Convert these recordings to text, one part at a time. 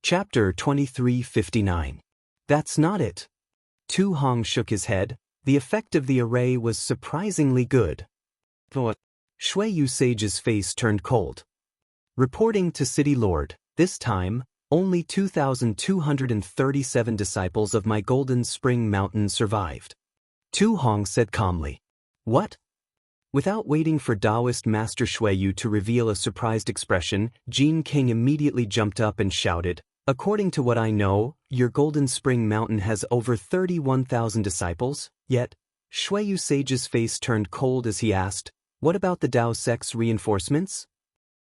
Chapter 2359. That's not it. Tu Hong shook his head. The effect of the array was surprisingly good. But Shui Yu Sage's face turned cold. Reporting to City Lord, this time, only 2,237 disciples of my Golden Spring Mountain survived. Tu Hong said calmly. What? Without waiting for Daoist Master Shui Yu to reveal a surprised expression, Jin King immediately jumped up and shouted, according to what I know, your Golden Spring Mountain has over 31,000 disciples, yet, Shui Yu Sage's face turned cold as he asked, what about the Dao sect's reinforcements?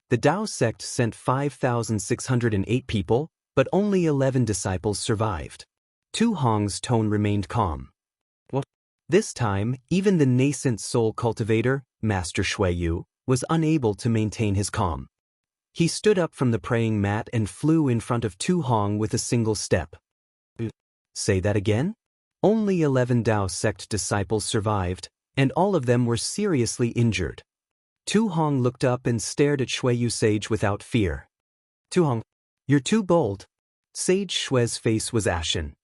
The Dao sect sent 5,608 people, but only 11 disciples survived. Tu Hong's tone remained calm. What? This time, even the nascent soul cultivator, Master Shui Yu, was unable to maintain his calm. He stood up from the praying mat and flew in front of Tu Hong with a single step. Say that again? Only 11 Dao sect disciples survived, and all of them were seriously injured. Tu Hong looked up and stared at Shui Yu Sage without fear. Tu Hong, you're too bold. Sage Shui's face was ashen.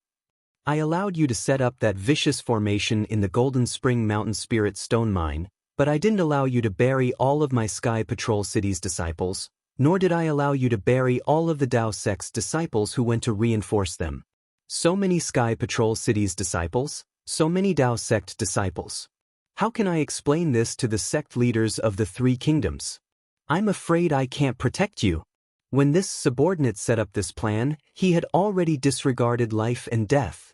I allowed you to set up that vicious formation in the Golden Spring Mountain Spirit Stone Mine, but I didn't allow you to bury all of my Sky Patrol City's disciples, nor did I allow you to bury all of the Dao sect's disciples who went to reinforce them. So many Sky Patrol City's disciples, so many Dao sect disciples. How can I explain this to the sect leaders of the three kingdoms? I'm afraid I can't protect you. When this subordinate set up this plan, he had already disregarded life and death.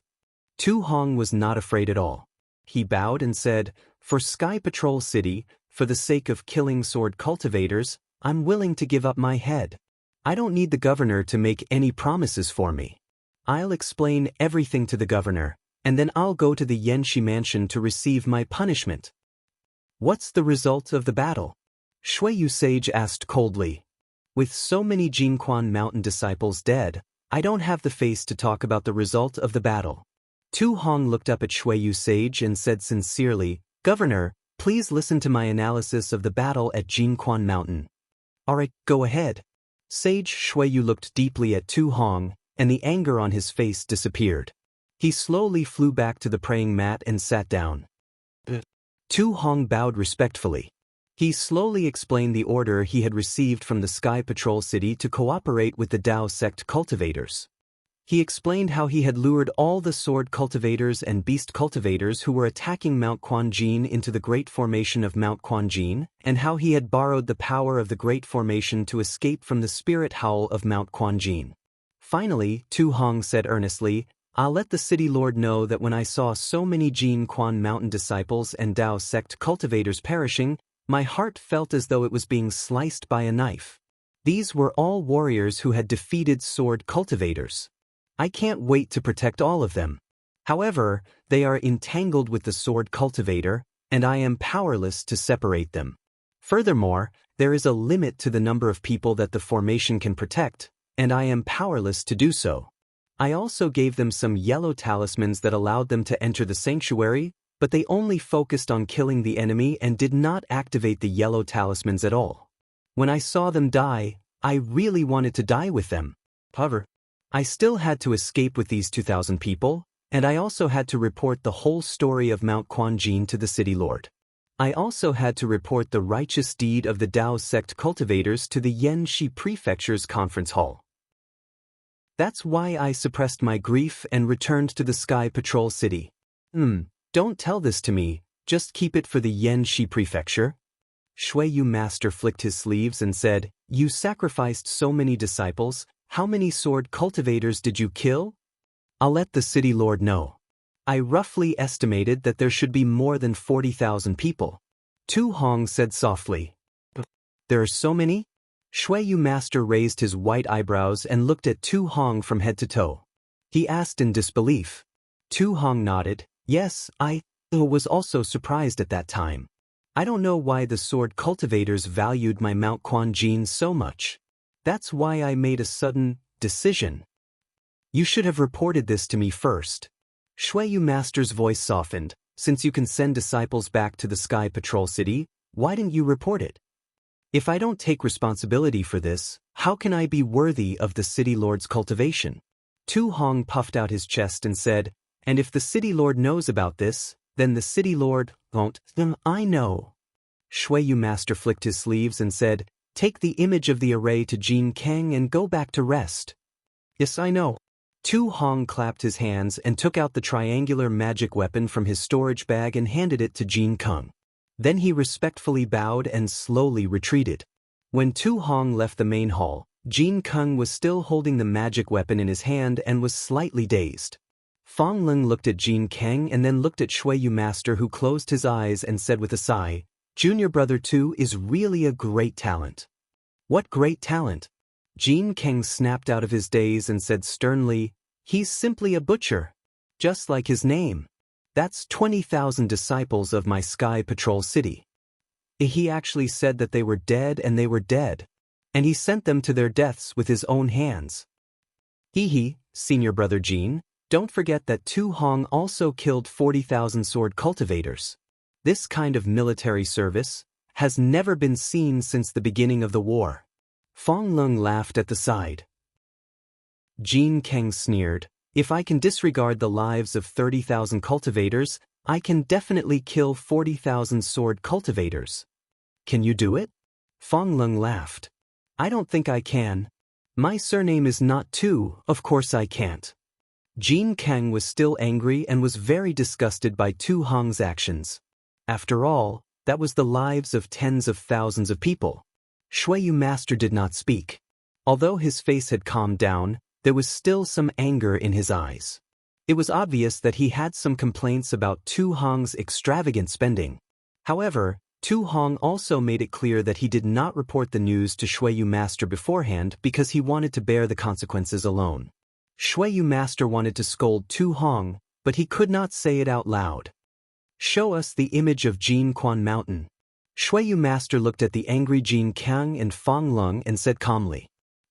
Tu Hong was not afraid at all. He bowed and said, for Sky Patrol City, for the sake of killing sword cultivators, I'm willing to give up my head. I don't need the governor to make any promises for me. I'll explain everything to the governor, and then I'll go to the Yanxi mansion to receive my punishment. What's the result of the battle? Shui Yu Sage asked coldly. With so many Jinquan Mountain disciples dead, I don't have the face to talk about the result of the battle. Tu Hong looked up at Shui Yu Sage and said sincerely, Governor, please listen to my analysis of the battle at Jinquan Mountain. Alright, go ahead. Sage Shui Yu looked deeply at Tu Hong, and the anger on his face disappeared. He slowly flew back to the praying mat and sat down. Tu Hong bowed respectfully. He slowly explained the order he had received from the Sky Patrol City to cooperate with the Dao sect cultivators. He explained how he had lured all the sword cultivators and beast cultivators who were attacking Mount Quanjin into the Great Formation of Mount Quanjin, and how he had borrowed the power of the Great Formation to escape from the spirit howl of Mount Quanjin. Finally, Tu Hong said earnestly, I'll let the city lord know that when I saw so many Jinquan Mountain disciples and Dao sect cultivators perishing, my heart felt as though it was being sliced by a knife. These were all warriors who had defeated sword cultivators. I can't wait to protect all of them. However, they are entangled with the sword cultivator, and I am powerless to separate them. Furthermore, there is a limit to the number of people that the formation can protect, and I am powerless to do so. I also gave them some yellow talismans that allowed them to enter the sanctuary, but they only focused on killing the enemy and did not activate the yellow talismans at all. When I saw them die, I really wanted to die with them. However, I still had to escape with these 2,000 people, and I also had to report the whole story of Mount Quanjin to the city lord. I also had to report the righteous deed of the Dao sect cultivators to the Yanxi Prefecture's conference hall. That's why I suppressed my grief and returned to the Sky Patrol City. Don't tell this to me, just keep it for the Yanxi Prefecture. Shui Yu Master flicked his sleeves and said, You sacrificed so many disciples, how many sword cultivators did you kill? I'll let the city lord know. I roughly estimated that there should be more than 40,000 people. Tu Hong said softly. There are so many? Shui Yu Master raised his white eyebrows and looked at Tu Hong from head to toe. He asked in disbelief. Tu Hong nodded. Yes, I was also surprised at that time. I don't know why the sword cultivators valued my Mount Quanjin so much. That's why I made a sudden decision. You should have reported this to me first. Shui Yu Master's voice softened. Since you can send disciples back to the Sky Patrol City, why didn't you report it? If I don't take responsibility for this, how can I be worthy of the city lord's cultivation? Tu Hong puffed out his chest and said, and if the city lord knows about this, then the city lord won't. I know. Shuiyu Master flicked his sleeves and said, take the image of the array to Jin Kang and go back to rest. Yes, I know. Tu Hong clapped his hands and took out the triangular magic weapon from his storage bag and handed it to Jin Kang. Then he respectfully bowed and slowly retreated. When Tu Hong left the main hall, Jin Kang was still holding the magic weapon in his hand and was slightly dazed. Fang Lin looked at Jin Kang and then looked at Shuiyu Master, who closed his eyes and said with a sigh, Junior Brother 2 is really a great talent. What great talent? Jin Kang snapped out of his daze and said sternly, he's simply a butcher. Just like his name. That's 20,000 disciples of my Sky Patrol City. He actually said that they were dead and they were dead. And he sent them to their deaths with his own hands. Hee, Senior Brother Jin, don't forget that Tu Hong also killed 40,000 sword cultivators. This kind of military service has never been seen since the beginning of the war. Fang Lung laughed at the side. Jin Kang sneered, if I can disregard the lives of 30,000 cultivators, I can definitely kill 40,000 sword cultivators. Can you do it? Fang Lung laughed. I don't think I can. My surname is not Tu, of course I can't. Jin Kang was still angry and was very disgusted by Tu Hong's actions. After all, that was the lives of tens of thousands of people. Shuiyu Master did not speak. Although his face had calmed down, there was still some anger in his eyes. It was obvious that he had some complaints about Tu Hong's extravagant spending. However, Tu Hong also made it clear that he did not report the news to Shuiyu Master beforehand because he wanted to bear the consequences alone. Shuiyu Master wanted to scold Tu Hong, but he could not say it out loud. Show us the image of Jin Quan Mountain. Shuiyu Master looked at the angry Jin Kang and Fang Lung and said calmly.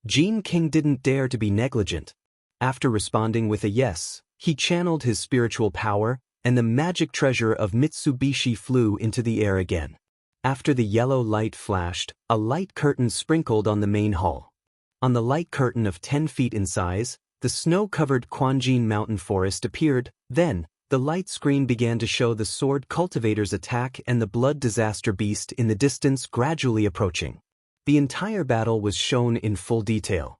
Jin King didn't dare to be negligent. After responding with a yes, he channeled his spiritual power, and the magic treasure of Mitsubishi flew into the air again. After the yellow light flashed, a light curtain sprinkled on the main hall. On the light curtain of 10 feet in size, the snow-covered Quanjin mountain forest appeared. Then, the light screen began to show the sword cultivator's attack and the blood disaster beast in the distance gradually approaching. The entire battle was shown in full detail.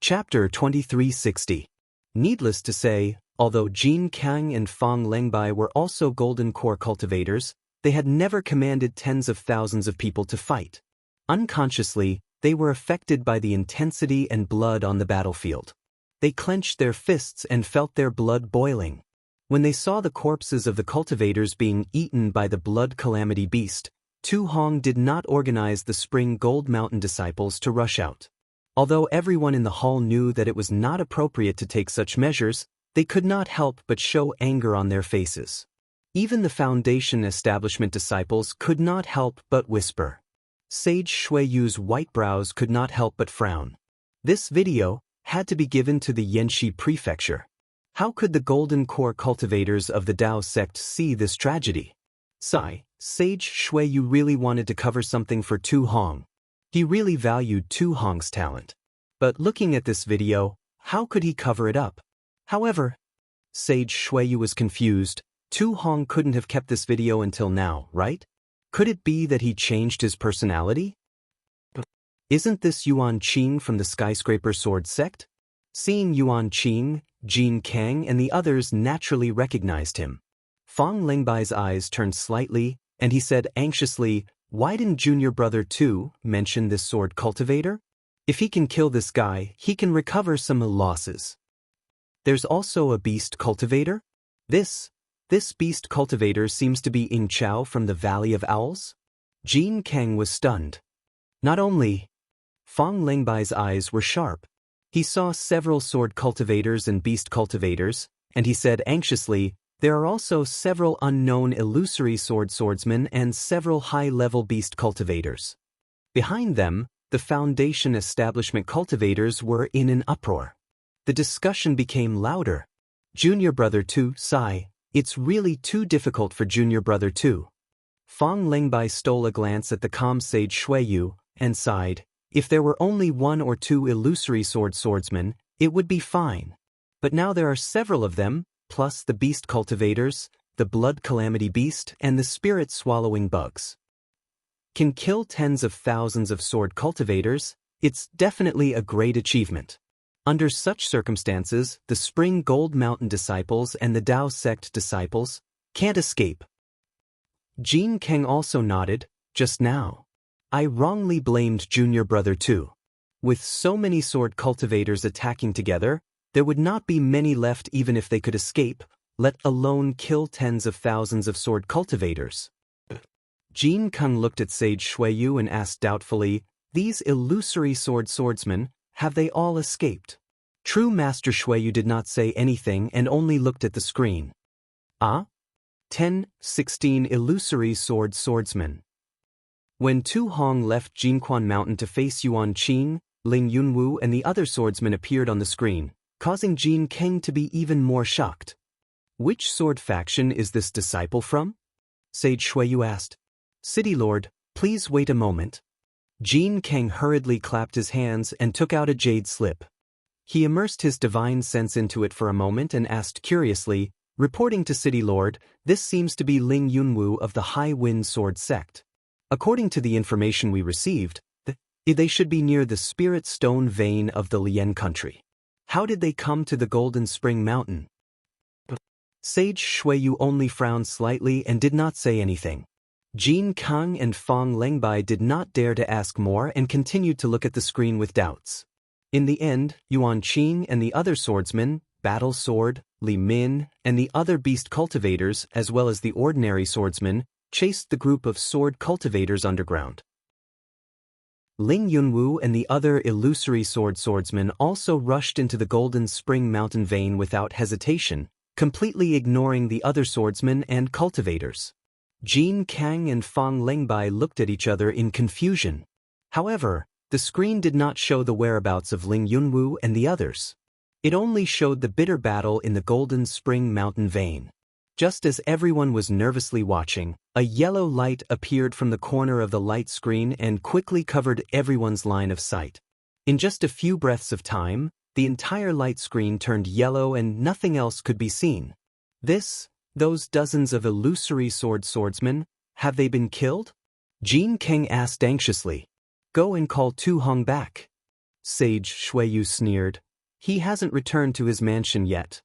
Chapter 2360. Needless to say, although Jin Kang and Fang Lengbai were also golden core cultivators, they had never commanded tens of thousands of people to fight. Unconsciously, they were affected by the intensity and blood on the battlefield. They clenched their fists and felt their blood boiling. When they saw the corpses of the cultivators being eaten by the blood calamity beast, Tu Hong did not organize the Spring Gold Mountain disciples to rush out. Although everyone in the hall knew that it was not appropriate to take such measures, they could not help but show anger on their faces. Even the Foundation establishment disciples could not help but whisper. Sage Shuiyu's white brows could not help but frown. This video had to be given to the Yanxi Prefecture. How could the Golden Core cultivators of the Dao sect see this tragedy? Sage Shuiyu really wanted to cover something for Tu Hong. He really valued Tu Hong's talent. But looking at this video, how could he cover it up? However, Sage Shuiyu was confused. Tu Hong couldn't have kept this video until now, right? Could it be that he changed his personality? Isn't this Yuan Qing from the Skyscraper Sword sect? Seeing Yuan Qing, Jin Kang and the others naturally recognized him. Fang Lengbai's eyes turned slightly, and he said anxiously, why didn't Junior Brother 2 mention this sword cultivator? If he can kill this guy, he can recover some losses. There's also a beast cultivator? This beast cultivator seems to be Ying Chao from the Valley of Owls? Jin Kang was stunned. Not only, Fang Lengbai's eyes were sharp. He saw several sword cultivators and beast cultivators, and he said anxiously, there are also several unknown illusory swordsmen and several high-level beast cultivators. Behind them, the Foundation establishment cultivators were in an uproar. The discussion became louder. Junior Brother 2, it's really too difficult for Junior Brother 2. Fang Lingbai stole a glance at the calm sage Xueyu, and sighed. If there were only one or two illusory swordsmen, it would be fine. But now there are several of them, plus the beast cultivators, the blood calamity beast, and the spirit-swallowing bugs. Can kill tens of thousands of sword cultivators, it's definitely a great achievement. Under such circumstances, the Spring Gold Mountain disciples and the Dao sect disciples can't escape. Jin Kang also nodded. Just now, I wrongly blamed junior brother too. With so many sword cultivators attacking together, there would not be many left even if they could escape, let alone kill tens of thousands of sword cultivators. Jin Kang looked at Sage Xueyu and asked doubtfully, these illusory swordsmen, have they all escaped? True Master Xueyu did not say anything and only looked at the screen. 16 illusory swordsmen. When Tu Hong left Jinquan Mountain to face Yuan Qing, Ling Yunwu and the other swordsmen appeared on the screen, causing Jin Kang to be even more shocked. Which sword faction is this disciple from? Sage Xueyu asked. City Lord, please wait a moment. Jin Kang hurriedly clapped his hands and took out a jade slip. He immersed his divine sense into it for a moment and asked curiously, reporting to City Lord, this seems to be Ling Yunwu of the High Wind Sword Sect. According to the information we received, they should be near the Spirit Stone Vein of the Lian country. How did they come to the Golden Spring Mountain? Sage Xueyu only frowned slightly and did not say anything. Jin Kang and Fang Lingbai did not dare to ask more and continued to look at the screen with doubts. In the end, Yuan Qing and the other swordsmen, Battle Sword, Li Min, and the other beast cultivators as well as the ordinary swordsmen, chased the group of sword cultivators underground. Ling Yunwu and the other illusory swordsmen also rushed into the Golden Spring Mountain vein without hesitation, completely ignoring the other swordsmen and cultivators. Jin Kang and Fang Lingbai looked at each other in confusion. However, the screen did not show the whereabouts of Ling Yunwu and the others. It only showed the bitter battle in the Golden Spring Mountain vein. Just as everyone was nervously watching, a yellow light appeared from the corner of the light screen and quickly covered everyone's line of sight. In just a few breaths of time, the entire light screen turned yellow and nothing else could be seen. Those dozens of illusory swordsmen, have they been killed? Jin Kang asked anxiously. Go and call Tu Hong back. Sage Xueyu sneered. He hasn't returned to his mansion yet.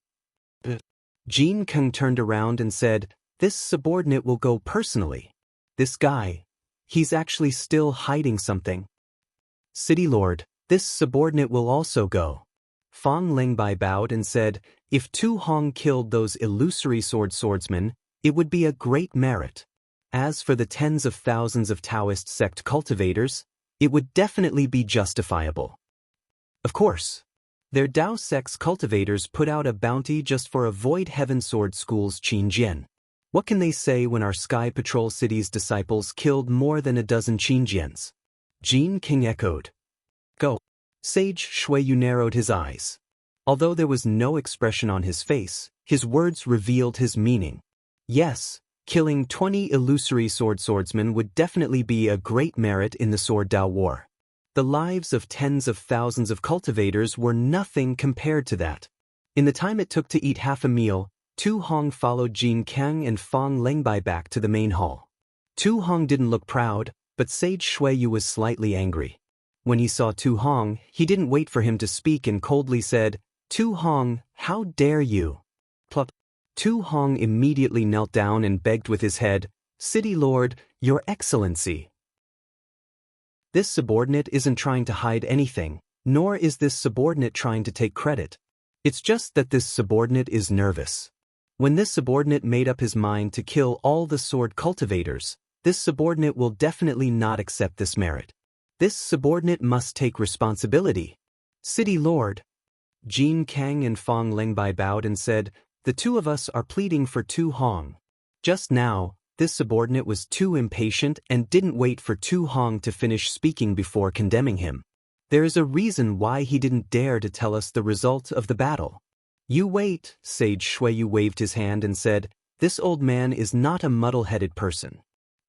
Jin Kang turned around and said, this subordinate will go personally. This guy, he's actually still hiding something. City Lord, this subordinate will also go. Fang Lingbai bowed and said, if Tu Hong killed those illusory swordsmen, it would be a great merit. As for the tens of thousands of Daoist sect cultivators, it would definitely be justifiable. Of course, their Dao sect's cultivators put out a bounty just for Avoid Heaven Sword School's Qinjian. What can they say when our Sky Patrol City's disciples killed more than a dozen Qinjians? Jin Kang echoed. Go. Sage Xueyu narrowed his eyes. Although there was no expression on his face, his words revealed his meaning. Yes, killing 20 illusory swordsmen would definitely be a great merit in the Sword Dao War. The lives of tens of thousands of cultivators were nothing compared to that. In the time it took to eat half a meal, Tu Hong followed Jin Kang and Fang Lingbai back to the main hall. Tu Hong didn't look proud, but Sage Xueyu was slightly angry. When he saw Tu Hong, he didn't wait for him to speak and coldly said, Tu Hong, how dare you? Plop. Tu Hong immediately knelt down and begged with his head, City Lord, Your Excellency. This subordinate isn't trying to hide anything, nor is this subordinate trying to take credit. It's just that this subordinate is nervous. When this subordinate made up his mind to kill all the sword cultivators, this subordinate will definitely not accept this merit. This subordinate must take responsibility. City Lord. Jin Kang and Fang Lingbai bowed and said, the two of us are pleading for Tu Hong. Just now, this subordinate was too impatient and didn't wait for Tu Hong to finish speaking before condemning him. There is a reason why he didn't dare to tell us the result of the battle. You wait, Sage Xueyu waved his hand and said, this old man is not a muddle-headed person.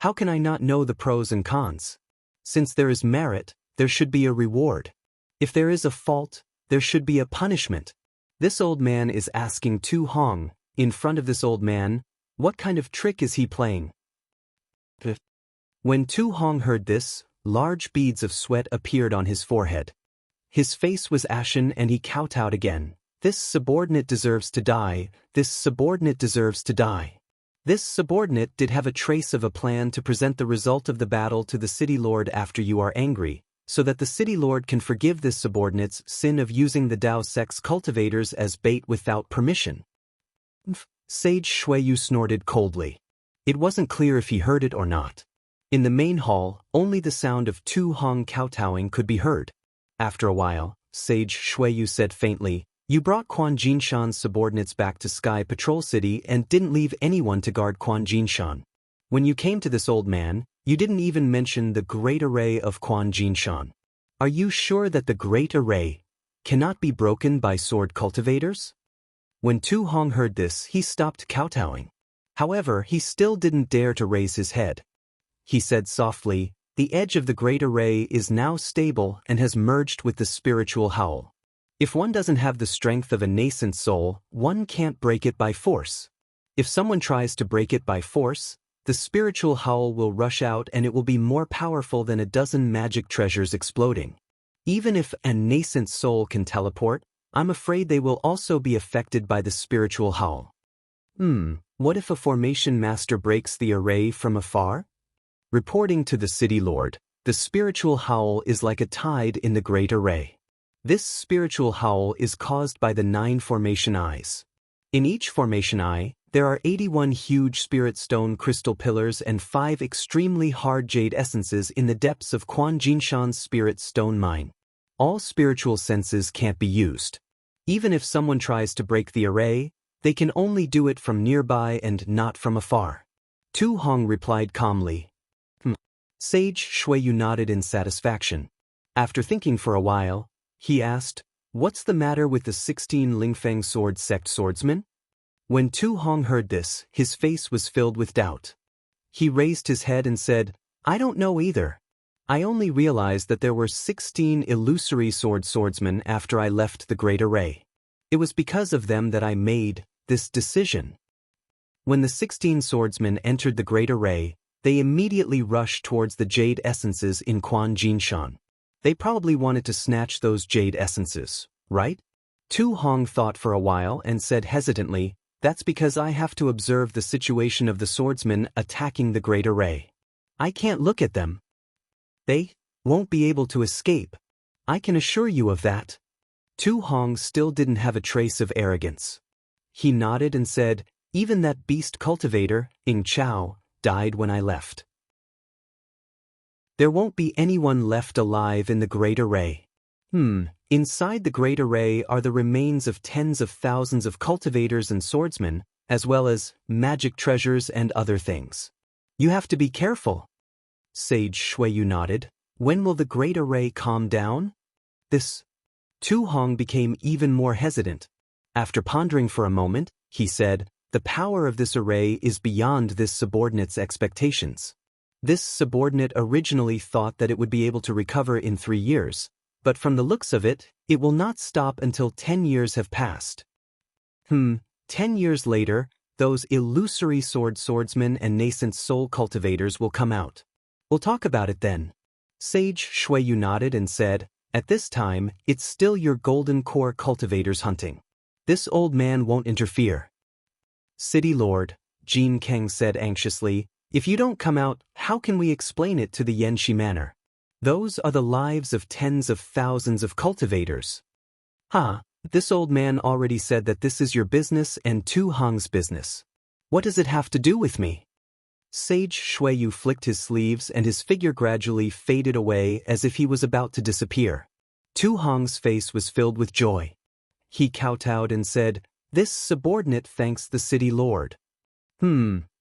How can I not know the pros and cons? Since there is merit, there should be a reward. If there is a fault, there should be a punishment. This old man is asking Tu Hong, in front of this old man, what kind of trick is he playing? When Tu Hong heard this, large beads of sweat appeared on his forehead. His face was ashen and he kowtowed again. This subordinate deserves to die, this subordinate deserves to die. This subordinate did have a trace of a plan to present the result of the battle to the city lord after you are angry, so that the city lord can forgive this subordinate's sin of using the Dao sex cultivators as bait without permission. Sage Xueyu snorted coldly. It wasn't clear if he heard it or not. In the main hall, only the sound of Tu Hong kowtowing could be heard. After a while, Sage Xueyu said faintly, "You brought Quan Jinshan's subordinates back to Sky Patrol City and didn't leave anyone to guard Quan Jinshan. When you came to this old man, you didn't even mention the great array of Quan Jinshan. Are you sure that the great array cannot be broken by sword cultivators?" When Tu Hong heard this, he stopped kowtowing. However, he still didn't dare to raise his head. He said softly, "The edge of the great array is now stable and has merged with the spiritual howl. If one doesn't have the strength of a nascent soul, one can't break it by force. If someone tries to break it by force, the spiritual howl will rush out and it will be more powerful than a dozen magic treasures exploding. Even if a nascent soul can teleport, I'm afraid they will also be affected by the spiritual howl. What if a formation master breaks the array from afar?" Reporting to the city lord, the spiritual howl is like a tide in the great array. This spiritual howl is caused by the 9 formation eyes. In each formation eye, there are 81 huge spirit stone crystal pillars and 5 extremely hard jade essences in the depths of Quan Jinshan's spirit stone mine. All spiritual senses can't be used. Even if someone tries to break the array, they can only do it from nearby and not from afar. Tu Hong replied calmly. Sage Xueyu nodded in satisfaction. After thinking for a while, he asked, "What's the matter with the 16 Lingfeng sword sect swordsmen?" When Tu Hong heard this, his face was filled with doubt. He raised his head and said, "I don't know either. I only realized that there were 16 illusory swordsmen after I left the Great Array. It was because of them that I made this decision." When the 16 swordsmen entered the Great Array, they immediately rushed towards the jade essences in Quan Jinshan. They probably wanted to snatch those jade essences, right? Tu Hong thought for a while and said hesitantly, "That's because I have to observe the situation of the swordsmen attacking the Great Array. I can't look at them. They won't be able to escape. I can assure you of that." Tu Hong still didn't have a trace of arrogance. He nodded and said, "Even that beast cultivator, Ing Chao, died when I left. There won't be anyone left alive in the Great Array. Inside the Great Array are the remains of tens of thousands of cultivators and swordsmen, as well as magic treasures and other things. You have to be careful." Sage Xueyu nodded. "When will the Great Array calm down?" Tu Hong became even more hesitant. After pondering for a moment, he said, "The power of this array is beyond this subordinate's expectations. This subordinate originally thought that it would be able to recover in 3 years, but from the looks of it, it will not stop until 10 years have passed. 10 years later, those illusory swordsmen and nascent soul cultivators will come out. We'll talk about it then." Sage Xueyu nodded and said, "At this time, it's still your golden core cultivators hunting. This old man won't interfere." "City Lord," Jin Kang said anxiously, "if you don't come out, how can we explain it to the Yanxi Manor? Those are the lives of tens of thousands of cultivators." This old man already said that this is your business and Tu Hong's business. What does it have to do with me?" Sage Xueyu flicked his sleeves and his figure gradually faded away as if he was about to disappear. Tu Hong's face was filled with joy. He kowtowed and said, "This subordinate thanks the city lord.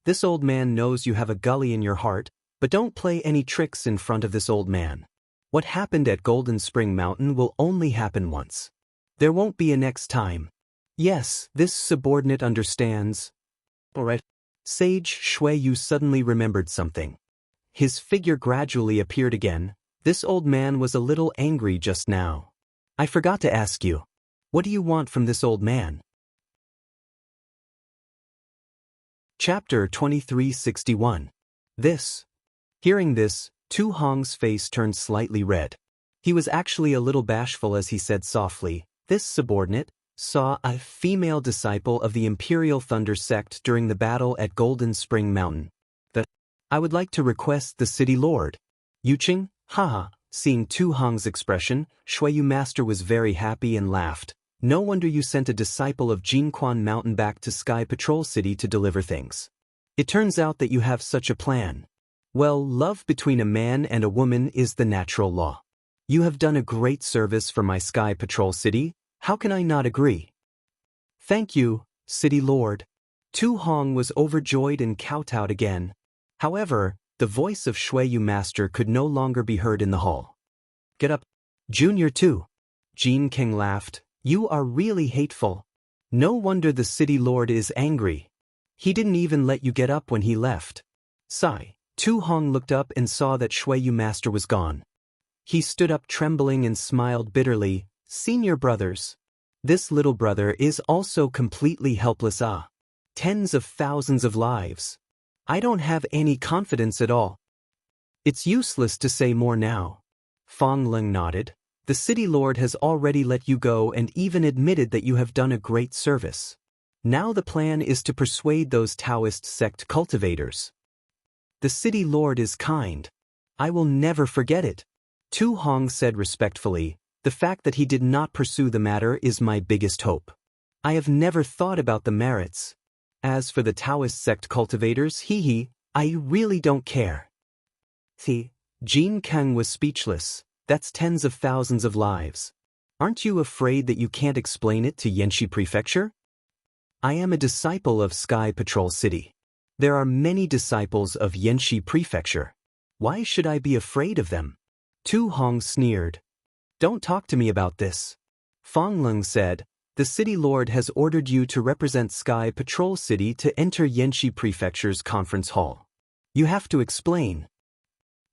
This old man knows you have a gully in your heart, but don't play any tricks in front of this old man. What happened at Golden Spring Mountain will only happen once. There won't be a next time. Yes, this subordinate understands." All right. Sage Xueyu suddenly remembered something. His figure gradually appeared again. This old man was a little angry just now. I forgot to ask you. What do you want from this old man? Chapter 2361. This. Hearing this, Tu Hong's face turned slightly red. He was actually a little bashful as he said softly, "This subordinate saw a female disciple of the Imperial Thunder sect during the battle at Golden Spring Mountain. I would like to request the city lord." Yuqing, haha. Seeing Tu Hong's expression, Xueyu Master was very happy and laughed. No wonder you sent a disciple of Jinquan Mountain back to Sky Patrol City to deliver things. It turns out that you have such a plan. Well, love between a man and a woman is the natural law. You have done a great service for my Sky Patrol City. How can I not agree? Thank you, City Lord. Tu Hong was overjoyed and kowtowed again. However, the voice of Xueyu Master could no longer be heard in the hall. Get up. Junior too. Jin King laughed. You are really hateful. No wonder the city lord is angry. He didn't even let you get up when he left. Sigh. Tu Hong looked up and saw that Xueyu Master was gone. He stood up trembling and smiled bitterly. Senior brothers. This little brother is also completely helpless. Tens of thousands of lives. I don't have any confidence at all. It's useless to say more now. Fang Lin nodded. The city lord has already let you go and even admitted that you have done a great service. Now the plan is to persuade those Daoist sect cultivators. The city lord is kind. I will never forget it. Tu Hong said respectfully, the fact that he did not pursue the matter is my biggest hope. I have never thought about the merits. As for the Daoist sect cultivators, I really don't care. Jin Kang was speechless. That's tens of thousands of lives. Aren't you afraid that you can't explain it to Yanxi Prefecture? I am a disciple of Sky Patrol City. There are many disciples of Yanxi Prefecture. Why should I be afraid of them? Tu Hong sneered. Don't talk to me about this. Fang Lin said, the city lord has ordered you to represent Sky Patrol City to enter Yanxi Prefecture's conference hall. You have to explain.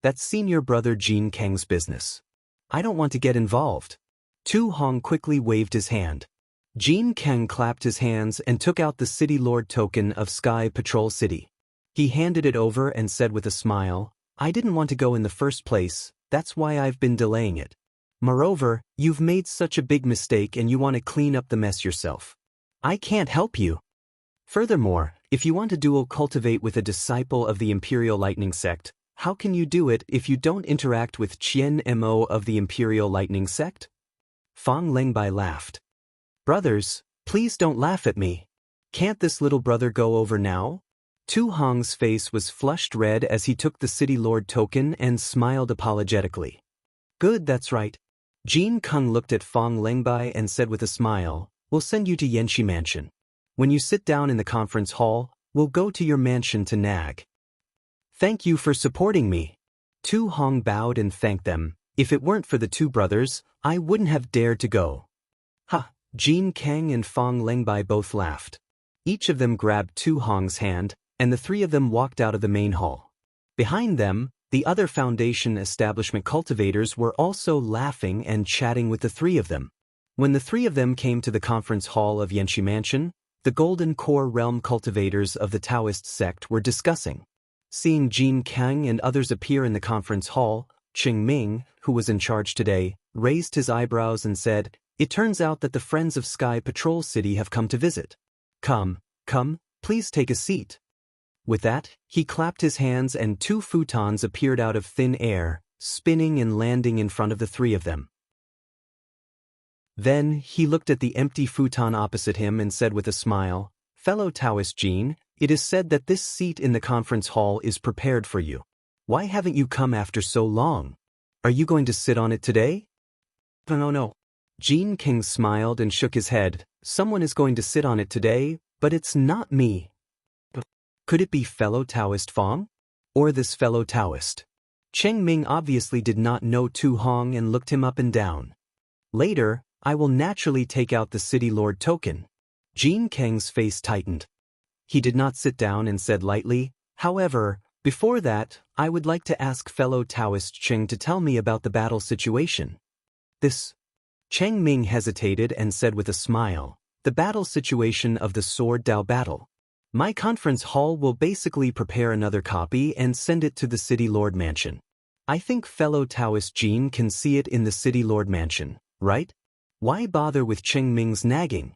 That's senior brother Jin Kang's business. I don't want to get involved. Tu Hong quickly waved his hand. Jin Kang clapped his hands and took out the city lord token of Sky Patrol City. He handed it over and said with a smile, I didn't want to go in the first place, that's why I've been delaying it. Moreover, you've made such a big mistake and you want to clean up the mess yourself. I can't help you. Furthermore, if you want to dual cultivate with a disciple of the Imperial Lightning Sect, how can you do it if you don't interact with Qian Mo of the Imperial Lightning Sect? Fang Lingbai laughed. Brothers, please don't laugh at me. Can't this little brother go over now? Tu Hong's face was flushed red as he took the city lord token and smiled apologetically. Good, that's right. Jin Kung looked at Fang Lingbai and said with a smile, we'll send you to Yanxi Mansion. When you sit down in the conference hall, we'll go to your mansion to nag. Thank you for supporting me. Tu Hong bowed and thanked them. If it weren't for the two brothers, I wouldn't have dared to go. Ha! Jin Kang and Fang Lingbai both laughed. Each of them grabbed Tu Hong's hand, and the three of them walked out of the main hall. Behind them, the other Foundation establishment cultivators were also laughing and chatting with the three of them. When the three of them came to the conference hall of Yanxi Mansion, the Golden Core Realm cultivators of the Daoist sect were discussing. Seeing Jin Kang and others appear in the conference hall, Qing Ming, who was in charge today, raised his eyebrows and said, It turns out that the friends of Sky Patrol City have come to visit. Come, please take a seat. With that, he clapped his hands and two futons appeared out of thin air, spinning and landing in front of the three of them. Then, he looked at the empty futon opposite him and said with a smile, Fellow Daoist Jin, it is said that this seat in the conference hall is prepared for you. Why haven't you come after so long? Are you going to sit on it today? No. Jin King smiled and shook his head. Someone is going to sit on it today, but it's not me. Could it be fellow Daoist Fang? Or this fellow Daoist? Cheng Ming obviously did not know Tu Hong and looked him up and down. Later, I will naturally take out the city lord token. Jin Kang's face tightened. He did not sit down and said lightly, however, Before that, I would like to ask fellow Taoist Cheng to tell me about the battle situation. This. Cheng Ming hesitated and said with a smile, the battle situation of the Sword Dao battle. My conference hall will basically prepare another copy and send it to the City Lord Mansion. I think fellow Taoist Jean can see it in the City Lord Mansion, right? Why bother with Cheng Ming's nagging?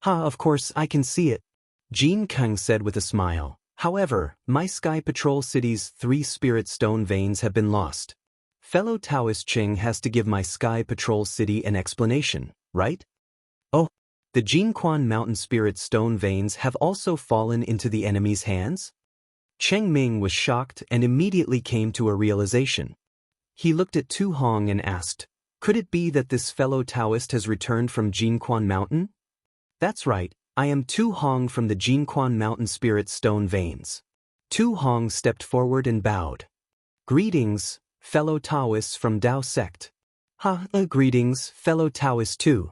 Of course I can see it, Jean Keng said with a smile. However, my Sky Patrol City's 3 spirit stone veins have been lost. Fellow Taoist Cheng has to give my Sky Patrol City an explanation, right? Oh, the Jinquan Mountain Spirit Stone veins have also fallen into the enemy's hands? Cheng Ming was shocked and immediately came to a realization. He looked at Tu Hong and asked, could it be that this fellow Taoist has returned from Jinquan Mountain? That's right, I am Tu Hong from the Jinquan Mountain Spirit Stone veins. Tu Hong stepped forward and bowed. Greetings, fellow Taoists from Dao sect. Greetings, fellow Taoists too.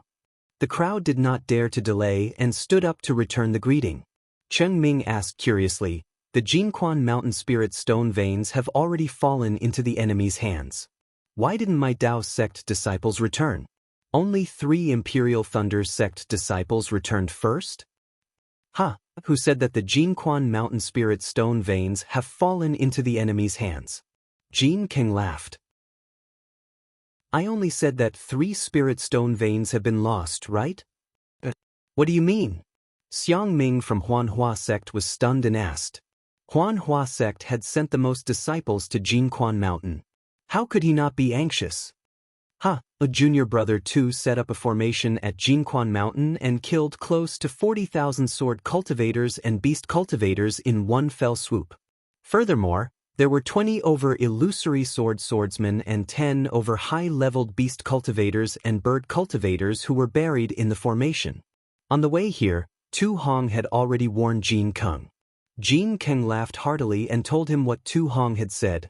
The crowd did not dare to delay and stood up to return the greeting. Cheng Ming asked curiously, the Jinquan Mountain Spirit Stone veins have already fallen into the enemy's hands. Why didn't my Dao sect disciples return? Only 3 Imperial Thunder sect disciples returned first? Who said that the Jinquan Mountain Spirit Stone veins have fallen into the enemy's hands? Jean King laughed. I only said that 3 spirit stone veins have been lost, right? What do you mean? Xiang Ming from Huanhua sect was stunned and asked. Huanhua sect had sent the most disciples to Jinquan Mountain. How could he not be anxious? A junior brother too set up a formation at Jinquan Mountain and killed close to 40,000 sword cultivators and beast cultivators in one fell swoop. Furthermore, there were 20 over illusory swordsmen and 10 over high-leveled beast cultivators and bird cultivators who were buried in the formation. On the way here, Tu Hong had already warned Jean Keng. Jean Keng laughed heartily and told him what Tu Hong had said.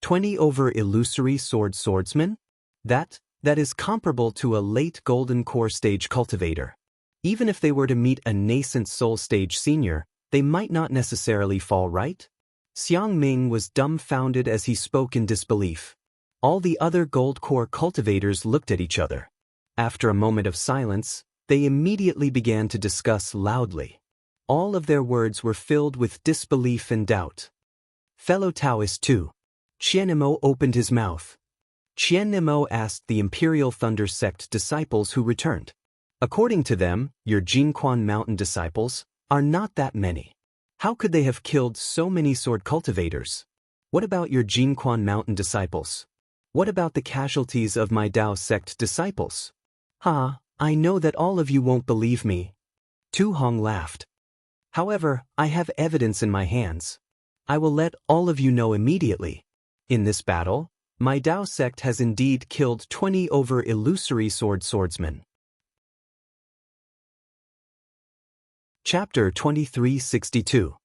20 over illusory swordsmen? That is comparable to a late golden core stage cultivator. Even if they were to meet a nascent soul stage senior, they might not necessarily fall right? Xiang Ming was dumbfounded as he spoke in disbelief. All the other gold core cultivators looked at each other. After a moment of silence, they immediately began to discuss loudly. All of their words were filled with disbelief and doubt. Fellow Taoist too. Qian Nemo opened his mouth. Qian Nemo asked the Imperial Thunder sect disciples who returned. According to them, your Jinquan Mountain disciples are not that many. How could they have killed so many sword cultivators? What about your Jinquan Mountain disciples? What about the casualties of my Dao sect disciples? I know that all of you won't believe me. Tu Hong laughed. However, I have evidence in my hands. I will let all of you know immediately. In this battle, my Dao sect has indeed killed 20 over illusory swordsmen. Chapter 2362.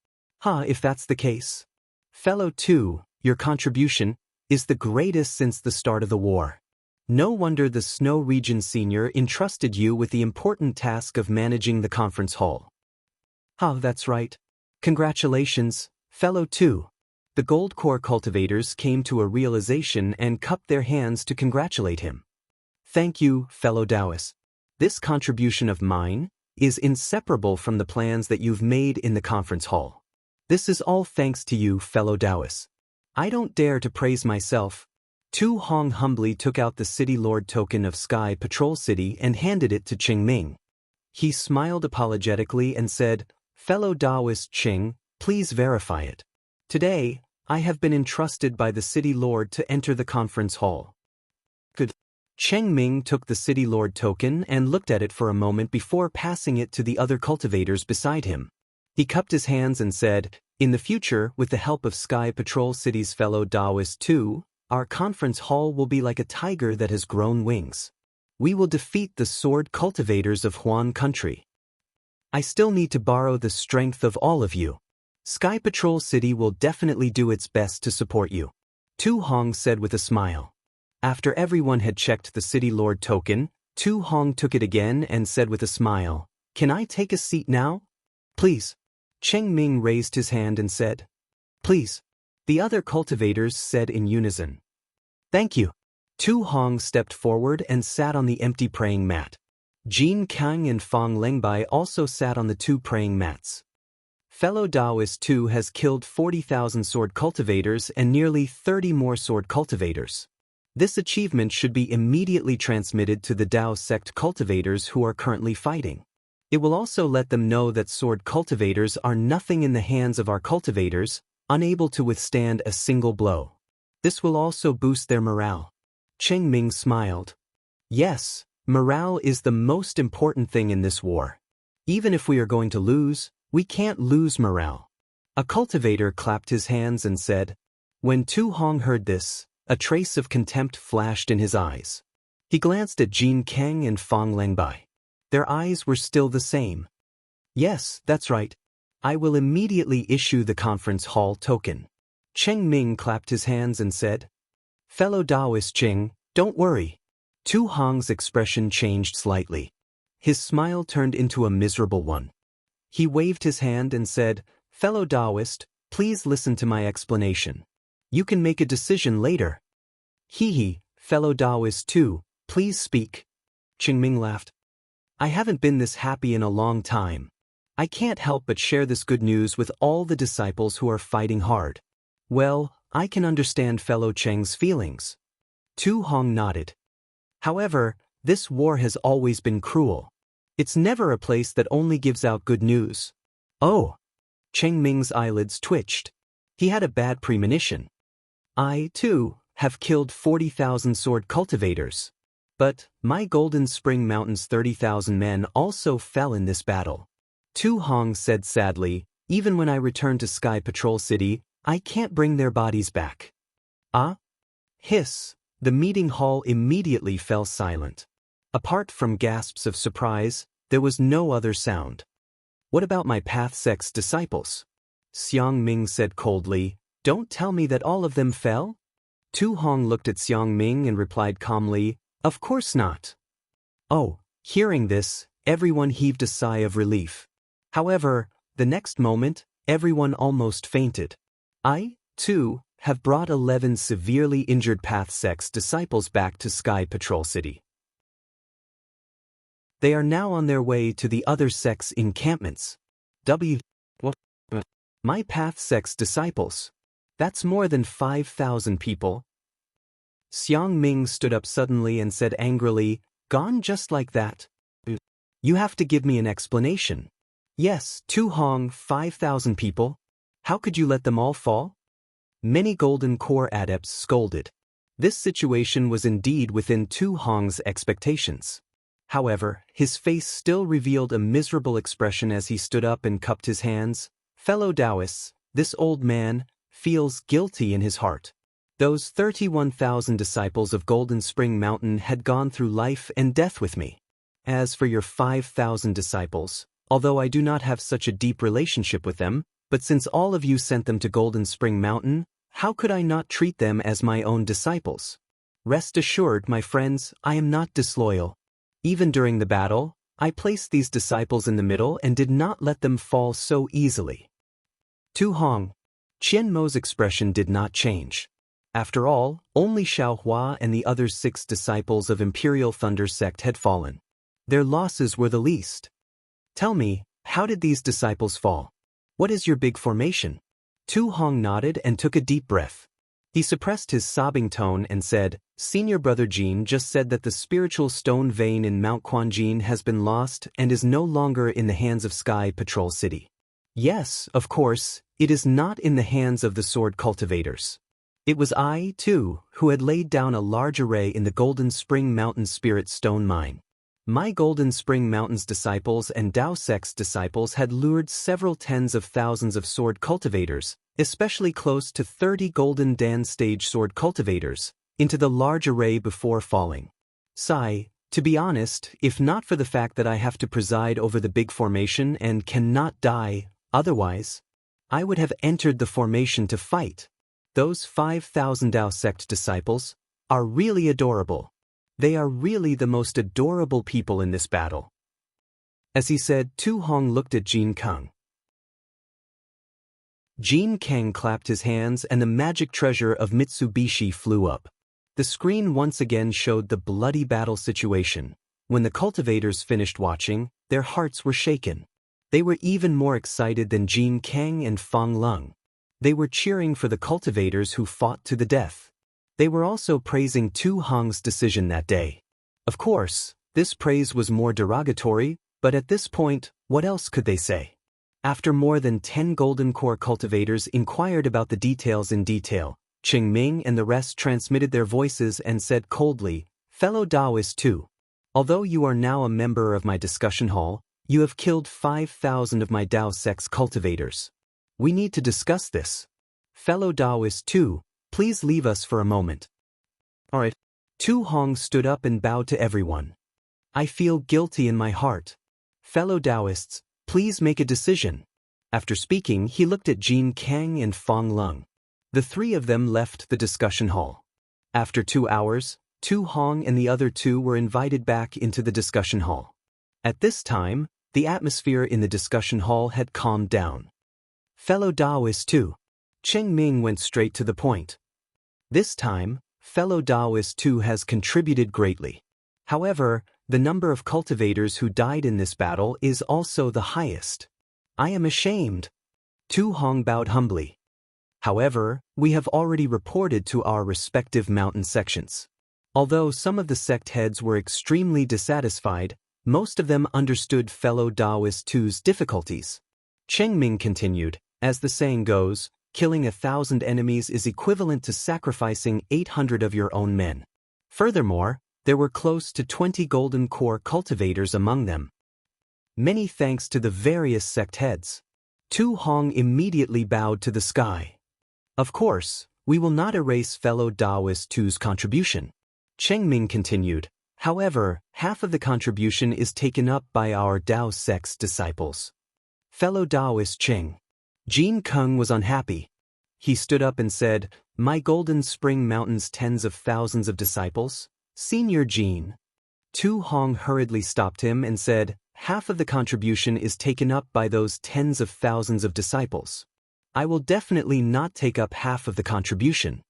If that's the case. Fellow 2, your contribution is the greatest since the start of the war. No wonder the Snow Region Senior entrusted you with the important task of managing the conference hall. That's right. Congratulations, fellow 2. The Gold Core cultivators came to a realization and cupped their hands to congratulate him. Thank you, fellow Daoist. This contribution of mine is inseparable from the plans that you've made in the conference hall. This is all thanks to you, fellow Daoists. I don't dare to praise myself. Tu Hong humbly took out the City Lord token of Sky Patrol City and handed it to Cheng Ming. He smiled apologetically and said, fellow Daoist Cheng, please verify it. Today, I have been entrusted by the City Lord to enter the conference hall. Good. Cheng Ming took the City Lord token and looked at it for a moment before passing it to the other cultivators beside him. He cupped his hands and said, in the future, with the help of Sky Patrol City's fellow Daoist too, our conference hall will be like a tiger that has grown wings. We will defeat the sword cultivators of Huan country. I still need to borrow the strength of all of you. Sky Patrol City will definitely do its best to support you. Tu Hong said with a smile. After everyone had checked the City Lord token, Tu Hong took it again and said with a smile, can I take a seat now? Please. Cheng Ming raised his hand and said, "Please." The other cultivators said in unison, "Thank you." Tu Hong stepped forward and sat on the empty praying mat. Jin Kang and Fang Lengbai also sat on the 2 praying mats. Fellow Daoist Tu has killed 40,000 sword cultivators and nearly 30 more sword cultivators. This achievement should be immediately transmitted to the Dao sect cultivators who are currently fighting. It will also let them know that sword cultivators are nothing in the hands of our cultivators, unable to withstand a single blow. This will also boost their morale. Cheng Ming smiled. Yes, morale is the most important thing in this war. Even if we are going to lose, we can't lose morale. A cultivator clapped his hands and said. When Tu Hong heard this, a trace of contempt flashed in his eyes. He glanced at Jin Kang and Fang Lengbai. Their eyes were still the same. Yes, that's right. I will immediately issue the conference hall token. Cheng Ming clapped his hands and said, Fellow Daoist Cheng, don't worry. Tu Hong's expression changed slightly. His smile turned into a miserable one. He waved his hand and said, Fellow Daoist, please listen to my explanation. You can make a decision later. Hee, fellow Daoist too, please speak. Cheng Ming laughed. I haven't been this happy in a long time. I can't help but share this good news with all the disciples who are fighting hard. Well, I can understand fellow Cheng's feelings. Tu Hong nodded. However, this war has always been cruel. It's never a place that only gives out good news. Oh! Cheng Ming's eyelids twitched. He had a bad premonition. I, too, have killed 40,000 sword cultivators. But my Golden Spring Mountain's 30,000 men also fell in this battle. Tu Hong said sadly, even when I return to Sky Patrol City, I can't bring their bodies back. Ah? Hiss! The meeting hall immediately fell silent. Apart from gasps of surprise, there was no other sound. What about my Path Sect's disciples? Xiang Ming said coldly, Don't tell me that all of them fell? Tu Hong looked at Xiang Ming and replied calmly, Of course not. Oh, hearing this, everyone heaved a sigh of relief. However, the next moment, everyone almost fainted. I, too, have brought 11 severely injured Path Sect's disciples back to Sky Patrol City. They are now on their way to the other sect's encampments. My Path Sect's disciples. That's more than 5,000 people. Xiang Ming stood up suddenly and said angrily, Gone just like that? You have to give me an explanation. Yes, Tu Hong, 5,000 people. How could you let them all fall? Many Golden Core adepts scolded. This situation was indeed within Tu Hong's expectations. However, his face still revealed a miserable expression as he stood up and cupped his hands. Fellow Daoists, this old man feels guilty in his heart. Those 31,000 disciples of Golden Spring Mountain had gone through life and death with me. As for your 5,000 disciples, although I do not have such a deep relationship with them, but since all of you sent them to Golden Spring Mountain, how could I not treat them as my own disciples? Rest assured, my friends, I am not disloyal. Even during the battle, I placed these disciples in the middle and did not let them fall so easily. Tu Hong. Qian Mo's expression did not change. After all, only Xiao Hua and the other 6 disciples of Imperial Thunder Sect had fallen. Their losses were the least. Tell me, how did these disciples fall? What is your big formation? Tu Hong nodded and took a deep breath. He suppressed his sobbing tone and said, Senior Brother Jin just said that the spiritual stone vein in Mount Quanjin has been lost and is no longer in the hands of Sky Patrol City. Yes, of course, it is not in the hands of the sword cultivators. It was I, too, who had laid down a large array in the Golden Spring Mountain Spirit Stone Mine. My Golden Spring Mountain's disciples and Dao Sect's disciples had lured several tens of thousands of sword cultivators, especially close to 30 Golden Dan stage sword cultivators, into the large array before falling. Sigh, to be honest, if not for the fact that I have to preside over the big formation and cannot die, otherwise, I would have entered the formation to fight. Those 5,000 Dao Sect disciples are really adorable. They are really the most adorable people in this battle. As he said, Tu Hong looked at Jin Kang. Jin Kang clapped his hands and the magic treasure of Mitsubishi flew up. The screen once again showed the bloody battle situation. When the cultivators finished watching, their hearts were shaken. They were even more excited than Jin Kang and Fang Lung. They were cheering for the cultivators who fought to the death. They were also praising Tu Hong's decision that day. Of course, this praise was more derogatory, but at this point, what else could they say? After more than 10 Golden Core cultivators inquired about the details in detail, Qing Ming and the rest transmitted their voices and said coldly, "Fellow Daoist too. Although you are now a member of my discussion hall, you have killed 5,000 of my Dao sect's cultivators. We need to discuss this. Fellow Daoist too, please leave us for a moment." Alright. Tu Hong stood up and bowed to everyone. "I feel guilty in my heart. Fellow Daoists, please make a decision." After speaking, he looked at Jin Kang and Fang Lung. The three of them left the discussion hall. After 2 hours, Tu Hong and the other two were invited back into the discussion hall. At this time, the atmosphere in the discussion hall had calmed down. "Fellow Daoist too." Qing Ming went straight to the point. "This time, fellow Daoist too has contributed greatly. However, the number of cultivators who died in this battle is also the highest. I am ashamed." Tu Hong bowed humbly. "However, we have already reported to our respective mountain sections. Although some of the sect heads were extremely dissatisfied, most of them understood fellow Daoist two's difficulties." Qing Ming continued, "As the saying goes, killing 1,000 enemies is equivalent to sacrificing 800 of your own men. Furthermore, there were close to 20 Golden Core cultivators among them. Many thanks to the various sect heads." Tu Hong immediately bowed to the sky. "Of course, we will not erase fellow Daoist two's contribution." Qing Ming continued, "However, half of the contribution is taken up by our Dao sect's disciples." Fellow Daoist Qing. Jin Kung was unhappy. He stood up and said, "My Golden Spring Mountain's tens of thousands of disciples? Senior Jin." Tu Hong hurriedly stopped him and said, "Half of the contribution is taken up by those tens of thousands of disciples. I will definitely not take up half of the contribution."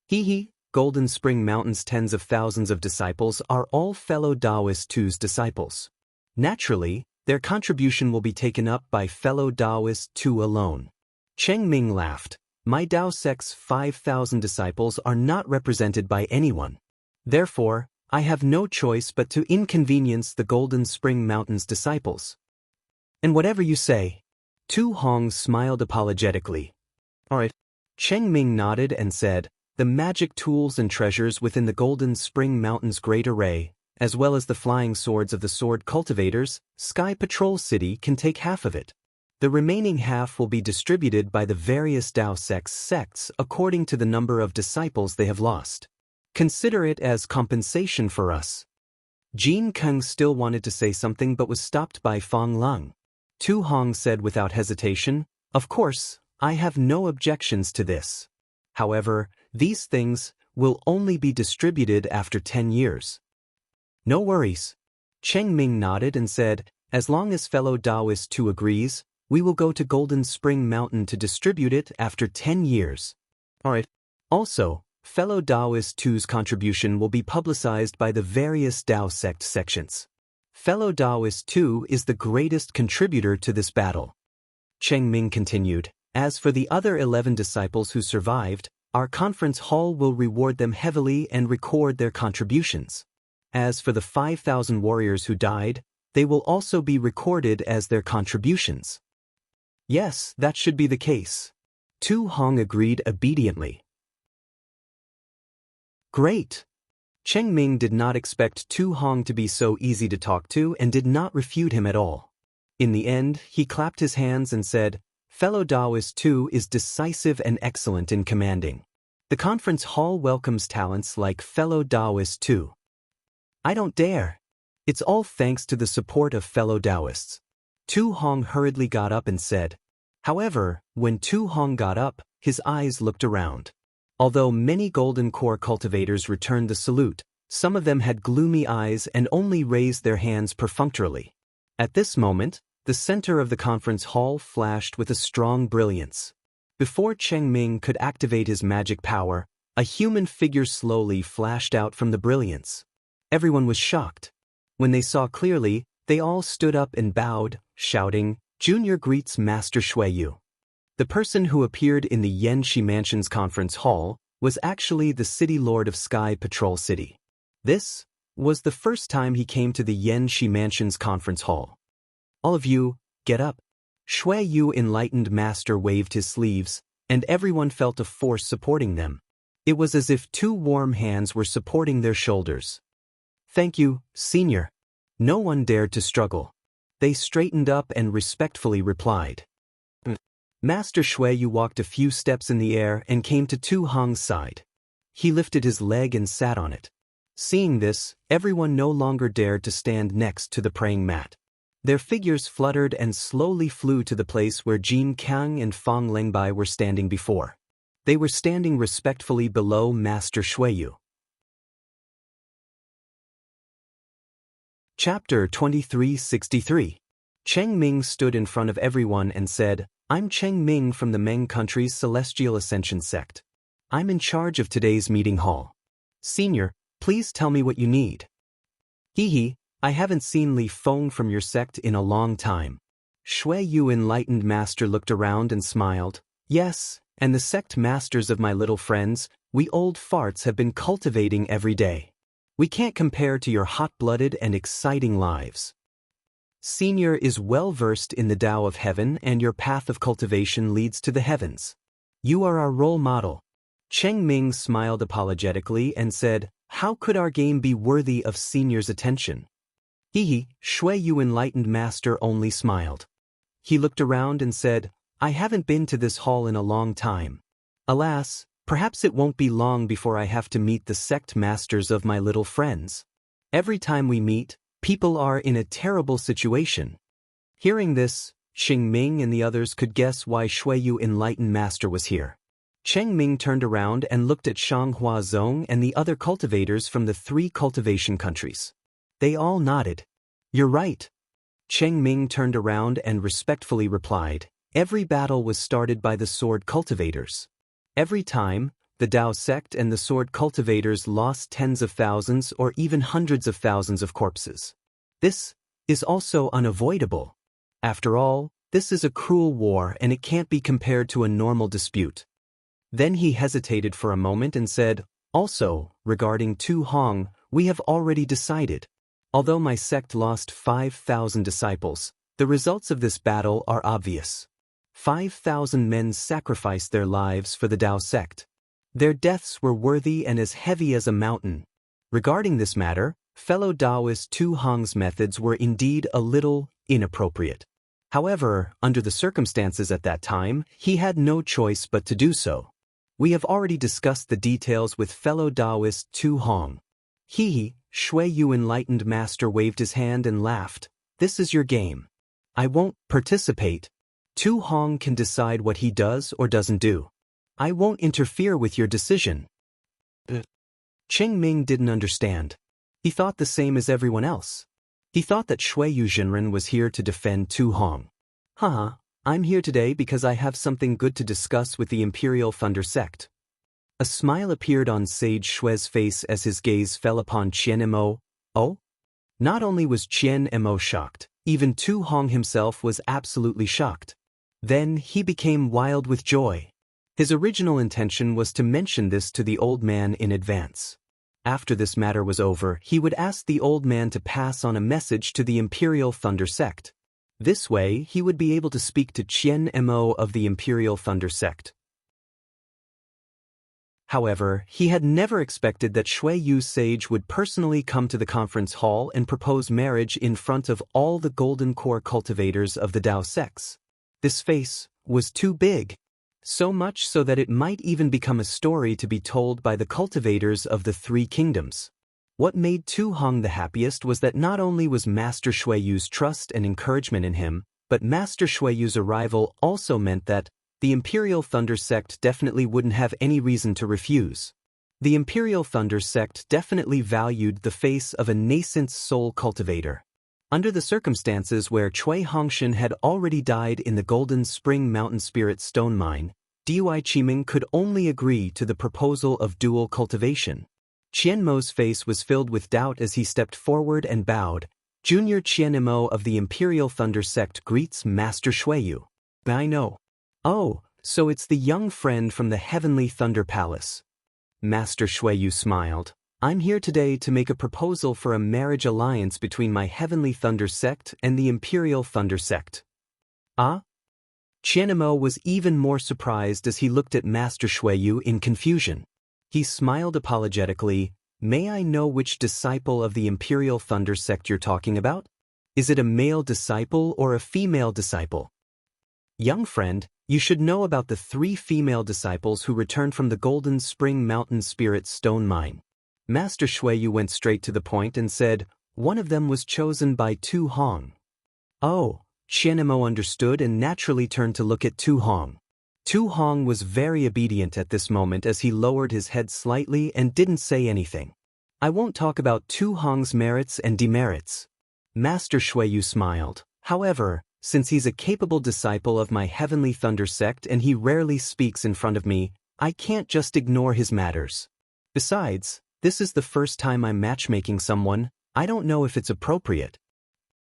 Hee. Golden Spring Mountain's tens of thousands of disciples are all fellow Daoist two's disciples. Naturally, their contribution will be taken up by fellow Daoist two alone. Qing Ming laughed. "My Dao sect's 5,000 disciples are not represented by anyone. Therefore, I have no choice but to inconvenience the Golden Spring Mountain's disciples." "And whatever you say." Tu Hong smiled apologetically. "Alright." Qing Ming nodded and said, "The magic tools and treasures within the Golden Spring Mountain's great array, as well as the flying swords of the sword cultivators, Sky Patrol City can take half of it. The remaining half will be distributed by the various Dao sects according to the number of disciples they have lost. Consider it as compensation for us." Jin Kung still wanted to say something but was stopped by Fang Lung. Tu Hong said without hesitation, "Of course, I have no objections to this. However, these things will only be distributed after 10 years. "No worries." Qing Ming nodded and said, "As long as fellow Daoist 2 agrees, we will go to Golden Spring Mountain to distribute it after 10 years. Alright. Also, fellow Daoist 2's contribution will be publicized by the various Dao sect sections. Fellow Daoist 2 is the greatest contributor to this battle." Qing Ming continued, "As for the other 11 disciples who survived, our conference hall will reward them heavily and record their contributions. As for the 5,000 warriors who died, they will also be recorded as their contributions." "Yes, that should be the case." Tu Hong agreed obediently. "Great." Qing Ming did not expect Tu Hong to be so easy to talk to and did not refute him at all. In the end, he clapped his hands and said, "Fellow Daoist 2 is decisive and excellent in commanding. The conference hall welcomes talents like fellow Daoist 2. I don't dare. It's all thanks to the support of fellow Daoists." Tu Hong hurriedly got up and said. However, when Tu Hong got up, his eyes looked around. Although many Golden Core cultivators returned the salute, some of them had gloomy eyes and only raised their hands perfunctorily. At this moment, the center of the conference hall flashed with a strong brilliance. Before Cheng Ming could activate his magic power, a human figure slowly flashed out from the brilliance. Everyone was shocked. When they saw clearly, they all stood up and bowed, shouting, "Junior greets Master Xueyu." The person who appeared in the Yanxi Mansion's conference hall was actually the City Lord of Sky Patrol City. This was the first time he came to the Yanxi Mansion's conference hall. "All of you, get up." Xueyu Enlightened Master waved his sleeves, and everyone felt a force supporting them. It was as if two warm hands were supporting their shoulders. "Thank you, Senior." No one dared to struggle. They straightened up and respectfully replied. Master Xueyu walked a few steps in the air and came to Tu Hong's side. He lifted his leg and sat on it. Seeing this, everyone no longer dared to stand next to the praying mat. Their figures fluttered and slowly flew to the place where Jin Kang and Fang Lengbai were standing before. They were standing respectfully below Master Xueyu. Chapter 2363. Cheng Ming stood in front of everyone and said, "I'm Cheng Ming from the Meng country's Celestial Ascension sect. I'm in charge of today's meeting hall. Senior, please tell me what you need." "Hee, I haven't seen Li Feng from your sect in a long time." Xueyu Enlightened Master looked around and smiled. "Yes, and the sect masters of my little friends, we old farts have been cultivating every day. We can't compare to your hot-blooded and exciting lives. Senior is well-versed in the Tao of Heaven, and your path of cultivation leads to the heavens. You are our role model." Cheng Ming smiled apologetically and said, "How could our game be worthy of Senior's attention?" Xueyu Enlightened Master only smiled. He looked around and said, "I haven't been to this hall in a long time. Alas, perhaps it won't be long before I have to meet the sect masters of my little friends. Every time we meet, people are in a terrible situation." Hearing this, Cheng Ming and the others could guess why Xueyu Enlightened Master was here. Cheng Ming turned around and looked at Shanghua Zong and the other cultivators from the 3 cultivation countries. They all nodded. "You're right." Cheng Ming turned around and respectfully replied, "Every battle was started by the sword cultivators. Every time, the Tao sect and the sword cultivators lost tens of thousands or even hundreds of thousands of corpses. This is also unavoidable. After all, this is a cruel war and it can't be compared to a normal dispute." Then he hesitated for a moment and said, "Also, regarding Tu Hong, we have already decided. Although my sect lost 5,000 disciples, the results of this battle are obvious. 5,000 men sacrificed their lives for the Tao sect. Their deaths were worthy and as heavy as a mountain. Regarding this matter, fellow Daoist Tu Hong's methods were indeed a little inappropriate. However, under the circumstances at that time, he had no choice but to do so. We have already discussed the details with fellow Daoist Tu Hong." Xueyu Enlightened Master waved his hand and laughed. "This is your game. I won't participate. Tu Hong can decide what he does or doesn't do. I won't interfere with your decision." Cheng Ming didn't understand. He thought the same as everyone else. He thought that Xueyu Jinren was here to defend Tu Hong. I'm here today because I have something good to discuss with the Imperial Thunder sect." A smile appeared on Sage Xue's face as his gaze fell upon Qian Mo. Oh? Not only was Qian Mo shocked, even Tu Hong himself was absolutely shocked. Then he became wild with joy. His original intention was to mention this to the old man in advance. After this matter was over, he would ask the old man to pass on a message to the Imperial Thunder sect. This way, he would be able to speak to Qian Mo of the Imperial Thunder sect. However, he had never expected that Xueyu Sage would personally come to the conference hall and propose marriage in front of all the Golden Core cultivators of the Tao sects. This face was too big. So much so that it might even become a story to be told by the cultivators of the 3 kingdoms. What made Tu Hong the happiest was that not only was Master Xueyu's trust and encouragement in him, but Master Xueyu's arrival also meant that the Imperial Thunder sect definitely wouldn't have any reason to refuse. The Imperial Thunder sect definitely valued the face of a nascent soul cultivator. Under the circumstances where Cui Hongshan had already died in the Golden Spring Mountain Spirit Stone Mine, Dui Qiming could only agree to the proposal of dual cultivation. Qianmo's face was filled with doubt as he stepped forward and bowed. Junior Qianmo of the Imperial Thunder Sect greets Master Xueyu. I know. Oh, so it's the young friend from the Heavenly Thunder Palace. Master Xueyu smiled. I'm here today to make a proposal for a marriage alliance between my Heavenly Thunder Sect and the Imperial Thunder Sect. Ah? Qianmo was even more surprised as he looked at Master Xueyu in confusion. He smiled apologetically. May I know which disciple of the Imperial Thunder Sect you're talking about? Is it a male disciple or a female disciple? Young friend, you should know about the 3 female disciples who returned from the Golden Spring Mountain Spirit Stone Mine. Master Xueyu went straight to the point and said, one of them was chosen by Tu Hong. Oh, Qianmo understood and naturally turned to look at Tu Hong. Tu Hong was very obedient at this moment as he lowered his head slightly and didn't say anything. I won't talk about Tu Hong's merits and demerits. Master Xueyu smiled. However, since he's a capable disciple of my Heavenly Thunder Sect and he rarely speaks in front of me, I can't just ignore his matters. Besides, this is the first time I'm matchmaking someone. I don't know if it's appropriate.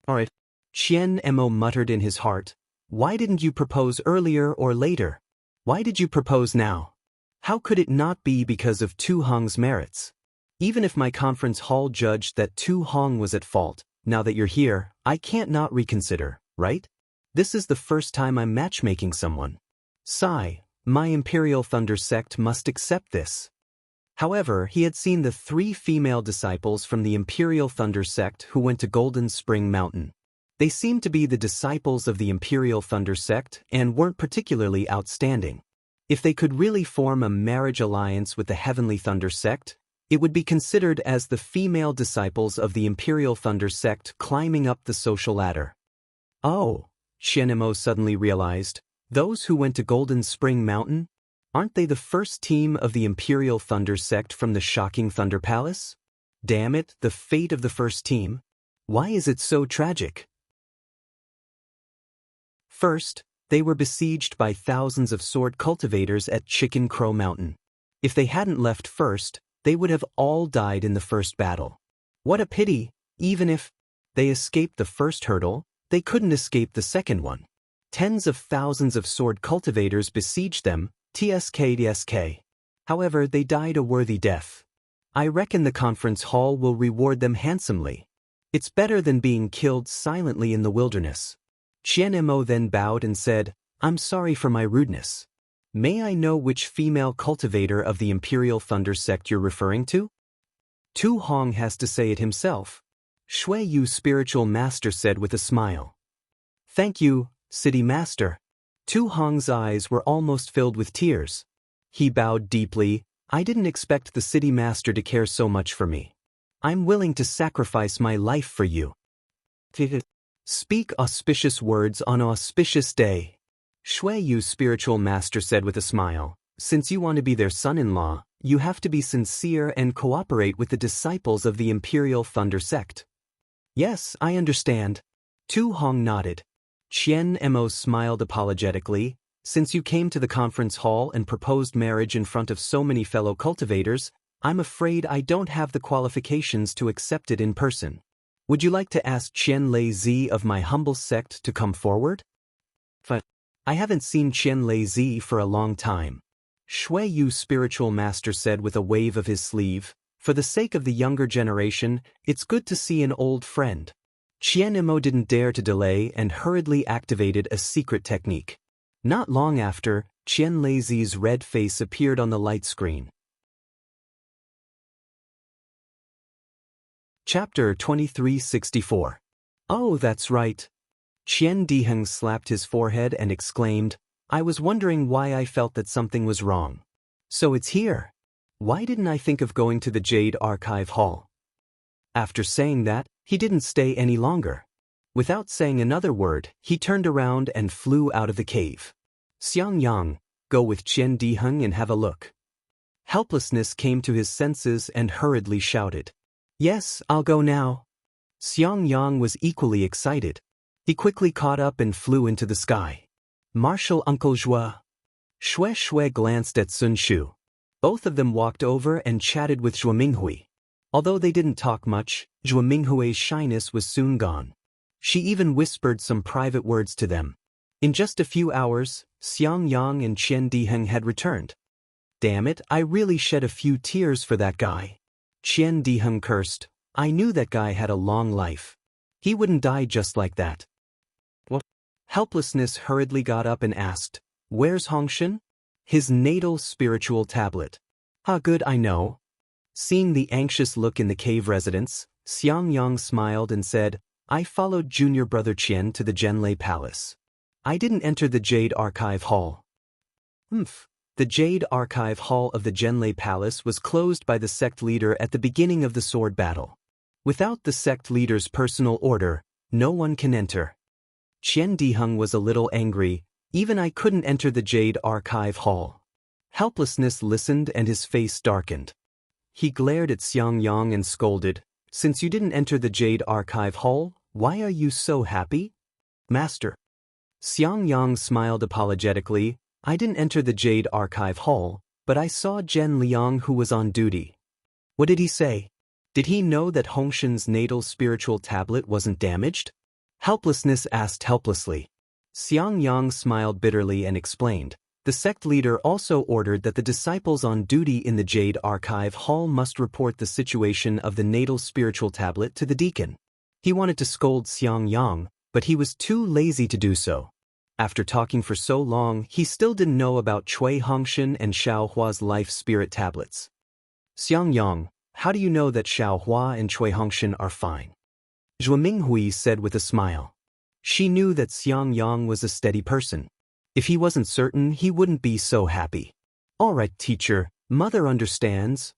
Alright. Qianmo muttered in his heart. Why didn't you propose earlier or later? Why did you propose now? How could it not be because of Tu Hong's merits? Even if my conference hall judged that Tu Hong was at fault, now that you're here, I can't not reconsider, right? This is the first time I'm matchmaking someone. Sigh, my Imperial Thunder Sect must accept this. However, he had seen the 3 female disciples from the Imperial Thunder Sect who went to Golden Spring Mountain. They seemed to be the disciples of the Imperial Thunder Sect and weren't particularly outstanding. If they could really form a marriage alliance with the Heavenly Thunder Sect, it would be considered as the female disciples of the Imperial Thunder Sect climbing up the social ladder. Oh, Qianmo suddenly realized, those who went to Golden Spring Mountain? Aren't they the first team of the Imperial Thunder Sect from the shocking Thunder Palace? Damn it, the fate of the first team. Why is it so tragic? First, they were besieged by thousands of sword cultivators at Chicken Crow Mountain. If they hadn't left first, they would have all died in the first battle. What a pity, even if they escaped the first hurdle, they couldn't escape the second one. Tens of thousands of sword cultivators besieged them, TSK. However, they died a worthy death. I reckon the conference hall will reward them handsomely. It's better than being killed silently in the wilderness. Qianmo then bowed and said, I'm sorry for my rudeness. May I know which female cultivator of the Imperial Thunder Sect you're referring to? Tu Hong has to say it himself. Xueyu Spiritual Master said with a smile. Thank you, City Master. Tu Hong's eyes were almost filled with tears. He bowed deeply. I didn't expect the City Master to care so much for me. I'm willing to sacrifice my life for you. Speak auspicious words on auspicious day. Xueyu Spiritual Master said with a smile. Since you want to be their son-in-law, you have to be sincere and cooperate with the disciples of the Imperial Thunder Sect. Yes, I understand. Tu Hong nodded. Qianmo smiled apologetically. Since you came to the conference hall and proposed marriage in front of so many fellow cultivators, I'm afraid I don't have the qualifications to accept it in person. Would you like to ask Qian Lei Zi of my humble sect to come forward? I haven't seen Qian Lei Zi for a long time. Xueyu Spiritual Master said with a wave of his sleeve. For the sake of the younger generation, it's good to see an old friend. Qianmo didn't dare to delay and hurriedly activated a secret technique. Not long after, Qian Lei Zi's red face appeared on the light screen. Chapter 2364. Oh, that's right. Qian Diheng slapped his forehead and exclaimed, I was wondering why I felt that something was wrong. So it's here. Why didn't I think of going to the Jade Archive Hall? After saying that, he didn't stay any longer. Without saying another word, he turned around and flew out of the cave. Xiangyang, go with Qian Diheng and have a look. Helplessness came to his senses and hurriedly shouted. Yes, I'll go now. Xiangyang was equally excited. He quickly caught up and flew into the sky. Martial Uncle Zhua. Shui Shui glanced at Sun Shu. Both of them walked over and chatted with Zhuo Minghui. Although they didn't talk much, Zhuo Minghui's shyness was soon gone. She even whispered some private words to them. In just a few hours, Xiangyang and Qian Diheng had returned. Damn it, I really shed a few tears for that guy. Qian Diheng cursed. I knew that guy had a long life. He wouldn't die just like that. What? Helplessness hurriedly got up and asked, "Where's Hongshan?" "His natal spiritual tablet." "Ah, good, I know." Seeing the anxious look in the cave residence, Xiangyang smiled and said, "I followed junior brother Qian to the Zhenlei Palace. I didn't enter the Jade Archive Hall." The Jade Archive Hall of the Zhenlei Palace was closed by the sect leader at the beginning of the sword battle. Without the sect leader's personal order, no one can enter. Qian Diheng was a little angry. "Even I couldn't enter the Jade Archive Hall." Helplessness listened and his face darkened. He glared at Xiangyang and scolded, "Since you didn't enter the Jade Archive Hall, why are you so happy?" "Master." Xiangyang smiled apologetically. "I didn't enter the Jade Archive Hall, but I saw Zhen Liang who was on duty." "What did he say?" "Did he know that Hongshan's natal spiritual tablet wasn't damaged?" Helplessness asked helplessly. Xiangyang smiled bitterly and explained, "The sect leader also ordered that the disciples on duty in the Jade Archive Hall must report the situation of the natal spiritual tablet to the deacon." He wanted to scold Xiangyang, but he was too lazy to do so. After talking for so long, he still didn't know about Cui Hongshan and Xiaohua's life spirit tablets. "Xiangyang, how do you know that Xiaohua and Cui Hongshan are fine?" Zhuo Minghui said with a smile. She knew that Xiangyang was a steady person. If he wasn't certain, he wouldn't be so happy. "All right, teacher, mother understands."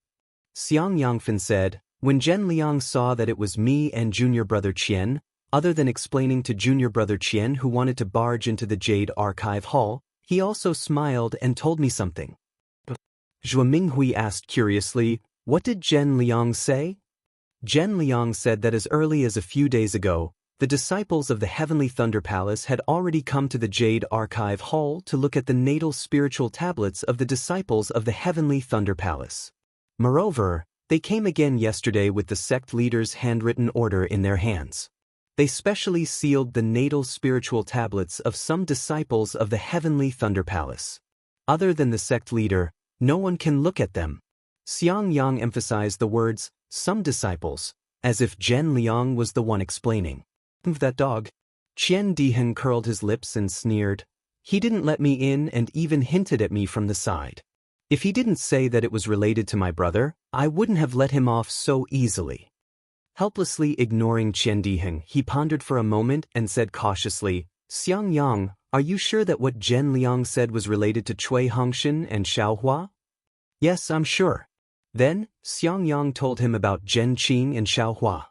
Xiangyang said, "When Zhen Liang saw that it was me and junior brother Qian, other than explaining to junior brother Qian who wanted to barge into the Jade Archive Hall, he also smiled and told me something." Zhuo Minghui asked curiously, "What did Zhen Liang say?" Zhen Liang said that as early as a few days ago, the disciples of the Heavenly Thunder Palace had already come to the Jade Archive Hall to look at the natal spiritual tablets of the disciples of the Heavenly Thunder Palace. Moreover, they came again yesterday with the sect leader's handwritten order in their hands. They specially sealed the natal spiritual tablets of some disciples of the Heavenly Thunder Palace. Other than the sect leader, no one can look at them. Xiangyang emphasized the words, "some disciples," as if Zhen Liang was the one explaining. "That dog." Qian Diheng curled his lips and sneered. "He didn't let me in and even hinted at me from the side. If he didn't say that it was related to my brother, I wouldn't have let him off so easily." Helplessly ignoring Qian Diheng, he pondered for a moment and said cautiously, "Xiangyang, are you sure that what Zhen Liang said was related to Cui Hongshan and Xiaohua?" "Yes, I'm sure." Then, Xiangyang told him about Zhen Qing and Xiaohua.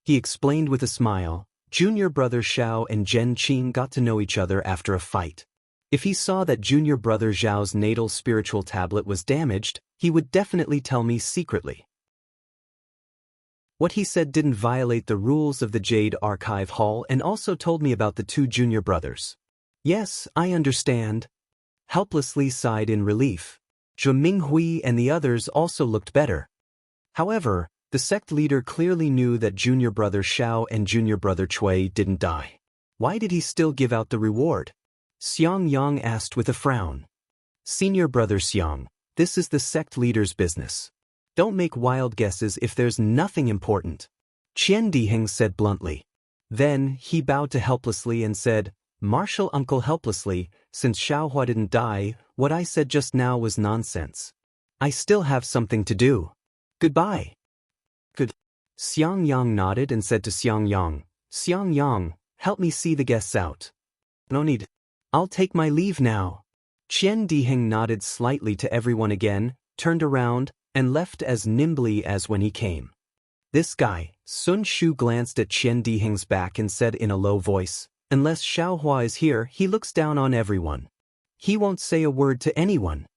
He explained with a smile, "Junior brother Xiao and Zhen Qing got to know each other after a fight. If he saw that junior brother Zhao's natal spiritual tablet was damaged, he would definitely tell me secretly." What he said didn't violate the rules of the Jade Archive Hall and also told me about the two junior brothers. "Yes, I understand." Helplessly sighed in relief. Zhuo Minghui and the others also looked better. However, the sect leader clearly knew that junior brother Xiao and junior brother Cui didn't die. Why did he still give out the reward? Xiangyang asked with a frown. "Senior brother Xiang, this is the sect leader's business. Don't make wild guesses if there's nothing important," Qian Diheng said bluntly. Then, he bowed to helplessly and said, "Martial uncle helplessly, since Xiaohua didn't die, what I said just now was nonsense. I still have something to do. Goodbye." "Good." Xiangyang nodded and said to Xiangyang, "Xiangyang, help me see the guests out." "No need. I'll take my leave now." Qian Diheng nodded slightly to everyone again, turned around, and left as nimbly as when he came. "This guy," Sun Shu glanced at Qian Diheng's back and said in a low voice, "Unless Xiaohua is here, he looks down on everyone. He won't say a word to anyone."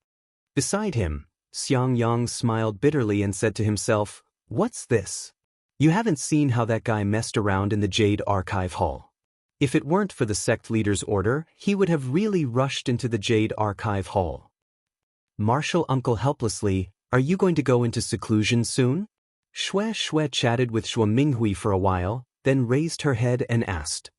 Beside him, Xiangyang smiled bitterly and said to himself, "What's this? You haven't seen how that guy messed around in the Jade Archive Hall. If it weren't for the sect leader's order, he would have really rushed into the Jade Archive Hall. Martial uncle helplessly, are you going to go into seclusion soon? Shui chatted with Zhuo Minghui for a while, then raised her head and asked.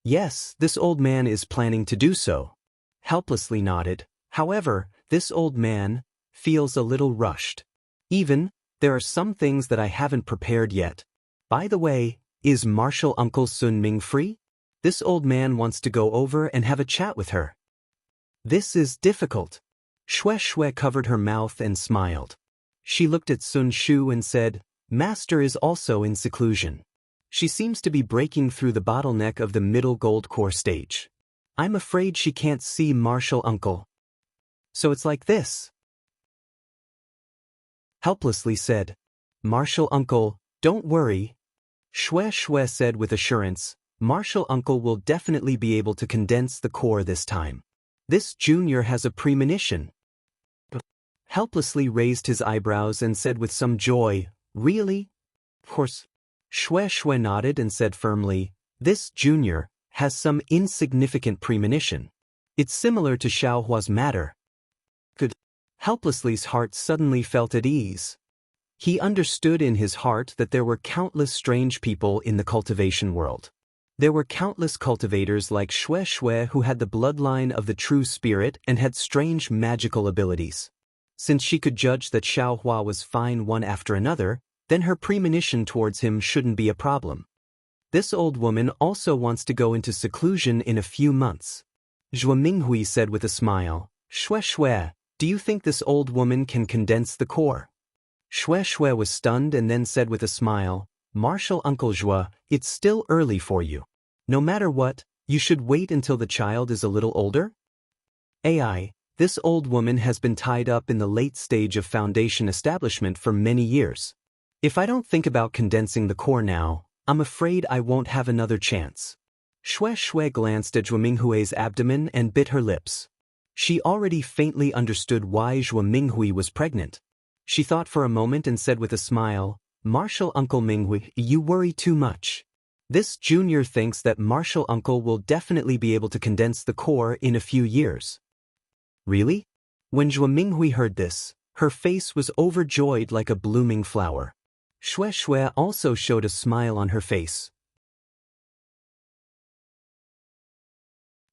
Yes, this old man is planning to do so. Helplessly nodded. However, this old man feels a little rushed. There are some things that I haven't prepared yet. By the way, is Martial Uncle Sun Ming free? This old man wants to go over and have a chat with her. This is difficult. Shui covered her mouth and smiled. She looked at Sun Shu and said, Master is also in seclusion. She seems to be breaking through the bottleneck of the middle gold core stage. I'm afraid she can't see Martial Uncle. So it's like this. Helplessly said. Martial Uncle, don't worry. Shui said with assurance, Martial Uncle will definitely be able to condense the core this time. This junior has a premonition. Helplessly raised his eyebrows and said with some joy, Really? Of course. Shui nodded and said firmly, This junior has some insignificant premonition. It's similar to Xiaohua's matter. Good. Helplessly's heart suddenly felt at ease. He understood in his heart that there were countless strange people in the cultivation world. There were countless cultivators like Shui who had the bloodline of the true spirit and had strange magical abilities. Since she could judge that Xiaohua was fine one after another, then her premonition towards him shouldn't be a problem. This old woman also wants to go into seclusion in a few months. Zhuo Minghui said with a smile, Shui, do you think this old woman can condense the core? Shui was stunned and then said with a smile, Martial Uncle Zhuo, it's still early for you. No matter what, you should wait until the child is a little older? This old woman has been tied up in the late stage of foundation establishment for many years. If I don't think about condensing the core now, I'm afraid I won't have another chance. Shui glanced at Zhuo Minghui's abdomen and bit her lips. She already faintly understood why Zhuo Minghui was pregnant. She thought for a moment and said with a smile, Martial Uncle Minghui, you worry too much. This junior thinks that Martial Uncle will definitely be able to condense the core in a few years. Really? When Zhuo Minghui heard this, her face was overjoyed like a blooming flower. Shui also showed a smile on her face.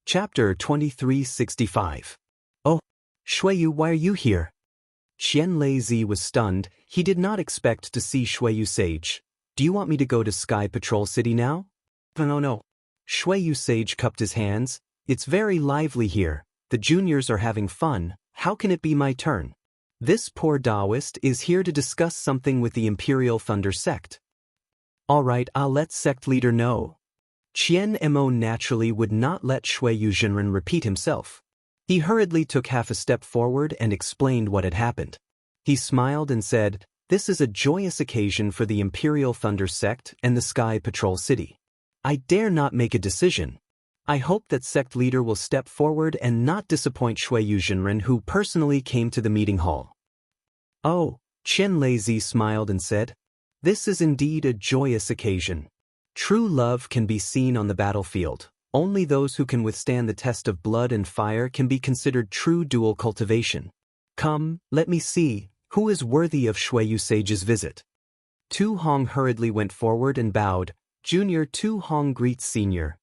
Chapter 2365. Oh, Shuiyu, why are you here? Qian Lei was stunned. He did not expect to see Shuiyu Sage. Do you want me to go to Sky Patrol City now? No. Shuiyu Sage cupped his hands. It's very lively here. The juniors are having fun. How can it be my turn? This poor Daoist is here to discuss something with the Imperial Thunder Sect. All right, I'll let sect leader know. Qian Mo naturally would not let Shuiyu Jinren repeat himself. He hurriedly took half a step forward and explained what had happened. He smiled and said, This is a joyous occasion for the Imperial Thunder Sect and the Sky Patrol City. I dare not make a decision. I hope that sect leader will step forward and not disappoint Shuiyu Jinren, who personally came to the meeting hall. Oh, Qian Lei smiled and said, This is indeed a joyous occasion. True love can be seen on the battlefield. Only those who can withstand the test of blood and fire can be considered true dual cultivation. Come, let me see, who is worthy of Shuiyu Sage's visit? Tu Hong hurriedly went forward and bowed. Junior Tu Hong greets Senior.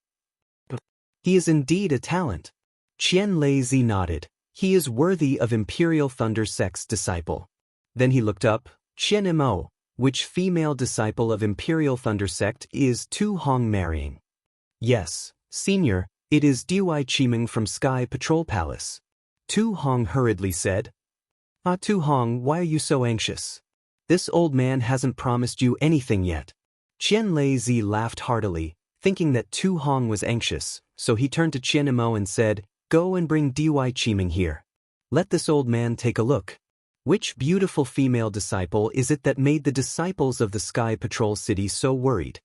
He is indeed a talent. Qian Lei nodded. He is worthy of Imperial Thunder Sect's disciple. Then he looked up. Qian Mo, which female disciple of Imperial Thunder Sect is Tu Hong marrying? Yes, Senior, it is Dui Qiming from Sky Patrol Palace. Tu Hong hurriedly said. Tu Hong, why are you so anxious? This old man hasn't promised you anything yet. Qian Lei laughed heartily, thinking that Tu Hong was anxious, so he turned to Qian Mo and said, Go and bring Dui Qiming here. Let this old man take a look. Which beautiful female disciple is it that made the disciples of the Sky Patrol City so worried?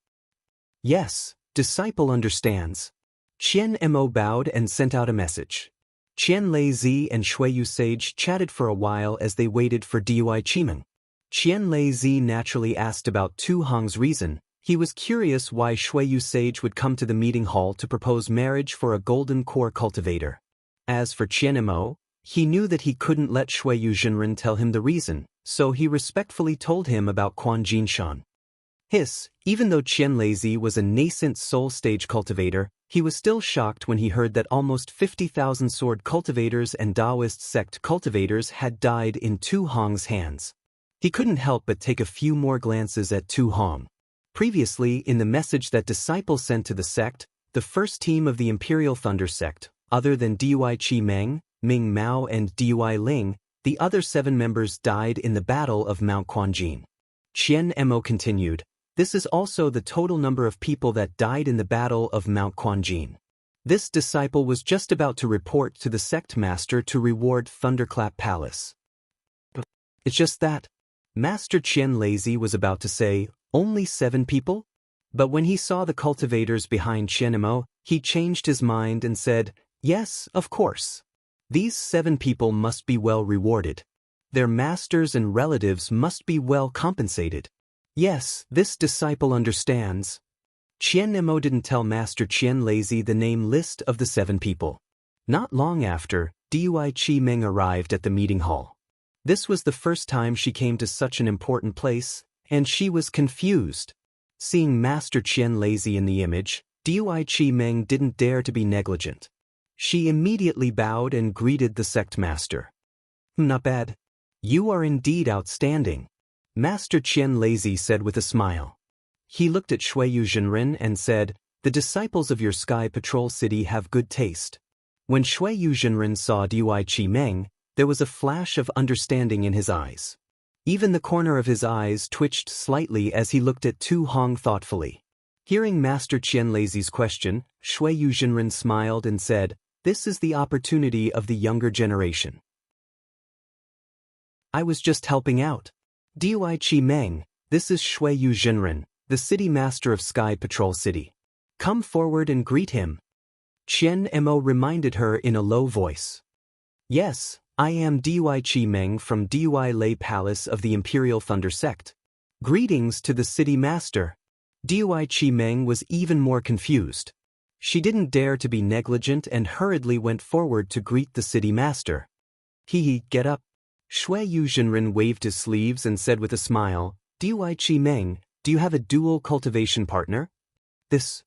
Yes, disciple understands. Qian Mo bowed and sent out a message. Qian Lei and Shuiyu Sage chatted for a while as they waited for Dui Qiming. Qian Lei naturally asked about Tu Hong's reason. He was curious why Shuiyu Sage would come to the meeting hall to propose marriage for a golden core cultivator. As for Qianmo, he knew that he couldn't let Shuiyu Zhenren tell him the reason, so he respectfully told him about Quan Jinshan. Even though Qian Lazy was a nascent soul stage cultivator, he was still shocked when he heard that almost 50,000 sword cultivators and Daoist sect cultivators had died in Tu Hong's hands. He couldn't help but take a few more glances at Tu Hong. Previously, in the message that disciples sent to the sect, the first team of the Imperial Thunder sect, other than Dui Qi Meng, Ming Mao and Dui Ling, the other 7 members died in the Battle of Mount Quanjin. Qian Mo continued, "This is also the total number of people that died in the Battle of Mount Quanjin." This disciple was just about to report to the sect master to reward Thunderclap Palace. It's just that. Master Qian Lazy was about to say, only 7 people? But when he saw the cultivators behind Qianmo, he changed his mind and said, yes, of course. These 7 people must be well rewarded. Their masters and relatives must be well compensated. Yes, this disciple understands. Qianmo didn't tell Master Qian Lazy the name list of the 7 people. Not long after, Dui Qi Meng arrived at the meeting hall. This was the first time she came to such an important place, and she was confused. Seeing Master Qian Lazy in the image, Dui Qi Meng didn't dare to be negligent. She immediately bowed and greeted the sect master. Not bad. You are indeed outstanding, Master Qian Lazy said with a smile. He looked at Shuiyu Zhenren and said, the disciples of your Sky Patrol City have good taste. When Shuiyu Zhenren saw Dui Qi Meng, there was a flash of understanding in his eyes. Even the corner of his eyes twitched slightly as he looked at Tu Hong thoughtfully. Hearing Master Qian Lazy's question, Shuiyu Zhenren smiled and said, this is the opportunity of the younger generation. I was just helping out. Dui Qi Meng, this is Shuiyu Zhenren, the city master of Sky Patrol City. Come forward and greet him. Qianmo reminded her in a low voice. Yes, I am Dui Qi Meng from Dui Lei Palace of the Imperial Thunder Sect. Greetings to the city master. Dui Qi Meng was even more confused. She didn't dare to be negligent and hurriedly went forward to greet the city master. Get up. Shuiyu Zhenren waved his sleeves and said with a smile, Dui Qi Meng, do you have a dual cultivation partner? Dui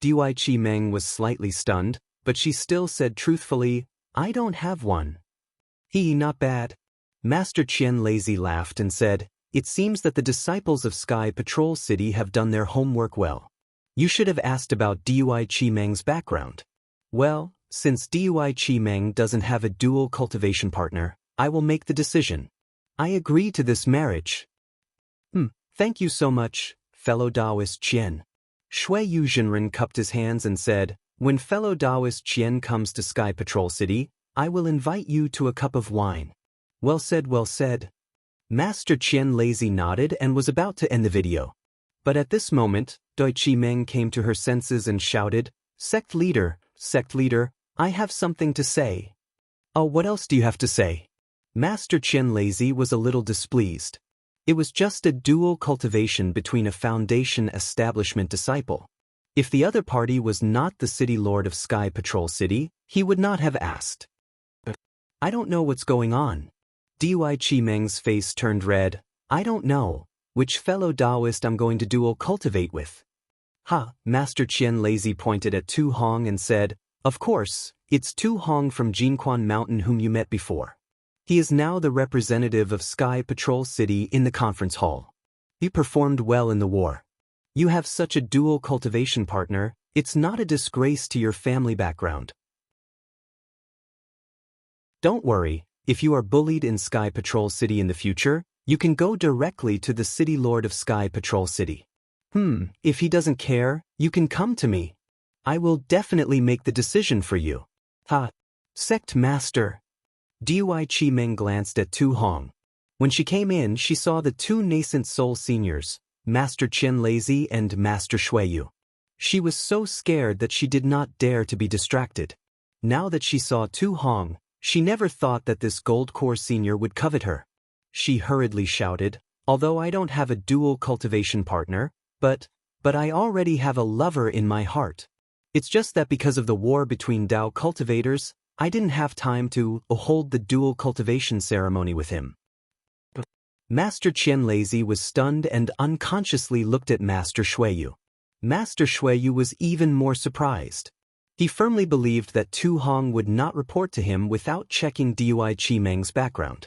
Qi Meng was slightly stunned, but she still said truthfully, I don't have one. Not bad. Master Qian Lazy laughed and said, it seems that the disciples of Sky Patrol City have done their homework well. You should have asked about Dui Qi Meng's background. Well, since Dui Qi Meng doesn't have a dual cultivation partner, I will make the decision. I agree to this marriage. Thank you so much, fellow Daoist Qian. Shuiyu Zhenren cupped his hands and said, when fellow Daoist Qian comes to Sky Patrol City, I will invite you to a cup of wine. Well said, well said. Master Qian Lazy nodded and was about to end the video. But at this moment, Dui Qi Meng came to her senses and shouted, Sect leader, I have something to say. Oh, what else do you have to say? Master Qian Lazy was a little displeased. It was just a dual cultivation between a foundation establishment disciple. If the other party was not the city lord of Sky Patrol City, he would not have asked. I don't know what's going on. Dui Qi Meng's face turned red. I don't know which fellow Daoist I'm going to dual cultivate with. Master Qian Lazy pointed at Tu Hong and said, of course, it's Tu Hong from Jinquan Mountain whom you met before. He is now the representative of Sky Patrol City in the conference hall. He performed well in the war. You have such a dual cultivation partner, it's not a disgrace to your family background. Don't worry, if you are bullied in Sky Patrol City in the future, you can go directly to the City Lord of Sky Patrol City. If he doesn't care, you can come to me. I will definitely make the decision for you. Sect Master. Dui Qi Meng glanced at Tu Hong. When she came in, she saw the 2 nascent soul seniors, Master Qian Lazy and Master Shuiyu. She was so scared that she did not dare to be distracted. Now that she saw Tu Hong, she never thought that this gold core senior would covet her. She hurriedly shouted, although I don't have a dual cultivation partner, but But I already have a lover in my heart. It's just that because of the war between Dao cultivators, I didn't have time to hold the dual cultivation ceremony with him. Master Qianlazi was stunned and unconsciously looked at Master Shuiyu. Master Shuiyu was even more surprised. He firmly believed that Tu Hong would not report to him without checking Dui Qimeng's background.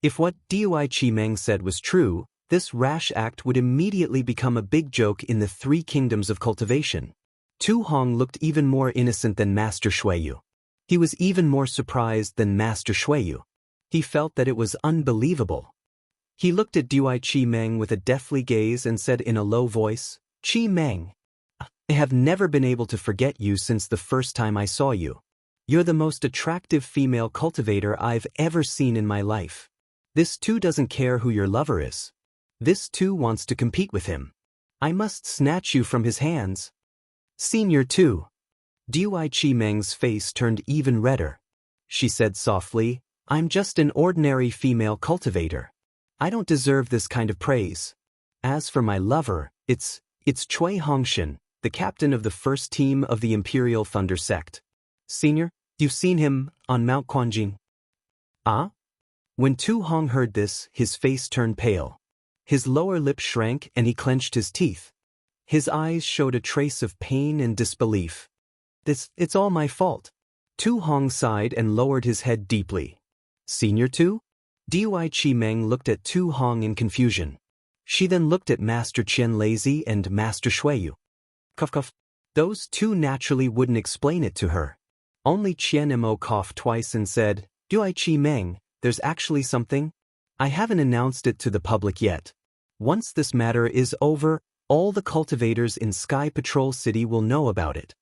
If what Dui Qimeng said was true, this rash act would immediately become a big joke in the three kingdoms of cultivation. Tu Hong looked even more innocent than Master Shuiyu. He was even more surprised than Master Shuiyu. He felt that it was unbelievable. He looked at Dui Qimeng with a deathly gaze and said in a low voice, "Qimeng, I have never been able to forget you since the first time I saw you. You're the most attractive female cultivator I've ever seen in my life. This too doesn't care who your lover is. This too wants to compete with him. I must snatch you from his hands." Senior too. Dui Qimeng's face turned even redder. She said softly, "I'm just an ordinary female cultivator. I don't deserve this kind of praise. As for my lover, it's Cui Hongshan, the captain of the first team of the Imperial Thunder Sect. Senior, you've seen him on Mount Quanjing." Ah? When Tu Hong heard this, his face turned pale. His lower lip shrank and he clenched his teeth. His eyes showed a trace of pain and disbelief. It's all my fault." Tu Hong sighed and lowered his head deeply. "Senior Tu?" Dui Qimeng looked at Tu Hong in confusion. She then looked at Master Qianlazi and Master Shuiyu. Cough cough. Those two naturally wouldn't explain it to her. Only Qian Mo coughed twice and said, "Dui Qimeng, there's actually something. I haven't announced it to the public yet. Once this matter is over, all the cultivators in Sky Patrol City will know about it.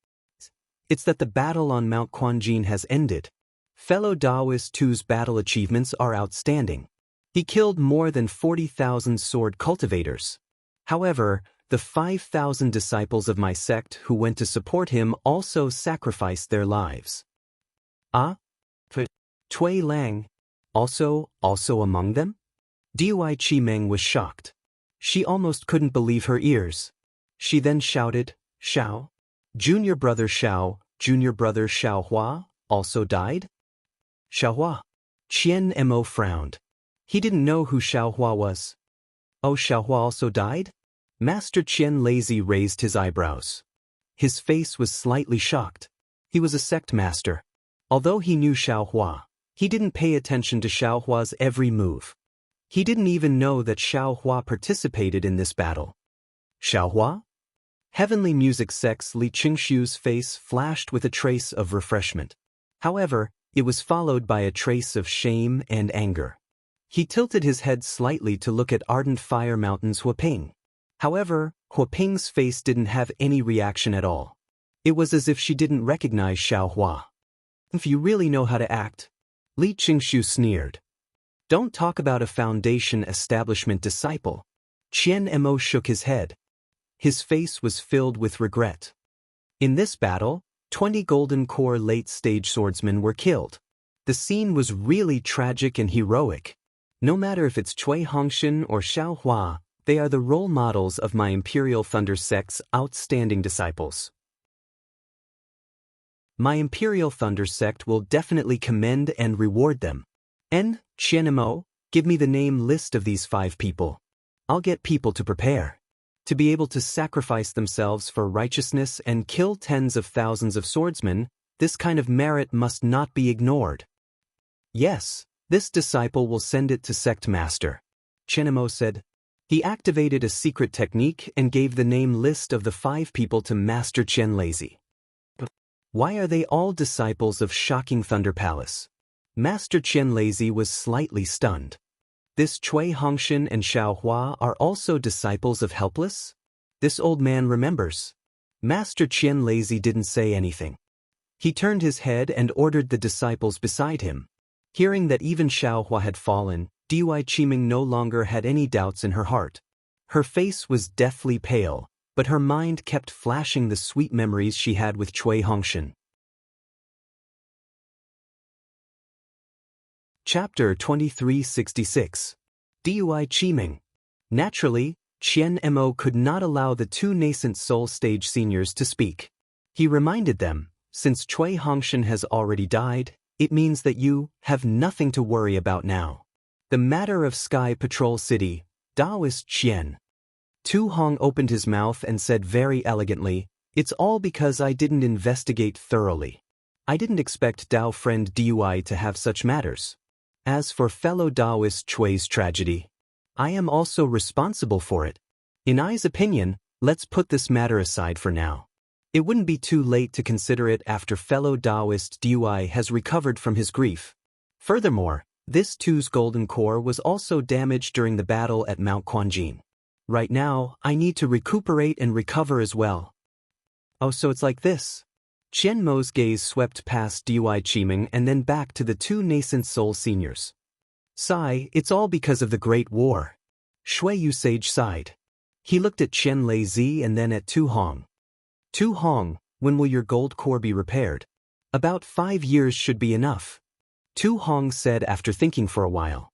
It's that the battle on Mount Quanjin has ended. Fellow Daoist Tu's battle achievements are outstanding. He killed more than 40,000 sword cultivators. However, the 5,000 disciples of my sect who went to support him also sacrificed their lives." Ah? Cui Lang? Also among them? Dui Qimeng was shocked. She almost couldn't believe her ears. She then shouted, "Xiao? Junior brother Xiaohua, also died?" Xiaohua? Qian Mo frowned. He didn't know who Xiaohua was. "Oh, Xiaohua also died?" Master Qianlazi raised his eyebrows. His face was slightly shocked. He was a sect master. Although he knew Xiaohua, he didn't pay attention to Xiaohua's every move. He didn't even know that Xiaohua participated in this battle. Xiaohua? Heavenly Music Sect's Li Qingshu's face flashed with a trace of refreshment. However, it was followed by a trace of shame and anger. He tilted his head slightly to look at Ardent Fire Mountain's Huaping. However, Huaping's face didn't have any reaction at all. It was as if she didn't recognize Xiaohua. "If you really know how to act," Li Qingshu sneered. "Don't talk about a foundation establishment disciple." Qian Mo shook his head. His face was filled with regret. In this battle, 20 Golden Core late-stage swordsmen were killed. The scene was really tragic and heroic. No matter if it's Cui Hongshan or Xiaohua, they are the role models of my Imperial Thunder Sect's outstanding disciples. My Imperial Thunder Sect will definitely commend and reward them. Qianmo, give me the name list of these 5 people. I'll get people to prepare. To be able to sacrifice themselves for righteousness and kill tens of thousands of swordsmen, this kind of merit must not be ignored. Yes, this disciple will send it to Sect Master. Qianmo said. He activated a secret technique and gave the name list of the 5 people to Master Qianlazi. Why are they all disciples of Shocking Thunder Palace? Master Qianlazi was slightly stunned. This Cui Hongshan and Xiaohua are also disciples of Helpless? This old man remembers. Master Qianlazi didn't say anything. He turned his head and ordered the disciples beside him. Hearing that even Xiaohua had fallen, Dui Qimeng no longer had any doubts in her heart. Her face was deathly pale, but her mind kept flashing the sweet memories she had with Cui Hongshan. Chapter 2366. Dui Qimeng. Naturally, Qian Mo could not allow the two nascent soul stage seniors to speak. He reminded them, since Cui Hongshan has already died, it means that you have nothing to worry about now. The matter of Sky Patrol City, Daoist Qian. Tu Hong opened his mouth and said very elegantly, "It's all because I didn't investigate thoroughly. I didn't expect Dao friend Dui to have such matters. As for fellow Daoist Chui's tragedy, I am also responsible for it. In I's opinion, let's put this matter aside for now. It wouldn't be too late to consider it after fellow Daoist Dui has recovered from his grief. Furthermore, this too's golden core was also damaged during the battle at Mount Quanjin. Right now, I need to recuperate and recover as well." "Oh, so it's like this." Qian Mo's gaze swept past Dui Qiming and then back to the two nascent soul seniors. "Sigh, it's all because of the Great War." Shui Yu Sage sighed. He looked at Chen Lei Zi and then at Tu Hong. "Tu Hong, when will your gold core be repaired?" "About 5 years should be enough," Tu Hong said after thinking for a while.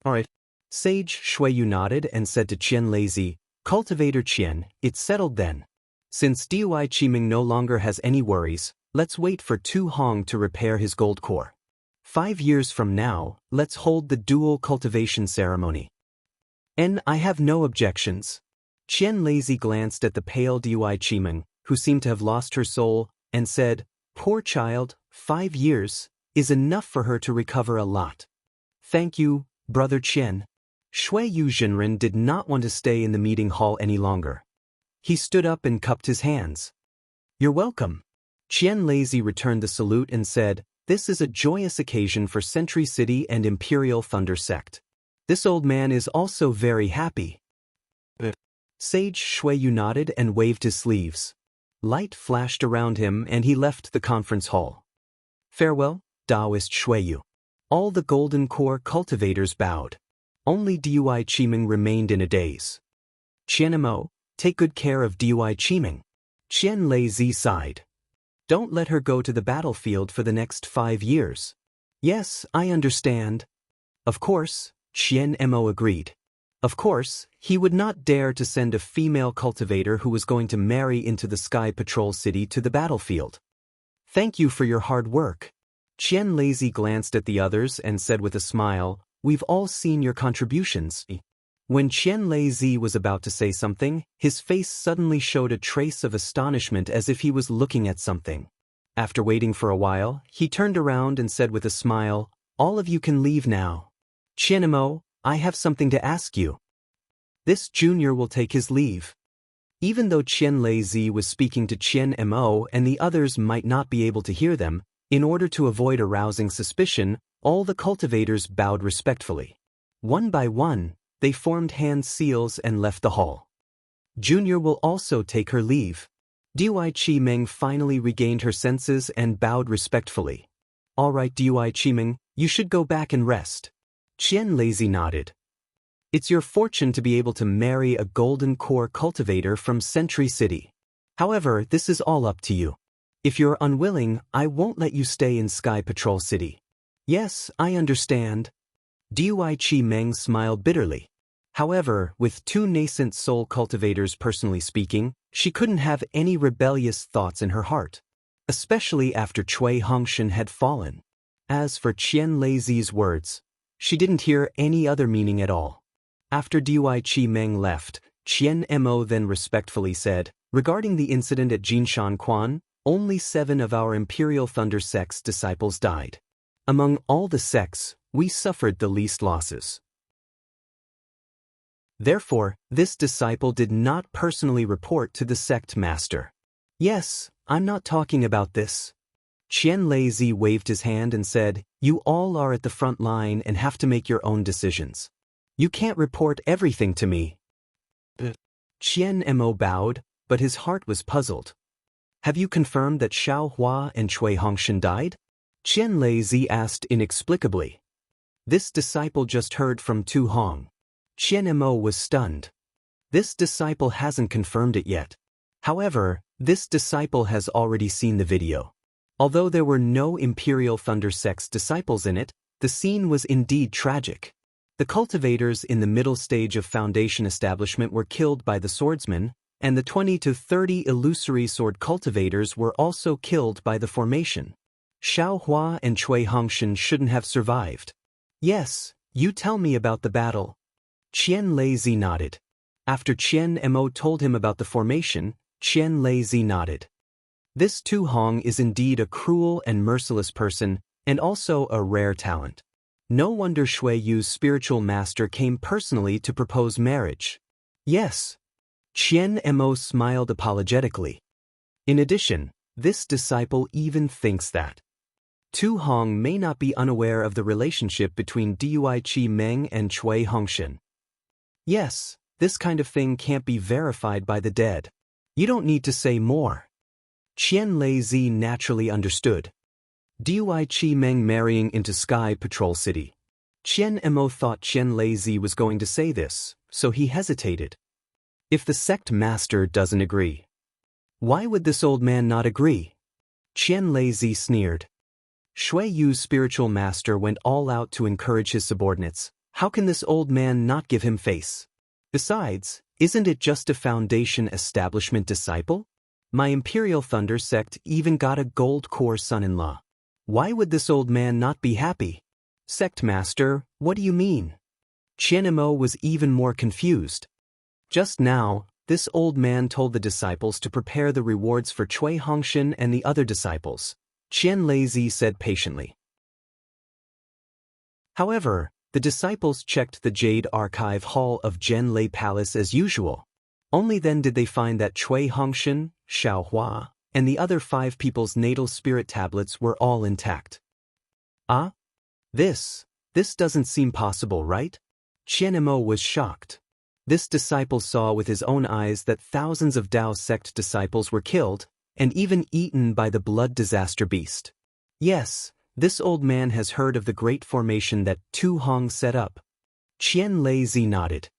"All right." Sage Shui Yu nodded and said to Qian Lei Zi, "Cultivator Qian, it's settled then. Since Dui Qiming no longer has any worries, let's wait for Tu Hong to repair his gold core. 5 years from now, let's hold the dual cultivation ceremony." "And I have no objections." Qian Lei Zi glanced at the pale Dui Qiming, who seemed to have lost her soul, and said, "Poor child, 5 years is enough for her to recover a lot." "Thank you, Brother Qian." Shui Yu Zhenren did not want to stay in the meeting hall any longer. He stood up and cupped his hands. "You're welcome." Qian Lei Zi returned the salute and said, "This is a joyous occasion for Century City and Imperial Thunder Sect. This old man is also very happy." Sage Shui Yu nodded and waved his sleeves. Light flashed around him and he left the conference hall. "Farewell, Daoist Shui Yu." All the golden core cultivators bowed. Only Dui Qiming remained in a daze. "Qian Mo, take good care of Dui Qiming." Qian Lei Zi sighed. "Don't let her go to the battlefield for the next 5 years." "Yes, I understand." "Of course," Qian Mo agreed. Of course, he would not dare to send a female cultivator who was going to marry into the Sky Patrol City to the battlefield. "Thank you for your hard work." Qian Lei Zi glanced at the others and said with a smile, "We've all seen your contributions." When Qian Lei Zi was about to say something, his face suddenly showed a trace of astonishment as if he was looking at something. After waiting for a while, he turned around and said with a smile, "All of you can leave now. Qian Mo, I have something to ask you." This junior will take his leave. Even though Qian Lei Zi was speaking to Qian Mo and the others might not be able to hear them, in order to avoid arousing suspicion, all the cultivators bowed respectfully. One by one, they formed hand seals and left the hall. Junior will also take her leave. Dui Qiming finally regained her senses and bowed respectfully. "All right, Dui Qiming, you should go back and rest." Qian Lei Zi nodded. "It's your fortune to be able to marry a golden core cultivator from Century City. However, this is all up to you. If you're unwilling, I won't let you stay in Sky Patrol City." "Yes, I understand." Dui Qiming smiled bitterly. However, with two nascent soul cultivators personally speaking, she couldn't have any rebellious thoughts in her heart, especially after Cui Hongshan had fallen. As for Qian Lei Zi's words, she didn't hear any other meaning at all. After Dui Qiming left, Qian Mo then respectfully said, "Regarding the incident at Jinshan Quan, only 7 of our Imperial Thunder Sect's disciples died. Among all the sects, we suffered the least losses. Therefore, this disciple did not personally report to the sect master." "Yes, I'm not talking about this." Qian Lei Zi waved his hand and said, "You all are at the front line and have to make your own decisions. You can't report everything to me." Qian Mo bowed, but his heart was puzzled. "Have you confirmed that Xiao Hua and Cui Hongshan died?" Qian Lei Zi asked inexplicably. This disciple just heard from Tu Hong. Qian Mo was stunned. This disciple hasn't confirmed it yet. However, this disciple has already seen the video. Although there were no Imperial Thunder Sect's disciples in it, the scene was indeed tragic. The cultivators in the middle stage of foundation establishment were killed by the swordsmen, and the 20 to 30 illusory sword cultivators were also killed by the formation. Xiaohua and Cui Hongshan shouldn't have survived. Yes, you tell me about the battle. Qian Leizi nodded. After Qian Mo told him about the formation, Qian Leizi nodded. This Tu Hong is indeed a cruel and merciless person, and also a rare talent. No wonder Shui Yu's spiritual master came personally to propose marriage. Yes. Qian Mo smiled apologetically. In addition, this disciple even thinks that Tu Hong may not be unaware of the relationship between Dui Qi Meng and Cui Hongshan. Yes, this kind of thing can't be verified by the dead. You don't need to say more. Qian Leizi naturally understood. Dui Qi Meng marrying into Sky Patrol City. Qian Mo thought Qian Leizi was going to say this, so he hesitated. If the sect master doesn't agree, why would this old man not agree? Qian Leizi sneered. Shui Yu's spiritual master went all out to encourage his subordinates. How can this old man not give him face? Besides, isn't it just a foundation establishment disciple? My Imperial Thunder sect even got a gold core son-in-law. Why would this old man not be happy? Sect master, what do you mean? Qian Mo was even more confused. Just now, this old man told the disciples to prepare the rewards for Cui Hongshan and the other disciples. Qian Leizi said patiently. However, the disciples checked the Jade Archive Hall of Zhen Lei Palace as usual. Only then did they find that Cui Hongshan, Xiaohua, and the other 5 people's natal spirit tablets were all intact. Ah? This doesn't seem possible, right? Qian Mo was shocked. This disciple saw with his own eyes that thousands of Dao sect disciples were killed, and even eaten by the blood disaster beast. Yes, this old man has heard of the great formation that Tu Hong set up. Qian Leizi nodded.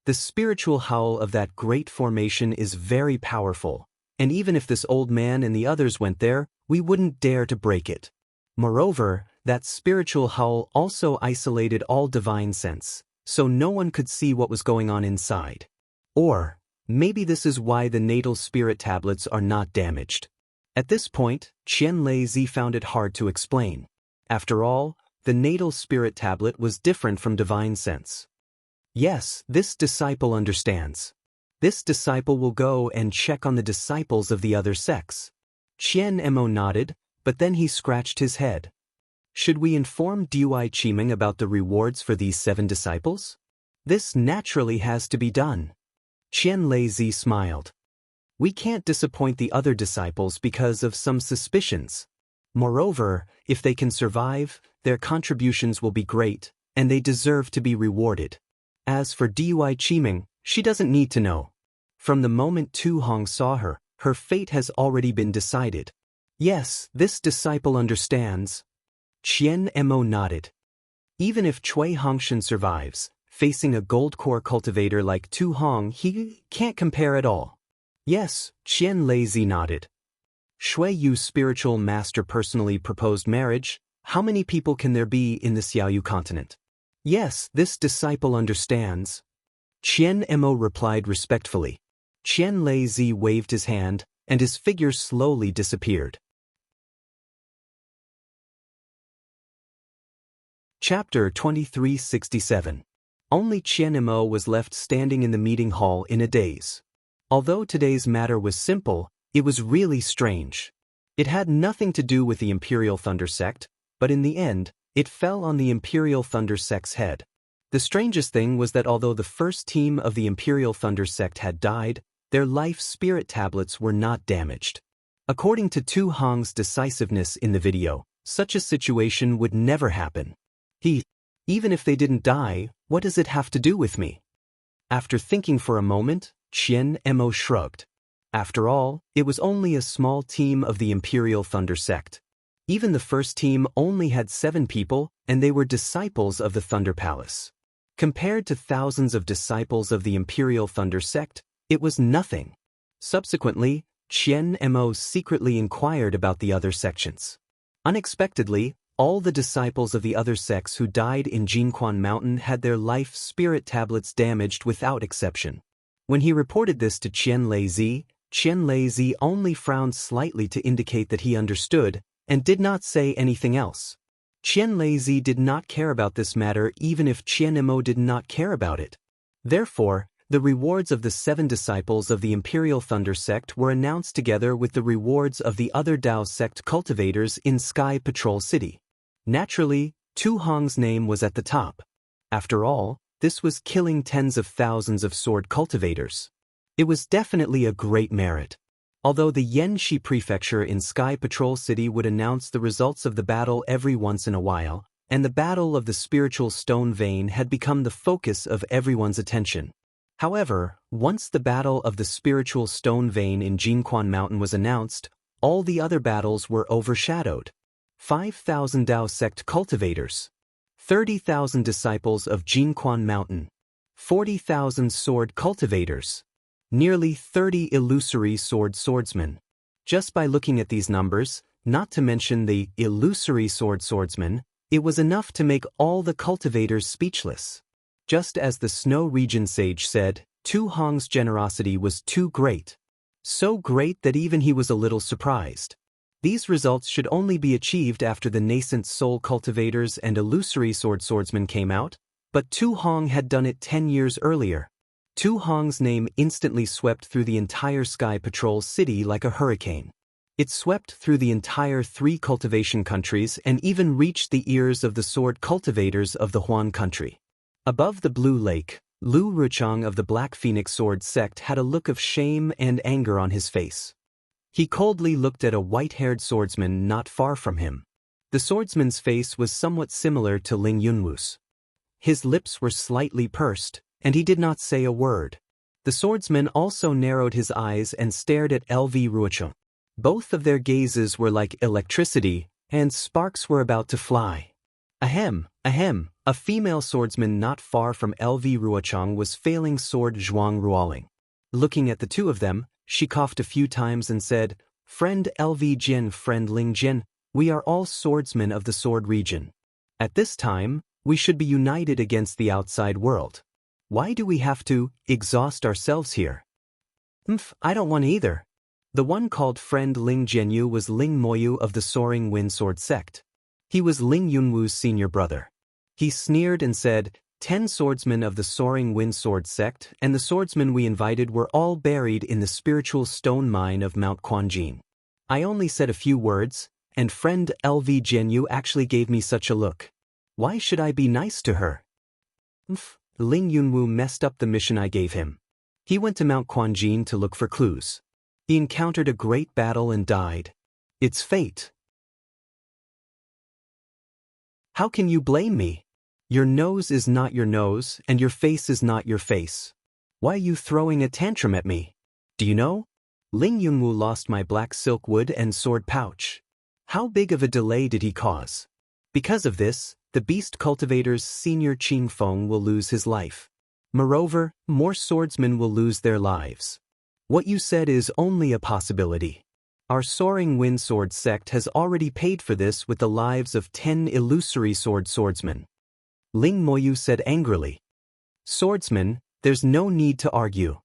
The spiritual howl of that great formation is very powerful, and even if this old man and the others went there, we wouldn't dare to break it. Moreover, that spiritual howl also isolated all divine sense, so no one could see what was going on inside. Or, maybe this is why the natal spirit tablets are not damaged. At this point, Qian Leizi found it hard to explain. After all, the natal spirit tablet was different from divine sense. Yes, this disciple understands. This disciple will go and check on the disciples of the other sects. Qian Mo nodded, but then he scratched his head. Should we inform Dui Qimeng about the rewards for these 7 disciples? This naturally has to be done. Qian Leizi smiled. We can't disappoint the other disciples because of some suspicions. Moreover, if they can survive, their contributions will be great, and they deserve to be rewarded. As for Dui Qimeng, she doesn't need to know. From the moment Tu Hong saw her, her fate has already been decided. Yes, this disciple understands. Qian Mo nodded. Even if Cui Hongshan survives, facing a gold core cultivator like Tu Hong, he can't compare at all. Yes, Qian Leizi nodded. Shui Yu's spiritual master personally proposed marriage. How many people can there be in the Xiaoyu continent? Yes, this disciple understands. Qian Mo replied respectfully. Qian Leizi waved his hand, and his figure slowly disappeared. Chapter 2367. Only Qian Mo was left standing in the meeting hall in a daze. Although today's matter was simple, it was really strange. It had nothing to do with the Imperial Thunder sect, but in the end, it fell on the Imperial Thunder sect's head. The strangest thing was that although the first team of the Imperial Thunder sect had died, their life spirit tablets were not damaged. According to Tu Hong's decisiveness in the video, such a situation would never happen. Even if they didn't die, what does it have to do with me? After thinking for a moment, Qian Mo shrugged. After all, it was only a small team of the Imperial Thunder sect. Even the first team only had 7 people, and they were disciples of the Thunder Palace. Compared to thousands of disciples of the Imperial Thunder sect, it was nothing. Subsequently, Qian Mo secretly inquired about the other sections. Unexpectedly, All the disciples of the other sects who died in Jinquan Mountain had their life spirit tablets damaged without exception. When he reported this to Qian Lei only frowned slightly to indicate that he understood, and did not say anything else. Qian Lei did not care about this matter even if Qian Imo did not care about it. Therefore, the rewards of the 7 disciples of the Imperial Thunder sect were announced together with the rewards of the other Dao sect cultivators in Sky Patrol City. Naturally, Tu Hong's name was at the top. After all, this was killing tens of thousands of sword cultivators. It was definitely a great merit. Although the Yanxi Prefecture in Sky Patrol City would announce the results of the battle every once in a while, and the Battle of the Spiritual Stone Vein had become the focus of everyone's attention. However, once the Battle of the Spiritual Stone Vein in Jinquan Mountain was announced, all the other battles were overshadowed. 5,000 Dao sect cultivators, 30,000 disciples of Jinquan Mountain, 40,000 sword cultivators, nearly 30 illusory swordsmen. Just by looking at these numbers, not to mention the illusory swordsmen, it was enough to make all the cultivators speechless. Just as the Snow Region sage said, Tu Hong's generosity was too great. So great that even he was a little surprised. These results should only be achieved after the nascent soul cultivators and illusory swordsmen came out, but Tu Hong had done it 10 years earlier. Tu Hong's name instantly swept through the entire Sky Patrol City like a hurricane. It swept through the entire 3 cultivation countries and even reached the ears of the sword cultivators of the Huan country. Above the Blue Lake, Lu Ruchang of the Black Phoenix Sword sect had a look of shame and anger on his face. He coldly looked at a white-haired swordsman not far from him. The swordsman's face was somewhat similar to Ling Yunwu's. His lips were slightly pursed, and he did not say a word. The swordsman also narrowed his eyes and stared at LV Ruochang. Both of their gazes were like electricity, and sparks were about to fly. Ahem, a female swordsman not far from LV Ruochang was failing sword Zhuang Ruoling. Looking at the two of them, she coughed a few times and said, "Friend LV Jin, friend Ling Jin, we are all swordsmen of the sword region. At this time, we should be united against the outside world. Why do we have to exhaust ourselves here?" I don't want either." The one called friend Ling Jianyu was Ling Moyu of the Soaring Wind Sword sect. He was Ling Yunwu's senior brother. He sneered and said, 10 swordsmen of the Soaring Wind Sword sect and the swordsmen we invited were all buried in the spiritual stone mine of Mount Quanjin. I only said a few words, and friend LV Jianyu actually gave me such a look. Why should I be nice to her? Ling Yunwu messed up the mission I gave him. He went to Mount Quanjin to look for clues. He encountered a great battle and died. It's fate. How can you blame me? Your nose is not your nose, and your face is not your face. Why are you throwing a tantrum at me? Do you know? Ling Yunwu lost my black silk wood and sword pouch. How big of a delay did he cause? Because of this, the beast cultivator's senior Qing Feng will lose his life. Moreover, more swordsmen will lose their lives. What you said is only a possibility. Our Soaring Wind Sword sect has already paid for this with the lives of 10 illusory swordsmen. Ling Moyu said angrily. Swordsman, there's no need to argue.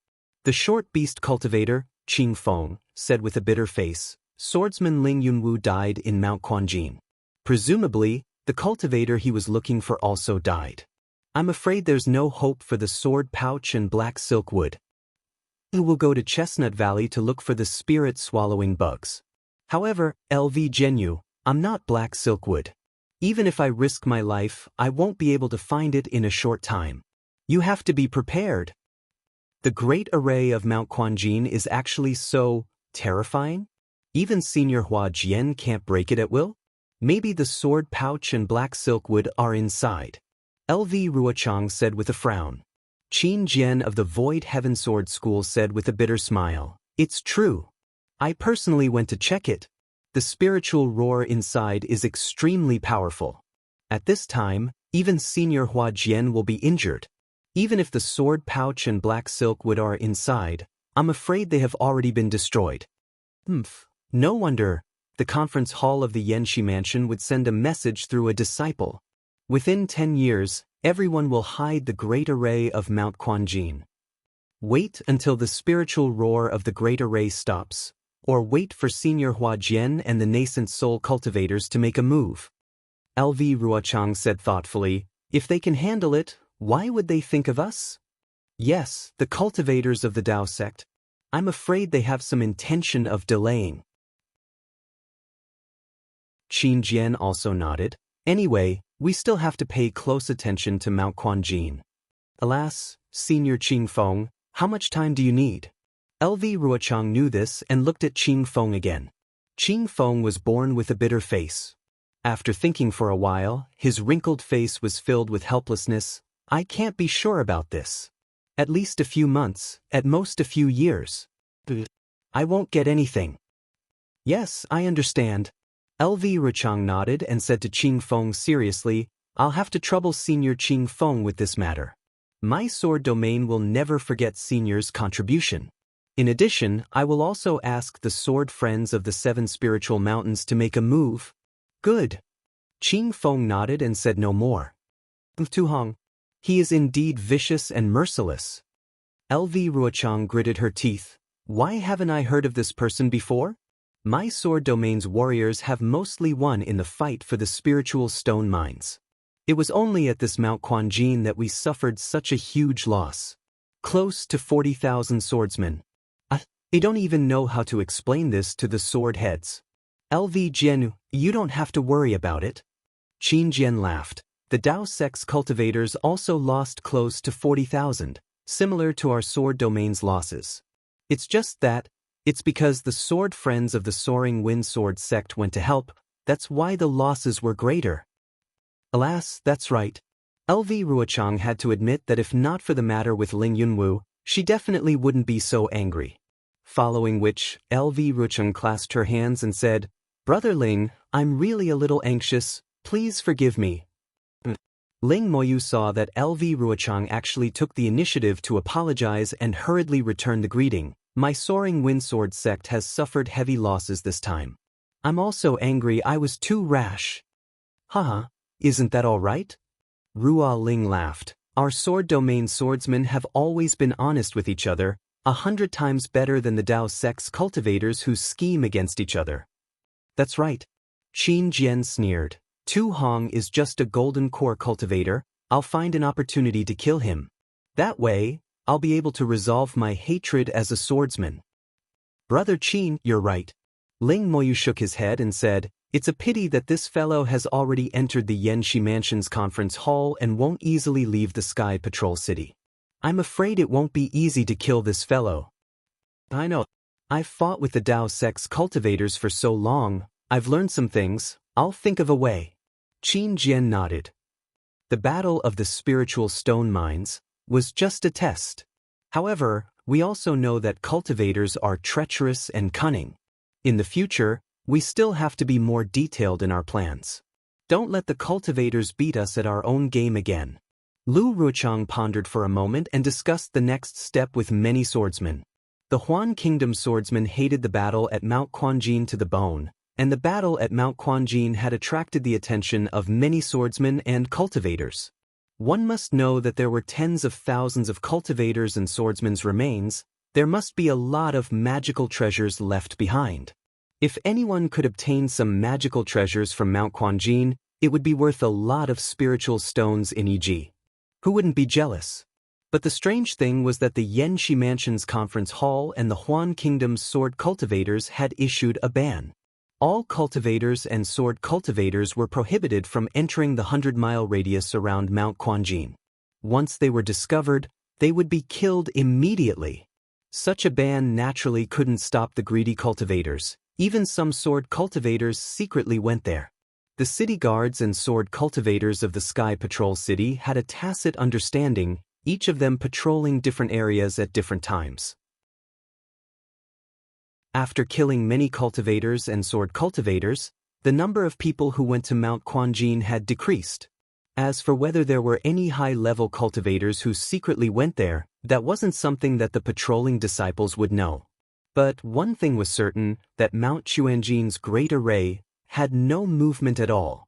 The short beast cultivator, Qing Feng, said with a bitter face. Swordsman Ling Yunwu died in Mount Quanjin. Presumably, the cultivator he was looking for also died. I'm afraid there's no hope for the sword pouch and black silk wood. We will go to Chestnut Valley to look for the spirit-swallowing bugs. However, LV Jianyu, I'm not black silkwood. Even if I risk my life, I won't be able to find it in a short time. You have to be prepared. The great array of Mount Quanjin is actually so terrifying? Even Senior Hua Jian can't break it at will? Maybe the sword pouch and black silkwood are inside. LV Ruochang said with a frown. Qin Jian of the Void Heaven Sword School said with a bitter smile, It's true. I personally went to check it. The spiritual roar inside is extremely powerful. At this time, even Senior Hua Jian will be injured. Even if the sword pouch and black silkwood are inside, I'm afraid they have already been destroyed. No wonder. the conference hall of the Yanxi mansion would send a message through a disciple. Within 10 years, everyone will hide the great array of Mount Quanjin. Wait until the spiritual roar of the great array stops, or wait for Senior Hua Jian and the nascent soul cultivators to make a move. LV Ruochang said thoughtfully, if they can handle it, why would they think of us? Yes, the cultivators of the Dao sect. I'm afraid they have some intention of delaying. Qin Jian also nodded. Anyway, we still have to pay close attention to Mount Quanjin. Alas, Senior Qing Feng, how much time do you need? LV Ruochang knew this and looked at Qing Feng again. Qing Feng was born with a bitter face. After thinking for a while, his wrinkled face was filled with helplessness. I can't be sure about this. At least a few months, at most a few years. I won't get anything. Yes, I understand. LV Ruochang nodded and said to Qing Feng seriously, I'll have to trouble Senior Qing Feng with this matter. My sword domain will never forget Senior's contribution. In addition, I will also ask the sword friends of the 7 spiritual mountains to make a move. Good. Qing Feng nodded and said no more. Tu Hong. He is indeed vicious and merciless. LV Ruochang gritted her teeth. Why haven't I heard of this person before? My sword domain's warriors have mostly won in the fight for the spiritual stone mines. It was only at this Mount Quanjin that we suffered such a huge loss. Close to 40,000 swordsmen. I don't even know how to explain this to the sword heads. LV Jian, you don't have to worry about it. Qin Jian laughed. The Dao sect's cultivators also lost close to 40,000, similar to our sword domain's losses. It's just that, it's because the sword friends of the Soaring Wind Sword sect went to help, that's why the losses were greater. Alas, that's right. LV Ruochang had to admit that if not for the matter with Ling Yunwu, she definitely wouldn't be so angry. Following which, LV Ruochang clasped her hands and said, Brother Ling, I'm really a little anxious, please forgive me. Ling Moyu saw that LV Ruochang actually took the initiative to apologize and hurriedly returned the greeting. My Soaring Windsword sect has suffered heavy losses this time. I'm also angry I was too rash. Haha, isn't that all right? Ruo Ling laughed. Our sword domain swordsmen have always been honest with each other, 100 times better than the Dao sect's cultivators who scheme against each other. That's right. Qin Jian sneered. Tu Hong is just a golden core cultivator, I'll find an opportunity to kill him. That way, I'll be able to resolve my hatred as a swordsman. Brother Qin, you're right. Ling Moyu shook his head and said, it's a pity that this fellow has already entered the Yanxi Mansion's conference hall and won't easily leave the Sky Patrol City. I'm afraid it won't be easy to kill this fellow. I know. I've fought with the Dao sect's cultivators for so long, I've learned some things, I'll think of a way. Qin Jian nodded. The battle of the spiritual stone mines was just a test. However, we also know that cultivators are treacherous and cunning. In the future, we still have to be more detailed in our plans. Don't let the cultivators beat us at our own game again. Lu Ruochang pondered for a moment and discussed the next step with many swordsmen. The Huan Kingdom swordsmen hated the battle at Mount Quanjin to the bone, and the battle at Mount Quanjin had attracted the attention of many swordsmen and cultivators. One must know that there were tens of thousands of cultivators and swordsmen's remains. There must be a lot of magical treasures left behind. If anyone could obtain some magical treasures from Mount Quanjin, it would be worth a lot of spiritual stones in EG. Who wouldn't be jealous? But the strange thing was that the Yanxi Mansion's conference hall and the Huan Kingdom's sword cultivators had issued a ban. All cultivators and sword cultivators were prohibited from entering the 100-mile radius around Mount Quanjin. Once they were discovered, they would be killed immediately. Such a ban naturally couldn't stop the greedy cultivators. Even some sword cultivators secretly went there. The city guards and sword cultivators of the Sky Patrol City had a tacit understanding, each of them patrolling different areas at different times. After killing many cultivators and sword cultivators, the number of people who went to Mount Quanjin had decreased. As for whether there were any high-level cultivators who secretly went there, that wasn't something that the patrolling disciples would know. But one thing was certain, that Mount Xuanjin's great array had no movement at all.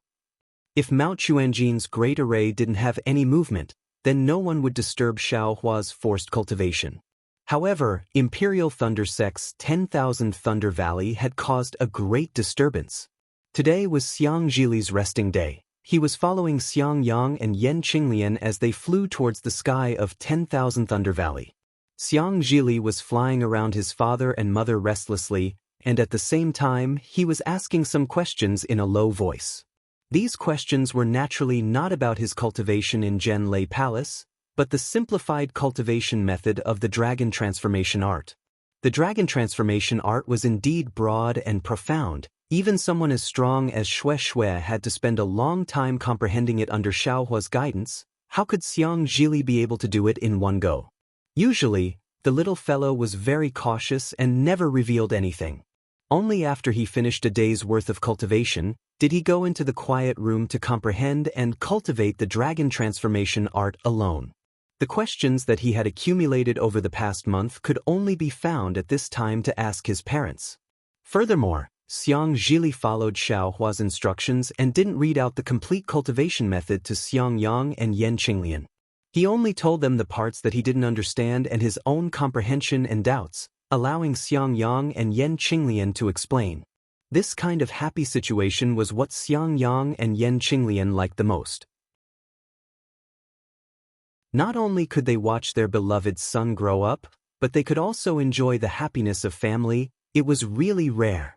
If Mount Xuanjin's great array didn't have any movement, then no one would disturb Xiaohua's forced cultivation. However, Imperial Thunder Sect's 10,000 Thunder Valley had caused a great disturbance. Today was Xiang Zhili's resting day. He was following Xiang Yang and Yan Qinglian as they flew towards the sky of 10,000 Thunder Valley. Xiang Zhili was flying around his father and mother restlessly, and at the same time, he was asking some questions in a low voice. These questions were naturally not about his cultivation in Zhen Lei Palace, but the simplified cultivation method of the dragon transformation art. The dragon transformation art was indeed broad and profound. Even someone as strong as Xue had to spend a long time comprehending it under Xiaohua's guidance. How could Xiang Zhili be able to do it in one go? Usually, the little fellow was very cautious and never revealed anything. Only after he finished a day's worth of cultivation did he go into the quiet room to comprehend and cultivate the dragon transformation art alone. The questions that he had accumulated over the past month could only be found at this time to ask his parents. Furthermore, Xiang Zhili followed Xiaohua's instructions and didn't read out the complete cultivation method to Xiang Yang and Yan Qinglian. He only told them the parts that he didn't understand and his own comprehension and doubts, allowing Xiang Yang and Yan Qinglian to explain. This kind of happy situation was what Xiang Yang and Yan Qinglian liked the most. Not only could they watch their beloved son grow up, but they could also enjoy the happiness of family. It was really rare.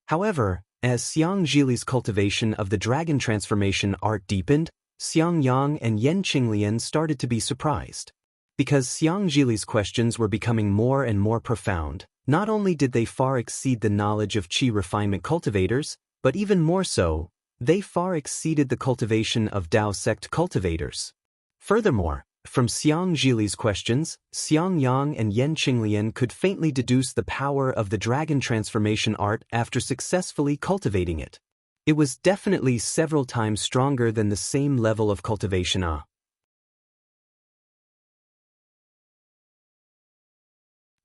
However, as Xiang Zhili's cultivation of the dragon transformation art deepened, Xiang Yang and Yan Qinglian started to be surprised. Because Xiang Zhili's questions were becoming more and more profound, not only did they far exceed the knowledge of Qi refinement cultivators, but even more so, they far exceeded the cultivation of Dao sect cultivators. Furthermore, from Xiang Zhili's questions, Xiang Yang and Yan Qinglian could faintly deduce the power of the dragon transformation art after successfully cultivating it. It was definitely several times stronger than the same level of cultivation.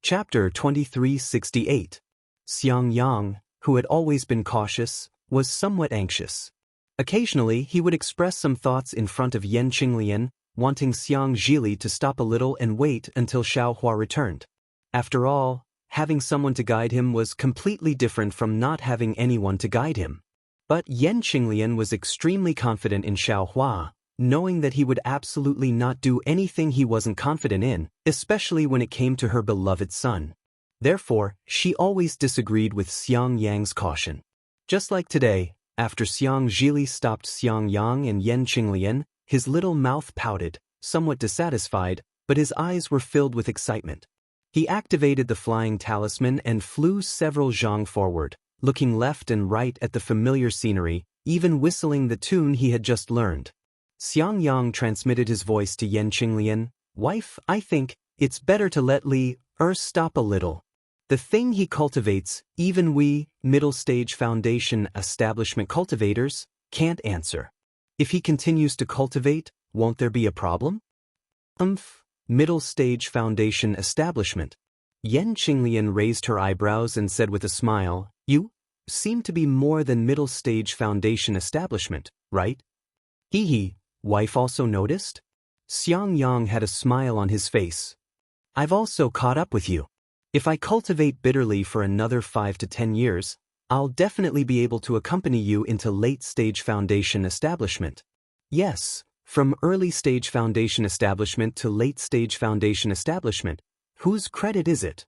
Chapter 2368. Xiang Yang, who had always been cautious, was somewhat anxious. Occasionally, he would express some thoughts in front of Yan Qinglian, wanting Xiang Zhili to stop a little and wait until Xiaohua returned. After all, having someone to guide him was completely different from not having anyone to guide him. But Yan Qinglian was extremely confident in Xiaohua, knowing that he would absolutely not do anything he wasn't confident in, especially when it came to her beloved son. Therefore, she always disagreed with Xiang Yang's caution. Just like today, after Xiang Zhili stopped Xiang Yang and Yan Qinglian, his little mouth pouted, somewhat dissatisfied, but his eyes were filled with excitement. He activated the flying talisman and flew several zhang forward, looking left and right at the familiar scenery, even whistling the tune he had just learned. Xiang Yang transmitted his voice to Yan Qinglian. "Wife, I think it's better to let Li stop a little. The thing he cultivates, even we, middle-stage foundation establishment cultivators, can't answer. If he continues to cultivate, won't there be a problem?" Middle-stage foundation establishment. Yan Qinglian raised her eyebrows and said with a smile, "You seem to be more than middle-stage foundation establishment, right?" Hee, wife also noticed? Xiang Yang had a smile on his face. "I've also caught up with you. If I cultivate bitterly for another 5 to 10 years, I'll definitely be able to accompany you into late-stage foundation establishment." Yes, from early-stage foundation establishment to late-stage foundation establishment. Whose credit is it?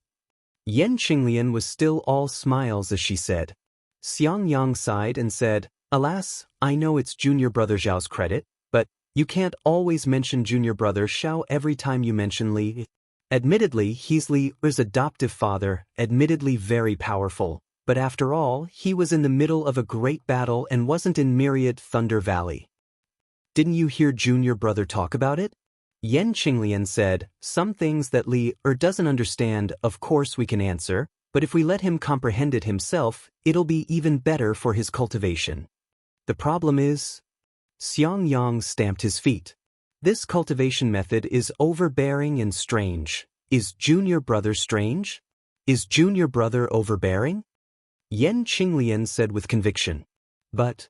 Yan Qinglian was still all smiles as she said. Xiang Yang sighed and said, "Alas, I know it's junior brother Zhao's credit, but you can't always mention junior brother Xiao every time you mention Li. Admittedly, he's Li's adoptive father, admittedly very powerful, but after all, he was in the middle of a great battle and wasn't in Myriad Thunder Valley. Didn't you hear junior brother talk about it?" Yan Qinglian said, "Some things that Li doesn't understand, of course we can answer, but if we let him comprehend it himself, it'll be even better for his cultivation. The problem is..." Xiang Yang stamped his feet. "This cultivation method is overbearing and strange. Is junior brother strange? Is junior brother overbearing? Yan Qinglian said with conviction. But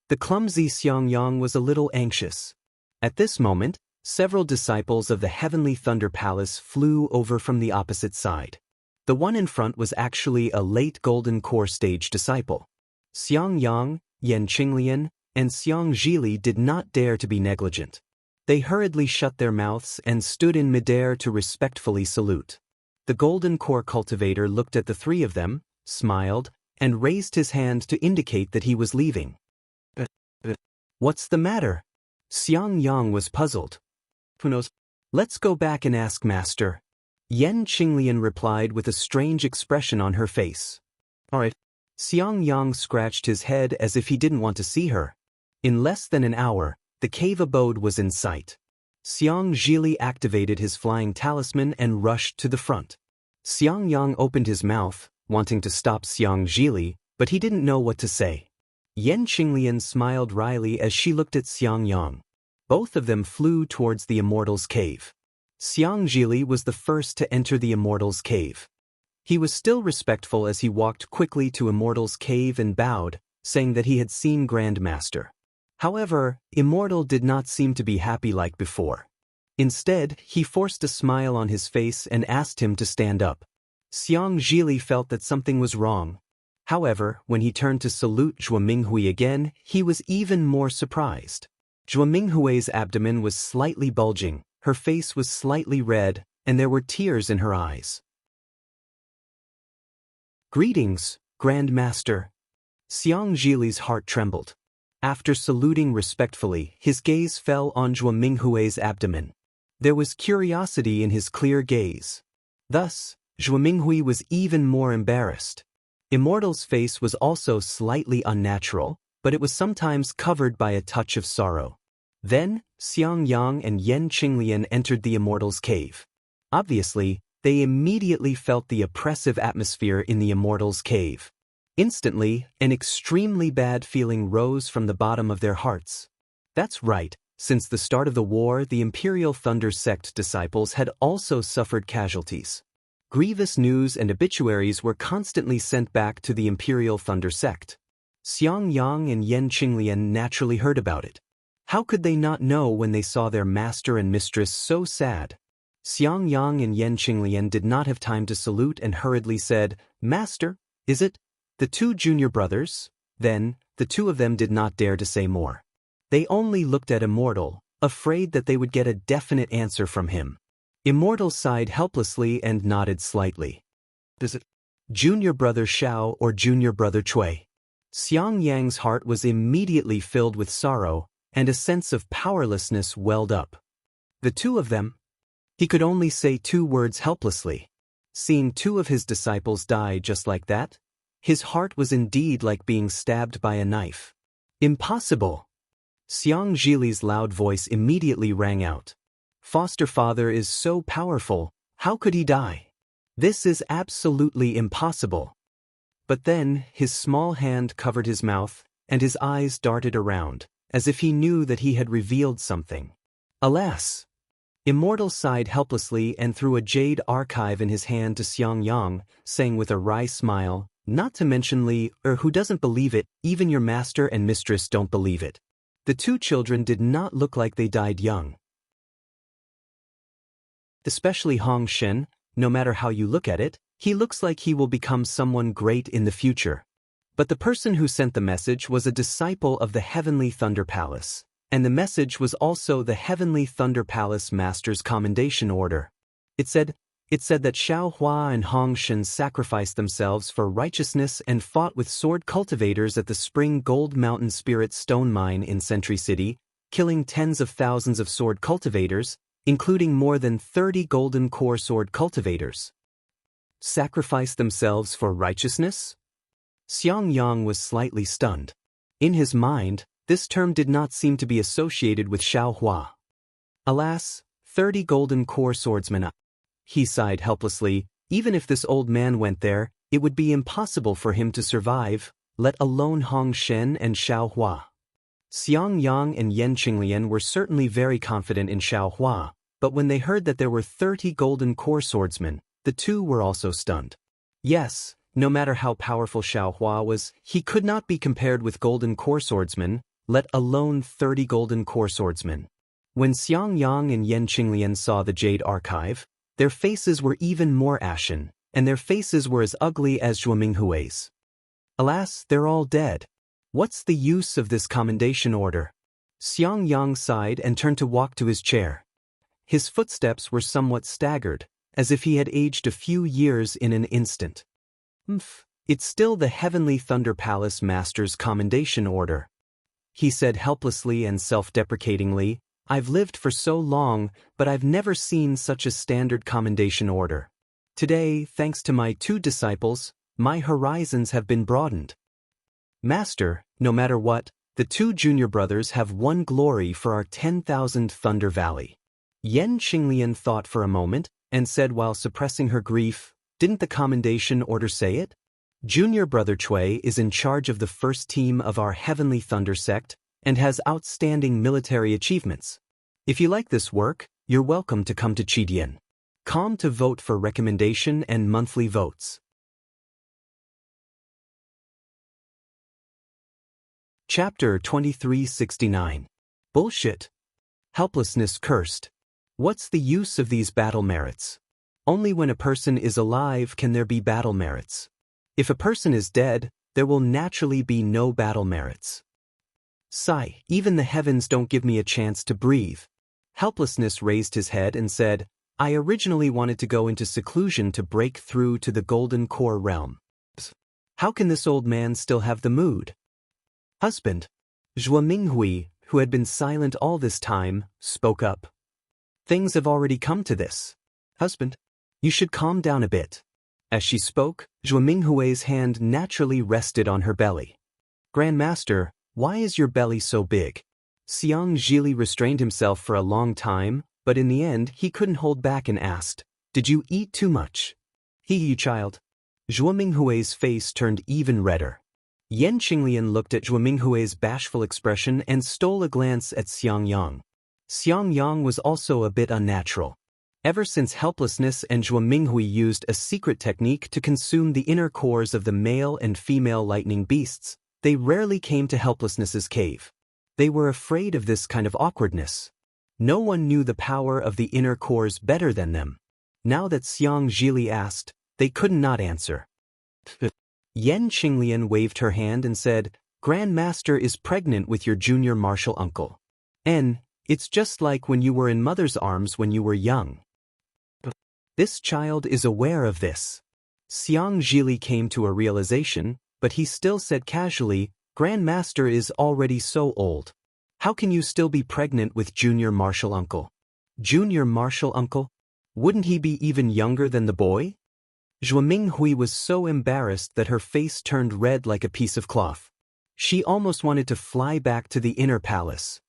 the clumsy Xiangyang was a little anxious. At this moment, several disciples of the Heavenly Thunder Palace flew over from the opposite side. The one in front was actually a late Golden Core stage disciple. Xiangyang, Yan Qinglian, and Xiang Zhili did not dare to be negligent. They hurriedly shut their mouths and stood in midair to respectfully salute. The Golden Core cultivator looked at the three of them, smiled, and raised his hand to indicate that he was leaving. What's the matter? Xiangyang was puzzled. Who knows? Let's go back and ask Master. Yan Qinglian replied with a strange expression on her face. All right. Xiangyang scratched his head as if he didn't want to see her. In less than an hour, the cave abode was in sight. Xiang Zhili activated his flying talisman and rushed to the front. Xiangyang opened his mouth, wanting to stop Xiang Zhili, but he didn't know what to say. Yan Qinglian smiled wryly as she looked at Xiangyang. Both of them flew towards the Immortal's cave. Xiang Zhili was the first to enter the Immortal's cave. He was still respectful as he walked quickly to Immortal's cave and bowed, saying that he had seen Grand Master. However, Immortal did not seem to be happy like before. Instead, he forced a smile on his face and asked him to stand up. Xiang Zhili felt that something was wrong. However, when he turned to salute Zhuo Minghui again, he was even more surprised. Zhuo Minghui's abdomen was slightly bulging, her face was slightly red, and there were tears in her eyes. Greetings, Grand Master. Xiang Zhili's heart trembled. After saluting respectfully, his gaze fell on Zhuo Minghui's abdomen. There was curiosity in his clear gaze. Thus, Zhuo Minghui was even more embarrassed. Immortal's face was also slightly unnatural, but it was sometimes covered by a touch of sorrow. Then, Xiangyang and Yan Qinglian entered the Immortal's cave. Obviously, they immediately felt the oppressive atmosphere in the Immortal's cave. Instantly, an extremely bad feeling rose from the bottom of their hearts. That's right, since the start of the war, the Imperial Thunder Sect disciples had also suffered casualties. Grievous news and obituaries were constantly sent back to the Imperial Thunder Sect. Xiangyang and Yan Qinglian naturally heard about it. How could they not know when they saw their master and mistress so sad? Xiangyang and Yan Qinglian did not have time to salute and hurriedly said, "Master, is it the two junior brothers?" Then, the two of them did not dare to say more. They only looked at Immortal, afraid that they would get a definite answer from him. Immortal sighed helplessly and nodded slightly. Is it junior brother Xiao or junior brother Cui? Xiangyang's heart was immediately filled with sorrow, and a sense of powerlessness welled up. The two of them? He could only say two words helplessly. Seeing two of his disciples die just like that, his heart was indeed like being stabbed by a knife. Impossible! Xiang Zhili's loud voice immediately rang out. Foster father is so powerful, how could he die? This is absolutely impossible. But then, his small hand covered his mouth, and his eyes darted around, as if he knew that he had revealed something. Alas! Immortal sighed helplessly and threw a jade archive in his hand to Xiangyang, saying with a wry smile, "Not to mention Li, who doesn't believe it, even your master and mistress don't believe it." The two children did not look like they died young. Especially Hong Shen, no matter how you look at it, he looks like he will become someone great in the future. But the person who sent the message was a disciple of the Heavenly Thunder Palace, and the message was also the Heavenly Thunder Palace Master's commendation order. It said that Xiao Hua and Hong Shen sacrificed themselves for righteousness and fought with sword cultivators at the Spring Gold Mountain Spirit Stone Mine in Sentry City, killing tens of thousands of sword cultivators, including more than 30 golden core sword cultivators. Sacrificed themselves for righteousness? Xiangyang was slightly stunned. In his mind, this term did not seem to be associated with Xiao Hua. Alas, 30 golden core swordsmen. He sighed helplessly. Even if this old man went there, it would be impossible for him to survive, let alone Hong Shen and Xiao Hua. Xiangyang and Yan Qinglian were certainly very confident in Xiao Hua, but when they heard that there were 30 golden core swordsmen, the two were also stunned. Yes, no matter how powerful Xiaohua was, he could not be compared with golden core swordsmen, let alone 30 golden core swordsmen. When Xiang Yang and Yan Qinglian saw the Jade Archive, their faces were even more ashen, and their faces were as ugly as Zhuo Minghui's. Alas, they're all dead. What's the use of this commendation order? Xiang Yang sighed and turned to walk to his chair. His footsteps were somewhat staggered, as if he had aged a few years in an instant. It's still the Heavenly Thunder Palace Master's commendation order. He said helplessly and self-deprecatingly, I've lived for so long, but I've never seen such a standard commendation order. Today, thanks to my 2 disciples, my horizons have been broadened. Master, no matter what, the 2 junior brothers have won glory for our 10,000 Thunder Valley. Yan Qinglian thought for a moment, and said while suppressing her grief, didn't the commendation order say it? Junior brother Cui is in charge of the first team of our Heavenly Thunder sect, and has outstanding military achievements. If you like this work, you're welcome to come to Qidian. Come to vote for recommendation and monthly votes. Chapter 2369. Bullshit. Helplessness cursed. What's the use of these battle merits? Only when a person is alive can there be battle merits. If a person is dead, there will naturally be no battle merits. Sigh, even the heavens don't give me a chance to breathe. Helplessness raised his head and said, I originally wanted to go into seclusion to break through to the Golden Core realm. How can this old man still have the mood? Husband. Zhuo Minghui, who had been silent all this time, spoke up. Things have already come to this. Husband, you should calm down a bit. As she spoke, Zhuo Minghui's hand naturally rested on her belly. Grandmaster, why is your belly so big? Xiang Zhili restrained himself for a long time, but in the end he couldn't hold back and asked, Did you eat too much? You child. Zhuo Minghui's face turned even redder. Yan Qinglian looked at Zhuo Minghui's bashful expression and stole a glance at Xiang Yang. Xiang Yang was also a bit unnatural. Ever since helplessness and Zhuo Minghui used a secret technique to consume the inner cores of the male and female lightning beasts, they rarely came to helplessness's cave. They were afraid of this kind of awkwardness. No one knew the power of the inner cores better than them. Now that Xiang Zhili asked, they could not answer. Yan Qinglian waved her hand and said, Grandmaster is pregnant with your junior martial uncle. It's just like when you were in mother's arms when you were young. This child is aware of this. Xiang Zhili came to a realization, but he still said casually, Grandmaster is already so old. How can you still be pregnant with junior martial uncle? Junior martial uncle? Wouldn't he be even younger than the boy? Zhuo Minghui was so embarrassed that her face turned red like a piece of cloth. She almost wanted to fly back to the inner palace.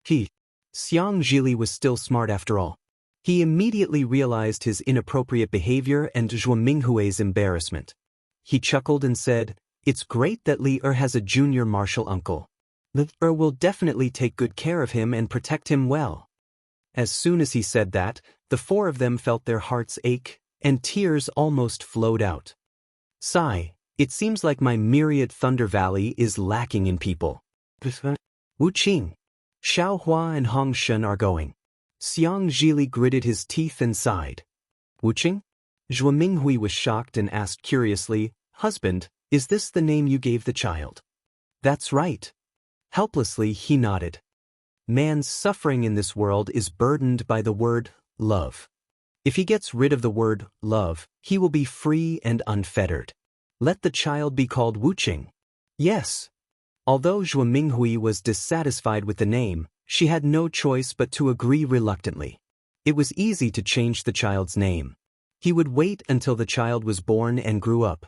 Xiang Zhili was still smart after all. He immediately realized his inappropriate behavior and Zhuo Minghui's embarrassment. He chuckled and said, It's great that Li has a junior martial uncle. Li will definitely take good care of him and protect him well. As soon as he said that, the 4 of them felt their hearts ache, and tears almost flowed out. Sigh, it seems like my myriad Thunder Valley is lacking in people. Wu Qing. Xiaohua and Hong Shen are going. Xiang Zhili gritted his teeth and sighed. Wu Qing? Zhuo Minghui was shocked and asked curiously, Husband, is this the name you gave the child? That's right. Helplessly he nodded. Man's suffering in this world is burdened by the word love. If he gets rid of the word love, he will be free and unfettered. Let the child be called Wu Qing. Yes. Although Zhuo Minghui was dissatisfied with the name, she had no choice but to agree reluctantly. It was easy to change the child's name. He would wait until the child was born and grew up.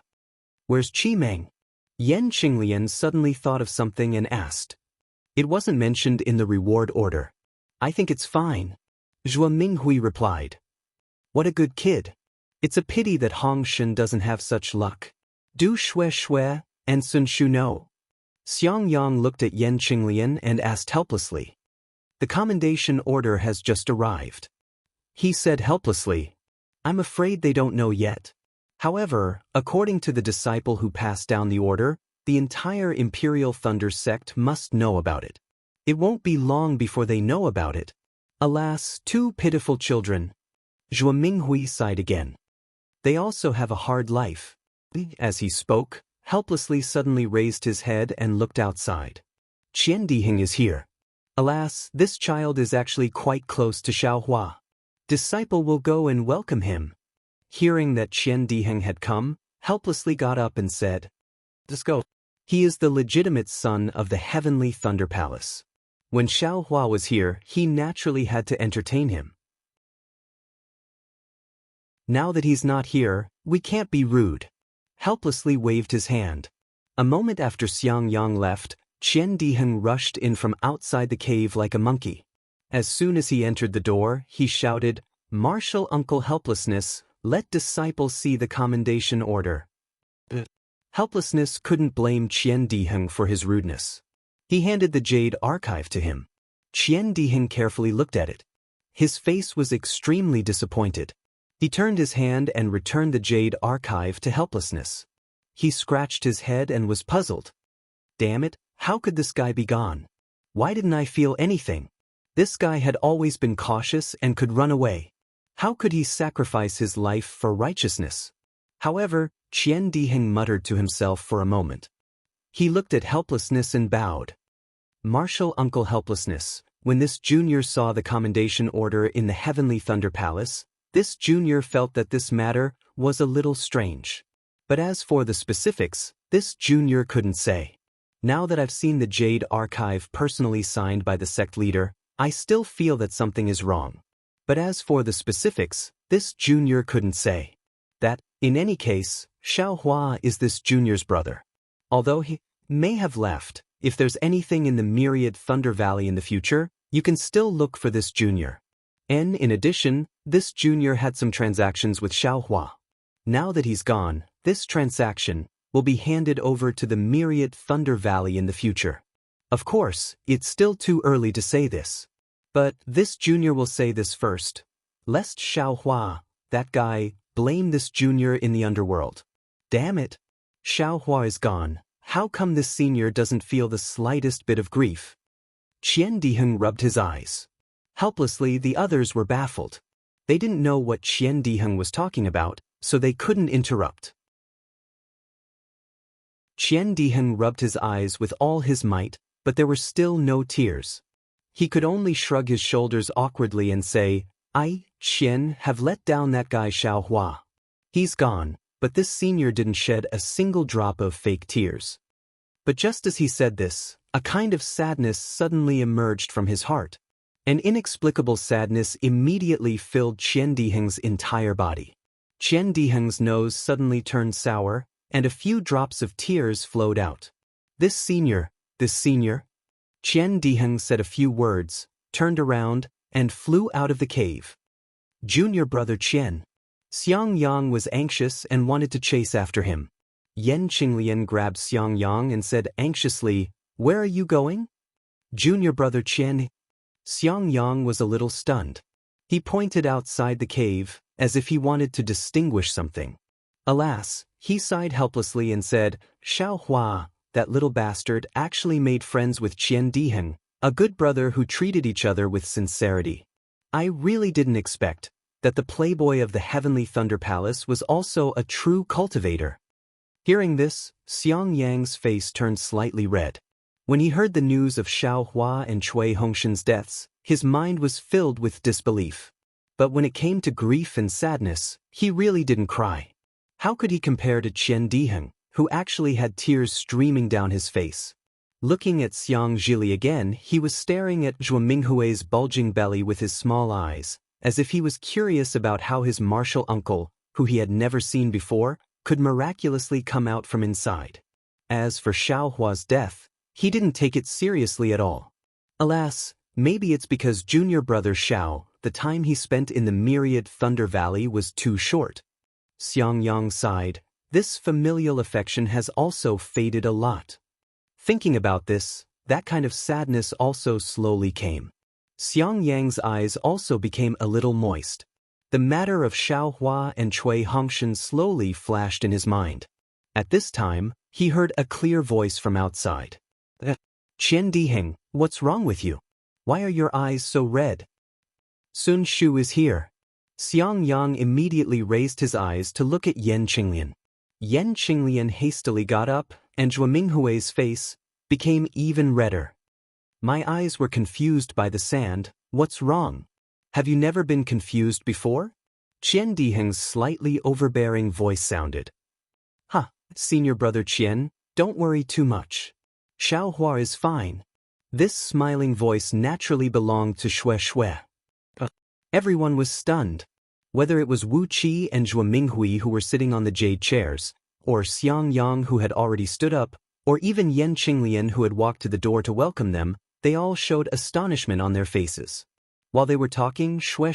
Where's Qi Meng? Yan Qinglian suddenly thought of something and asked. It wasn't mentioned in the reward order. I think it's fine. Zhuo Minghui replied. What a good kid. It's a pity that Hong Shen doesn't have such luck. Du Shui Shui and Sun Shu no. Xiang Yang looked at Yan Qinglian and asked helplessly. The commendation order has just arrived. He said helplessly. I'm afraid they don't know yet. However, according to the disciple who passed down the order, the entire Imperial Thunder sect must know about it. It won't be long before they know about it. Alas, two pitiful children. Zhuo Minghui sighed again. They also have a hard life. As he spoke, helplessly suddenly raised his head and looked outside. Qian Diheng is here. Alas, this child is actually quite close to Xiaohua. Disciple will go and welcome him. Hearing that Qian Diheng had come, helplessly got up and said, "Let's go." He is the legitimate son of the Heavenly Thunder Palace. When Xiaohua was here, he naturally had to entertain him. Now that he's not here, we can't be rude. Helplessly waved his hand. A moment after Xiangyang left, Qian Diheng rushed in from outside the cave like a monkey. As soon as he entered the door, he shouted, "Martial Uncle Helplessness, let disciple see the commendation order." Helplessness couldn't blame Qian Diheng for his rudeness. He handed the jade archive to him. Qian Diheng carefully looked at it. His face was extremely disappointed. He turned his hand and returned the jade archive to Helplessness. He scratched his head and was puzzled. Damn it, how could this guy be gone? Why didn't I feel anything? This guy had always been cautious and could run away. How could he sacrifice his life for righteousness? However, Qian Diheng muttered to himself for a moment. He looked at Helplessness and bowed. Martial Uncle Helplessness, when this junior saw the commendation order in the Heavenly Thunder Palace, this junior felt that this matter was a little strange. But as for the specifics, this junior couldn't say. Now that I've seen the Jade Archive personally signed by the sect leader, I still feel that something is wrong. But as for the specifics, this junior couldn't say. That, in any case, Xiaohua is this junior's brother. Although he may have left, if there's anything in the Myriad Thunder Valley in the future, you can still look for this junior. And in addition, this junior had some transactions with Xiaohua. Now that he's gone, this transaction will be handed over to the Myriad Thunder Valley in the future. Of course, it's still too early to say this. But this junior will say this first. Lest Xiaohua, that guy, blame this junior in the underworld. Damn it. Xiaohua is gone. How come this senior doesn't feel the slightest bit of grief? Qian Diheng rubbed his eyes. Helplessly, the others were baffled. They didn't know what Qian Diheng was talking about, so they couldn't interrupt. Qian Diheng rubbed his eyes with all his might, but there were still no tears. He could only shrug his shoulders awkwardly and say, "I, Qian, have let down that guy Xiaohua. He's gone," but this senior didn't shed a single drop of fake tears. But just as he said this, a kind of sadness suddenly emerged from his heart. An inexplicable sadness immediately filled Qian Diheng's entire body. Qian Diheng's nose suddenly turned sour, and a few drops of tears flowed out. This senior. Qian Diheng said a few words, turned around, and flew out of the cave. Junior brother Qian. Xiangyang was anxious and wanted to chase after him. Yan Qinglian grabbed Xiangyang and said anxiously, "Where are you going?" Junior brother Qian. Xiangyang was a little stunned. He pointed outside the cave, as if he wanted to distinguish something. Alas, he sighed helplessly and said, "Xiaohua, that little bastard, actually made friends with Qian Diheng, a good brother who treated each other with sincerity. I really didn't expect that the playboy of the Heavenly Thunder Palace was also a true cultivator." Hearing this, Xiangyang's face turned slightly red. When he heard the news of Xiaohua and Cui Hongshan's deaths, his mind was filled with disbelief. But when it came to grief and sadness, he really didn't cry. How could he compare to Qian Diheng, who actually had tears streaming down his face? Looking at Xiang Zhili again, he was staring at Zhuo Minghui's bulging belly with his small eyes, as if he was curious about how his martial uncle, who he had never seen before, could miraculously come out from inside. As for Xiaohua's death, he didn't take it seriously at all. Alas, maybe it's because junior brother Xiao, the time he spent in the Myriad Thunder Valley was too short. Xiangyang sighed. This familial affection has also faded a lot. Thinking about this, that kind of sadness also slowly came. Xiangyang's eyes also became a little moist. The matter of Xiaohua and Cui Hongshan slowly flashed in his mind. At this time, he heard a clear voice from outside. Qian Diheng, what's wrong with you? Why are your eyes so red? Sun Shu is here. Xiang Yang immediately raised his eyes to look at Yan Qinglian. Yan Qinglian hastily got up, and Zhuo Minghui's face became even redder. My eyes were confused by the sand. What's wrong? Have you never been confused before? Qian Diheng's slightly overbearing voice sounded. Senior brother Qian, don't worry too much. Xiaohua is fine. This smiling voice naturally belonged to Shui. Everyone was stunned. Whether it was Wu Qi and Zhuo Minghui who were sitting on the jade chairs, or Xiang Yang who had already stood up, or even Yan Qinglian who had walked to the door to welcome them, they all showed astonishment on their faces. While they were talking, Shui,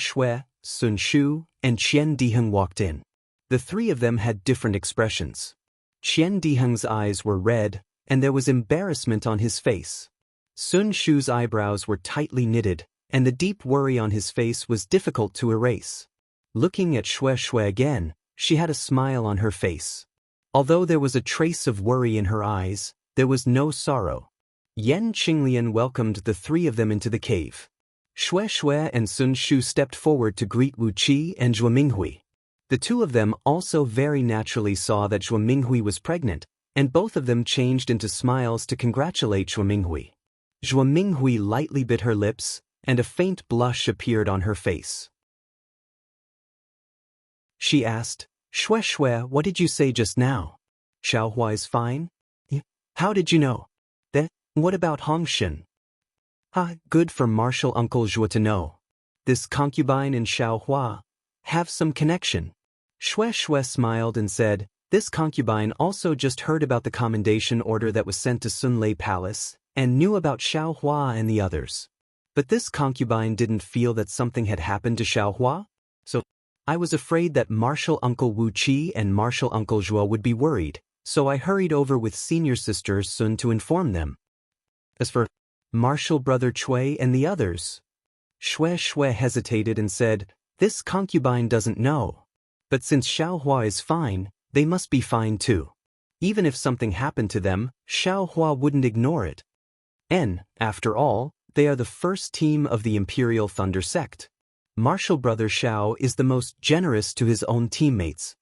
Sun Shu, and Qian Diheng walked in. The three of them had different expressions. Qian Diheng's eyes were red, and there was embarrassment on his face. Sun Shu's eyebrows were tightly knitted, and the deep worry on his face was difficult to erase. Looking at Shui again, she had a smile on her face. Although there was a trace of worry in her eyes, there was no sorrow. Yan Qinglian welcomed the three of them into the cave. Shui and Sun Shu stepped forward to greet Wu Qi and Zhuo Minghui. The two of them also very naturally saw that Zhuo Minghui was pregnant, and both of them changed into smiles to congratulate Zhuo Minghui. Zhuo Minghui lightly bit her lips, and a faint blush appeared on her face. She asked, Shui, what did you say just now? Xiaohua is fine? How did you know? What about Hongshan? Good for Martial Uncle Zhuo to know. This concubine and Xiaohua have some connection. Shui smiled and said, this concubine also just heard about the commendation order that was sent to Sunlei Palace, and knew about Xiaohua and the others. But this concubine didn't feel that something had happened to Xiaohua, so I was afraid that Martial Uncle Wu Qi and Martial Uncle Zhuo would be worried, so I hurried over with senior sister Sun to inform them. As for Martial brother Cui and the others, Shui hesitated and said, this concubine doesn't know. But since Xiaohua is fine, they must be fine too. Even if something happened to them, Xiaohua wouldn't ignore it. And, after all, they are the first team of the Imperial Thunder sect. Martial brother Xiao is the most generous to his own teammates.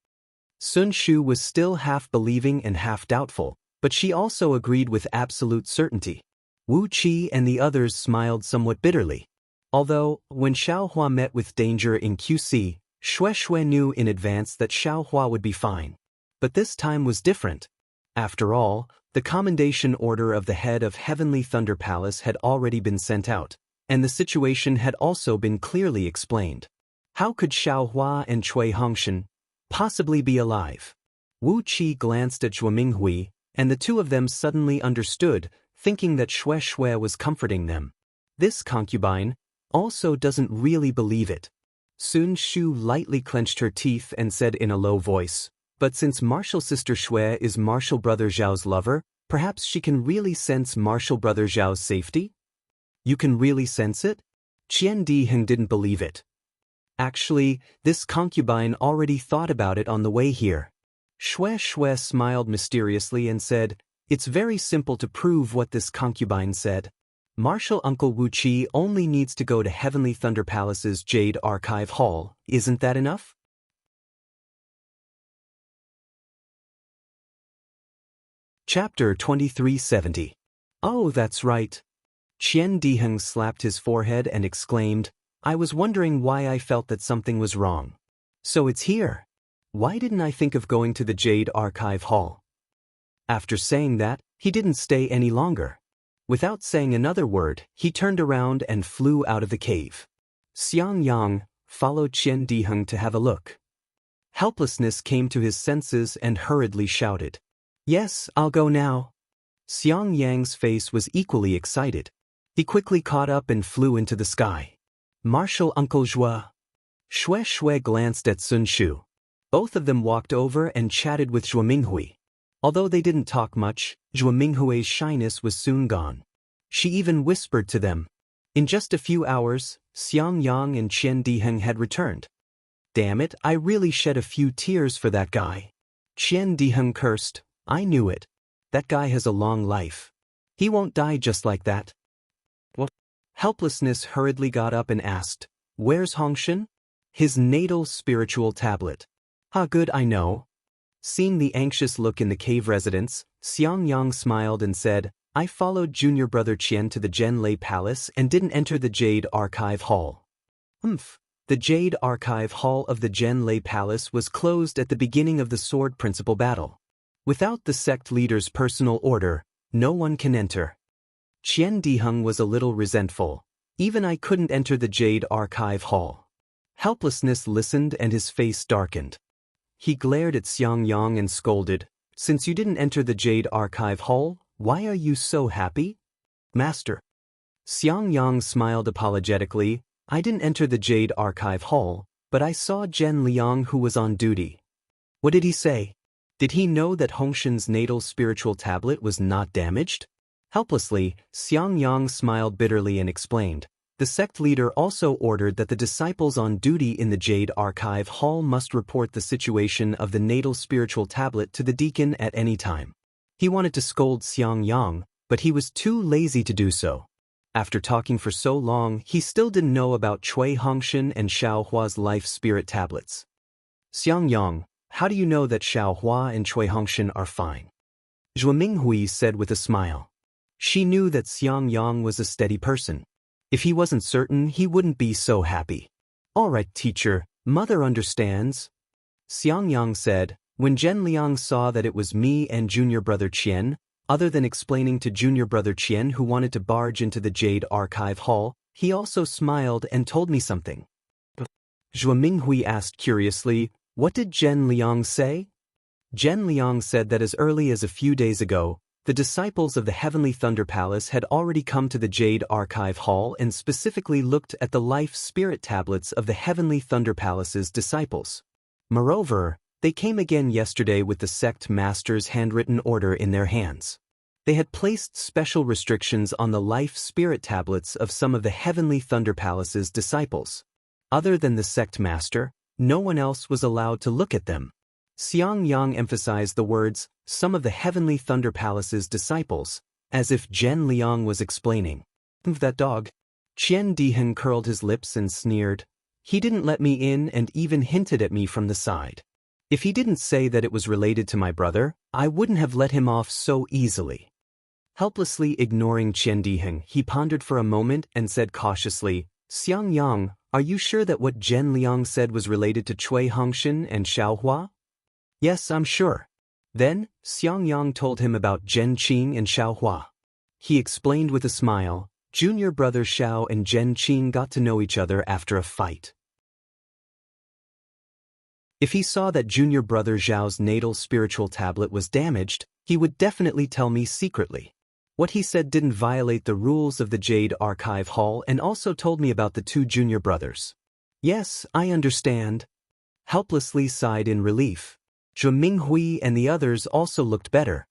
Sun Shu was still half believing and half doubtful, but she also agreed with absolute certainty. Wu Qi and the others smiled somewhat bitterly. Although, when Xiaohua met with danger in QC, Shui knew in advance that Xiaohua would be fine. But this time was different. After all, the commendation order of the head of Heavenly Thunder Palace had already been sent out, and the situation had also been clearly explained. How could Xiaohua and Cui Hongshan possibly be alive? Wu Qi glanced at Zhuo Minghui, and the two of them suddenly understood, thinking that Shui was comforting them. This concubine also doesn't really believe it. Sun Shu lightly clenched her teeth and said in a low voice, but since Martial Sister Shui is Martial Brother Zhao's lover, perhaps she can really sense Martial Brother Zhao's safety? You can really sense it? Qian Diheng didn't believe it. Actually, this concubine already thought about it on the way here. Shui smiled mysteriously and said, it's very simple to prove what this concubine said. Martial Uncle Wu Qi only needs to go to Heavenly Thunder Palace's Jade Archive Hall, isn't that enough? Chapter 2370. Oh, that's right. Qian Diheng slapped his forehead and exclaimed, I was wondering why I felt that something was wrong. So it's here. Why didn't I think of going to the Jade Archive Hall? After saying that, he didn't stay any longer. Without saying another word, he turned around and flew out of the cave. Xiang Yang followed Qian Diheng to have a look. Helplessness came to his senses and hurriedly shouted, Yes, I'll go now. Xiang Yang's face was equally excited. He quickly caught up and flew into the sky. Martial Uncle Zhuo. Shui glanced at Sun Shu. Both of them walked over and chatted with Zhuo Minghui. Although they didn't talk much, Zhuo Minghui's shyness was soon gone. She even whispered to them. In just a few hours, Xiang Yang and Qian Diheng had returned. Damn it, I really shed a few tears for that guy. Qian Diheng cursed. I knew it. That guy has a long life. He won't die just like that. What? Helplessness hurriedly got up and asked, "Where's Hongshan?" "His natal spiritual tablet." "Ah, good, I know." Seeing the anxious look in the cave residence, Xiangyang smiled and said, "I followed junior brother Qian to the Zhenlei Palace and didn't enter the Jade Archive Hall." The Jade Archive Hall of the Zhenlei Palace was closed at the beginning of the Sword Principal battle. Without the sect leader's personal order, no one can enter. Qian Diheng was a little resentful. "Even I couldn't enter the Jade Archive Hall." Helplessness listened and his face darkened. He glared at Xiangyang and scolded, "Since you didn't enter the Jade Archive Hall, why are you so happy?" "Master." Xiangyang smiled apologetically, "I didn't enter the Jade Archive Hall, but I saw Zhen Liang who was on duty." "What did he say?" Did he know that Hongshan's natal spiritual tablet was not damaged? Helplessly, Xiangyang smiled bitterly and explained, "The sect leader also ordered that the disciples on duty in the Jade Archive Hall must report the situation of the natal spiritual tablet to the deacon at any time." He wanted to scold Xiangyang, but he was too lazy to do so. After talking for so long, he still didn't know about Cui Hongshan and Xiaohua's life spirit tablets. "Xiangyang, how do you know that Xiaohua and Cui Hongshan are fine?" Zhuo Minghui said with a smile. She knew that Xiangyang was a steady person. If he wasn't certain, he wouldn't be so happy. "All right, teacher, mother understands." Xiangyang said. When Zhen Liang saw that it was me and junior brother Qian, other than explaining to junior brother Qian who wanted to barge into the Jade Archive Hall, he also smiled and told me something. Zhuo Minghui asked curiously, "What did Zhen Liang say?" Zhen Liang said that as early as a few days ago, the disciples of the Heavenly Thunder Palace had already come to the Jade Archive Hall and specifically looked at the life spirit tablets of the Heavenly Thunder Palace's disciples. Moreover, they came again yesterday with the sect master's handwritten order in their hands. They had placed special restrictions on the life spirit tablets of some of the Heavenly Thunder Palace's disciples. Other than the sect master, no one else was allowed to look at them. Xiangyang emphasized the words, "some of the Heavenly Thunder Palace's disciples," as if Zhen Liang was explaining. "That dog." Qian Diheng curled his lips and sneered. "He didn't let me in and even hinted at me from the side. If he didn't say that it was related to my brother, I wouldn't have let him off so easily." Helplessly ignoring Qian Diheng, he pondered for a moment and said cautiously, "Xiangyang, are you sure that what Zhen Liang said was related to Cui Hongshan and Xiaohua?" "Yes, I'm sure." Then, Xiangyang told him about Zhen Qing and Xiaohua. He explained with a smile, junior brother Xiao and Zhen Qing got to know each other after a fight. If he saw that junior brother Zhao's natal spiritual tablet was damaged, he would definitely tell me secretly. What he said didn't violate the rules of the Jade Archive Hall and also told me about the two junior brothers. "Yes, I understand." Helplessly sighed in relief. Zhuo Minghui and the others also looked better.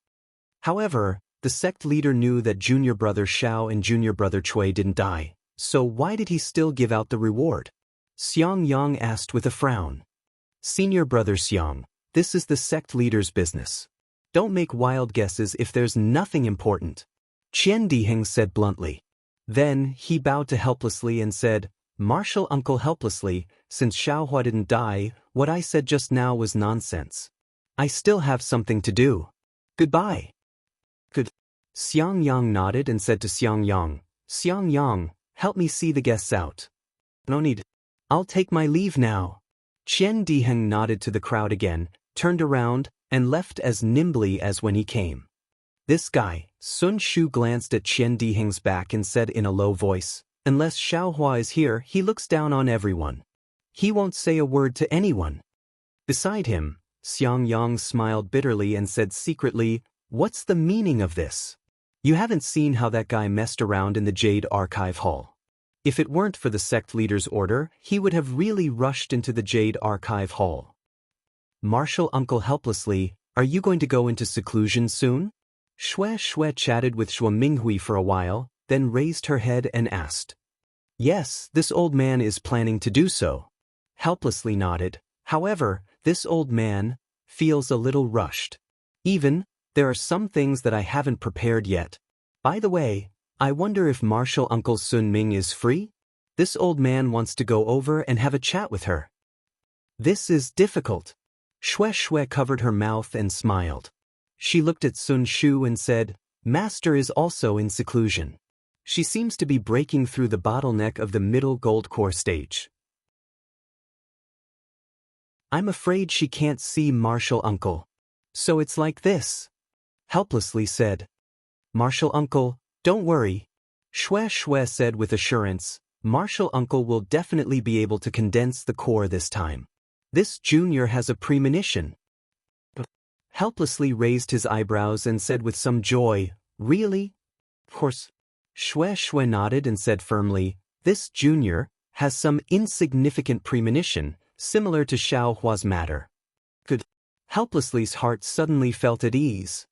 However, the sect leader knew that junior brother Xiao and junior brother Cui didn't die, so why did he still give out the reward? Xiangyang asked with a frown. "Senior brother Xiang, this is the sect leader's business. Don't make wild guesses if there's nothing important," Qian Diheng said bluntly. Then, he bowed to helplessly and said, "Martial uncle helplessly, since Xiaohua didn't die, what I said just now was nonsense. I still have something to do. Goodbye." "Good." Xiangyang nodded and said to Xiangyang, "Xiangyang, help me see the guests out." "No need. I'll take my leave now." Qian Diheng nodded to the crowd again, turned around, and left as nimbly as when he came. "This guy," Sun Shu glanced at Qian Diheng's back and said in a low voice, "Unless Xiaohua is here, he looks down on everyone. He won't say a word to anyone." Beside him, Xiangyang smiled bitterly and said secretly, "What's the meaning of this? You haven't seen how that guy messed around in the Jade Archive Hall. If it weren't for the sect leader's order, he would have really rushed into the Jade Archive Hall." Martial uncle helplessly, "Are you going to go into seclusion soon?" Shui chatted with Zhuo Minghui for a while, then raised her head and asked. "Yes, this old man is planning to do so." helplessly nodded. However, this old man feels a little rushed. Even, there are some things that I haven't prepared yet. By the way, I wonder if Martial Uncle Sun Ming is free? This old man wants to go over and have a chat with her. This is difficult. Xue Xue covered her mouth and smiled. She looked at Sun Shu and said, Master is also in seclusion. She seems to be breaking through the bottleneck of the middle gold core stage. I'm afraid she can't see Martial Uncle. So it's like this. Helplessly said. Martial Uncle, don't worry. Xue Xue said with assurance, Martial Uncle will definitely be able to condense the core this time. This junior has a premonition. Helplessly raised his eyebrows and said with some joy, Really? Of course. Xue Xue nodded and said firmly, This junior has some insignificant premonition, similar to Xiao Hua's matter. Good. Helplessly's heart suddenly felt at ease.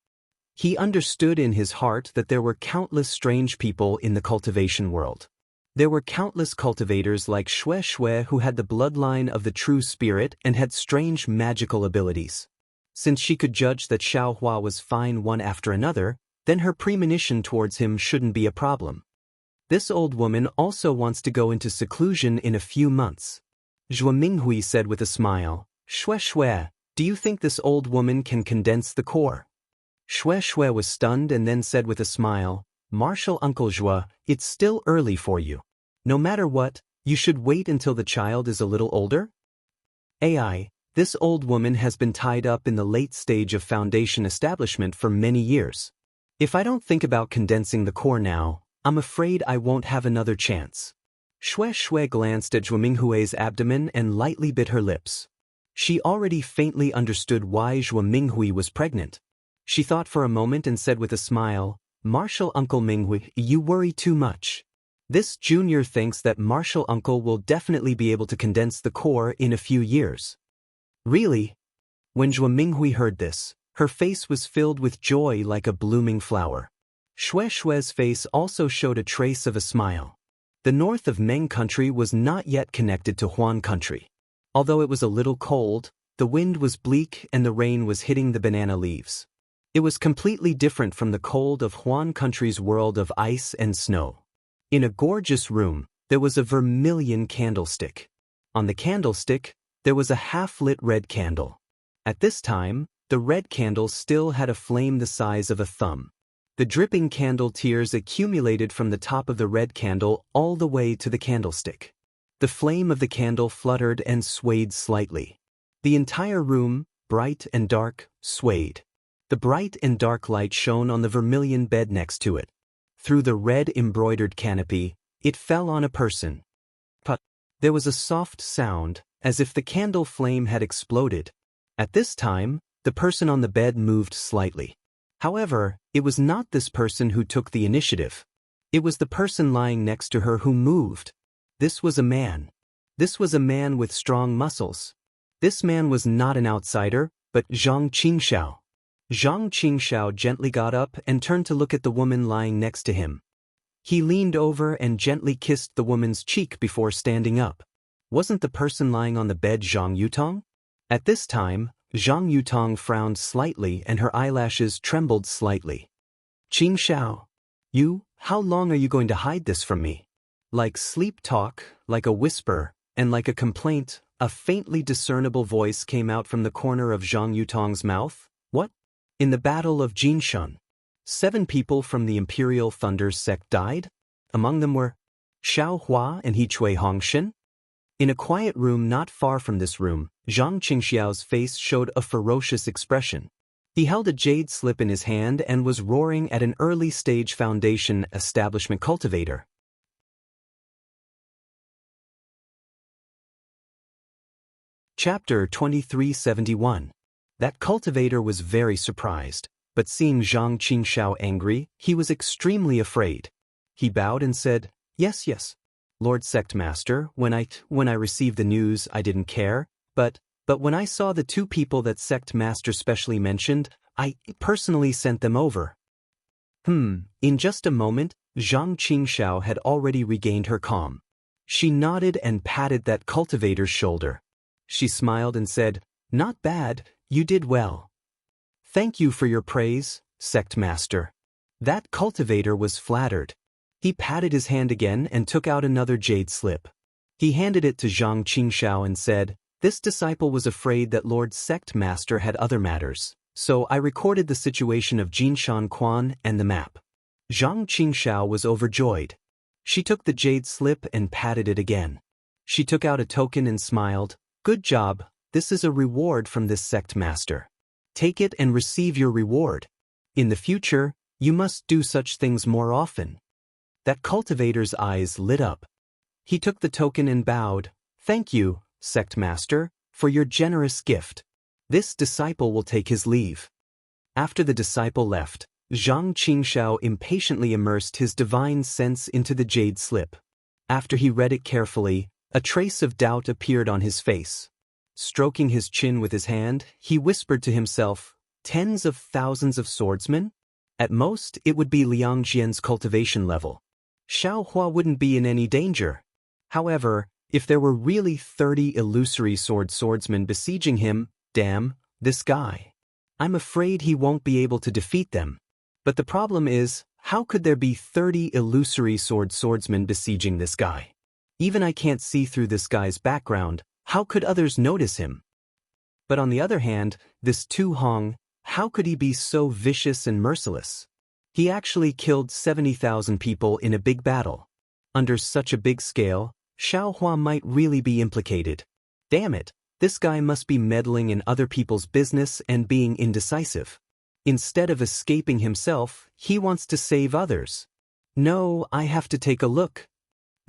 He understood in his heart that there were countless strange people in the cultivation world. There were countless cultivators like Xue Xue who had the bloodline of the true spirit and had strange magical abilities. Since she could judge that Xiao Hua was fine one after another, then her premonition towards him shouldn't be a problem. This old woman also wants to go into seclusion in a few months. Zhuo Minghui said with a smile, Xue Xue, do you think this old woman can condense the core? Xue Xue was stunned and then said with a smile, Martial Uncle Zhuo, it's still early for you. No matter what, you should wait until the child is a little older? AI, this old woman has been tied up in the late stage of foundation establishment for many years. If I don't think about condensing the core now, I'm afraid I won't have another chance. Xue Xue glanced at Zhuo Minghui's abdomen and lightly bit her lips. She already faintly understood why Zhuo Minghui was pregnant. She thought for a moment and said with a smile, Martial Uncle Minghui, you worry too much. This junior thinks that Martial Uncle will definitely be able to condense the core in a few years. Really? When Zhuo Minghui heard this, her face was filled with joy like a blooming flower. Xue Xue's face also showed a trace of a smile. The north of Meng country was not yet connected to Huan country. Although it was a little cold, the wind was bleak and the rain was hitting the banana leaves. It was completely different from the cold of Huan country's world of ice and snow. In a gorgeous room, there was a vermilion candlestick. On the candlestick, there was a half-lit red candle. At this time, the red candle still had a flame the size of a thumb. The dripping candle tears accumulated from the top of the red candle all the way to the candlestick. The flame of the candle fluttered and swayed slightly. The entire room, bright and dark, swayed. The bright and dark light shone on the vermilion bed next to it. Through the red embroidered canopy, it fell on a person. But there was a soft sound, as if the candle flame had exploded. At this time, the person on the bed moved slightly. However, it was not this person who took the initiative. It was the person lying next to her who moved. This was a man. This was a man with strong muscles. This man was not an outsider, but Zhang Qingxiao. Zhang Qingxiao gently got up and turned to look at the woman lying next to him. He leaned over and gently kissed the woman's cheek before standing up. Wasn't the person lying on the bed Zhang Yutong? At this time, Zhang Yutong frowned slightly and her eyelashes trembled slightly. Qingxiao, how long are you going to hide this from me? Like sleep talk, like a whisper, and like a complaint, a faintly discernible voice came out from the corner of Zhang Yutong's mouth. What? In the Battle of Jinshan, 7 people from the Imperial Thunder sect died? Among them were Xiao Hua and Hichui Hongshan? In a quiet room not far from this room, Zhang Qingxiao's face showed a ferocious expression. He held a jade slip in his hand and was roaring at an early-stage foundation establishment cultivator. Chapter 2371. That cultivator was very surprised, but seeing Zhang Qingxiao angry, he was extremely afraid. He bowed and said, Yes, Lord Sect Master, when I received the news I didn't care, but when I saw the 2 people that Sect Master specially mentioned, I personally sent them over. In just a moment, Zhang Qingxiao had already regained her calm. She nodded and patted that cultivator's shoulder. She smiled and said, "Not bad, you did well." "Thank you for your praise, sect master." That cultivator was flattered. He patted his hand again and took out another jade slip. He handed it to Zhang Qingxiao and said, "This disciple was afraid that Lord Sect Master had other matters, so I recorded the situation of Jinshan Quan and the map." Zhang Qingxiao was overjoyed. She took the jade slip and patted it again. She took out a token and smiled. "Good job, this is a reward from this sect master. Take it and receive your reward. In the future, you must do such things more often." That cultivator's eyes lit up. He took the token and bowed. "Thank you, sect master, for your generous gift. This disciple will take his leave." After the disciple left, Zhang Qingxiao impatiently immersed his divine sense into the jade slip. After he read it carefully, a trace of doubt appeared on his face. Stroking his chin with his hand, he whispered to himself, "Tens of thousands of swordsmen? At most, it would be Liang Jian's cultivation level. Xiao Hua wouldn't be in any danger. However, if there were really 30 illusory swordsmen besieging him, damn, this guy. I'm afraid he won't be able to defeat them. But the problem is, how could there be 30 illusory swordsmen besieging this guy? Even I can't see through this guy's background, how could others notice him? But on the other hand, this Tu Hong, how could he be so vicious and merciless? He actually killed 70,000 people in a big battle. Under such a big scale, Xiao Hua might really be implicated. Damn it, this guy must be meddling in other people's business and being indecisive. Instead of escaping himself, he wants to save others. No, I have to take a look."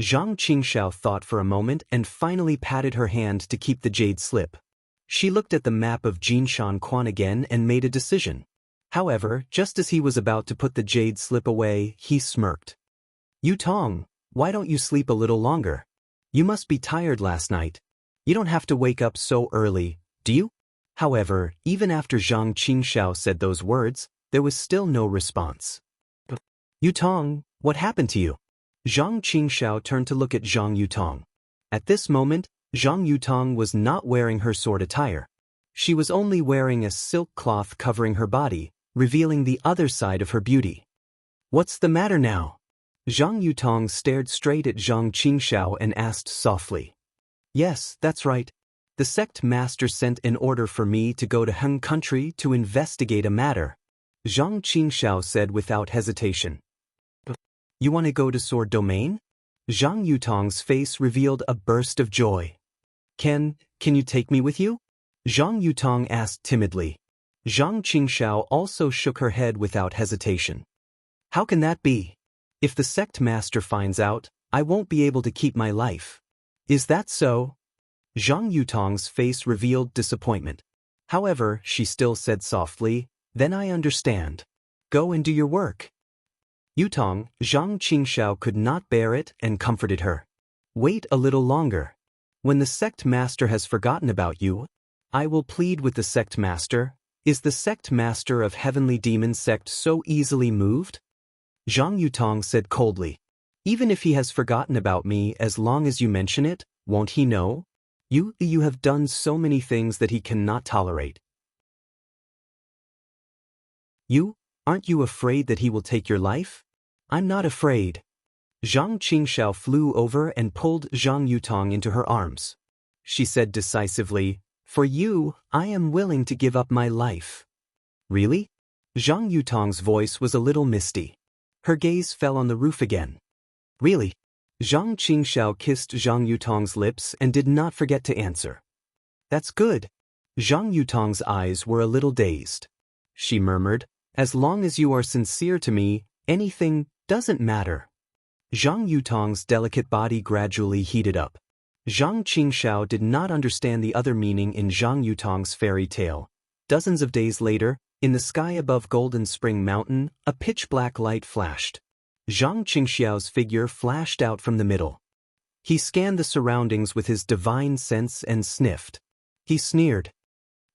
Zhang Qingxiao thought for a moment and finally patted her hand to keep the jade slip. She looked at the map of Jinshan Quan again and made a decision. However, just as he was about to put the jade slip away, he smirked. "Yu Tong, why don't you sleep a little longer? You must be tired last night. You don't have to wake up so early, do you?" However, even after Zhang Qingxiao said those words, there was still no response. "Yu Tong, what happened to you?" Zhang Qingxiao turned to look at Zhang Yutong. At this moment, Zhang Yutong was not wearing her sword attire. She was only wearing a silk cloth covering her body, revealing the other side of her beauty. "What's the matter now?" Zhang Yutong stared straight at Zhang Qingxiao and asked softly. "Yes, that's right. The sect master sent an order for me to go to Heng country to investigate a matter," Zhang Qingxiao said without hesitation. "You want to go to Sword Domain?" Zhang Yutong's face revealed a burst of joy. Can you take me with you?" Zhang Yutong asked timidly. Zhang Qingxiao also shook her head without hesitation. "How can that be? If the sect master finds out, I won't be able to keep my life." "Is that so?" Zhang Yutong's face revealed disappointment. However, she still said softly, "Then I understand. Go and do your work." "Yutong," Zhang Qingxiao could not bear it and comforted her. "Wait a little longer. When the sect master has forgotten about you, I will plead with the sect master. Is the sect master of Heavenly Demon sect so easily moved?" Zhang Yutong said coldly. "Even if he has forgotten about me, as long as you mention it, won't he know? You have done so many things that he cannot tolerate." Aren't you afraid that he will take your life?" "I'm not afraid." Zhang Qingxiao flew over and pulled Zhang Yutong into her arms. She said decisively, "For you, I am willing to give up my life." "Really?" Zhang Yutong's voice was a little misty. Her gaze fell on the roof again. "Really?" Zhang Qingxiao kissed Zhang Yutong's lips and did not forget to answer. "That's good." Zhang Yutong's eyes were a little dazed. She murmured, "As long as you are sincere to me, anything doesn't matter." Zhang Yutong's delicate body gradually heated up. Zhang Qingxiao did not understand the other meaning in Zhang Yutong's fairy tale. Dozens of days later, in the sky above Golden Spring Mountain, a pitch-black light flashed. Zhang Qingxiao's figure flashed out from the middle. He scanned the surroundings with his divine sense and sniffed. He sneered.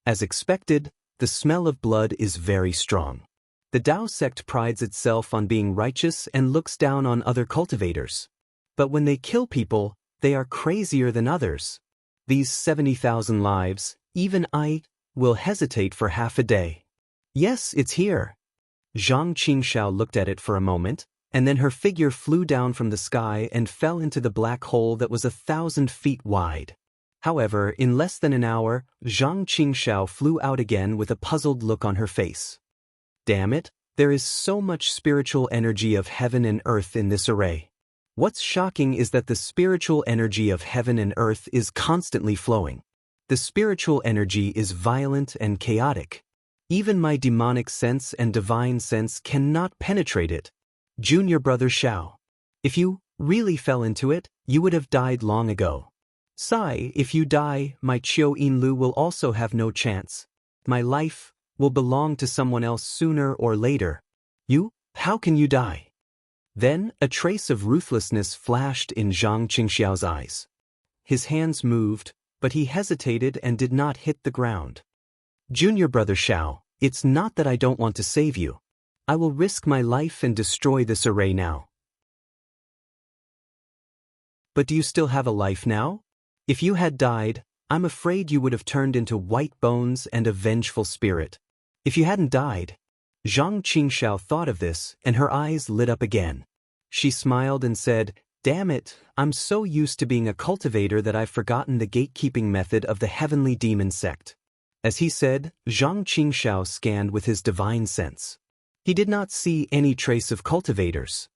"As expected, the smell of blood is very strong. The Dao sect prides itself on being righteous and looks down on other cultivators. But when they kill people, they are crazier than others. These 70,000 lives, even I, will hesitate for half a day. Yes, it's here. Zhang Qingxiao looked at it for a moment, and then her figure flew down from the sky and fell into the black hole that was 1,000 feet wide. However, in less than an hour, Zhang Qingxiao flew out again with a puzzled look on her face. Damn it, there is so much spiritual energy of heaven and earth in this array. What's shocking is that the spiritual energy of heaven and earth is constantly flowing. The spiritual energy is violent and chaotic. Even my demonic sense and divine sense cannot penetrate it. Junior brother Xiao. If you really fell into it, you would have died long ago. Sai, if you die, my Qiu Yinlu will also have no chance. My life will belong to someone else sooner or later. You, how can you die? Then, a trace of ruthlessness flashed in Zhang Qingxiao's eyes. His hands moved, but he hesitated and did not hit the ground. Junior brother Xiao, it's not that I don't want to save you. I will risk my life and destroy this array now. But do you still have a life now? If you had died, I'm afraid you would have turned into white bones and a vengeful spirit. If you hadn't died. Zhang Qingxiao thought of this, and her eyes lit up again. She smiled and said, "Damn it, I'm so used to being a cultivator that I've forgotten the gatekeeping method of the heavenly demon sect." As he said, Zhang Qingxiao scanned with his divine sense. He did not see any trace of cultivators.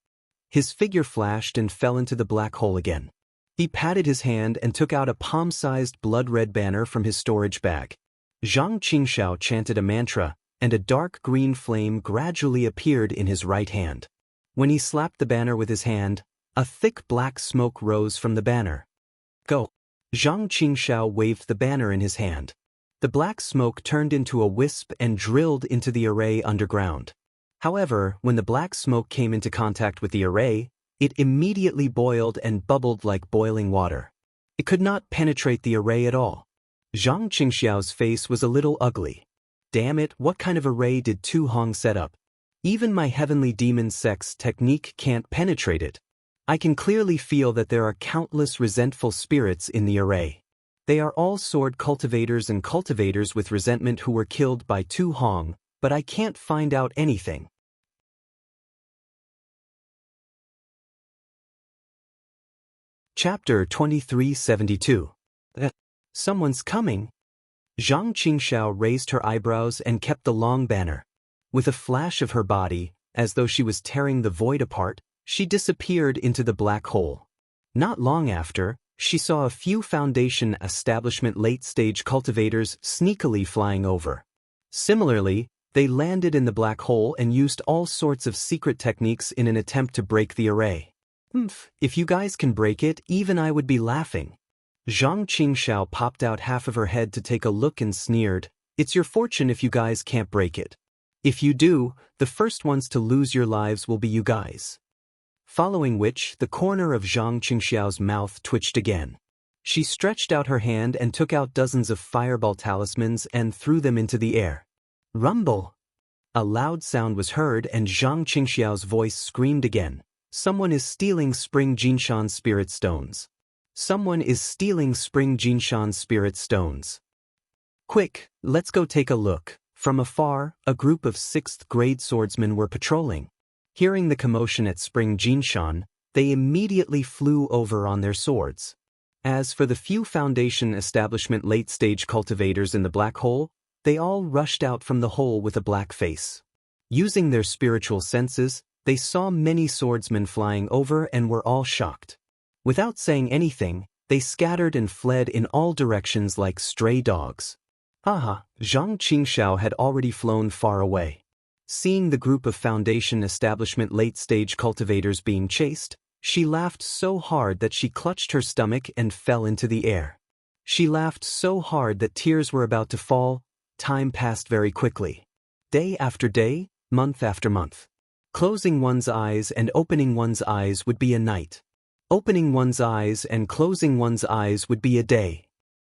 His figure flashed and fell into the black hole again. He patted his hand and took out a palm-sized blood-red banner from his storage bag. Zhang Qingxiao chanted a mantra, and a dark green flame gradually appeared in his right hand. When he slapped the banner with his hand, a thick black smoke rose from the banner. Go! Zhang Qingxiao waved the banner in his hand. The black smoke turned into a wisp and drilled into the array underground. However, when the black smoke came into contact with the array, it immediately boiled and bubbled like boiling water. It could not penetrate the array at all. Zhang Qingxiao's face was a little ugly. Damn it, what kind of array did Tu Hong set up? Even my heavenly demon sect's technique can't penetrate it. I can clearly feel that there are countless resentful spirits in the array. They are all sword cultivators and cultivators with resentment who were killed by Tu Hong, but I can't find out anything. Chapter 2372. Someone's coming. Zhang Qingxiao raised her eyebrows and kept the long banner. With a flash of her body, as though she was tearing the void apart, she disappeared into the black hole. Not long after, she saw a few Foundation establishment late-stage cultivators sneakily flying over. Similarly, they landed in the black hole and used all sorts of secret techniques in an attempt to break the array. If you guys can break it, even I would be laughing. Zhang Qingxiao popped out half of her head to take a look and sneered, "It's your fortune if you guys can't break it. If you do, the first ones to lose your lives will be you guys." Following which, the corner of Zhang Qingxiao's mouth twitched again. She stretched out her hand and took out dozens of fireball talismans and threw them into the air. Rumble! A loud sound was heard and Zhang Qingxiao's voice screamed again. Someone is stealing Spring Jinshan Spirit Stones. Someone is stealing Spring Jinshan Spirit Stones. Quick, let's go take a look. From afar, a group of 6th grade swordsmen were patrolling. Hearing the commotion at Spring Jinshan, they immediately flew over on their swords. As for the few Foundation establishment late-stage cultivators in the black hole, they all rushed out from the hole with a black face. Using their spiritual senses, they saw many swordsmen flying over and were all shocked. Without saying anything, they scattered and fled in all directions like stray dogs. Haha, Zhang Qingxiao had already flown far away. Seeing the group of Foundation establishment late-stage cultivators being chased, she laughed so hard that she clutched her stomach and fell into the air. She laughed so hard that tears were about to fall. Time passed very quickly. Day after day, month after month. Closing one's eyes and opening one's eyes would be a night. Opening one's eyes and closing one's eyes would be a day.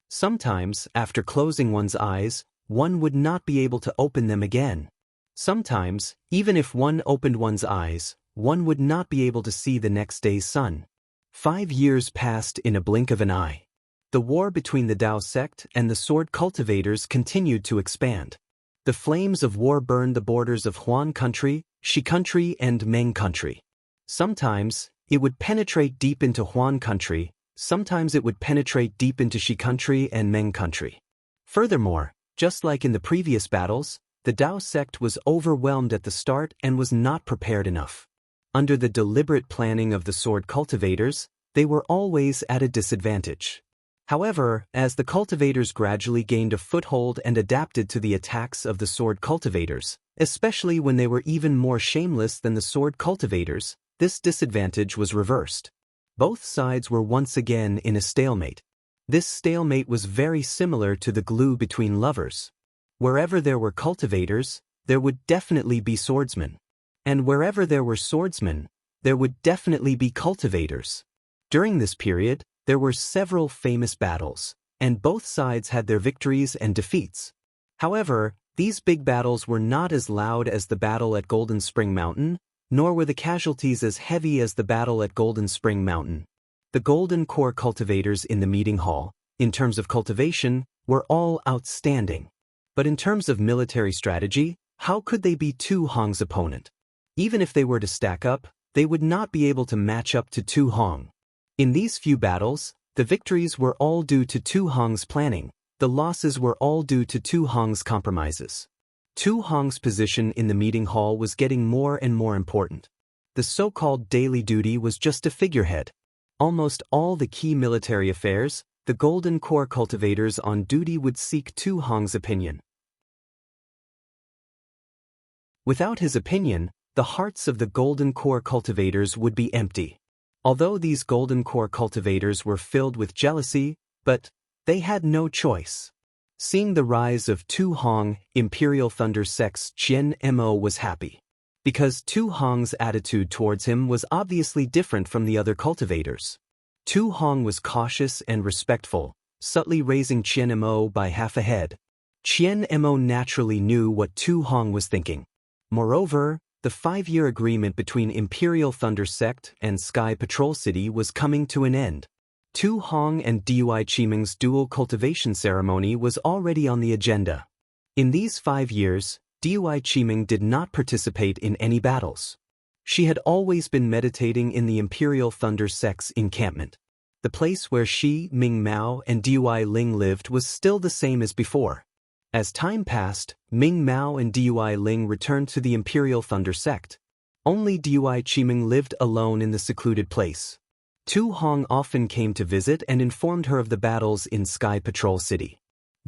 Sometimes, after closing one's eyes, one would not be able to open them again. Sometimes, even if one opened one's eyes, one would not be able to see the next day's sun. 5 years passed in a blink of an eye. The war between the Dao sect and the sword cultivators continued to expand. The flames of war burned the borders of Huan country, Shi country, and Meng country. Sometimes, it would penetrate deep into Huan country, sometimes it would penetrate deep into Shi country and Meng country. Furthermore, just like in the previous battles, the Dao sect was overwhelmed at the start and was not prepared enough. Under the deliberate planning of the sword cultivators, they were always at a disadvantage. However, as the cultivators gradually gained a foothold and adapted to the attacks of the sword cultivators, especially when they were even more shameless than the sword cultivators, this disadvantage was reversed. Both sides were once again in a stalemate. This stalemate was very similar to the glue between lovers. Wherever there were cultivators, there would definitely be swordsmen. And wherever there were swordsmen, there would definitely be cultivators. During this period, there were several famous battles, and both sides had their victories and defeats. However, these big battles were not as loud as the battle at Golden Spring Mountain, nor were the casualties as heavy as the battle at Golden Spring Mountain. The Golden Core cultivators in the meeting hall, in terms of cultivation, were all outstanding. But in terms of military strategy, how could they be Tu Hong's opponent? Even if they were to stack up, they would not be able to match up to Tu Hong. In these few battles, the victories were all due to Tu Hong's planning, the losses were all due to Tu Hong's compromises. Tu Hong's position in the meeting hall was getting more and more important. The so-called daily duty was just a figurehead. Almost all the key military affairs, the Golden Core cultivators on duty would seek Tu Hong's opinion. Without his opinion, the hearts of the Golden Core cultivators would be empty. Although these Golden Core cultivators were filled with jealousy, but they had no choice. Seeing the rise of Tu Hong, Imperial Thunder Sect's Qian Mo was happy. Because Tu Hong's attitude towards him was obviously different from the other cultivators. Tu Hong was cautious and respectful, subtly raising Qian Mo by half a head. Qian Mo naturally knew what Tu Hong was thinking. Moreover, the 5-year agreement between Imperial Thunder Sect and Sky Patrol City was coming to an end. Tu Hong and Dui Qiming's dual cultivation ceremony was already on the agenda. In these 5 years, Dui Qiming did not participate in any battles. She had always been meditating in the Imperial Thunder Sect's encampment. The place where she, Ming Mao, and Dui Ling lived was still the same as before. As time passed, Ming Mao and Dui Ling returned to the Imperial Thunder Sect. Only Dui Qiming lived alone in the secluded place. Tu Hong often came to visit and informed her of the battles in Sky Patrol City.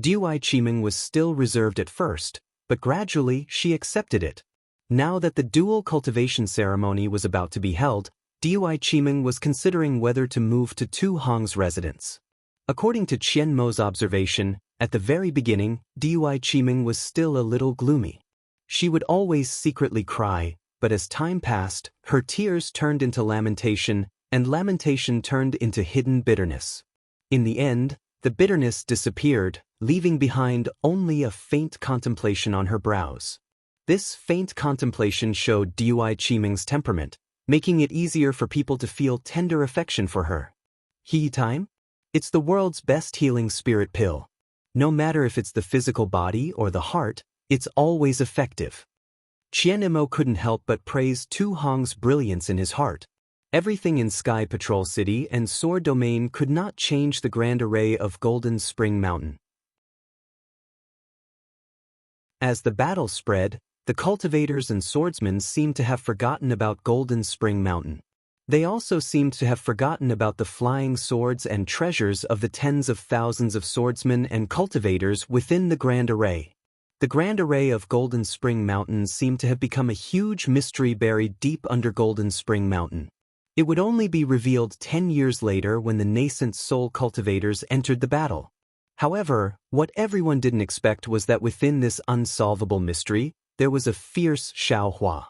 Dui Qiming was still reserved at first, but gradually she accepted it. Now that the dual cultivation ceremony was about to be held, Dui Qiming was considering whether to move to Tu Hong's residence. According to Qian Mo's observation, at the very beginning, Dui Qiming was still a little gloomy. She would always secretly cry, but as time passed, her tears turned into lamentation, and lamentation turned into hidden bitterness. In the end, the bitterness disappeared, leaving behind only a faint contemplation on her brows. This faint contemplation showed Dui Qiming's temperament, making it easier for people to feel tender affection for her. He time? It's the world's best healing spirit pill. No matter if it's the physical body or the heart, it's always effective. Qian Mo couldn't help but praise Tu Hong's brilliance in his heart. Everything in Sky Patrol City and Sword Domain could not change the grand array of Golden Spring Mountain. As the battle spread, the cultivators and swordsmen seemed to have forgotten about Golden Spring Mountain. They also seemed to have forgotten about the flying swords and treasures of the tens of thousands of swordsmen and cultivators within the Grand Array. The Grand Array of Golden Spring Mountain seemed to have become a huge mystery buried deep under Golden Spring Mountain. It would only be revealed 10 years later when the nascent soul cultivators entered the battle. However, what everyone didn't expect was that within this unsolvable mystery, there was a fierce Xiaohua.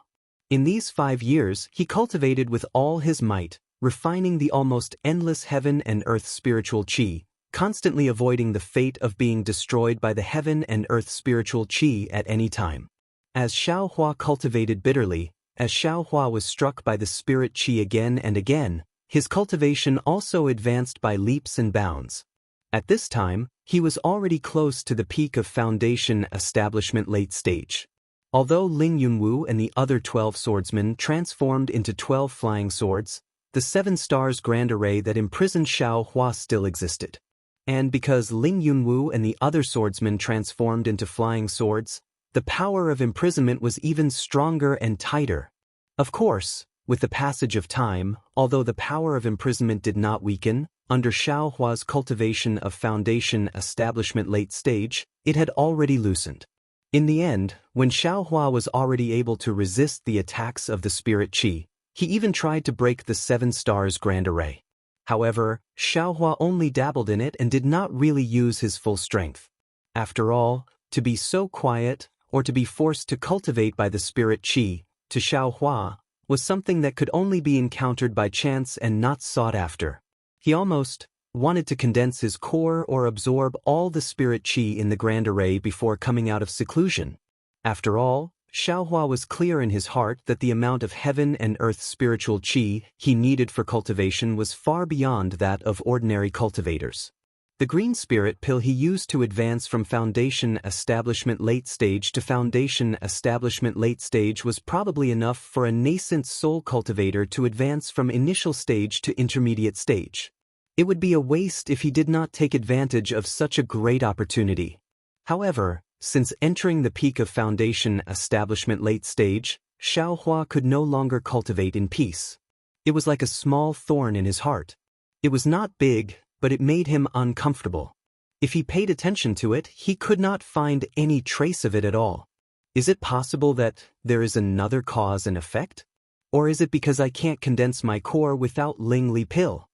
In these 5 years, he cultivated with all his might, refining the almost endless heaven and earth spiritual qi, constantly avoiding the fate of being destroyed by the heaven and earth spiritual qi at any time. As Xiaohua cultivated bitterly, as Xiaohua was struck by the spirit qi again and again, His cultivation also advanced by leaps and bounds. At this time, he was already close to the peak of foundation establishment late stage. Although Ling Yunwu and the other 12 swordsmen transformed into 12 flying swords, the 7 stars grand array that imprisoned Xiao Hua still existed. And because Ling Yunwu and the other swordsmen transformed into flying swords, the power of imprisonment was even stronger and tighter. Of course, with the passage of time, although the power of imprisonment did not weaken, under Xiao Hua's cultivation of foundation establishment late stage, it had already loosened. In the end, when Xiao Hua was already able to resist the attacks of the spirit qi, he even tried to break the 7 stars grand array. However, Xiao Hua only dabbled in it and did not really use his full strength. After all, to be so quiet, or to be forced to cultivate by the spirit qi, to Xiao Hua, was something that could only be encountered by chance and not sought after. He almost wanted to condense his core or absorb all the spirit qi in the grand array before coming out of seclusion. After all, Xiao Hua was clear in his heart that the amount of heaven and earth spiritual qi he needed for cultivation was far beyond that of ordinary cultivators. The green spirit pill he used to advance from foundation establishment late stage to foundation establishment late stage was probably enough for a nascent soul cultivator to advance from initial stage to intermediate stage. It would be a waste if he did not take advantage of such a great opportunity. However, since entering the peak of foundation establishment late stage, Xiao Hua could no longer cultivate in peace. It was like a small thorn in his heart. It was not big, but it made him uncomfortable. If he paid attention to it, he could not find any trace of it at all. Is it possible that there is another cause and effect? Or is it because I can't condense my core without Ling Li pill?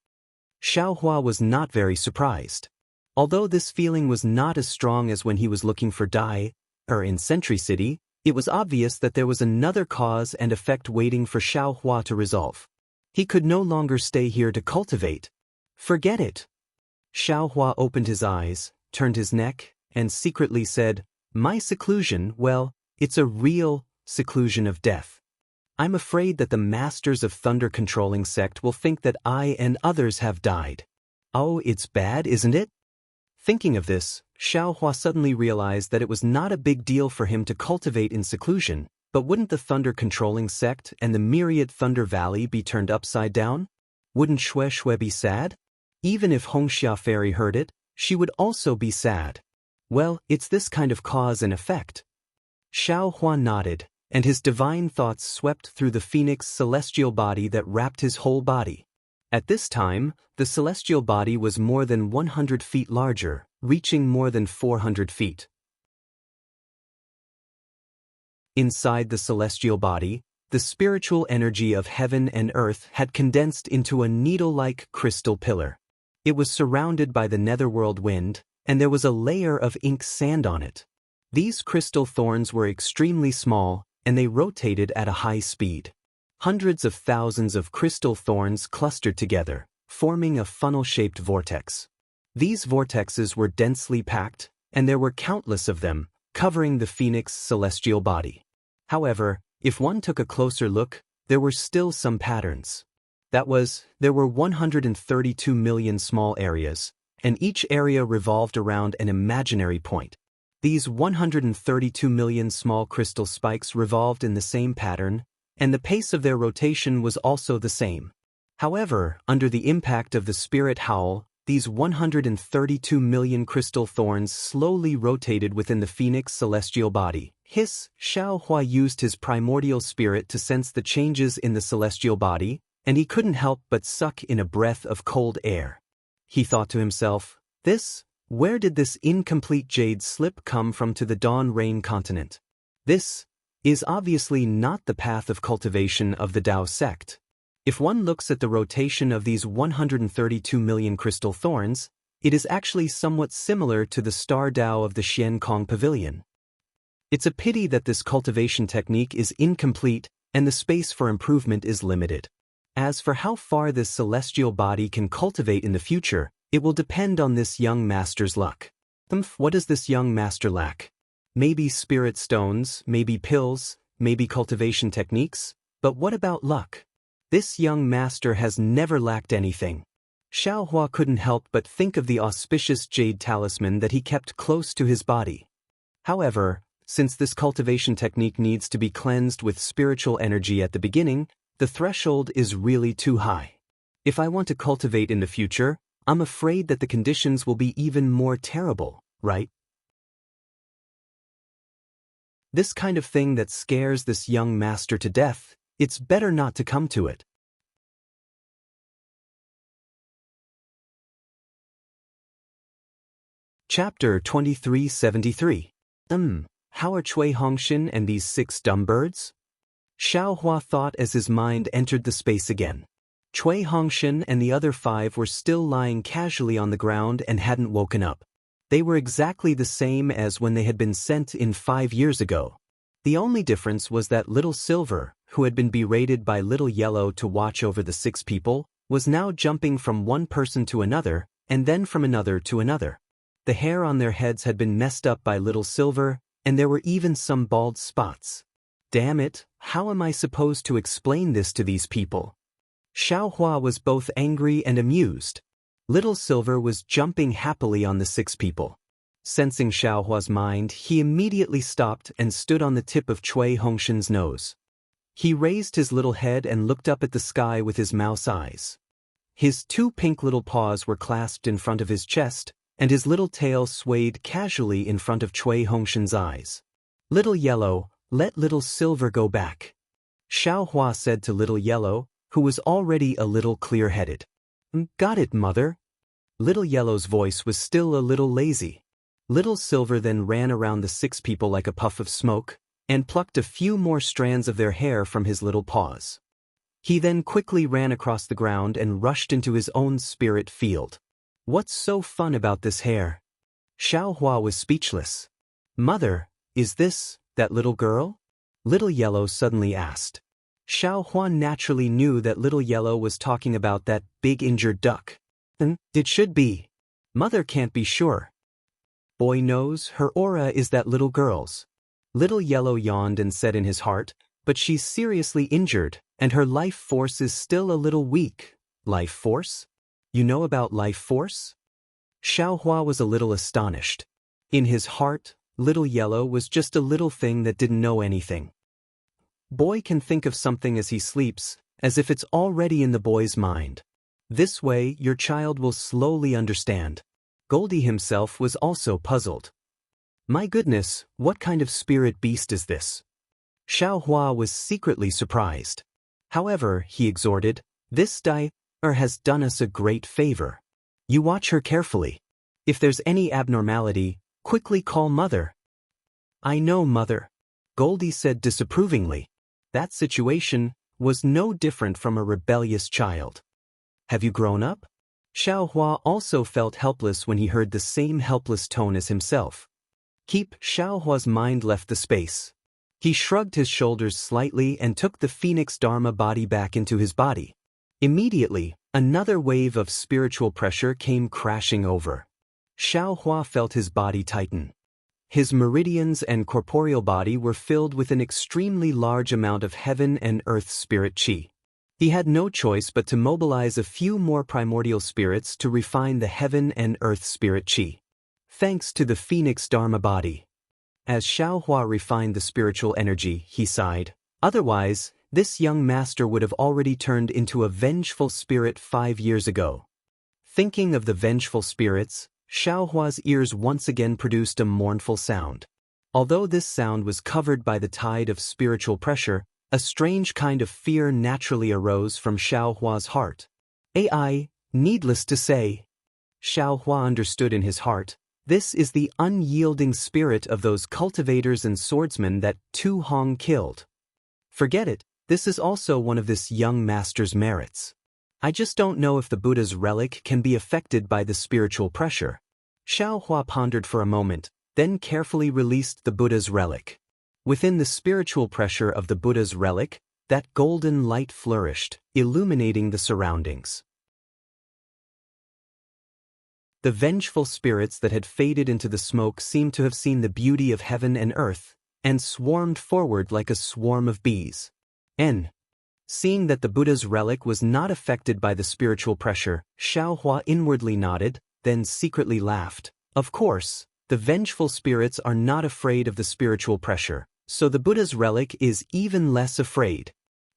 Xiao Hua was not very surprised. Although this feeling was not as strong as when he was looking for in Sentry City, it was obvious that there was another cause and effect waiting for Xiao Hua to resolve. He could no longer stay here to cultivate. Forget it. Xiao Hua opened his eyes, turned his neck, and secretly said, "My seclusion, well, it's a real seclusion of death. I'm afraid that the Masters of Thunder Controlling Sect will think that I and others have died. Oh, it's bad, isn't it?" Thinking of this, Xiao Hua suddenly realized that it was not a big deal for him to cultivate in seclusion, but wouldn't the Thunder Controlling Sect and the myriad Thunder Valley be turned upside down? Wouldn't Xue Xue be sad? Even if Hongxia Fairy heard it, she would also be sad. Well, it's this kind of cause and effect. Xiao Hua nodded, and his divine thoughts swept through the phoenix celestial body that wrapped his whole body. At this time, the celestial body was more than 100 feet larger, reaching more than 400 feet. Inside the celestial body, the spiritual energy of heaven and earth had condensed into a needle-like crystal pillar. It was surrounded by the netherworld wind, and there was a layer of ink sand on it. These crystal thorns were extremely small, and they rotated at a high speed. Hundreds of thousands of crystal thorns clustered together, forming a funnel-shaped vortex. These vortexes were densely packed, and there were countless of them, covering the phoenix celestial body. However, if one took a closer look, there were still some patterns. That was, there were 132 million small areas, and each area revolved around an imaginary point. These 132 million small crystal spikes revolved in the same pattern, and the pace of their rotation was also the same. However, under the impact of the spirit howl, these 132 million crystal thorns slowly rotated within the phoenix celestial body. Xiao Hua used his primordial spirit to sense the changes in the celestial body, and he couldn't help but suck in a breath of cold air. He thought to himself, where did this incomplete jade slip come from to the Dawn Rain continent? This is obviously not the path of cultivation of the Dao sect. If one looks at the rotation of these 132 million crystal thorns, it is actually somewhat similar to the star Dao of the Xian Kong Pavilion. It's a pity that this cultivation technique is incomplete and the space for improvement is limited. As for how far this celestial body can cultivate in the future, it will depend on this young master's luck. What does this young master lack? Maybe spirit stones, maybe pills, maybe cultivation techniques, but what about luck? This young master has never lacked anything. Xiaohua couldn't help but think of the auspicious jade talisman that he kept close to his body. However, since this cultivation technique needs to be cleansed with spiritual energy at the beginning, the threshold is really too high. If I want to cultivate in the future, I'm afraid that the conditions will be even more terrible, right? This kind of thing that scares this young master to death, it's better not to come to it. Chapter 2373. How are Cui Hongxian and these 6 dumb birds? Xiaohua thought as his mind entered the space again. Cui Hongxian and the other 5 were still lying casually on the ground and hadn't woken up. They were exactly the same as when they had been sent in 5 years ago. The only difference was that Little Silver, who had been berated by Little Yellow to watch over the 6 people, was now jumping from one person to another, and then from another to another. The hair on their heads had been messed up by Little Silver, and there were even some bald spots. Damn it, how am I supposed to explain this to these people? Xiaohua was both angry and amused. Little Silver was jumping happily on the 6 people. Sensing Xiaohua's mind, he immediately stopped and stood on the tip of Cui Hongxian's nose. He raised his little head and looked up at the sky with his mouse eyes. His 2 pink little paws were clasped in front of his chest, and his little tail swayed casually in front of Cui Hongxian's eyes. Little Yellow, let Little Silver go back. Xiaohua said to Little Yellow, who was already a little clear-headed. Got it, mother. Little Yellow's voice was still a little lazy. Little Silver then ran around the 6 people like a puff of smoke, and plucked a few more strands of their hair from his little paws. He then quickly ran across the ground and rushed into his own spirit field. What's so fun about this hair? Xiaohua was speechless. Mother, is this that little girl? Little Yellow suddenly asked. Xiaohua naturally knew that Little Yellow was talking about that big injured duck. It should be. Mother can't be sure. Boy knows her aura is that little girl's. Little Yellow yawned and said in his heart, but she's seriously injured, and her life force is still a little weak. Life force? You know about life force? Xiaohua was a little astonished. In his heart, Little Yellow was just a little thing that didn't know anything. Boy can think of something as he sleeps, as if it's already in the boy's mind. This way, your child will slowly understand. Goldie himself was also puzzled. My goodness, what kind of spirit beast is this? Xiaohua was secretly surprised. However, he exhorted, this has done us a great favor. You watch her carefully. If there's any abnormality, quickly call Mother. I know, Mother. Goldie said disapprovingly. That situation was no different from a rebellious child. Have you grown up? Xiaohua also felt helpless when he heard the same helpless tone as himself. Xiaohua's mind left the space. He shrugged his shoulders slightly and took the Phoenix Dharma body back into his body. Immediately, another wave of spiritual pressure came crashing over. Xiaohua felt his body tighten. His meridians and corporeal body were filled with an extremely large amount of heaven and earth spirit qi. He had no choice but to mobilize a few more primordial spirits to refine the heaven and earth spirit qi. Thanks to the Phoenix Dharma body. As Xiaohua refined the spiritual energy, he sighed. Otherwise, this young master would have already turned into a vengeful spirit 5 years ago. Thinking of the vengeful spirits, Xiaohua's ears once again produced a mournful sound. Although this sound was covered by the tide of spiritual pressure, a strange kind of fear naturally arose from Xiaohua's heart. Needless to say, Xiaohua understood in his heart, this is the unyielding spirit of those cultivators and swordsmen that Tu Hong killed. Forget it, this is also one of this young master's merits. I just don't know if the Buddha's relic can be affected by the spiritual pressure. Xiaohua pondered for a moment, then carefully released the Buddha's relic. Within the spiritual pressure of the Buddha's relic, that golden light flourished, illuminating the surroundings. The vengeful spirits that had faded into the smoke seemed to have seen the beauty of heaven and earth, and swarmed forward like a swarm of bees. Seeing that the Buddha's relic was not affected by the spiritual pressure, Xiaohua inwardly nodded, then secretly laughed. Of course, the vengeful spirits are not afraid of the spiritual pressure, so the Buddha's relic is even less afraid.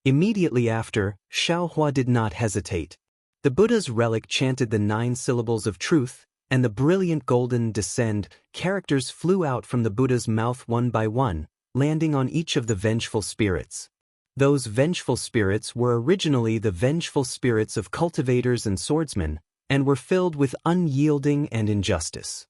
Immediately after, Xiaohua did not hesitate. The Buddha's relic chanted the 9 syllables of truth, and the brilliant golden descend characters flew out from the Buddha's mouth one by one, landing on each of the vengeful spirits. Those vengeful spirits were originally the vengeful spirits of cultivators and swordsmen, and were filled with unyielding and injustice.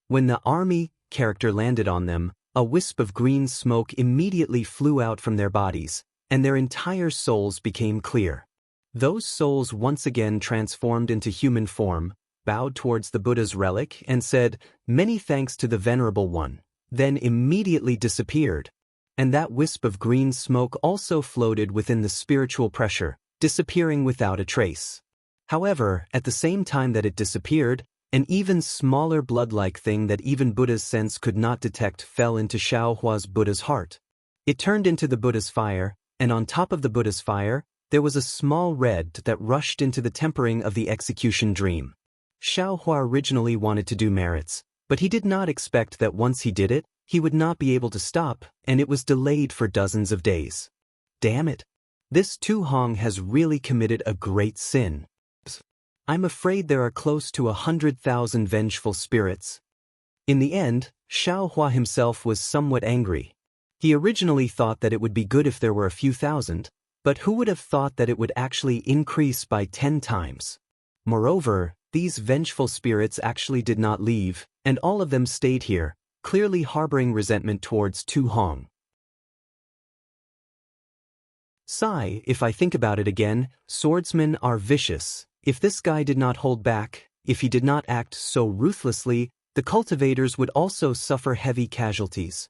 When the army character landed on them, a wisp of green smoke immediately flew out from their bodies, and their entire souls became clear. Those souls once again transformed into human form, bowed towards the Buddha's relic and said, "Many thanks to the Venerable One," then immediately disappeared. And that wisp of green smoke also floated within the spiritual pressure, disappearing without a trace. However, at the same time that it disappeared, an even smaller blood-like thing that even Buddha's sense could not detect fell into Xiaohua's Buddha's heart. It turned into the Buddha's fire, and on top of the Buddha's fire, there was a small red that rushed into the tempering of the execution dream. Xiaohua originally wanted to do merits, but he did not expect that once he did it, he would not be able to stop, and it was delayed for dozens of days. Damn it! This Tu Hong has really committed a great sin. I'm afraid there are close to 100,000 vengeful spirits. In the end, Xiaohua himself was somewhat angry. He originally thought that it would be good if there were a few thousand, but who would have thought that it would actually increase by 10 times? Moreover, these vengeful spirits actually did not leave, and all of them stayed here, clearly harboring resentment towards Tu Hong. Sigh, if I think about it again, swordsmen are vicious. If this guy did not hold back, if he did not act so ruthlessly, the cultivators would also suffer heavy casualties.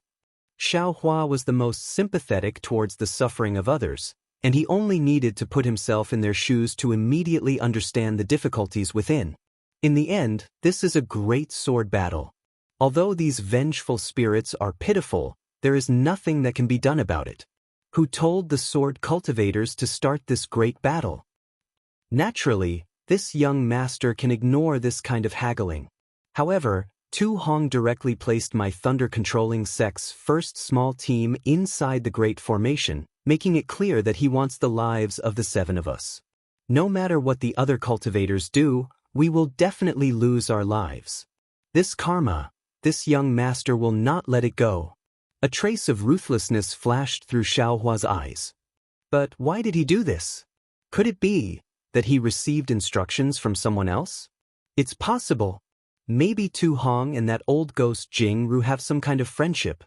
Xiaohua was the most sympathetic towards the suffering of others, and he only needed to put himself in their shoes to immediately understand the difficulties within. In the end, this is a great sword battle. Although these vengeful spirits are pitiful, there is nothing that can be done about it. Who told the sword cultivators to start this great battle? Naturally, this young master can ignore this kind of haggling. However, Tu Hong directly placed my thunder-controlling sect's first small team inside the Great Formation, making it clear that he wants the lives of the 7 of us. No matter what the other cultivators do, we will definitely lose our lives. This karma, this young master will not let it go. A trace of ruthlessness flashed through Xiaohua's eyes. But why did he do this? Could it be that he received instructions from someone else? It's possible. Maybe Tu Hong and that old ghost Jing Ru have some kind of friendship.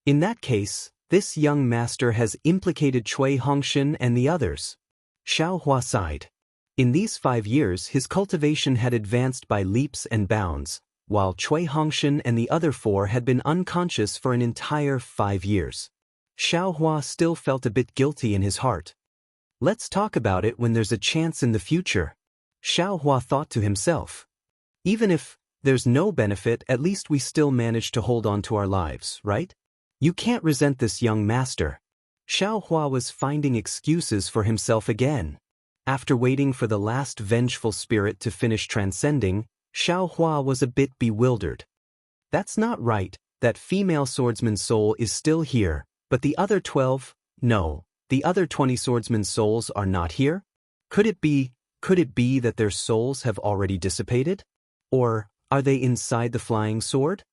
In that case, this young master has implicated Cui Hongshan and the others. Xiaohua sighed. In these 5 years his cultivation had advanced by leaps and bounds, while Cui Hongshan and the other 4 had been unconscious for an entire 5 years. Xiaohua still felt a bit guilty in his heart. Let's talk about it when there's a chance in the future. Xiaohua thought to himself. Even if there's no benefit, at least we still manage to hold on to our lives, right? You can't resent this young master. Xiaohua was finding excuses for himself again. After waiting for the last vengeful spirit to finish transcending, Xiaohua was a bit bewildered. That's not right, that female swordsman's soul is still here, but the other 12, no, the other 20 swordsmen's souls are not here? Could it be that their souls have already dissipated? Or are they inside the flying sword?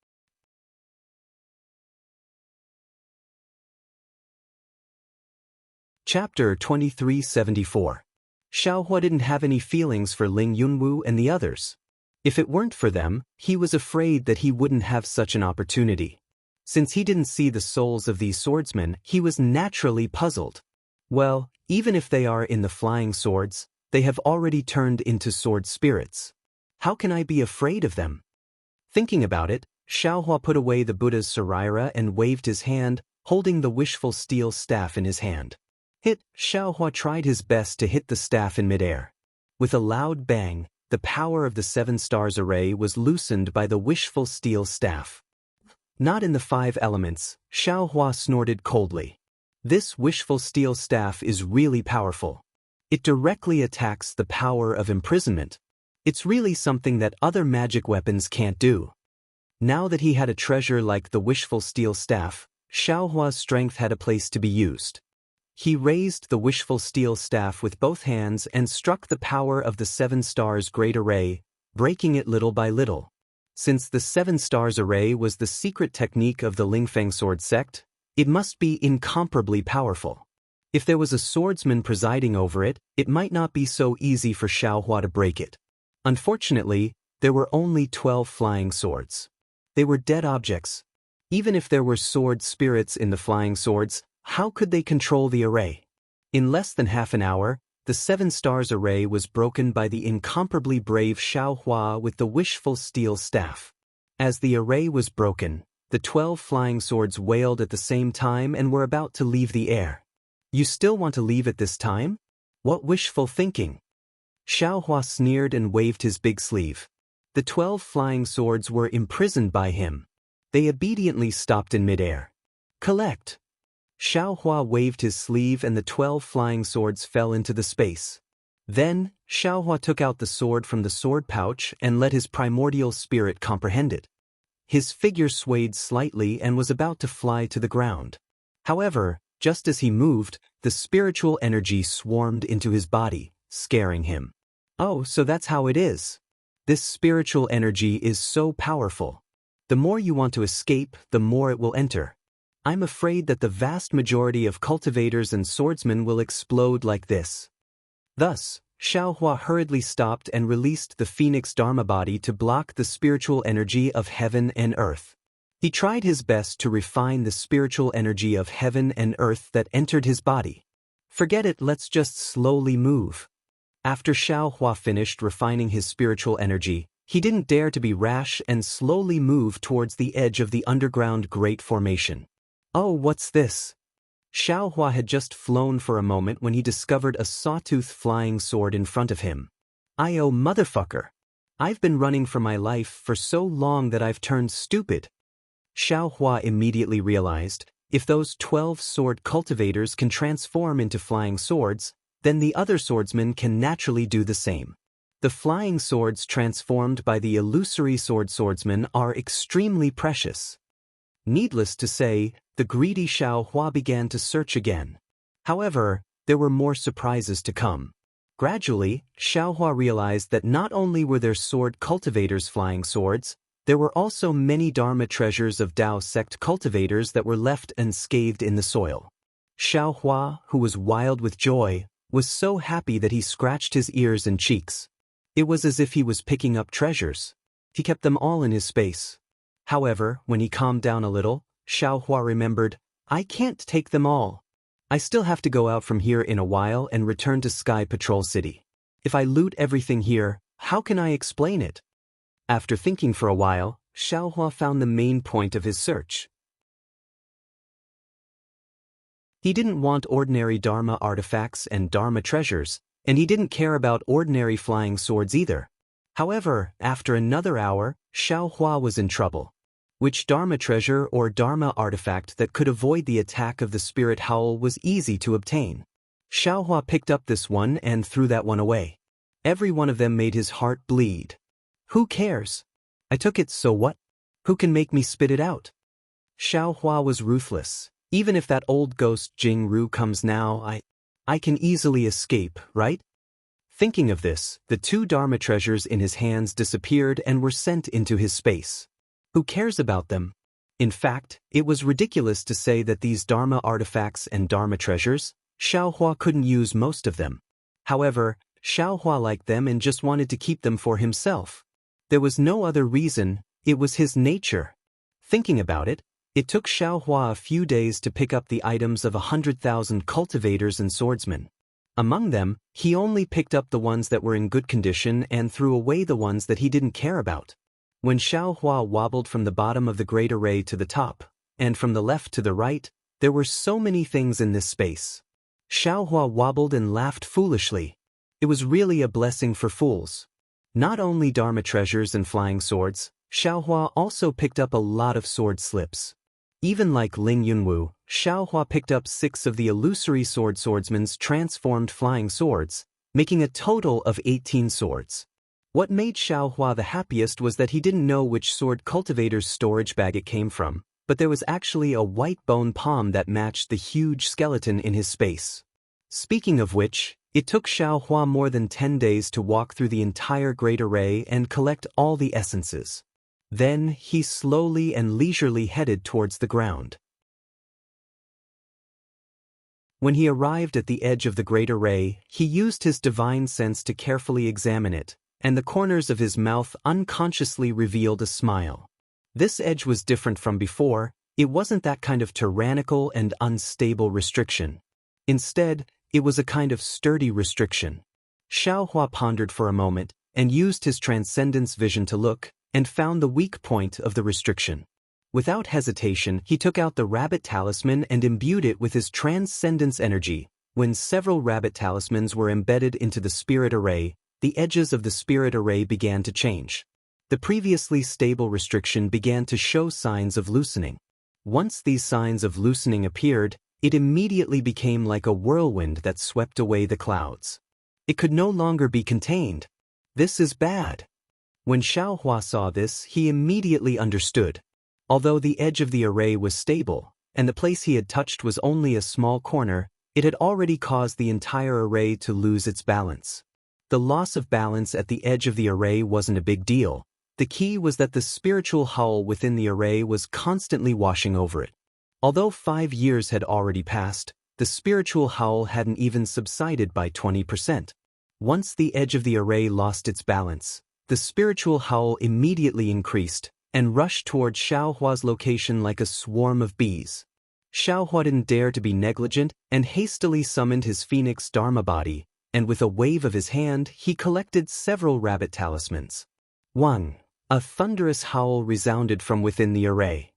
Chapter 2374. Xiaohua didn't have any feelings for Ling Yunwu and the others. If it weren't for them, he was afraid that he wouldn't have such an opportunity. Since he didn't see the souls of these swordsmen, he was naturally puzzled. Well, even if they are in the flying swords, they have already turned into sword spirits. How can I be afraid of them? Thinking about it, Xiaohua put away the Buddha's saraira and waved his hand, holding the wishful steel staff in his hand. Xiaohua tried his best to hit the staff in midair. With a loud bang, the power of the 7 stars array was loosened by the wishful steel staff. Not in the 5 elements, Xiaohua snorted coldly. This wishful steel staff is really powerful. It directly attacks the power of imprisonment. It's really something that other magic weapons can't do. Now that he had a treasure like the wishful steel staff, Xiaohua's strength had a place to be used. He raised the wishful steel staff with both hands and struck the power of the 7 stars great array, breaking it little by little. Since the 7 stars array was the secret technique of the Lingfeng sword sect, it must be incomparably powerful. If there was a swordsman presiding over it, it might not be so easy for Xiaohua to break it. Unfortunately, there were only 12 flying swords. They were dead objects. Even if there were sword spirits in the flying swords, how could they control the array? In less than half an hour, the 7 stars array was broken by the incomparably brave Xiaohua with the wishful steel staff. As the array was broken, the 12 flying swords wailed at the same time and were about to leave the air. You still want to leave at this time? What wishful thinking! Xiaohua sneered and waved his big sleeve. The 12 flying swords were imprisoned by him. They obediently stopped in midair. Collect! Xiaohua waved his sleeve and the 12 flying swords fell into the space. Then, Xiaohua took out the sword from the sword pouch and let his primordial spirit comprehend it. His figure swayed slightly and was about to fly to the ground. However, just as he moved, the spiritual energy swarmed into his body, scaring him. Oh, so that's how it is. This spiritual energy is so powerful. The more you want to escape, the more it will enter. I'm afraid that the vast majority of cultivators and swordsmen will explode like this. Thus, Xiaohua hurriedly stopped and released the Phoenix Dharma body to block the spiritual energy of heaven and earth. He tried his best to refine the spiritual energy of heaven and earth that entered his body. Forget it, let's just slowly move. After Xiaohua finished refining his spiritual energy, he didn't dare to be rash and slowly moved towards the edge of the underground Great Formation. Oh, what's this? Xiaohua had just flown for a moment when he discovered a sawtooth flying sword in front of him. Oh, motherfucker! I've been running for my life for so long that I've turned stupid. Xiaohua immediately realized, if those 12 sword cultivators can transform into flying swords, then the other swordsmen can naturally do the same. The flying swords transformed by the illusory swordsmen are extremely precious. Needless to say, the greedy Xiaohua began to search again. However, there were more surprises to come. Gradually, Xiaohua realized that not only were there sword cultivators flying swords, there were also many Dharma treasures of Dao sect cultivators that were left unscathed in the soil. Xiaohua, who was wild with joy, was so happy that he scratched his ears and cheeks. It was as if he was picking up treasures. He kept them all in his space. However, when he calmed down a little, Xiaohua remembered, I can't take them all. I still have to go out from here in a while and return to Sky Patrol City. If I loot everything here, how can I explain it? After thinking for a while, Xiaohua found the main point of his search. He didn't want ordinary Dharma artifacts and Dharma treasures, and he didn't care about ordinary flying swords either. However, after another hour, Xiaohua was in trouble. Which Dharma treasure or Dharma artifact that could avoid the attack of the spirit howl was easy to obtain. Xiaohua picked up this one and threw that one away. Every one of them made his heart bleed. Who cares? I took it, so what? Who can make me spit it out? Xiaohua was ruthless. Even if that old ghost Jing Ru comes now, I can easily escape, right? Thinking of this, the 2 Dharma treasures in his hands disappeared and were sent into his space. Who cares about them? In fact, it was ridiculous to say that these Dharma artifacts and Dharma treasures, Xiaohua couldn't use most of them. However, Xiaohua liked them and just wanted to keep them for himself. There was no other reason, it was his nature. Thinking about it, it took Xiaohua a few days to pick up the items of 100,000 cultivators and swordsmen. Among them, he only picked up the ones that were in good condition and threw away the ones that he didn't care about. When Xiaohua wobbled from the bottom of the great array to the top, and from the left to the right, there were so many things in this space. Xiaohua wobbled and laughed foolishly. It was really a blessing for fools. Not only Dharma treasures and flying swords, Xiaohua also picked up a lot of sword slips. Even like Ling Yunwu, Xiaohua picked up 6 of the illusory swordsman's transformed flying swords, making a total of 18 swords. What made Xiaohua the happiest was that he didn't know which sword cultivator's storage bag it came from, but there was actually a white bone palm that matched the huge skeleton in his space. Speaking of which, it took Xiaohua more than 10 days to walk through the entire great array and collect all the essences. Then, he slowly and leisurely headed towards the ground. When he arrived at the edge of the great array, he used his divine sense to carefully examine it, and the corners of his mouth unconsciously revealed a smile. This edge was different from before. It wasn't that kind of tyrannical and unstable restriction. Instead, it was a kind of sturdy restriction. Xiaohua pondered for a moment, and used his transcendence vision to look, and found the weak point of the restriction. Without hesitation, he took out the rabbit talisman and imbued it with his transcendence energy. When several rabbit talismans were embedded into the spirit array, the edges of the spirit array began to change. The previously stable restriction began to show signs of loosening. Once these signs of loosening appeared, it immediately became like a whirlwind that swept away the clouds. It could no longer be contained. This is bad. When Xiaohua saw this, he immediately understood. Although the edge of the array was stable, and the place he had touched was only a small corner, it had already caused the entire array to lose its balance. The loss of balance at the edge of the array wasn't a big deal. The key was that the spiritual hull within the array was constantly washing over it. Although 5 years had already passed, the spiritual hull hadn't even subsided by 20%. Once the edge of the array lost its balance, the spiritual hull immediately increased and rushed toward Xiaohua's location like a swarm of bees. Xiaohua didn't dare to be negligent and hastily summoned his phoenix dharma body, and with a wave of his hand, he collected several rabbit talismans. 1. A thunderous howl resounded from within the array.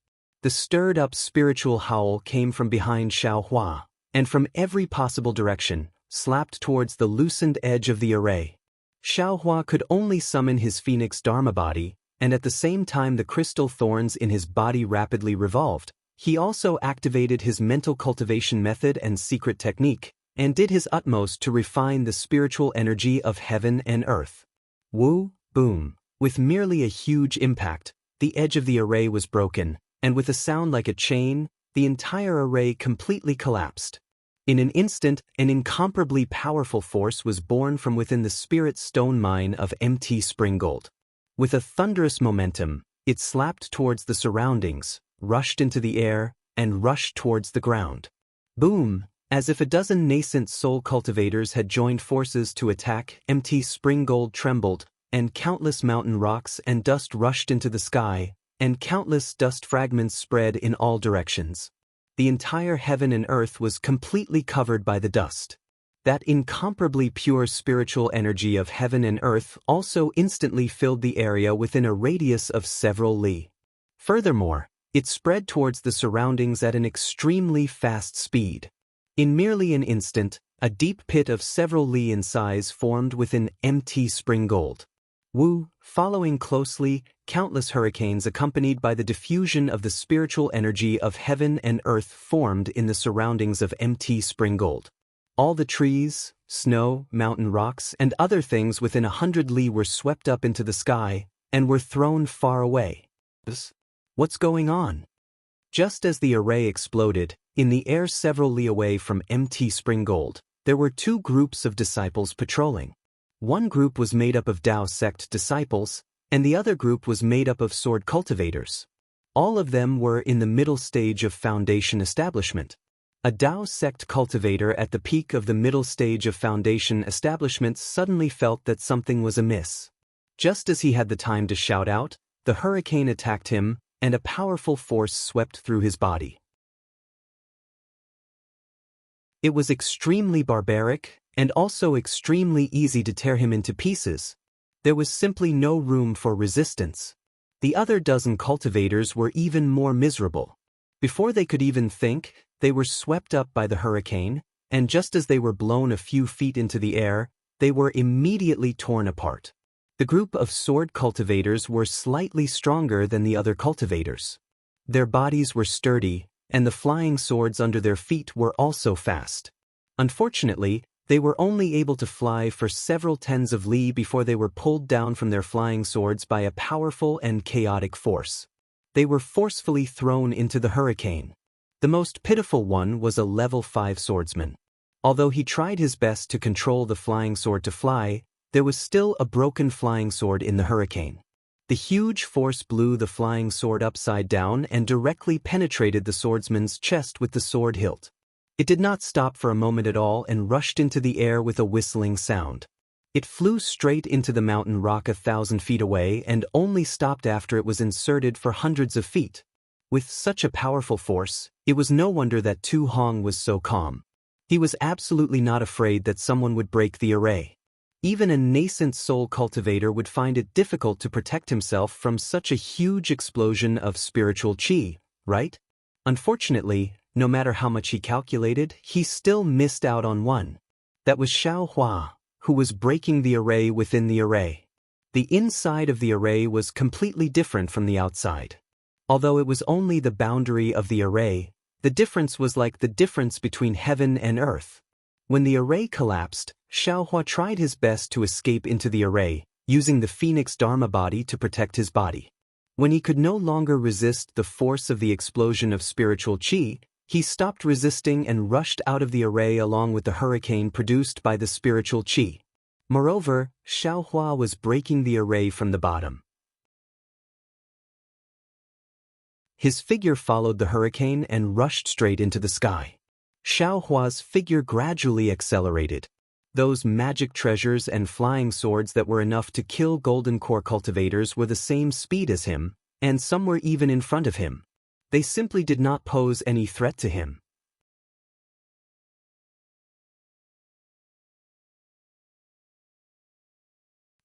The stirred-up spiritual howl came from behind Xiaohua, and from every possible direction, slapped towards the loosened edge of the array. Xiaohua could only summon his phoenix dharma body, and at the same time the crystal thorns in his body rapidly revolved. He also activated his mental cultivation method and secret technique, and did his utmost to refine the spiritual energy of heaven and earth. Woo, boom. With merely a huge impact, the edge of the array was broken, and with a sound like a chain, the entire array completely collapsed. In an instant, an incomparably powerful force was born from within the spirit stone mine of MT Springgold. With a thunderous momentum, it slapped towards the surroundings, rushed into the air, and rushed towards the ground. Boom! As if a dozen nascent soul cultivators had joined forces to attack, MT Springgold trembled, and countless mountain rocks and dust rushed into the sky, and countless dust fragments spread in all directions. The entire heaven and earth was completely covered by the dust. That incomparably pure spiritual energy of heaven and earth also instantly filled the area within a radius of several li. Furthermore, it spread towards the surroundings at an extremely fast speed. In merely an instant, a deep pit of several li in size formed within MT Springgold. Woo, following closely, countless hurricanes accompanied by the diffusion of the spiritual energy of heaven and earth formed in the surroundings of MT Springgold. All the trees, snow, mountain rocks, and other things within 100 li were swept up into the sky, and were thrown far away. What's going on? Just as the array exploded, in the air several li away from MT Springgold, there were 2 groups of disciples patrolling. One group was made up of Dao sect disciples, and the other group was made up of sword cultivators. All of them were in the middle stage of foundation establishment. A Dao sect cultivator at the peak of the middle stage of foundation establishment suddenly felt that something was amiss. Just as he had the time to shout out, the hurricane attacked him, and a powerful force swept through his body. It was extremely barbaric, and also extremely easy to tear him into pieces. There was simply no room for resistance. The other dozen cultivators were even more miserable. Before they could even think, they were swept up by the hurricane, and just as they were blown a few feet into the air, they were immediately torn apart. The group of sword cultivators were slightly stronger than the other cultivators. Their bodies were sturdy, and the flying swords under their feet were also fast. Unfortunately, they were only able to fly for several tens of li before they were pulled down from their flying swords by a powerful and chaotic force. They were forcefully thrown into the hurricane. The most pitiful one was a level 5 swordsman. Although he tried his best to control the flying sword to fly, there was still a broken flying sword in the hurricane. The huge force blew the flying sword upside down and directly penetrated the swordsman's chest with the sword hilt. It did not stop for a moment at all and rushed into the air with a whistling sound. It flew straight into the mountain rock 1,000 feet away and only stopped after it was inserted for hundreds of feet. With such a powerful force, it was no wonder that Tu Hong was so calm. He was absolutely not afraid that someone would break the array. Even a nascent soul cultivator would find it difficult to protect himself from such a huge explosion of spiritual qi, right? Unfortunately, no matter how much he calculated, he still missed out on one. That was Xiaohua, who was breaking the array within the array. The inside of the array was completely different from the outside. Although it was only the boundary of the array, the difference was like the difference between heaven and earth. When the array collapsed, Xiaohua tried his best to escape into the array, using the Phoenix Dharma body to protect his body. When he could no longer resist the force of the explosion of spiritual qi, he stopped resisting and rushed out of the array along with the hurricane produced by the spiritual qi. Moreover, Xiaohua was breaking the array from the bottom. His figure followed the hurricane and rushed straight into the sky. Xiaohua's figure gradually accelerated. Those magic treasures and flying swords that were enough to kill golden core cultivators were the same speed as him, and some were even in front of him. They simply did not pose any threat to him.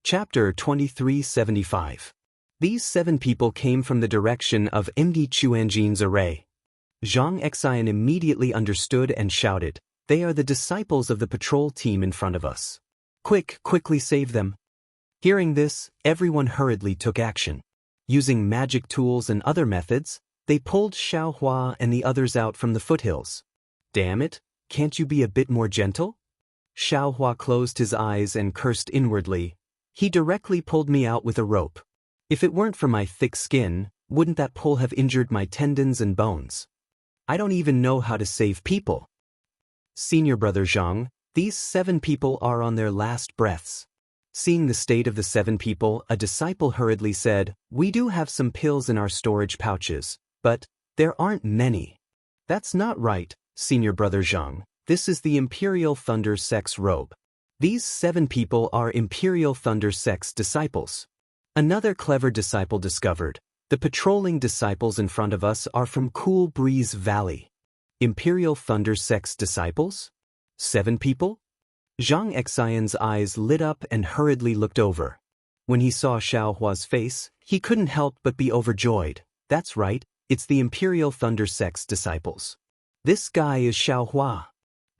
Chapter 2375. These 7 people came from the direction of MD Chuanjin's array. Wang Xian immediately understood and shouted, "They are the disciples of the patrol team in front of us. Quickly save them." Hearing this, everyone hurriedly took action. Using magic tools and other methods, they pulled Xiaohua and the others out from the foothills. "Damn it, can't you be a bit more gentle?" Xiaohua closed his eyes and cursed inwardly. "He directly pulled me out with a rope. If it weren't for my thick skin, wouldn't that pull have injured my tendons and bones? I don't even know how to save people." "Senior brother Zhang, these 7 people are on their last breaths." Seeing the state of the 7 people, a disciple hurriedly said, "We do have some pills in our storage pouches, but there aren't many." "That's not right, Senior brother Zhang. This is the Imperial Thunder Sect's robe. These 7 people are Imperial Thunder Sect's disciples." Another clever disciple discovered, "The patrolling disciples in front of us are from Cool Breeze Valley." Imperial Thunder Sect's disciples? 7 people? Wang Xian's eyes lit up and hurriedly looked over. When he saw Xiaohua's face, he couldn't help but be overjoyed. "That's right, it's the Imperial Thunder Sect's disciples. This guy is Xiaohua.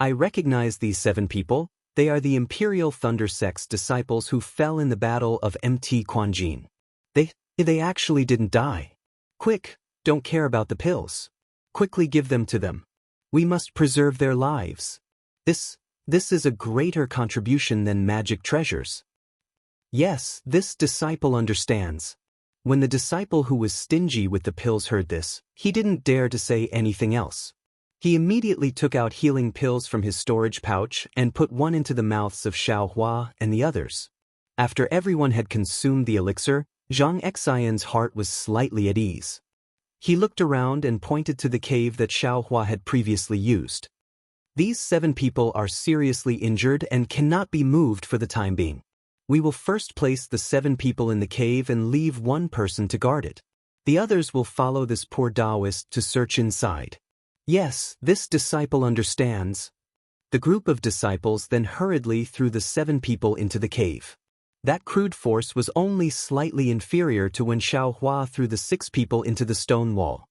I recognize these 7 people. They are the Imperial Thunder Sect's disciples who fell in the battle of MT Quanjin. They actually didn't die. Quick, don't care about the pills. Quickly give them to them. We must preserve their lives. This is a greater contribution than magic treasures." Yes, this disciple understands. When the disciple who was stingy with the pills heard this, he didn't dare to say anything else. He immediately took out healing pills from his storage pouch and put one into the mouths of Xiaohua and the others. After everyone had consumed the elixir, Wang Xian's heart was slightly at ease. He looked around and pointed to the cave that Xiaohua had previously used. "These 7 people are seriously injured and cannot be moved for the time being. We will first place the 7 people in the cave and leave 1 person to guard it. The others will follow this poor Daoist to search inside." Yes, this disciple understands. The group of disciples then hurriedly threw the 7 people into the cave. That crude force was only slightly inferior to when Xiaohua threw the 6 people into the stone wall.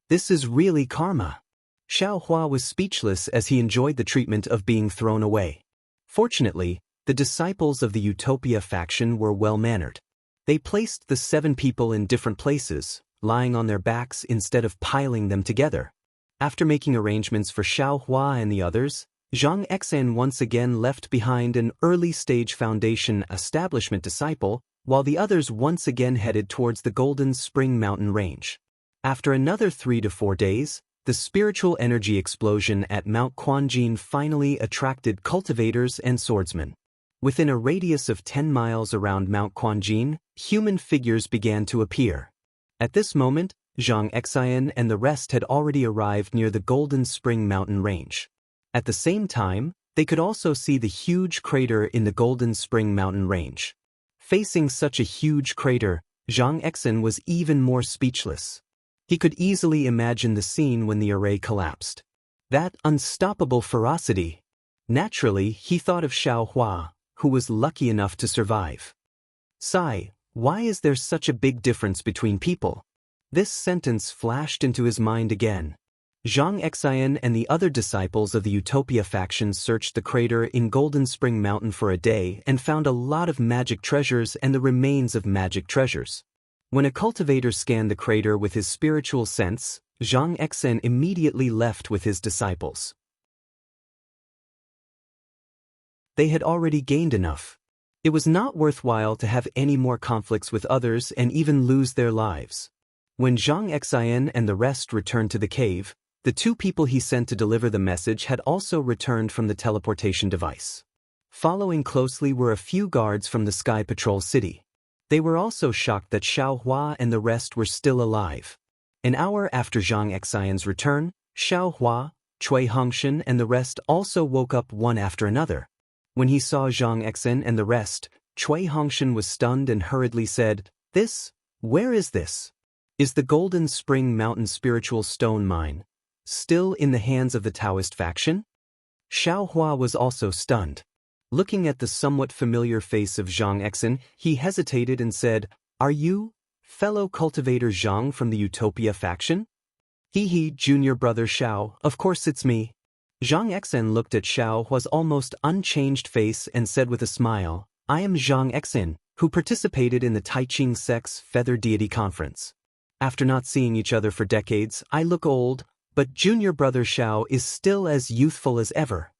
This is really karma. Xiaohua was speechless as he enjoyed the treatment of being thrown away. Fortunately, the disciples of the Utopia faction were well-mannered. They placed the 7 people in different places, lying on their backs instead of piling them together. After making arrangements for Xiao Hua and the others, Zhang Exan once again left behind an early-stage foundation establishment disciple, while the others once again headed towards the Golden Spring Mountain Range. After another 3 to 4 days, the spiritual energy explosion at Mount Quanjin finally attracted cultivators and swordsmen. Within a radius of 10 miles around Mount Quanjin, human figures began to appear. At this moment, Zhang Exan and the rest had already arrived near the Golden Spring Mountain Range. At the same time, they could also see the huge crater in the Golden Spring Mountain Range. Facing such a huge crater, Zhang Exan was even more speechless. He could easily imagine the scene when the array collapsed. That unstoppable ferocity. Naturally, he thought of Xiao Hua, who was lucky enough to survive. Sigh, why is there such a big difference between people? This sentence flashed into his mind again. Zhang Exan and the other disciples of the Utopia faction searched the crater in Golden Spring Mountain for a day and found a lot of magic treasures and the remains of magic treasures. When a cultivator scanned the crater with his spiritual sense, Zhang Exan immediately left with his disciples. They had already gained enough. It was not worthwhile to have any more conflicts with others and even lose their lives. When Zhang Exan and the rest returned to the cave, the 2 people he sent to deliver the message had also returned from the teleportation device. Following closely were a few guards from the Sky Patrol City. They were also shocked that Xiao Hua and the rest were still alive. An hour after Zhang Exan's return, Xiao Hua, Cui Hongshan and the rest also woke up one after another. When he saw Zhang Exan and the rest, Cui Hongshan was stunned and hurriedly said, Where is this? Is the Golden Spring Mountain spiritual stone mine still in the hands of the Daoist faction? Xiao Hua was also stunned. Looking at the somewhat familiar face of Zhang Exan, he hesitated and said, Are you, fellow cultivator Zhang from the Utopia faction? He, junior brother Xiao, of course it's me. Zhang Exan looked at Xiao Hua's almost unchanged face and said with a smile, I am Zhang Exan, who participated in the Taiching Sect's Feather Deity Conference. After not seeing each other for decades, I look old, but junior brother Xiao is still as youthful as ever.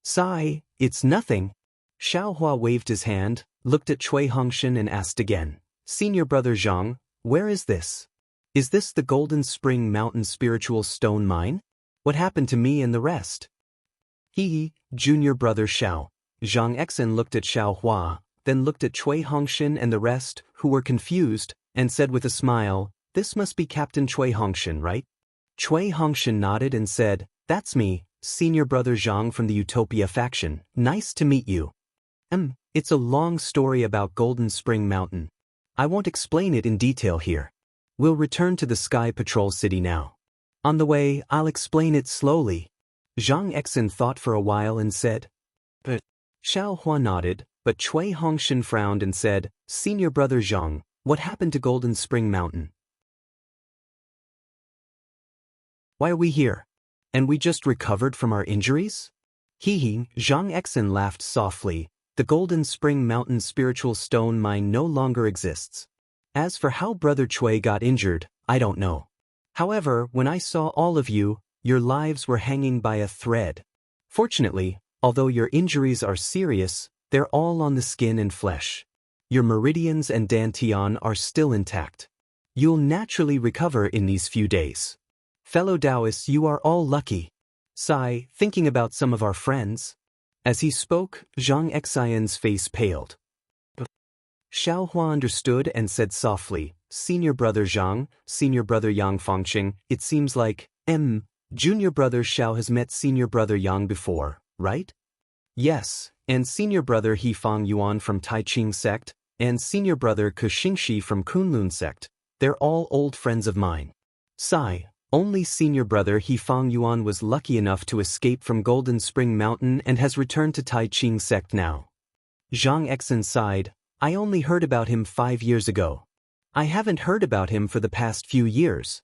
Sigh, it's nothing. Xiao Hua waved his hand, looked at Cui Hongshan and asked again, Senior brother Zhang, where is this? Is this the Golden Spring Mountain spiritual stone mine? What happened to me and the rest? Junior brother Xiao. Zhang Exan looked at Xiao Hua, then looked at Cui Hongshan and the rest, who were confused, and said with a smile, This must be Captain Cui Hongshan, right? Cui Hongshan nodded and said, That's me, senior brother Zhang from the Utopia faction. Nice to meet you. It's a long story about Golden Spring Mountain. I won't explain it in detail here. We'll return to the Sky Patrol City now. On the way, I'll explain it slowly. Zhang Exan thought for a while and said, But Xiao Hua nodded, but Cui Hongshan frowned and said, Senior brother Zhang, what happened to Golden Spring Mountain? Why are we here? And we just recovered from our injuries? Zhang Exan laughed softly. The Golden Spring Mountain spiritual stone mine no longer exists. As for how Brother Cui got injured, I don't know. However, when I saw all of you, your lives were hanging by a thread. Fortunately, although your injuries are serious, they're all on the skin and flesh. Your meridians and dantian are still intact. You'll naturally recover in these few days. Fellow Daoists, you are all lucky. Sigh, thinking about some of our friends. As he spoke, Zhang Exan's face paled. Xiao Hua understood and said softly, Senior brother Zhang, senior brother Yang Fangqing, it seems like, junior brother Xiao has met senior brother Yang before, right? Yes, and senior brother He Fang Yuan from Taiching Sect, and senior brother Ke Xingxi from Kunlun Sect. They're all old friends of mine. Sigh, only senior brother He Fang Yuan was lucky enough to escape from Golden Spring Mountain and has returned to Taiching Sect now. Zhang Exan sighed, I only heard about him 5 years ago. I haven't heard about him for the past few years.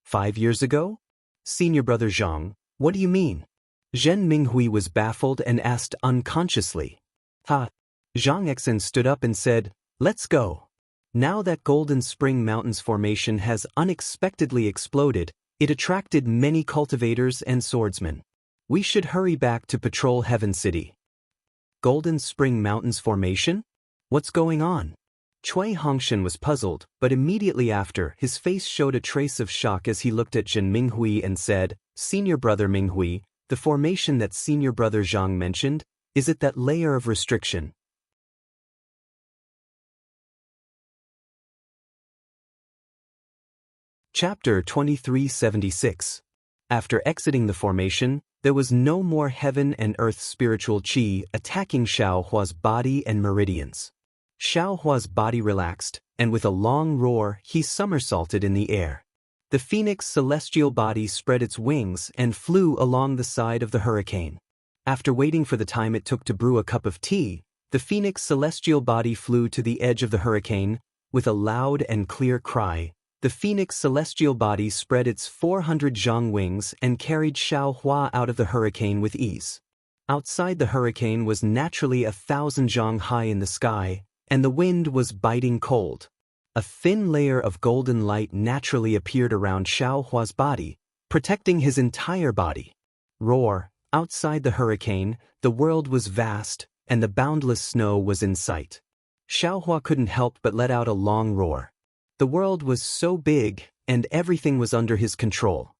5 years ago? Senior brother Zhang, what do you mean? Zhen Minghui was baffled and asked unconsciously. Zhang Exan stood up and said, Let's go. Now that Golden Spring Mountain's formation has unexpectedly exploded, it attracted many cultivators and swordsmen. We should hurry back to patrol Heaven City. Golden Spring Mountain's formation? What's going on? Cui Hongshan was puzzled, but immediately after, his face showed a trace of shock as he looked at Zhen Minghui and said, "Senior brother Minghui, the formation that senior brother Zhang mentioned, is it that layer of restriction?" Chapter 2376. After exiting the formation, there was no more heaven and earth spiritual qi attacking Xiao Hua's body and meridians. Xiao Hua's body relaxed, and with a long roar, he somersaulted in the air. The phoenix celestial body spread its wings and flew along the side of the hurricane. After waiting for the time it took to brew a cup of tea, the phoenix celestial body flew to the edge of the hurricane. With a loud and clear cry, the phoenix celestial body spread its 400 zhang wings and carried Xiao Hua out of the hurricane with ease. Outside the hurricane was naturally 1,000 zhang high in the sky, and the wind was biting cold. A thin layer of golden light naturally appeared around Xiao Hua's body, protecting his entire body. Roar! Outside the hurricane, the world was vast, and the boundless snow was in sight. Xiao Hua couldn't help but let out a long roar. The world was so big, and everything was under his control.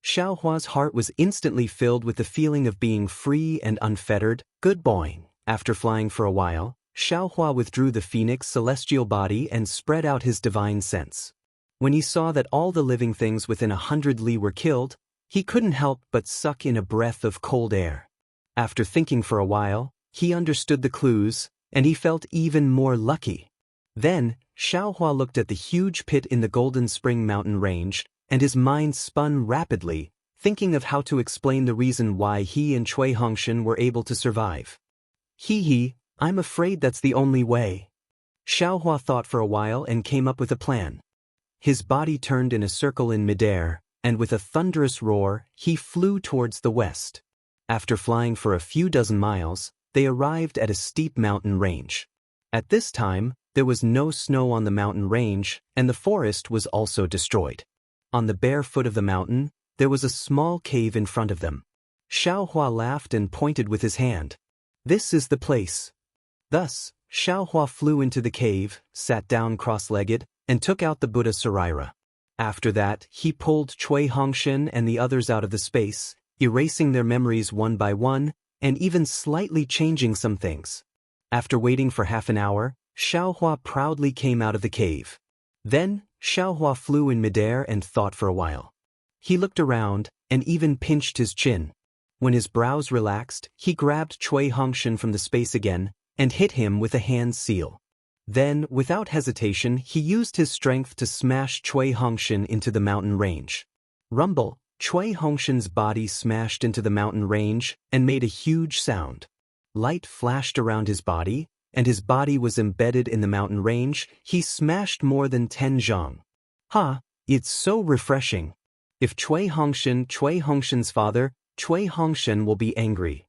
Xiao Hua's heart was instantly filled with the feeling of being free and unfettered. Good boy. After flying for a while, Xiao Hua withdrew the phoenix celestial body and spread out his divine sense. When he saw that all the living things within 100 li were killed, he couldn't help but suck in a breath of cold air. After thinking for a while, he understood the clues, and he felt even more lucky. Then, Xiao Hua looked at the huge pit in the Golden Spring Mountain range, and his mind spun rapidly, thinking of how to explain the reason why he and Cui Hongshan were able to survive. Hee, I'm afraid that's the only way. Xiao Hua thought for a while and came up with a plan. His body turned in a circle in midair, and with a thunderous roar, he flew towards the west. After flying for a few dozen miles, they arrived at a steep mountain range. At this time, there was no snow on the mountain range, and the forest was also destroyed. On the bare foot of the mountain, there was a small cave in front of them. Xiao Hua laughed and pointed with his hand. "This is the place." Thus, Xiao Hua flew into the cave, sat down cross-legged, and took out the Buddha Saraira. After that, he pulled Cui Hongshan and the others out of the space, erasing their memories one by one, and even slightly changing some things. After waiting for half an hour, Xiao Hua proudly came out of the cave. Then, Xiao Hua flew in midair and thought for a while. He looked around, and even pinched his chin. When his brows relaxed, he grabbed Cui Hongshan from the space again, and hit him with a hand seal. Then, without hesitation, he used his strength to smash Cui Hongshan into the mountain range. Rumble! Cui Hongshan's body smashed into the mountain range, and made a huge sound. Light flashed around his body, and his body was embedded in the mountain range. He smashed more than 10 zhang. Ha! It's so refreshing. If Cui Hongshan's father, Cui Hongshan will be angry.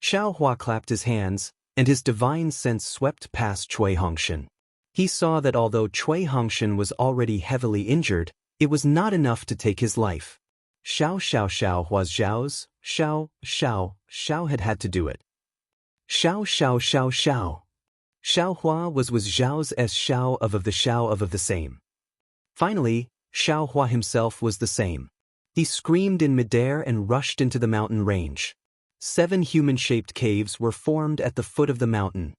Xiao Hua clapped his hands, and his divine sense swept past Cui Hongshan. He saw that although Cui Hongshan was already heavily injured, it was not enough to take his life. Xiao Hua's Xiao's, Xiao had to do it. Xiao. Xiao Hua was Zhao's Xiao of the Xiao of the same. Finally, Xiao Hua himself was the same. He screamed in midair and rushed into the mountain range. 7 human-shaped caves were formed at the foot of the mountain.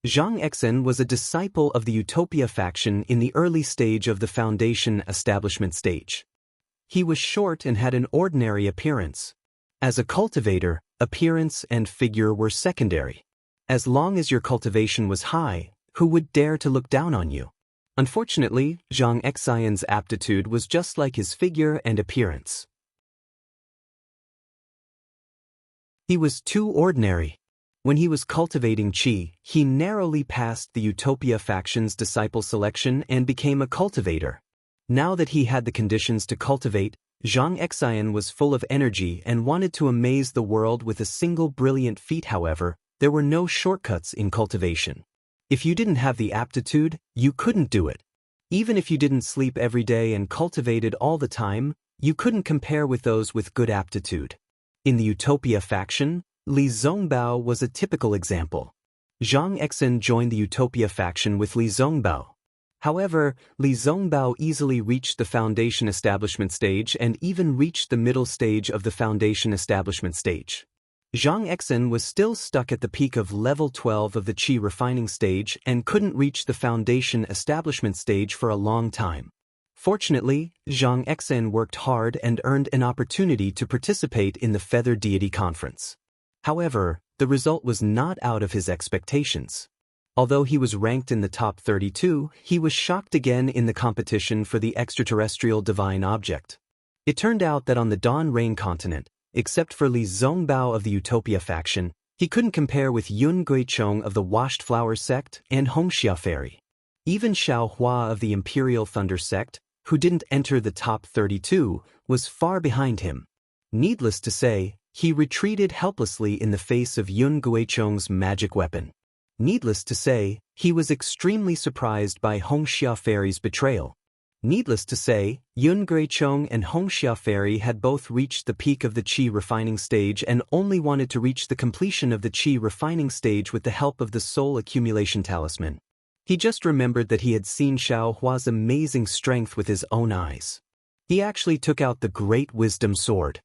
Zhang Exen was a disciple of the Utopia faction in the early stage of the Foundation establishment stage. He was short and had an ordinary appearance. As a cultivator, appearance and figure were secondary. As long as your cultivation was high, who would dare to look down on you? Unfortunately, Zhang Exen's aptitude was just like his figure and appearance. He was too ordinary. When he was cultivating qi, he narrowly passed the Utopia faction's disciple selection and became a cultivator. Now that he had the conditions to cultivate, Zhang Exen was full of energy and wanted to amaze the world with a single brilliant feat. However, there were no shortcuts in cultivation. If you didn't have the aptitude, you couldn't do it. Even if you didn't sleep every day and cultivated all the time, you couldn't compare with those with good aptitude. In the Utopia faction, Li Zongbao was a typical example. Zhang Exin joined the Utopia faction with Li Zongbao. However, Li Zongbao easily reached the Foundation establishment stage and even reached the middle stage of the Foundation establishment stage. Zhang Exin was still stuck at the peak of level 12 of the Qi refining stage and couldn't reach the Foundation establishment stage for a long time. Fortunately, Zhang Exin worked hard and earned an opportunity to participate in the Feather Deity Conference. However, the result was not out of his expectations. Although he was ranked in the top 32, he was shocked again in the competition for the extraterrestrial divine object. It turned out that on the Dawn Rain continent, except for Li Zongbao of the Utopia faction, he couldn't compare with Yun Guichong of the Washed Flower sect and Hongxia Fairy. Even Xiao Hua of the Imperial Thunder sect, who didn't enter the top 32, was far behind him. Needless to say, he retreated helplessly in the face of Yun Guichong's magic weapon. Needless to say, he was extremely surprised by Hongxia Fairy's betrayal. Needless to say, Yun Guichong and Hongxia Fairy had both reached the peak of the Qi refining stage and only wanted to reach the completion of the Qi refining stage with the help of the Soul Accumulation Talisman. He just remembered that he had seen Xiao Hua's amazing strength with his own eyes. He actually took out the Great Wisdom Sword.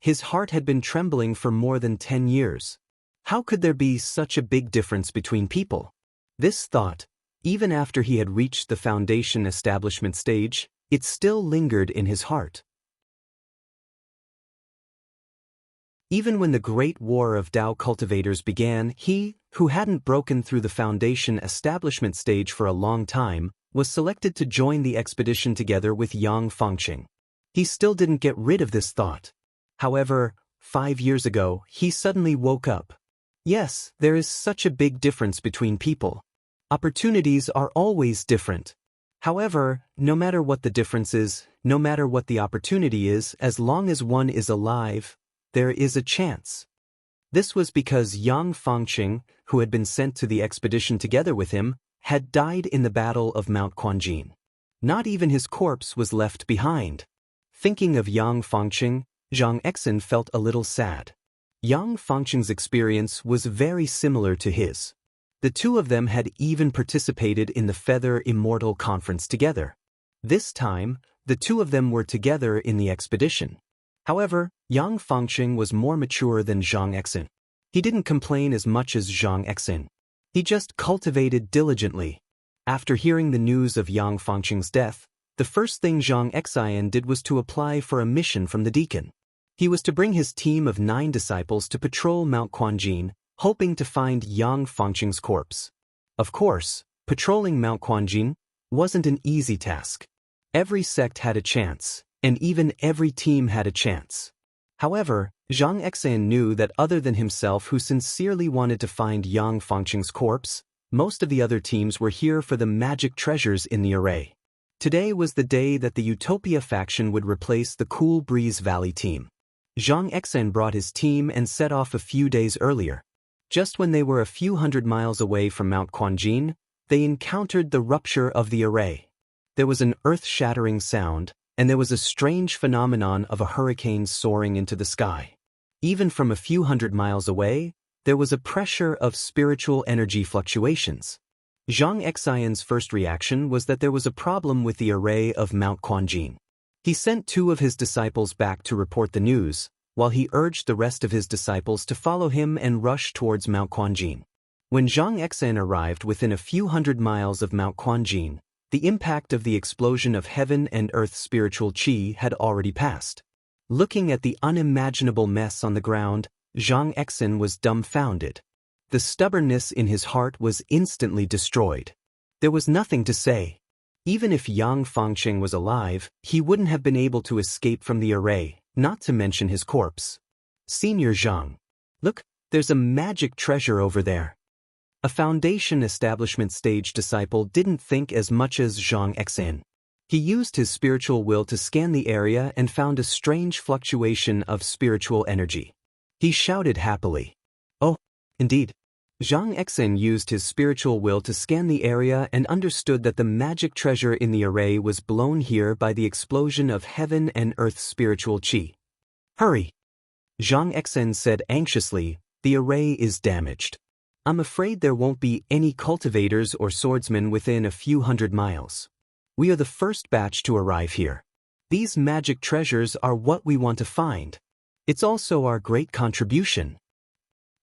His heart had been trembling for more than 10 years. How could there be such a big difference between people? This thought, even after he had reached the Foundation establishment stage, it still lingered in his heart. Even when the Great War of Dao Cultivators began, he, who hadn't broken through the Foundation establishment stage for a long time, was selected to join the expedition together with Yang Fangqing. He still didn't get rid of this thought. However, 5 years ago, he suddenly woke up. Yes, there is such a big difference between people. Opportunities are always different. However, no matter what the difference is, no matter what the opportunity is, as long as one is alive, there is a chance. This was because Yang Fangqing, who had been sent to the expedition together with him, had died in the Battle of Mount Quanjin. Not even his corpse was left behind. Thinking of Yang Fangqing, Zhang Exin felt a little sad. Yang Fangqing's experience was very similar to his. The two of them had even participated in the Feather Immortal conference together. This time, the two of them were together in the expedition. However, Yang Fangqing was more mature than Zhang Exin. He didn't complain as much as Zhang Exin. He just cultivated diligently. After hearing the news of Yang Fangqing's death, the first thing Zhang Exin did was to apply for a mission from the deacon. He was to bring his team of 9 disciples to patrol Mount Quanjin, hoping to find Yang Fangqing's corpse. Of course, patrolling Mount Quanjin wasn't an easy task. Every sect had a chance, and even every team had a chance. However, Zhang Exin knew that other than himself who sincerely wanted to find Yang Fangqing's corpse, most of the other teams were here for the magic treasures in the array. Today was the day that the Utopia faction would replace the Cool Breeze Valley team. Zhang Exin brought his team and set off a few days earlier. Just when they were a few hundred miles away from Mount Quanjin, they encountered the rupture of the array. There was an earth-shattering sound, and there was a strange phenomenon of a hurricane soaring into the sky. Even from a few hundred miles away, there was a pressure of spiritual energy fluctuations. Zhang Exin's first reaction was that there was a problem with the array of Mount Quanjin. He sent 2 of his disciples back to report the news, while he urged the rest of his disciples to follow him and rush towards Mount Quanjin. When Zhang Exin arrived within a few hundred miles of Mount Quanjin, the impact of the explosion of heaven and earth spiritual qi had already passed. Looking at the unimaginable mess on the ground, Zhang Exin was dumbfounded. The stubbornness in his heart was instantly destroyed. There was nothing to say. Even if Yang Fangqing was alive, he wouldn't have been able to escape from the array, not to mention his corpse. Senior Zhang. Look, there's a magic treasure over there. A Foundation establishment stage disciple didn't think as much as Zhang Exin. He used his spiritual will to scan the area and found a strange fluctuation of spiritual energy. He shouted happily. Oh, indeed. Zhang Exin used his spiritual will to scan the area and understood that the magic treasure in the array was blown here by the explosion of heaven and earth's spiritual qi. Hurry! Zhang Exin said anxiously, the array is damaged. I'm afraid there won't be any cultivators or swordsmen within a few hundred miles. We are the first batch to arrive here. These magic treasures are what we want to find. It's also our great contribution.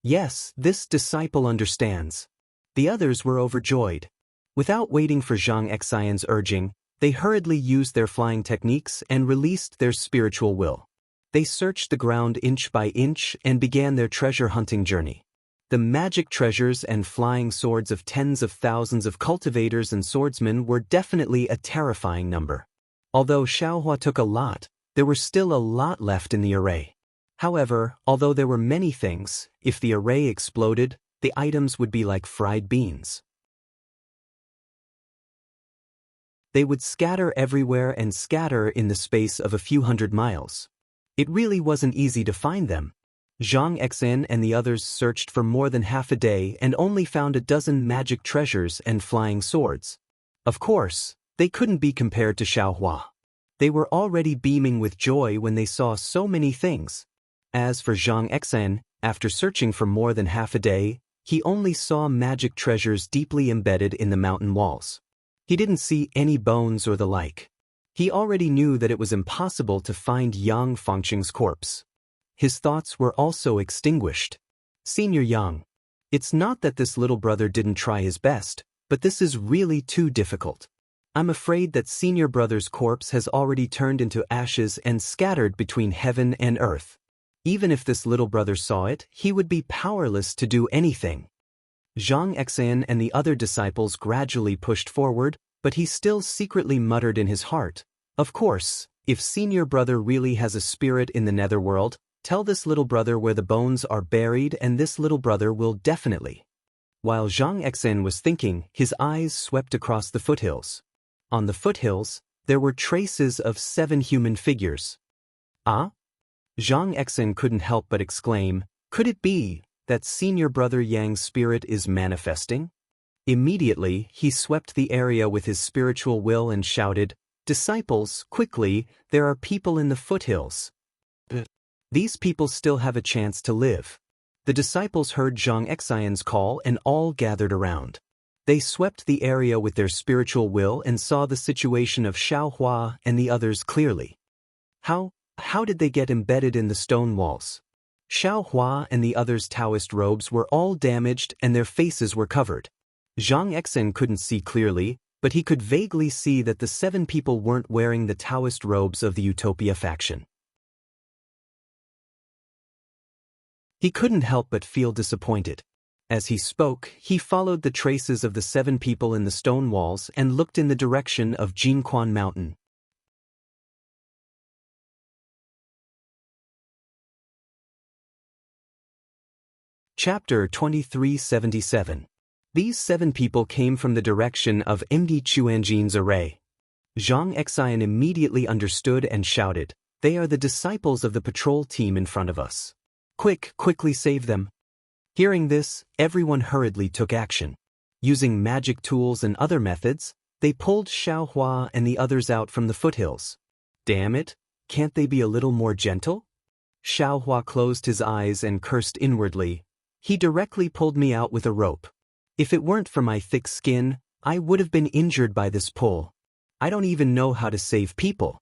Yes, this disciple understands. The others were overjoyed. Without waiting for Zhang Exion's urging, they hurriedly used their flying techniques and released their spiritual will. They searched the ground inch by inch and began their treasure hunting journey. The magic treasures and flying swords of tens of thousands of cultivators and swordsmen were definitely a terrifying number. Although Xiaohua took a lot, there were still a lot left in the array. However, although there were many things, if the array exploded, the items would be like fried beans. They would scatter everywhere and scatter in the space of a few hundred miles. It really wasn't easy to find them. Zhang Exin and the others searched for more than half a day and only found a dozen magic treasures and flying swords. Of course, they couldn't be compared to Xiaohua. They were already beaming with joy when they saw so many things. As for Zhang Exin, after searching for more than half a day, he only saw magic treasures deeply embedded in the mountain walls. He didn't see any bones or the like. He already knew that it was impossible to find Yang Fengqing's corpse. His thoughts were also extinguished. Senior Yang. It's not that this little brother didn't try his best, but this is really too difficult. I'm afraid that senior brother's corpse has already turned into ashes and scattered between heaven and earth. Even if this little brother saw it, he would be powerless to do anything. Zhang Exin and the other disciples gradually pushed forward, but he still secretly muttered in his heart, of course, if senior brother really has a spirit in the netherworld, tell this little brother where the bones are buried and this little brother will definitely. While Zhang Exin was thinking, his eyes swept across the foothills. On the foothills, there were traces of 7 human figures. Ah? Zhang Exin couldn't help but exclaim, could it be that senior brother Yang's spirit is manifesting? Immediately, he swept the area with his spiritual will and shouted, disciples, quickly, there are people in the foothills. These people still have a chance to live. The disciples heard Zhang Exion's call and all gathered around. They swept the area with their spiritual will and saw the situation of Xiaohua and the others clearly. How did they get embedded in the stone walls? Xiaohua and the others' Daoist robes were all damaged and their faces were covered. Zhang Exin couldn't see clearly, but he could vaguely see that the 7 people weren't wearing the Daoist robes of the Utopia faction. He couldn't help but feel disappointed. As he spoke, he followed the traces of the 7 people in the stone walls and looked in the direction of Jinquan Mountain. Chapter 2377. These 7 people came from the direction of Md Chuanjin's array. Zhang Exian immediately understood and shouted, they are the disciples of the patrol team in front of us. Quickly save them. Hearing this, everyone hurriedly took action. Using magic tools and other methods, they pulled Xiaohua and the others out from the foothills. Damn it, can't they be a little more gentle? Xiaohua closed his eyes and cursed inwardly. He directly pulled me out with a rope. If it weren't for my thick skin, I would have been injured by this pull. I don't even know how to save people.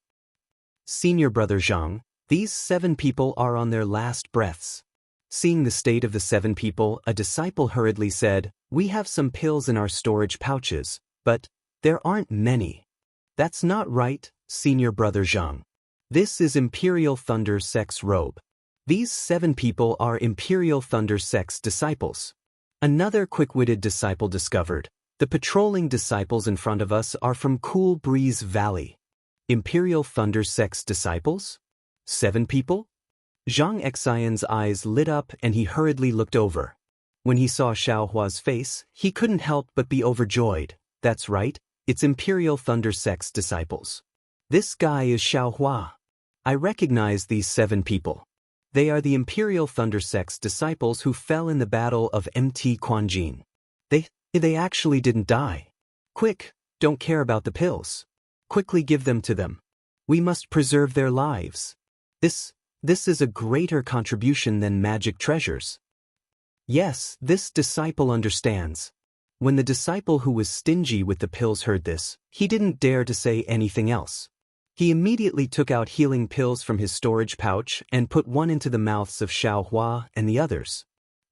Senior brother Zhang, these 7 people are on their last breaths. Seeing the state of the 7 people, a disciple hurriedly said, we have some pills in our storage pouches, but there aren't many. That's not right, senior brother Zhang. This is Imperial Thunder Sect's robe. These 7 people are Imperial Thunder Sect's disciples. Another quick-witted disciple discovered, the patrolling disciples in front of us are from Cool Breeze Valley. Imperial Thunder Sect's disciples? 7 people? Zhang Exian's eyes lit up and he hurriedly looked over. When he saw Xiaohua's face, he couldn't help but be overjoyed. That's right, it's Imperial Thunder Sect's disciples. This guy is Xiaohua. I recognize these 7 people. They are the Imperial Thunder Sect's disciples who fell in the Battle of Mt. Quanjin. They actually didn't die. Quick, don't care about the pills. Quickly give them to them. We must preserve their lives. This is a greater contribution than magic treasures. Yes, this disciple understands. When the disciple who was stingy with the pills heard this, he didn't dare to say anything else. He immediately took out healing pills from his storage pouch and put one into the mouths of Xiaohua and the others.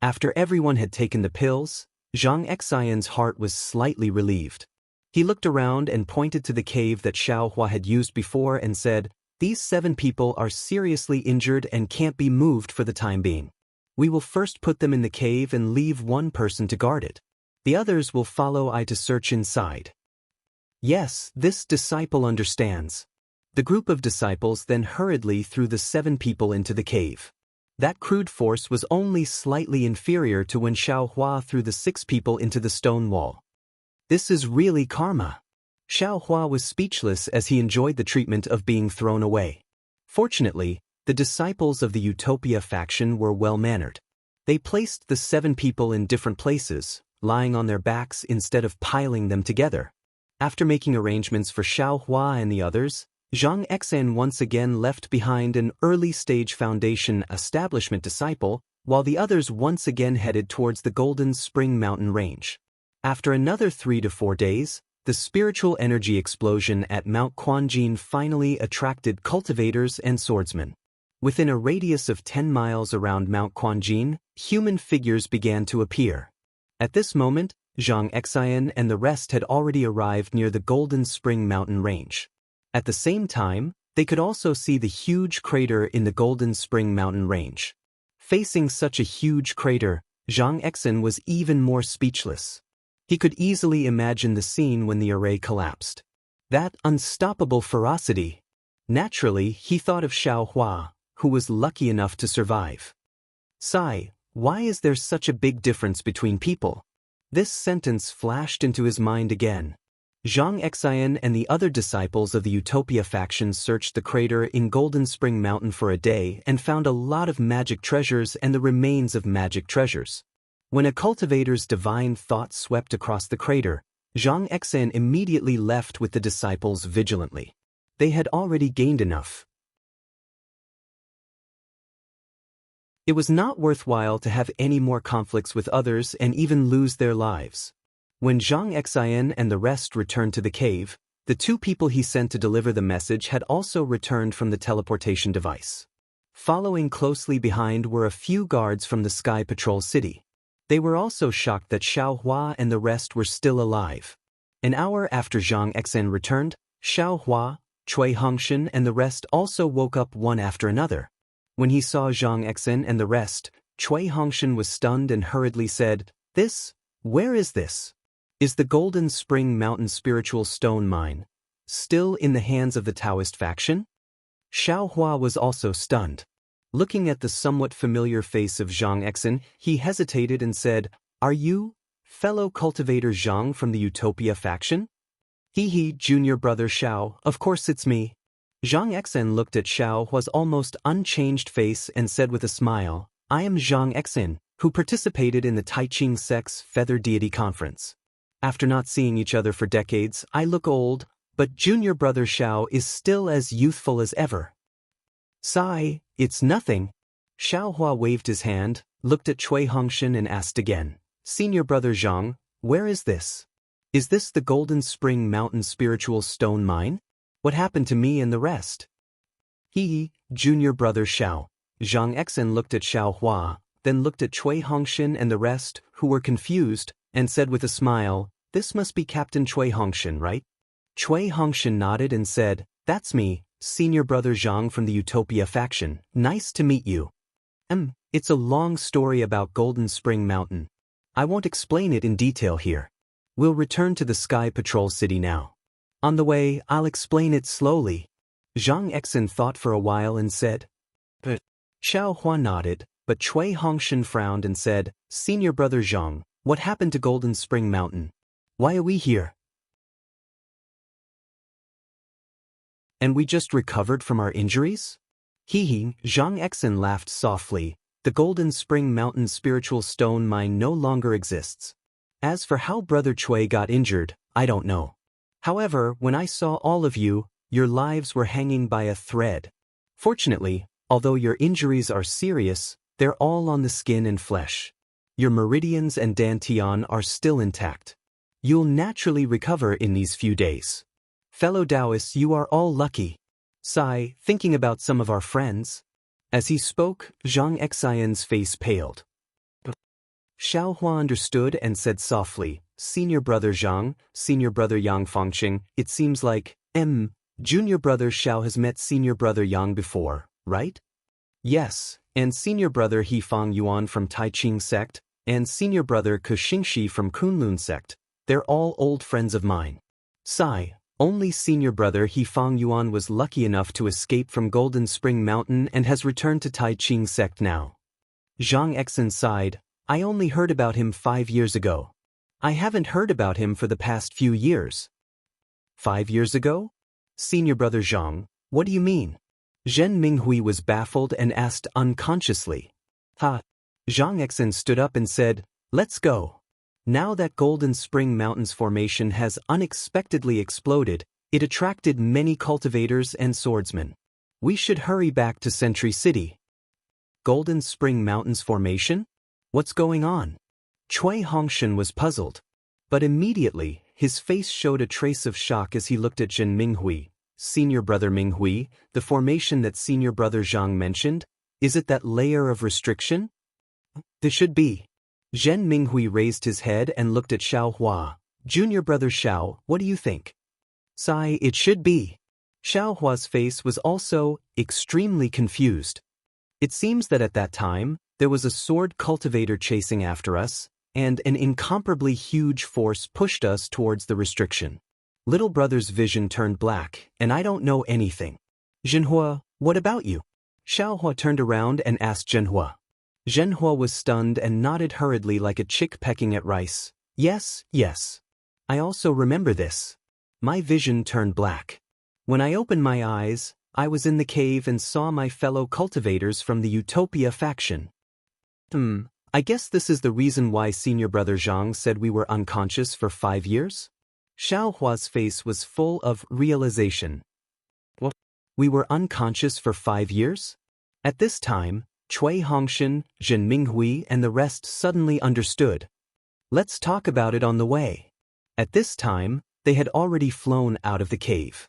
After everyone had taken the pills, Xianxia's heart was slightly relieved. He looked around and pointed to the cave that Xiaohua had used before and said, "These 7 people are seriously injured and can't be moved for the time being. We will first put them in the cave and leave one person to guard it. The others will follow I to search inside." Yes, this disciple understands. The group of disciples then hurriedly threw the 7 people into the cave. That crude force was only slightly inferior to when Xiaohua threw the 6 people into the stone wall. This is really karma. Xiaohua was speechless as he enjoyed the treatment of being thrown away. Fortunately, the disciples of the Utopia faction were well-mannered. They placed the 7 people in different places, lying on their backs instead of piling them together. After making arrangements for Xiaohua and the others, Xianxia once again left behind an early-stage Foundation establishment disciple, while the others once again headed towards the Golden Spring Mountain Range. After another 3 to 4 days, the spiritual energy explosion at Mount Quanjin finally attracted cultivators and swordsmen. Within a radius of 10 miles around Mount Quanjin, human figures began to appear. At this moment, Xianxia and the rest had already arrived near the Golden Spring Mountain Range. At the same time, they could also see the huge crater in the Golden Spring Mountain Range. Facing such a huge crater, Xianxia was even more speechless. He could easily imagine the scene when the array collapsed. That unstoppable ferocity. Naturally, he thought of Xiaohua, who was lucky enough to survive. Sigh, why is there such a big difference between people? This sentence flashed into his mind again. Xianxia and the other disciples of the Utopia faction searched the crater in Golden Spring Mountain for a day and found a lot of magic treasures and the remains of magic treasures. When a cultivator's divine thought swept across the crater, Xianxia immediately left with the disciples vigilantly. They had already gained enough. It was not worthwhile to have any more conflicts with others and even lose their lives. When Xianxia and the rest returned to the cave, the 2 people he sent to deliver the message had also returned from the teleportation device. Following closely behind were a few guards from the Sky Patrol City. They were also shocked that Xiaohua and the rest were still alive. An hour after Xianxia returned, Xiaohua, Cui Hongshan and the rest also woke up one after another. When he saw Xianxia and the rest, Cui Hongshan was stunned and hurriedly said, Where is this? Is the Golden Spring Mountain spiritual stone mine still in the hands of the Daoist faction? Xiaohua was also stunned. Looking at the somewhat familiar face of Xianxia, he hesitated and said, "Are you, fellow cultivator Zhang from the Utopia faction?" "He, junior brother Xiao, of course it's me." Xianxia looked at Xiaohua's almost unchanged face and said with a smile, "I am Xianxia, who participated in the Taiching Sect's Feather Deity Conference. After not seeing each other for decades, I look old, but junior brother Xiao is still as youthful as ever." "Sigh, it's nothing." Xiaohua waved his hand, looked at Cui Hongshan and asked again, "Senior brother Zhang, where is this? Is this the Golden Spring Mountain spiritual stone mine? What happened to me and the rest?" Junior brother Xiao." Xianxia looked at Xiaohua, then looked at Cui Hongshan and the rest, who were confused, and said with a smile, "This must be Captain Cui Hongshan, right?" Cui Hongshan nodded and said, "That's me, senior brother Zhang from the Utopia faction. Nice to meet you." It's a long story about Golden Spring Mountain. I won't explain it in detail here. We'll return to the Sky Patrol City now. On the way, I'll explain it slowly." Xianxia thought for a while and said, "But..." Xiaohua nodded, but Cui Hongshan frowned and said, "Senior brother Zhang, what happened to Golden Spring Mountain? Why are we here? And we just recovered from our injuries?" Hee hee, Zhang Exen laughed softly. The Golden Spring Mountain spiritual stone mine no longer exists. As for how Brother Chui got injured, I don't know. However, when I saw all of you, your lives were hanging by a thread. Fortunately, although your injuries are serious, they're all on the skin and flesh. Your meridians and dantian are still intact. You'll naturally recover in these few days. Fellow Daoists, you are all lucky. Sigh, thinking about some of our friends. As he spoke, Zhang Xian's face paled. Xiaohua understood and said softly, Senior Brother Zhang, Senior Brother Yang Fangqing, it seems like, Junior Brother Xiao has met Senior Brother Yang before, right? Yes, and Senior Brother He Fang Yuan from Taiqing sect, and Senior Brother Ke Xingxi from Kunlun sect. They're all old friends of mine. Sigh, only Senior Brother He Fang Yuan was lucky enough to escape from Golden Spring Mountain and has returned to Taiqing sect now. Zhang Exen sighed, I only heard about him 5 years ago. I haven't heard about him for the past few years. 5 years ago? Senior Brother Zhang, what do you mean? Zhen Minghui was baffled and asked unconsciously. Ha! Zhang Exen stood up and said, let's go. Now that Golden Spring Mountain's formation has unexpectedly exploded, it attracted many cultivators and swordsmen. We should hurry back to Sentry City. Golden Spring Mountain's formation? What's going on? Cui Hongshan was puzzled. But immediately, his face showed a trace of shock as he looked at Zhen Minghui. Senior Brother Minghui, the formation that Senior Brother Zhang mentioned, is it that layer of restriction? This should be. Zhen Minghui raised his head and looked at Xiaohua. Junior Brother Xiao, what do you think? Sigh, it should be. Xiaohua's face was also extremely confused. It seems that at that time, there was a sword cultivator chasing after us, and an incomparably huge force pushed us towards the restriction. Little brother's vision turned black, and I don't know anything. Zhenhua, what about you? Xiaohua turned around and asked Zhenhua. Zhenhua was stunned and nodded hurriedly like a chick pecking at rice. Yes, yes. I also remember this. My vision turned black. When I opened my eyes, I was in the cave and saw my fellow cultivators from the Utopia faction. I guess this is the reason why Senior Brother Zhang said we were unconscious for 5 years? Xiaohua's face was full of realization. What? We were unconscious for 5 years? At this time, Cui Hongshan, Zhen Minghui and the rest suddenly understood. Let's talk about it on the way. At this time, they had already flown out of the cave.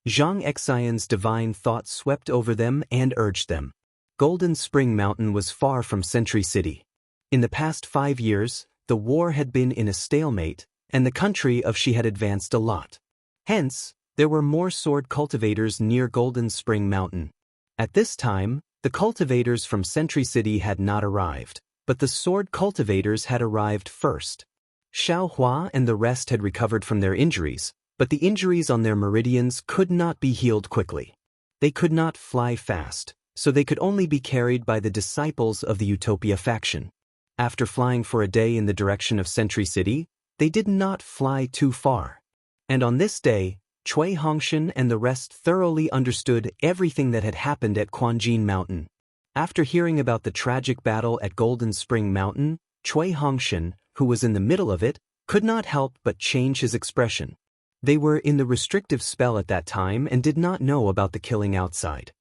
Zhang Xian's divine thought swept over them and urged them. Golden Spring Mountain was far from Sentry City. In the past 5 years, the war had been in a stalemate, and the country of Xi had advanced a lot. Hence, there were more sword cultivators near Golden Spring Mountain. At this time, the cultivators from Sentry City had not arrived, but the sword cultivators had arrived first. Xiaohua and the rest had recovered from their injuries, but the injuries on their meridians could not be healed quickly. They could not fly fast, so they could only be carried by the disciples of the Utopia faction. After flying for a day in the direction of Sentry City, they did not fly too far. And on this day, Cui Hongshan and the rest thoroughly understood everything that had happened at Quanjin Mountain. After hearing about the tragic battle at Golden Spring Mountain, Cui Hongshan, who was in the middle of it, could not help but change his expression. They were in the restrictive spell at that time and did not know about the killing outside.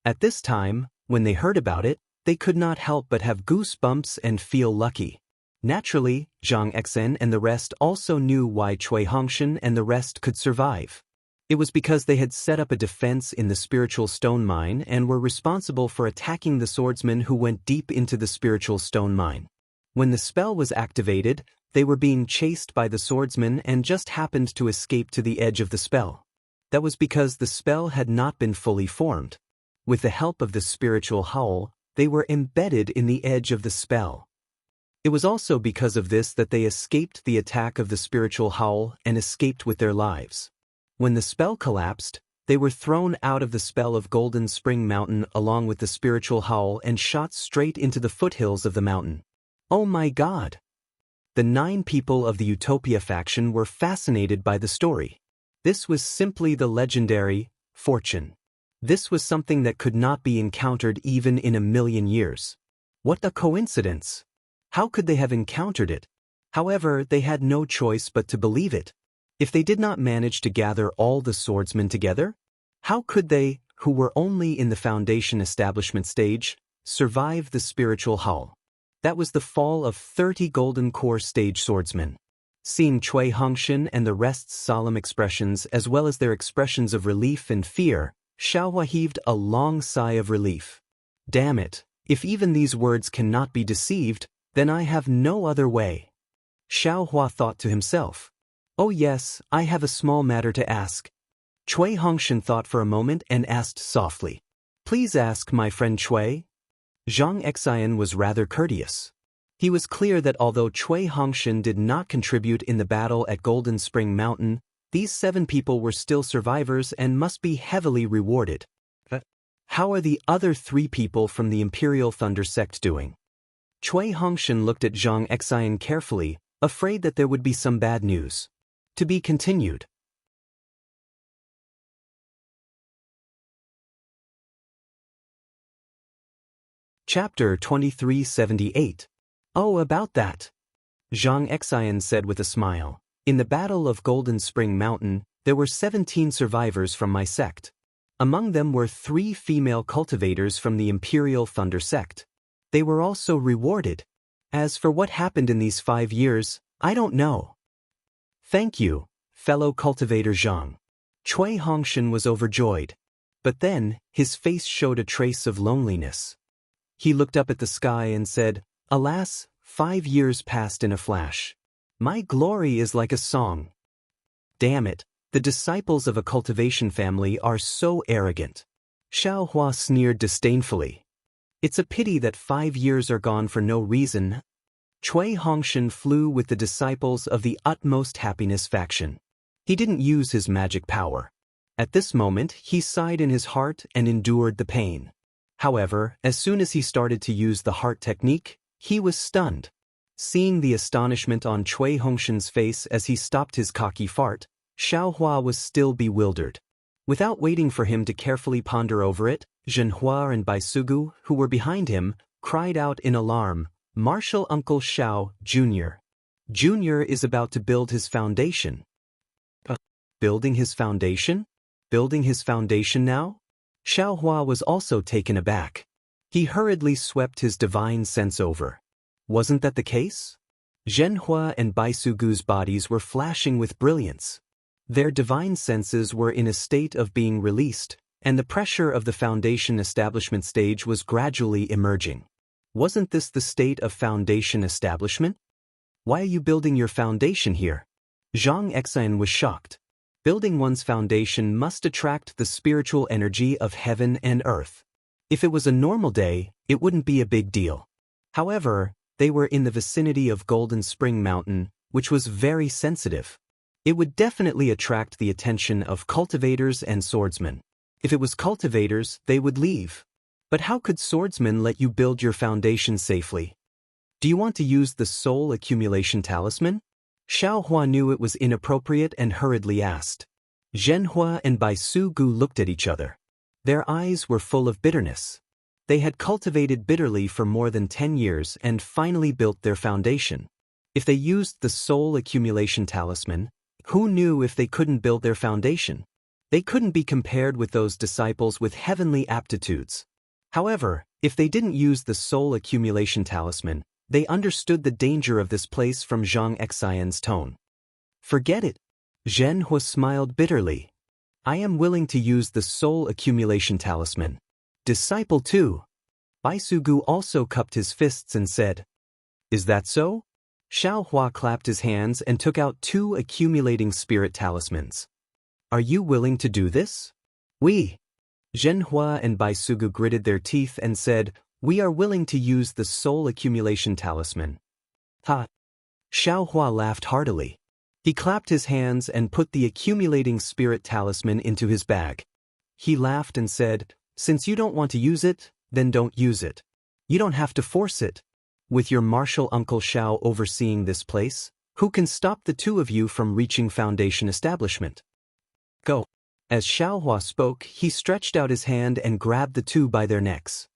At this time, when they heard about it, they could not help but have goosebumps and feel lucky. Naturally, Zhang Exen and the rest also knew why Cui Hongshan and the rest could survive. It was because they had set up a defense in the spiritual stone mine and were responsible for attacking the swordsmen who went deep into the spiritual stone mine. When the spell was activated, they were being chased by the swordsmen and just happened to escape to the edge of the spell. That was because the spell had not been fully formed. With the help of the spiritual howl, they were embedded in the edge of the spell. It was also because of this that they escaped the attack of the spiritual howl and escaped with their lives. When the spell collapsed, they were thrown out of the spell of Golden Spring Mountain along with the spiritual howl and shot straight into the foothills of the mountain. Oh my God! The 9 people of the Utopia faction were fascinated by the story. This was simply the legendary, fortune. This was something that could not be encountered even in a million years. What a coincidence! How could they have encountered it? However, they had no choice but to believe it. If they did not manage to gather all the swordsmen together, how could they, who were only in the foundation establishment stage, survive the spiritual hull? That was the fall of 30 Golden Core stage swordsmen. Seeing Cui Hongxian and the rest's solemn expressions as well as their expressions of relief and fear, Xiaohua heaved a long sigh of relief. Damn it, if even these words cannot be deceived, then I have no other way. Xiaohua thought to himself. Oh yes, I have a small matter to ask. Cui Hongxian thought for a moment and asked softly. Please ask, my friend Cui. Xianxia was rather courteous. He was clear that although Cui Hongxian did not contribute in the battle at Golden Spring Mountain, these 7 people were still survivors and must be heavily rewarded. But how are the other 3 people from the Imperial Thunder sect doing? Cui Hongxian looked at Xianxia carefully, afraid that there would be some bad news. To be continued. Chapter 2378. Oh, about that. Xianxia said with a smile. In the Battle of Golden Spring Mountain, there were 17 survivors from my sect. Among them were 3 female cultivators from the Imperial Thunder sect. They were also rewarded. As for what happened in these 5 years, I don't know. Thank you, fellow cultivator Zhang. Cui Hongxian was overjoyed. But then, his face showed a trace of loneliness. He looked up at the sky and said, Alas, 5 years passed in a flash. My glory is like a song. Damn it, the disciples of a cultivation family are so arrogant. Xiaohua sneered disdainfully. It's a pity that 5 years are gone for no reason. Cui Hongxian flew with the disciples of the utmost happiness faction. He didn't use his magic power. At this moment, he sighed in his heart and endured the pain. However, as soon as he started to use the heart technique, he was stunned. Seeing the astonishment on Cui Hongxian's face as he stopped his cocky fart, Xiaohua was still bewildered. Without waiting for him to carefully ponder over it, Zhenhua and Baisugu, who were behind him, cried out in alarm, Martial Uncle Xiao, Jr. Jr. is about to build his foundation. Building his foundation? Building his foundation now? Xiaohua was also taken aback. He hurriedly swept his divine sense over. Wasn't that the case? Zhenhua and Baisugu's bodies were flashing with brilliance. Their divine senses were in a state of being released, and the pressure of the foundation establishment stage was gradually emerging. Wasn't this the state of foundation establishment? Why are you building your foundation here? Xianxia was shocked. Building one's foundation must attract the spiritual energy of heaven and earth. If it was a normal day, it wouldn't be a big deal. However, they were in the vicinity of Golden Spring Mountain, which was very sensitive. It would definitely attract the attention of cultivators and swordsmen. If it was cultivators, they would leave. But how could swordsmen let you build your foundation safely? Do you want to use the soul accumulation talisman? Xiaohua knew it was inappropriate and hurriedly asked. Zhenhua and Baisugu looked at each other. Their eyes were full of bitterness. They had cultivated bitterly for more than 10 years and finally built their foundation. If they used the soul accumulation talisman, who knew if they couldn't build their foundation? They couldn't be compared with those disciples with heavenly aptitudes. However, if they didn't use the soul accumulation talisman, they understood the danger of this place from Xianxia's tone. Forget it. Zhenhua smiled bitterly. I am willing to use the soul accumulation talisman. Disciple too. Baisugu also cupped his fists and said, Is that so? Xiaohua clapped his hands and took out 2 accumulating spirit talismans. Are you willing to do this? We. Zhenhua and Baisugu gritted their teeth and said, We are willing to use the soul accumulation talisman. Ha! Xiaohua laughed heartily. He clapped his hands and put the accumulating spirit talisman into his bag. He laughed and said, Since you don't want to use it, then don't use it. You don't have to force it. With your martial Uncle Xiao overseeing this place, who can stop the 2 of you from reaching foundation establishment? Go. As Xiaohua spoke, he stretched out his hand and grabbed the two by their necks.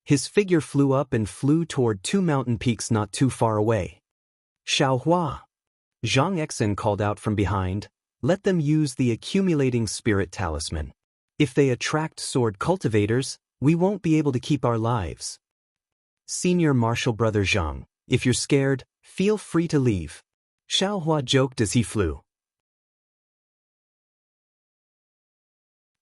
His figure flew up and flew toward two mountain peaks not too far away. Xiaohua! Zhang Exen called out from behind, let them use the accumulating spirit talisman. If they attract sword cultivators, we won't be able to keep our lives. Senior Martial Brother Zhang, if you're scared, feel free to leave. Xiaohua joked as he flew.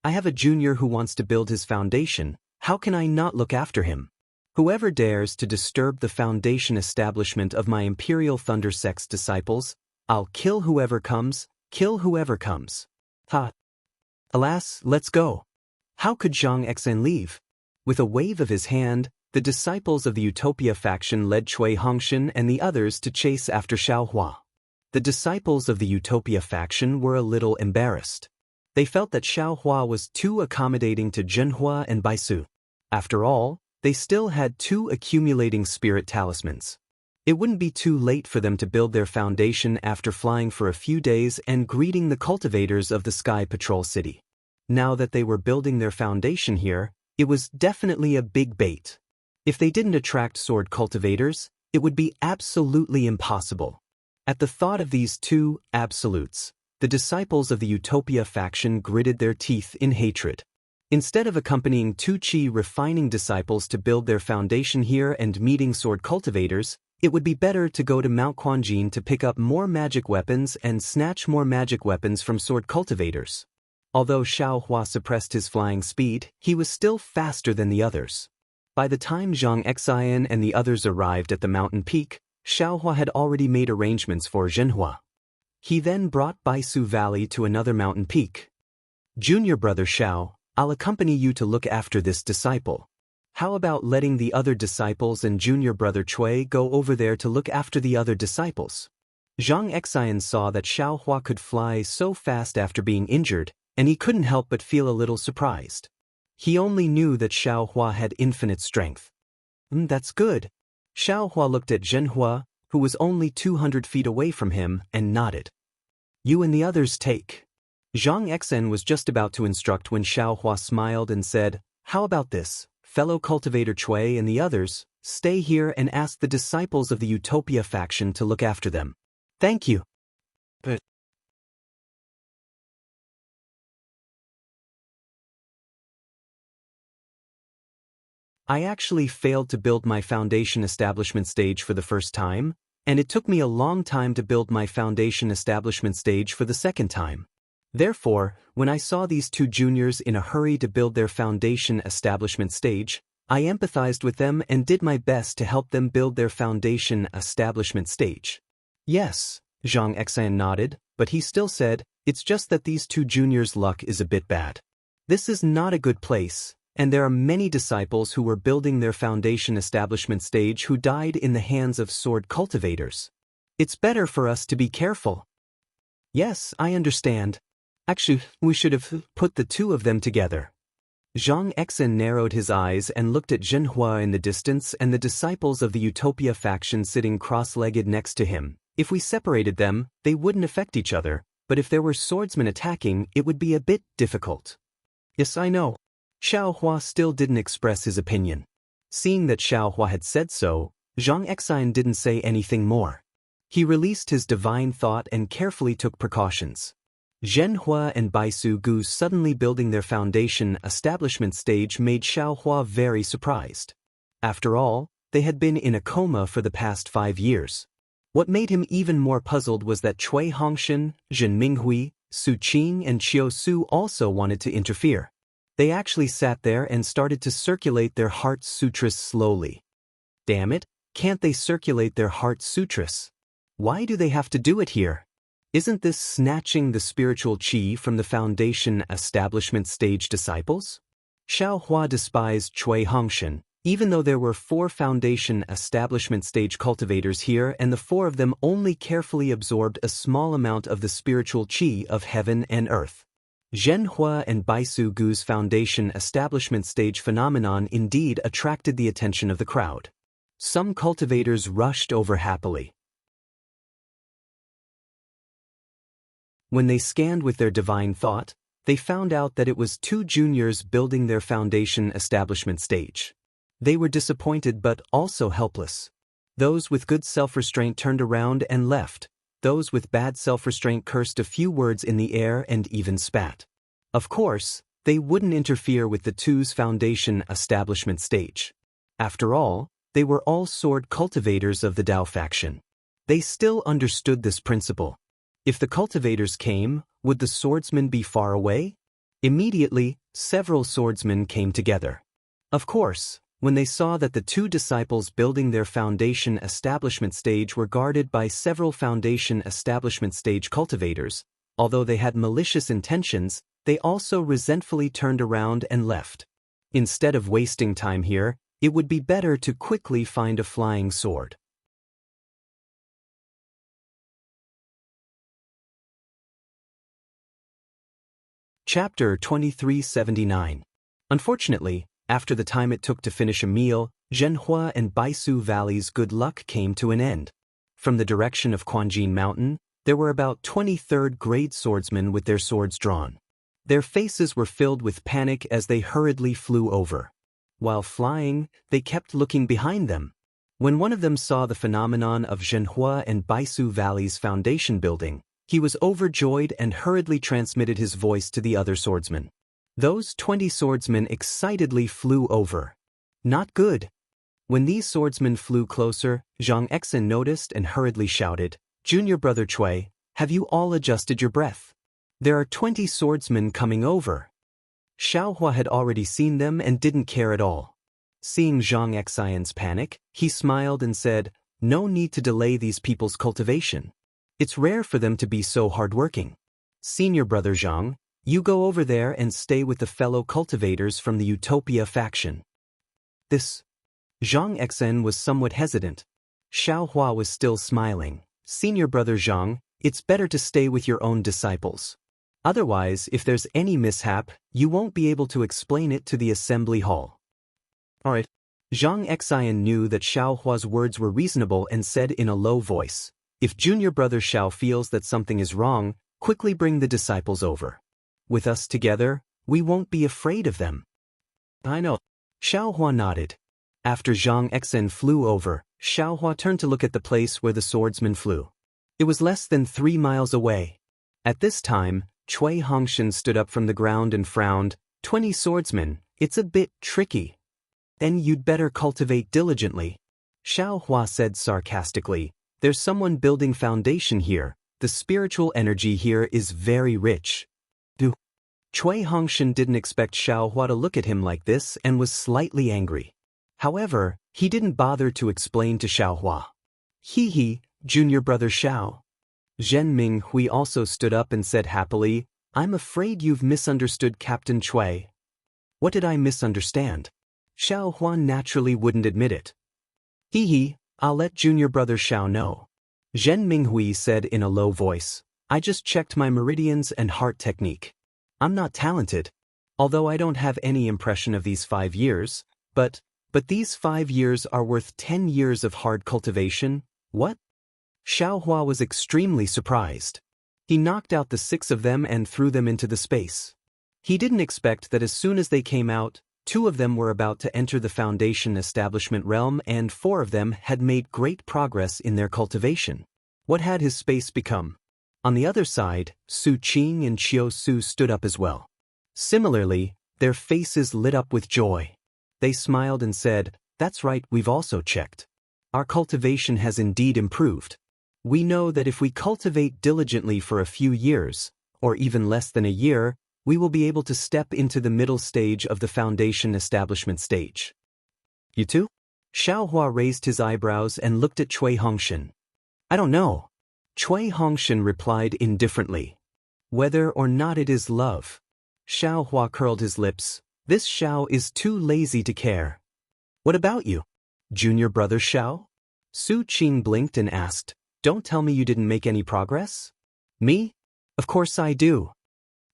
I have a junior who wants to build his foundation, how can I not look after him? Whoever dares to disturb the foundation establishment of my Imperial Thunder Sect's disciples, I'll kill whoever comes, kill whoever comes. Ha! Alas, let's go. How could Zhang Exen leave? With a wave of his hand, the disciples of the Utopia faction led Cui Hongshan and the others to chase after Xiaohua. The disciples of the Utopia faction were a little embarrassed. They felt that Xiaohua was too accommodating to Zhenhua and Baisu. After all, they still had two accumulating spirit talismans. It wouldn't be too late for them to build their foundation after flying for a few days and greeting the cultivators of the Sky Patrol City. Now that they were building their foundation here, it was definitely a big bait. If they didn't attract sword cultivators, it would be absolutely impossible. At the thought of these two absolutes, the disciples of the Utopia faction gritted their teeth in hatred. Instead of accompanying two Qi refining disciples to build their foundation here and meeting sword cultivators, it would be better to go to Mount Quanjin to pick up more magic weapons and snatch more magic weapons from sword cultivators. Although Xiaohua suppressed his flying speed, he was still faster than the others. By the time Zhang Exen and the others arrived at the mountain peak, Xiaohua had already made arrangements for Zhenhua. He then brought Baisu Valley to another mountain peak. Junior brother Xiao, I'll accompany you to look after this disciple. How about letting the other disciples and junior brother Cui go over there to look after the other disciples? Zhang Exen saw that Xiaohua could fly so fast after being injured, and he couldn't help but feel a little surprised. He only knew that Xiaohua had infinite strength. That's good. Xiaohua looked at Zhenhua, who was only 200 feet away from him, and nodded. You and the others take. Zhang Exen was just about to instruct when Xiaohua smiled and said, how about this, fellow cultivator Cui and the others, stay here and ask the disciples of the Utopia faction to look after them. Thank you. But I actually failed to build my foundation establishment stage for the first time, and it took me a long time to build my foundation establishment stage for the second time. Therefore, when I saw these two juniors in a hurry to build their foundation establishment stage, I empathized with them and did my best to help them build their foundation establishment stage. Yes, Zhang Exen nodded, but he still said, it's just that these two juniors' luck is a bit bad. This is not a good place, and there are many disciples who were building their foundation establishment stage who died in the hands of sword cultivators. It's better for us to be careful. Yes, I understand. Actually, we should have put the two of them together. Zhang Exen narrowed his eyes and looked at Zhenhua in the distance and the disciples of the Utopia faction sitting cross-legged next to him. If we separated them, they wouldn't affect each other, but if there were swordsmen attacking, it would be a bit difficult. Yes, I know. Xiaohua still didn't express his opinion. Seeing that Xiaohua had said so, Zhang Exen didn't say anything more. He released his divine thought and carefully took precautions. Zhenhua and Baisu Gu suddenly building their foundation establishment stage made Xiaohua very surprised. After all, they had been in a coma for the past 5 years. What made him even more puzzled was that Cui Hongshan, Zhen Minghui, Su Qing and Qiu Su also wanted to interfere. They actually sat there and started to circulate their heart sutras slowly. Damn it, can't they circulate their heart sutras? Why do they have to do it here? Isn't this snatching the spiritual qi from the foundation establishment stage disciples? Xiaohua despised Cui Hongshan, even though there were 4 foundation establishment stage cultivators here and the 4 of them only carefully absorbed a small amount of the spiritual qi of heaven and earth. Zhenhua and Baisu Gu's foundation establishment stage phenomenon indeed attracted the attention of the crowd. Some cultivators rushed over happily. When they scanned with their divine thought, they found out that it was two juniors building their foundation establishment stage. They were disappointed but also helpless. Those with good self-restraint turned around and left. Those with bad self-restraint cursed a few words in the air and even spat. Of course, they wouldn't interfere with the two's foundation establishment stage. After all, they were all sword cultivators of the Dao faction. They still understood this principle. If the cultivators came, would the swordsmen be far away? Immediately, several swordsmen came together. Of course, when they saw that the two disciples building their foundation establishment stage were guarded by several foundation establishment stage cultivators, although they had malicious intentions, they also resentfully turned around and left. Instead of wasting time here, it would be better to quickly find a flying sword. Chapter 2379. Unfortunately, after the time it took to finish a meal, Zhenhua and Baisu Valley's good luck came to an end. From the direction of Quanjin Mountain, there were about 23rd grade swordsmen with their swords drawn. Their faces were filled with panic as they hurriedly flew over. While flying, they kept looking behind them. When one of them saw the phenomenon of Zhenhua and Baisu Valley's foundation building, he was overjoyed and hurriedly transmitted his voice to the other swordsmen. Those 20 swordsmen excitedly flew over. Not good. When these swordsmen flew closer, Zhang Exen noticed and hurriedly shouted, "Junior brother Cui, have you all adjusted your breath? There are 20 swordsmen coming over." Xiaohua had already seen them and didn't care at all. Seeing Zhang Exen's panic, he smiled and said, "No need to delay these people's cultivation. It's rare for them to be so hardworking. Senior brother Zhang, you go over there and stay with the fellow cultivators from the Utopia faction." This. Zhang Exen was somewhat hesitant. Xiaohua was still smiling. "Senior brother Zhang, it's better to stay with your own disciples. Otherwise, if there's any mishap, you won't be able to explain it to the assembly hall." "Alright." Zhang Exen knew that Xiaohua's words were reasonable and said in a low voice, "If junior brother Xiao feels that something is wrong, quickly bring the disciples over. With us together, we won't be afraid of them." "I know." Xiaohua nodded. After Zhang Exen flew over, Xiaohua turned to look at the place where the swordsman flew. It was less than 3 miles away. At this time, Cui Hongshan stood up from the ground and frowned. 20 swordsmen, it's a bit tricky. Then you'd better cultivate diligently. Xiaohua said sarcastically, "There's someone building foundation here. The spiritual energy here is very rich." Cui Hongshan didn't expect Xiaohua to look at him like this and was slightly angry. However, he didn't bother to explain to Xiaohua. "Hee, junior brother Xiao." Zhen Minghui also stood up and said happily, "I'm afraid you've misunderstood Captain Cui." "What did I misunderstand?" Xiaohua naturally wouldn't admit it. "Hee, I'll let junior brother Xiao know." Zhen Minghui said in a low voice, "I just checked my meridians and heart technique. I'm not talented. Although I don't have any impression of these 5 years, but these 5 years are worth 10 years of hard cultivation." "What?" Xiaohua was extremely surprised. He knocked out the 6 of them and threw them into the space. He didn't expect that as soon as they came out, 2 of them were about to enter the foundation establishment realm and 4 of them had made great progress in their cultivation. What had his space become? On the other side, Su Qing and Qiu Su stood up as well. Similarly, their faces lit up with joy. They smiled and said, "That's right, we've also checked. Our cultivation has indeed improved. We know that if we cultivate diligently for a few years, or even less than a year, we will be able to step into the middle stage of the foundation establishment stage." "You too?" Xiaohua raised his eyebrows and looked at Cui Hongshan. "I don't know." Cui Hongshan replied indifferently. "Whether or not it is love." Xiaohua curled his lips. "This Xiao is too lazy to care." "What about you, junior brother Xiao?" Su Qing blinked and asked, "Don't tell me you didn't make any progress?" "Me? Of course I do."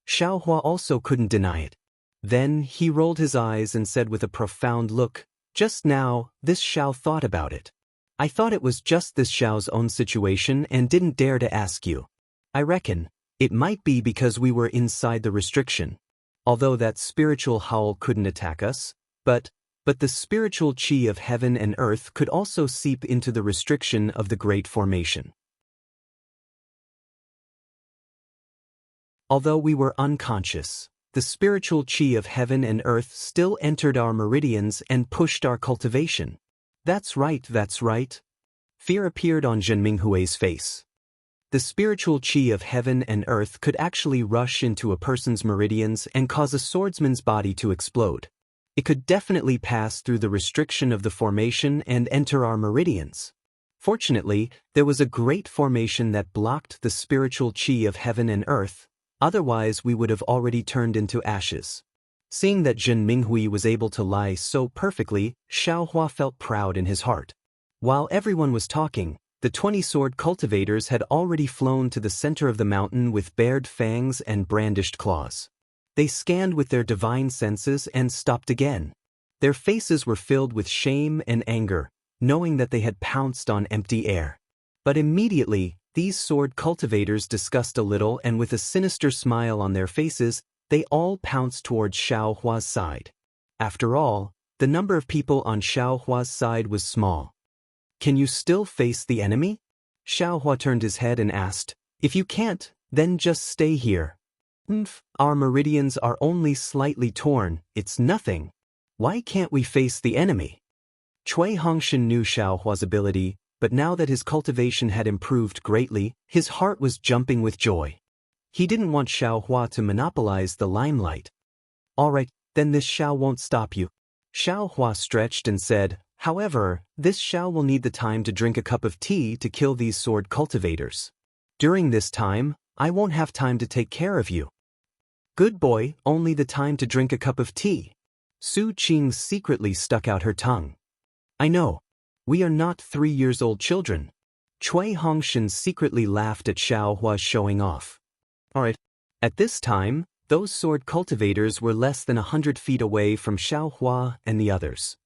Xiaohua also couldn't deny it. Then he rolled his eyes and said with a profound look, "Just now, this Xiao thought about it. I thought it was just this Xiao's own situation and didn't dare to ask you. I reckon, It might be because we were inside the restriction. Although that spiritual howl couldn't attack us, but the spiritual chi of heaven and earth could also seep into the restriction of the Great Formation. Although we were unconscious, the spiritual chi of heaven and earth still entered our meridians and pushed our cultivation. That's right, that's right. Fear appeared on Zhen Minghui's face. The spiritual chi of heaven and earth could actually rush into a person's meridians and cause a swordsman's body to explode. It could definitely pass through the restriction of the formation and enter our meridians. Fortunately, there was a great formation that blocked the spiritual chi of heaven and earth, otherwise we would have already turned into ashes. Seeing that Zhen Minghui was able to lie so perfectly, Xiaohua felt proud in his heart. While everyone was talking, the 20 sword cultivators had already flown to the center of the mountain with bared fangs and brandished claws. They scanned with their divine senses and stopped again. Their faces were filled with shame and anger, knowing that they had pounced on empty air. But immediately, these sword cultivators discussed a little, and with a sinister smile on their faces, they all pounced towards Xiaohua's side. After all, the number of people on Xiaohua's side was small. Can you still face the enemy? Xiaohua turned his head and asked, If you can't, then just stay here. Our meridians are only slightly torn, it's nothing. Why can't we face the enemy? Cui Hongshan knew Xiaohua's ability, but now that his cultivation had improved greatly, his heart was jumping with joy. He didn't want Xiaohua to monopolize the limelight. All right, then this Xiao won't stop you. Xiaohua stretched and said, However, this Xiao will need the time to drink a cup of tea to kill these sword cultivators. During this time, I won't have time to take care of you. Good boy, only the time to drink a cup of tea. Su Qing secretly stuck out her tongue. I know. We are not 3-year-old children. Cui Hongshan secretly laughed at Xiaohua showing off. Alright. At this time, those sword cultivators were less than 100 feet away from Xiaohua and the others.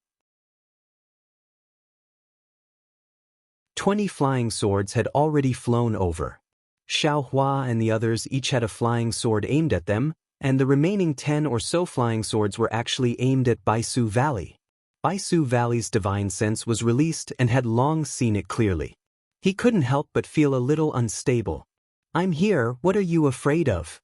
20 flying swords had already flown over. Xiaohua and the others each had a flying sword aimed at them, and the remaining 10 or so flying swords were actually aimed at Baisu Valley. Baisu Valley's divine sense was released and had long seen it clearly. He couldn't help but feel a little unstable. I'm here, what are you afraid of?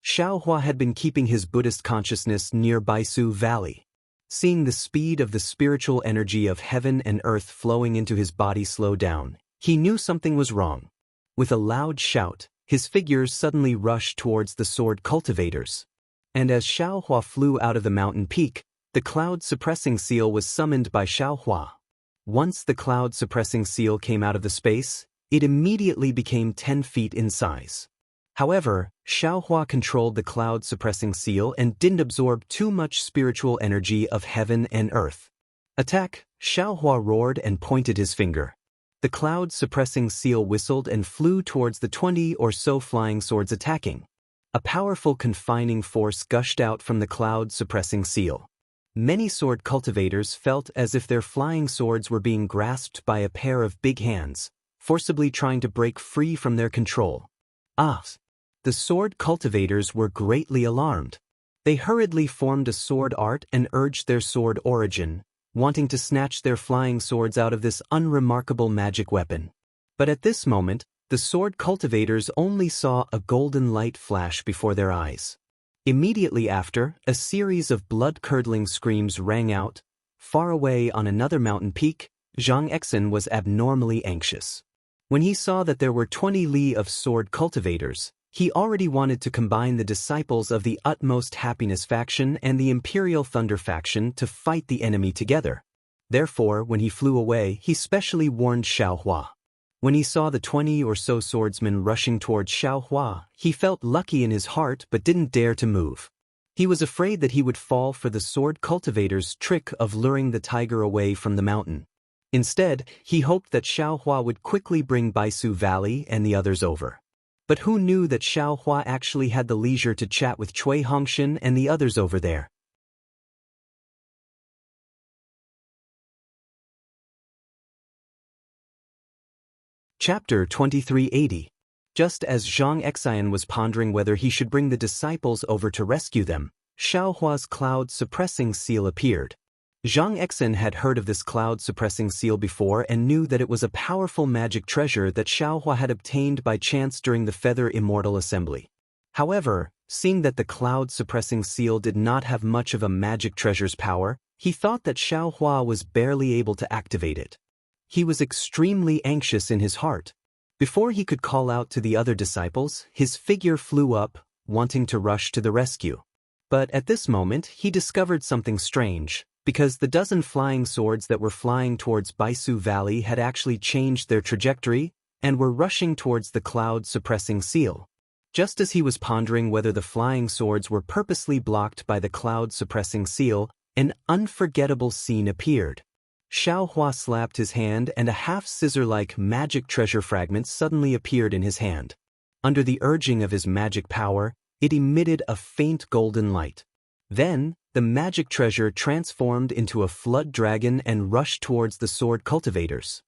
Xiaohua had been keeping his Buddhist consciousness near Baisu Valley. Seeing the speed of the spiritual energy of heaven and earth flowing into his body slow down, he knew something was wrong. With a loud shout, his figure suddenly rushed towards the sword cultivators. And as Xiaohua flew out of the mountain peak, the cloud-suppressing seal was summoned by Xiaohua. Once the cloud-suppressing seal came out of the space, it immediately became 10 feet in size. However, Xiaohua controlled the cloud-suppressing seal and didn't absorb too much spiritual energy of heaven and earth. Attack! Xiaohua roared and pointed his finger. The cloud-suppressing seal whistled and flew towards the 20 or so flying swords attacking. A powerful confining force gushed out from the cloud-suppressing seal. Many sword cultivators felt as if their flying swords were being grasped by a pair of big hands, forcibly trying to break free from their control. The sword cultivators were greatly alarmed. They hurriedly formed a sword art and urged their sword origin, wanting to snatch their flying swords out of this unremarkable magic weapon. But at this moment, the sword cultivators only saw a golden light flash before their eyes. Immediately after, a series of blood-curdling screams rang out. Far away on another mountain peak, Zhang Exin was abnormally anxious. When he saw that there were 20 li of sword cultivators, he already wanted to combine the disciples of the Utmost Happiness faction and the Imperial Thunder faction to fight the enemy together. Therefore, when he flew away, he specially warned Xiaohua. When he saw the 20 or so swordsmen rushing towards Xiaohua, he felt lucky in his heart but didn't dare to move. He was afraid that he would fall for the sword cultivator's trick of luring the tiger away from the mountain. Instead, he hoped that Xiaohua would quickly bring Baisu Valley and the others over. But who knew that Xiaohua actually had the leisure to chat with Cui Hongshan and the others over there? Chapter 2380. Just as Zhang Xian was pondering whether he should bring the disciples over to rescue them, Xiaohua's cloud-suppressing seal appeared. Zhang Xian had heard of this cloud-suppressing seal before and knew that it was a powerful magic treasure that Xiaohua had obtained by chance during the Feather Immortal Assembly. However, seeing that the cloud-suppressing seal did not have much of a magic treasure's power, he thought that Xiaohua was barely able to activate it. He was extremely anxious in his heart. Before he could call out to the other disciples, his figure flew up, wanting to rush to the rescue. But at this moment, he discovered something strange, because the dozen flying swords that were flying towards Baisu Valley had actually changed their trajectory and were rushing towards the cloud-suppressing seal. Just as he was pondering whether the flying swords were purposely blocked by the cloud-suppressing seal, an unforgettable scene appeared. Xiaohua slapped his hand and a half-scissor-like magic treasure fragment suddenly appeared in his hand. Under the urging of his magic power, it emitted a faint golden light. Then, the magic treasure transformed into a flood dragon and rushed towards the sword cultivators.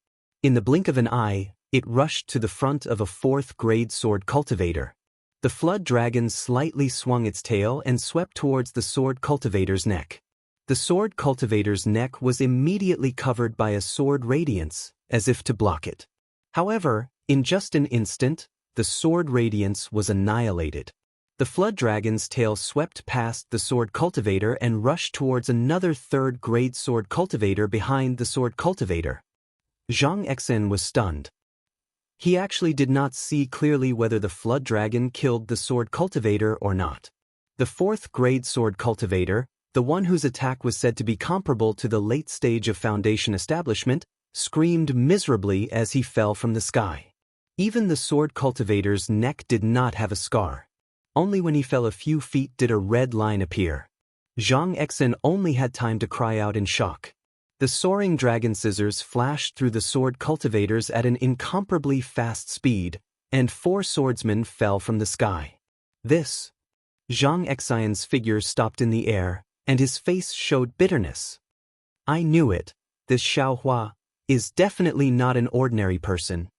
In the blink of an eye, it rushed to the front of a 4th-grade sword cultivator. The flood dragon slightly swung its tail and swept towards the sword cultivator's neck. The sword cultivator's neck was immediately covered by a sword radiance, as if to block it. However, in just an instant, the sword radiance was annihilated. The flood dragon's tail swept past the sword cultivator and rushed towards another 3rd-grade sword cultivator behind the sword cultivator. Zhang Xian was stunned. He actually did not see clearly whether the flood dragon killed the sword cultivator or not. The 4th-grade sword cultivator, the one whose attack was said to be comparable to the late stage of Foundation establishment, screamed miserably as he fell from the sky. Even the sword cultivator's neck did not have a scar. Only when he fell a few feet did a red line appear. Zhang Xian only had time to cry out in shock. The soaring dragon scissors flashed through the sword cultivators at an incomparably fast speed, and 4 swordsmen fell from the sky. Zhang Xian's figure stopped in the air, and his face showed bitterness. I knew it. This Xiaohua is definitely not an ordinary person.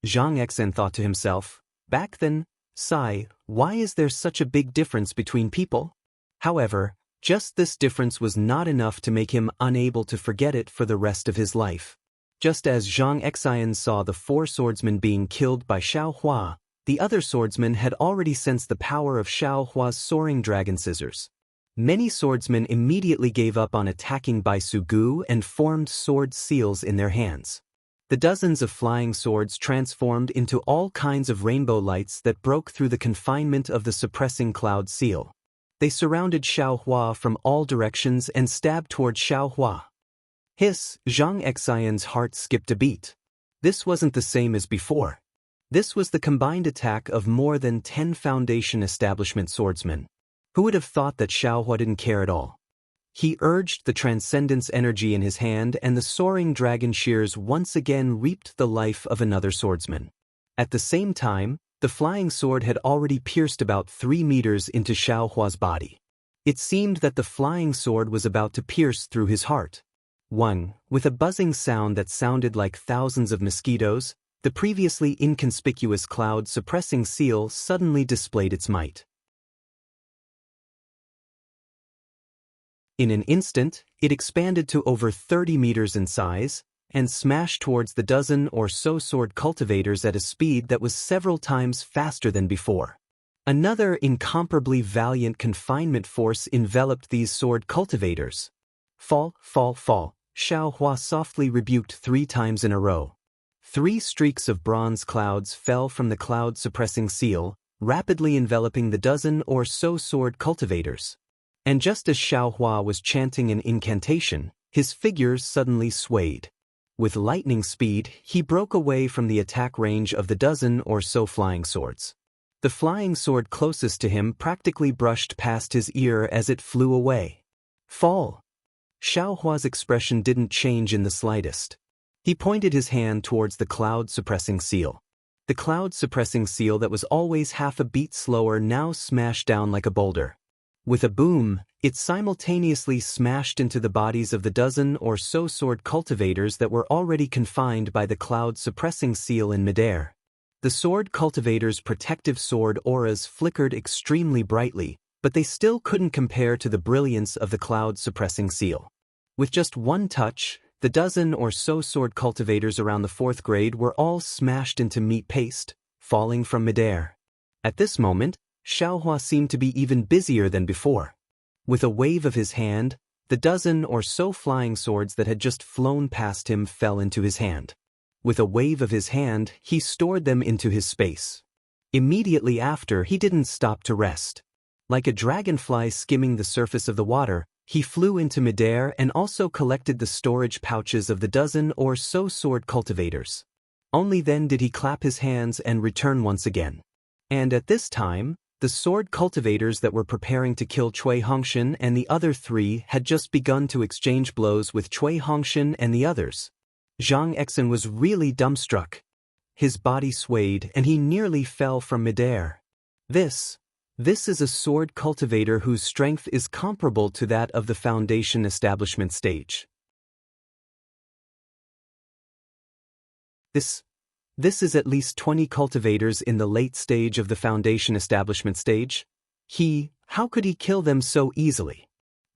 Zhang Xian thought to himself. Back then, sigh, why is there such a big difference between people? However, just this difference was not enough to make him unable to forget it for the rest of his life. Just as Zhang Xian saw the 4 swordsmen being killed by Xiaohua, the other swordsmen had already sensed the power of Xiaohua's soaring dragon scissors. Many swordsmen immediately gave up on attacking Baisu Gu and formed sword seals in their hands. The dozens of flying swords transformed into all kinds of rainbow lights that broke through the confinement of the suppressing cloud seal. They surrounded Xiaohua from all directions and stabbed toward Xiaohua. Zhang Xian's heart skipped a beat. This wasn't the same as before. This was the combined attack of more than 10 Foundation establishment swordsmen. Who would have thought that Xiaohua didn't care at all? He urged the transcendence energy in his hand and the soaring dragon shears once again reaped the life of another swordsman. At the same time, the flying sword had already pierced about 3 meters into Xiaohua's body. It seemed that the flying sword was about to pierce through his heart. With a buzzing sound that sounded like thousands of mosquitoes, the previously inconspicuous cloud-suppressing seal suddenly displayed its might. In an instant, it expanded to over 30 meters in size, and smashed towards the dozen or so sword cultivators at a speed that was several times faster than before. Another incomparably valiant confinement force enveloped these sword cultivators. Fall, fall, fall, Xiaohua softly rebuked 3 times in a row. 3 streaks of bronze clouds fell from the cloud-suppressing seal, rapidly enveloping the dozen or so sword cultivators. And just as Xiaohua was chanting an incantation, his figure suddenly swayed. With lightning speed, he broke away from the attack range of the dozen or so flying swords. The flying sword closest to him practically brushed past his ear as it flew away. Fall! Xiaohua's expression didn't change in the slightest. He pointed his hand towards the cloud-suppressing seal. The cloud-suppressing seal that was always half a beat slower now smashed down like a boulder. With a boom, it simultaneously smashed into the bodies of the dozen or so sword cultivators that were already confined by the cloud-suppressing seal in midair. The sword cultivator's protective sword auras flickered extremely brightly, but they still couldn't compare to the brilliance of the cloud-suppressing seal. With just one touch, the dozen or so sword cultivators around the 4th grade were all smashed into meat paste, falling from midair. At this moment, Xiaohua seemed to be even busier than before. With a wave of his hand, the dozen or so flying swords that had just flown past him fell into his hand. With a wave of his hand, he stored them into his space. Immediately after, he didn't stop to rest. Like a dragonfly skimming the surface of the water, he flew into midair and also collected the storage pouches of the dozen or so sword cultivators. Only then did he clap his hands and return once again. And at this time, the sword cultivators that were preparing to kill Cui Hongshan and the other 3 had just begun to exchange blows with Cui Hongshan and the others. Zhang Exin was really dumbstruck. His body swayed and he nearly fell from midair. This is a sword cultivator whose strength is comparable to that of the foundation establishment stage. This is at least 20 cultivators in the late stage of the foundation establishment stage. How could he kill them so easily?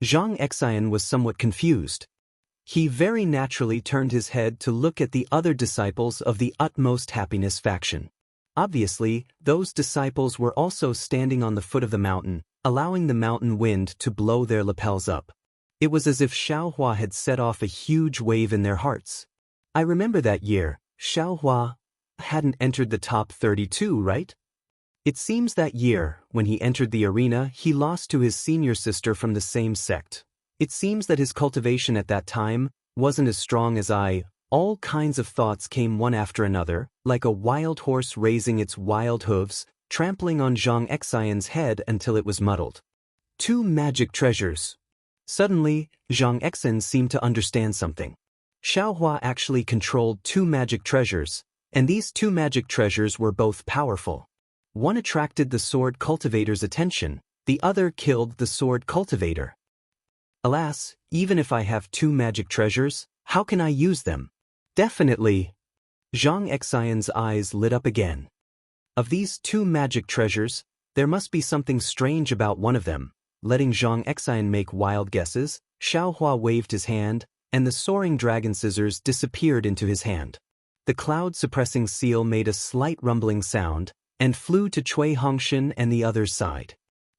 Zhang Exin was somewhat confused. He very naturally turned his head to look at the other disciples of the utmost happiness faction. Obviously, those disciples were also standing on the foot of the mountain, allowing the mountain wind to blow their lapels up. It was as if Xiaohua had set off a huge wave in their hearts. I remember that year, Xiaohua hadn't entered the top 32, right? It seems that year, when he entered the arena, he lost to his senior sister from the same sect. It seems that his cultivation at that time wasn't as strong as all kinds of thoughts came one after another, like a wild horse raising its wild hooves, trampling on Zhang Exin's head until it was muddled. 2 magic treasures. Suddenly, Zhang Exin seemed to understand something. Xiaohua actually controlled 2 magic treasures, and these 2 magic treasures were both powerful. One attracted the sword cultivator's attention, the other killed the sword cultivator. Alas, even if I have 2 magic treasures, how can I use them? Definitely. Zhang Exin's eyes lit up again. Of these 2 magic treasures, there must be something strange about one of them. Letting Zhang Exin make wild guesses, Xiaohua waved his hand, and the soaring dragon scissors disappeared into his hand. The cloud-suppressing seal made a slight rumbling sound, and flew to Cui Hongshan and the other side.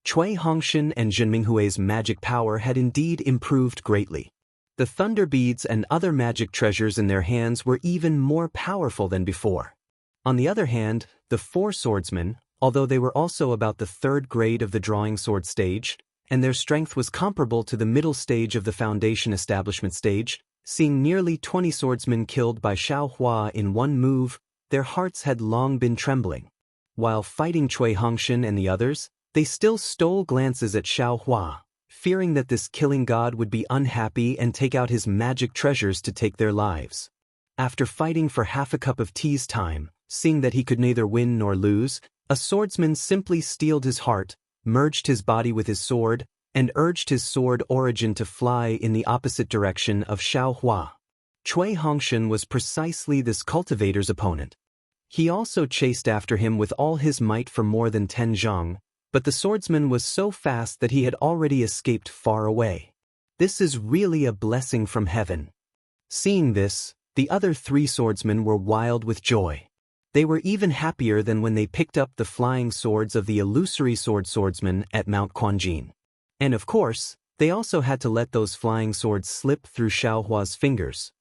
Cui Hongshan and Zhen Minghui's magic power had indeed improved greatly. The thunder beads and other magic treasures in their hands were even more powerful than before. On the other hand, the 4 swordsmen, although they were also about the 3rd grade of the drawing sword stage, and their strength was comparable to the middle stage of the foundation establishment stage, seeing nearly 20 swordsmen killed by Xiaohua in one move, their hearts had long been trembling. While fighting Cui Hongshan and the others, they still stole glances at Xiaohua, fearing that this killing god would be unhappy and take out his magic treasures to take their lives. After fighting for half a cup of tea's time, seeing that he could neither win nor lose, a swordsman simply steeled his heart, merged his body with his sword, and urged his sword origin to fly in the opposite direction of Xiaohua. Cui Hongshan was precisely this cultivator's opponent. He also chased after him with all his might for more than 10 zhang, but the swordsman was so fast that he had already escaped far away. This is really a blessing from heaven. Seeing this, the other 3 swordsmen were wild with joy. They were even happier than when they picked up the flying swords of the illusory swordsman at Mount Quanjin. And of course, they also had to let those flying swords slip through Xiaohua's fingers.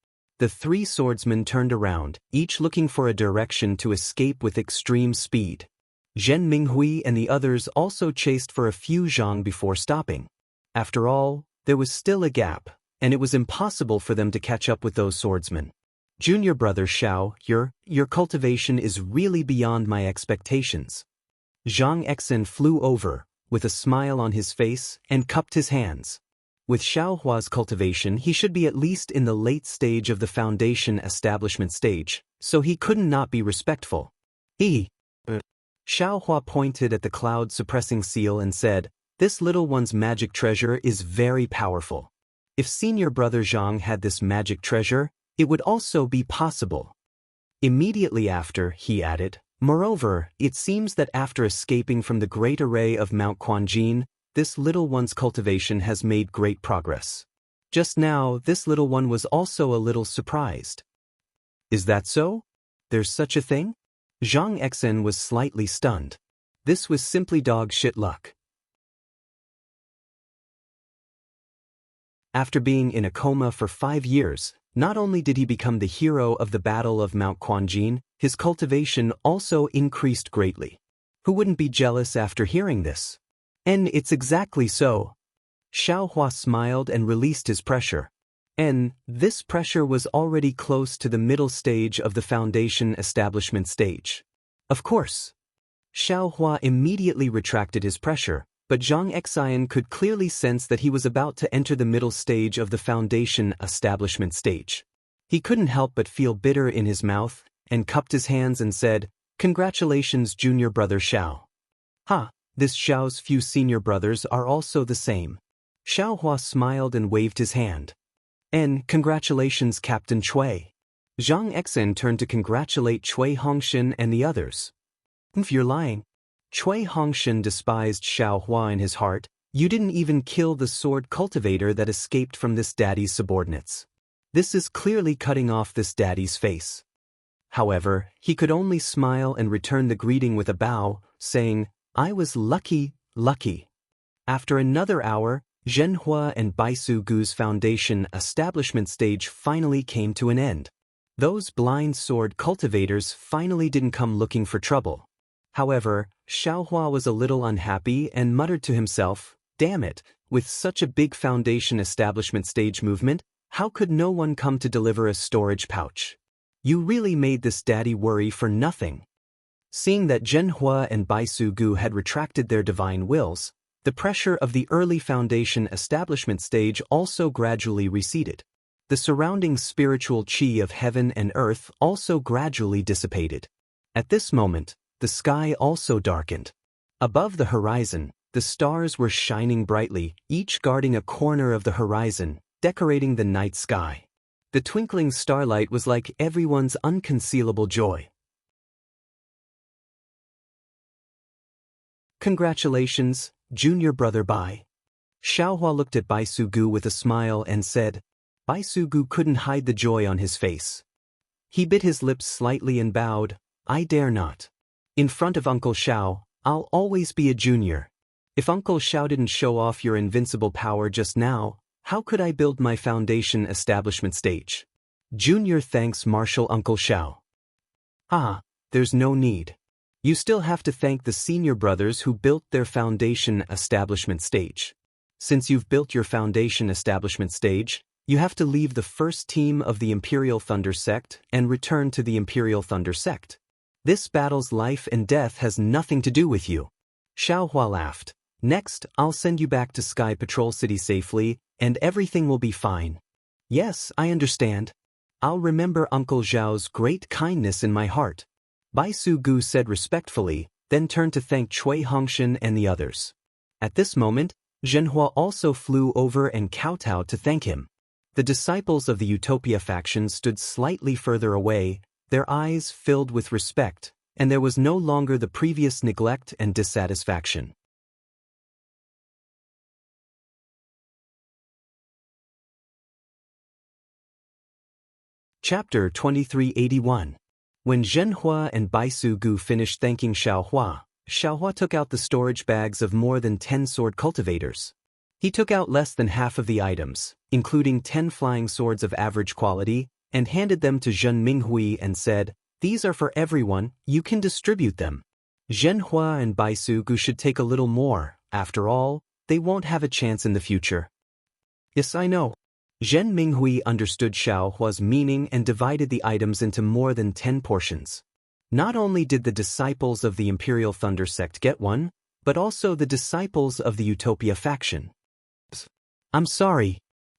The 3 swordsmen turned around, each looking for a direction to escape with extreme speed. Zhen Minghui and the others also chased for a few zhang before stopping. After all, there was still a gap, and it was impossible for them to catch up with those swordsmen. Junior brother Xiao, your cultivation is really beyond my expectations. Zhang Exin flew over, with a smile on his face, and cupped his hands. With Xiaohua's cultivation, he should be at least in the late stage of the foundation establishment stage, so he couldn't not be respectful. Xiaohua pointed at the cloud-suppressing seal and said, "This little one's magic treasure is very powerful. If senior brother Zhang had this magic treasure, it would also be possible." Immediately after, he added, Moreover, it seems that after escaping from the great array of Mount Quanjin, this little one's cultivation has made great progress. Just now, this little one was also a little surprised. Is that so? There's such a thing? Zhang Exen was slightly stunned. This was simply dog shit luck. After being in a coma for 5 years, not only did he become the hero of the Battle of Mount Quanjin, his cultivation also increased greatly. Who wouldn't be jealous after hearing this? And it's exactly so. Xiaohua smiled and released his pressure. And this pressure was already close to the middle stage of the foundation establishment stage. Of course. Xiaohua immediately retracted his pressure, but Zhang Exen could clearly sense that he was about to enter the middle stage of the foundation establishment stage. He couldn't help but feel bitter in his mouth, and cupped his hands and said, "Congratulations, junior brother Xiao." "Ha, this Xiao's few senior brothers are also the same." Xiaohua smiled and waved his hand. "And congratulations, Captain Cui." Zhang Exen turned to congratulate Cui Hongshan and the others. "If you're lying." Cui Hongshan despised Xiaohua in his heart. "You didn't even kill the sword cultivator that escaped from this daddy's subordinates. This is clearly cutting off this daddy's face." However, he could only smile and return the greeting with a bow, saying, "I was lucky, lucky." After another hour, Zhenhua and Baisu Gu's foundation establishment stage finally came to an end. Those blind sword cultivators finally didn't come looking for trouble. However, Xiaohua was a little unhappy and muttered to himself, "Damn it, with such a big foundation establishment stage movement, how could no one come to deliver a storage pouch? You really made this daddy worry for nothing." Seeing that Zhenhua and Baisu Gu had retracted their divine wills, the pressure of the early foundation establishment stage also gradually receded. The surrounding spiritual qi of heaven and earth also gradually dissipated. At this moment, the sky also darkened. Above the horizon, the stars were shining brightly, each guarding a corner of the horizon, decorating the night sky. The twinkling starlight was like everyone's unconcealable joy. "Congratulations, junior brother Bai." Xiaohua looked at Baisu Gu with a smile and said. Baisu Gu couldn't hide the joy on his face. He bit his lips slightly and bowed, "I dare not. In front of Uncle Xiao, I'll always be a junior. If Uncle Xiao didn't show off your invincible power just now, how could I build my foundation establishment stage? Junior thanks Marshal Uncle Xiao." "Ah, there's no need. You still have to thank the senior brothers who built their foundation establishment stage. Since you've built your foundation establishment stage, you have to leave the first team of the Imperial Thunder Sect and return to the Imperial Thunder Sect. This battle's life and death has nothing to do with you." Xiaohua laughed. "Next, I'll send you back to Sky Patrol City safely, and everything will be fine." "Yes, I understand. I'll remember Uncle Zhao's great kindness in my heart," Baisu Gu said respectfully, then turned to thank Cui Hongshan and the others. At this moment, Zhenhua also flew over and kowtowed to thank him. The disciples of the Utopia faction stood slightly further away, their eyes filled with respect, and there was no longer the previous neglect and dissatisfaction. Chapter 2381. When Zhenhua and Baisu Gu finished thanking Xiaohua, Xiaohua took out the storage bags of more than 10 sword cultivators. He took out less than half of the items, including 10 flying swords of average quality, and handed them to Zhen Minghui and said, "These are for everyone, you can distribute them." Zhenhua and Baisu Gu should take a little more, after all, they won't have a chance in the future. "Yes, I know." Zhen Minghui understood Xiaohua's meaning and divided the items into more than 10 portions. Not only did the disciples of the Imperial Thunder Sect get one, but also the disciples of the Utopia faction. "I'm sorry."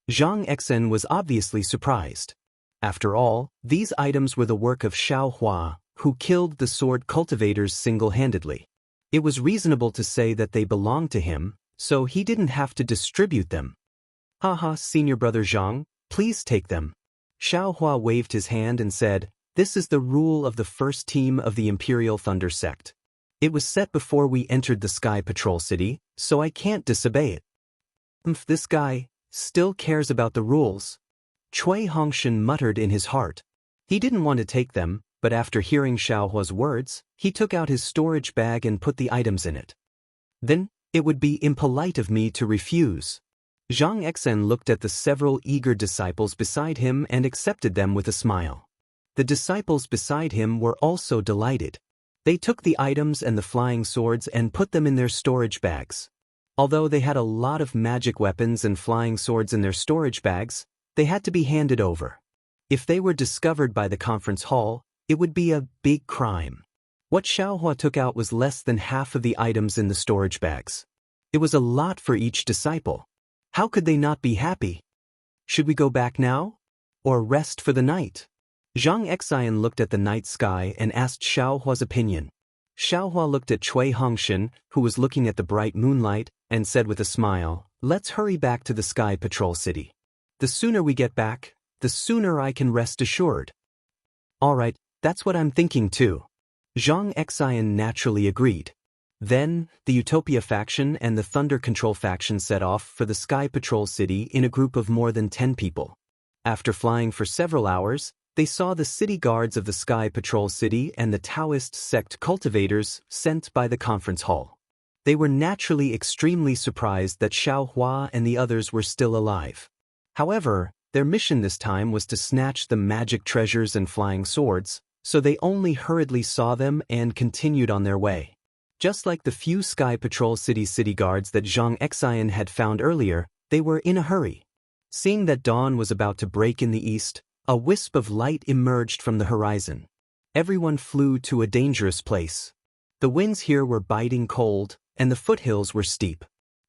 Zhang Exen was obviously surprised. After all, these items were the work of Xiaohua, who killed the sword cultivators single-handedly. It was reasonable to say that they belonged to him, so he didn't have to distribute them. "Haha, senior brother Zhang, please take them." Xiaohua waved his hand and said, This is the rule of the first team of the Imperial Thunder Sect. It was set before we entered the Sky Patrol City, so I can't disobey it. This guy still cares about the rules. Cui Hongshan muttered in his heart. He didn't want to take them, but after hearing Xiaohua's words, he took out his storage bag and put the items in it. Then, it would be impolite of me to refuse. Zhang Exen looked at the several eager disciples beside him and accepted them with a smile. The disciples beside him were also delighted. They took the items and the flying swords and put them in their storage bags. Although they had a lot of magic weapons and flying swords in their storage bags, they had to be handed over. If they were discovered by the conference hall, it would be a big crime. What Xiaohua took out was less than half of the items in the storage bags. It was a lot for each disciple. How could they not be happy? Should we go back now? Or rest for the night? Zhang Exen looked at the night sky and asked Xiaohua's opinion. Xiaohua looked at Cui Hongshan, who was looking at the bright moonlight, and said with a smile, "Let's hurry back to the Sky Patrol City. The sooner we get back, the sooner I can rest assured." "All right, that's what I'm thinking too." Zhang Exen naturally agreed. Then, the Utopia faction and the Thunder Control faction set off for the Sky Patrol City in a group of more than 10 people. After flying for several hours, they saw the city guards of the Sky Patrol City and the Daoist sect cultivators sent by the conference hall. They were naturally extremely surprised that Xiaohua and the others were still alive. However, their mission this time was to snatch the magic treasures and flying swords, so they only hurriedly saw them and continued on their way. Just like the few Sky Patrol city guards that Zhang Exen had found earlier, they were in a hurry. Seeing that dawn was about to break in the east, a wisp of light emerged from the horizon. Everyone flew to a dangerous place. The winds here were biting cold, and the foothills were steep.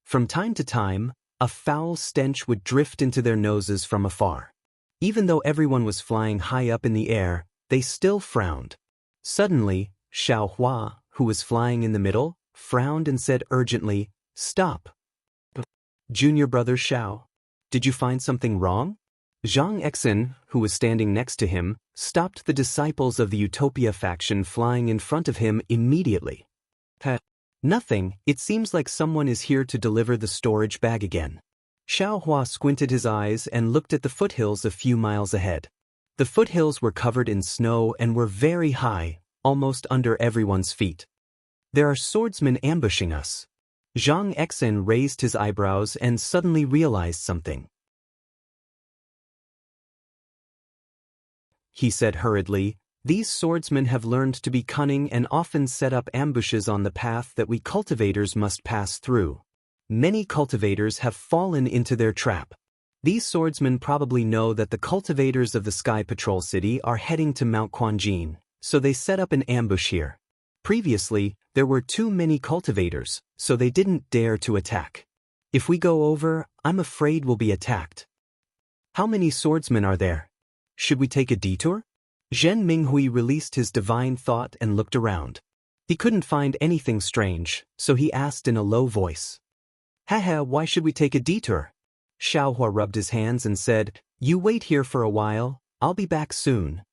From time to time, a foul stench would drift into their noses from afar. Even though everyone was flying high up in the air, they still frowned. Suddenly, Xiaohua, who was flying in the middle, frowned and said urgently, "Stop." "Junior brother Xiao, did you find something wrong?" Zhang Exen, who was standing next to him, stopped the disciples of the Utopia faction flying in front of him immediately. "Nothing, it seems like someone is here to deliver the storage bag again." Xiaohua squinted his eyes and looked at the foothills a few miles ahead. The foothills were covered in snow and were very high, almost under everyone's feet. "There are swordsmen ambushing us." Zhang Exen raised his eyebrows and suddenly realized something. He said hurriedly, "These swordsmen have learned to be cunning and often set up ambushes on the path that we cultivators must pass through. Many cultivators have fallen into their trap. These swordsmen probably know that the cultivators of the Sky Patrol City are heading to Mount Quanjin, so they set up an ambush here. Previously, there were too many cultivators, so they didn't dare to attack. If we go over, I'm afraid we'll be attacked." "How many swordsmen are there? Should we take a detour?" Zhen Minghui released his divine thought and looked around. He couldn't find anything strange, so he asked in a low voice. "Haha, why should we take a detour?" Xiaohua rubbed his hands and said, "You wait here for a while, I'll be back soon."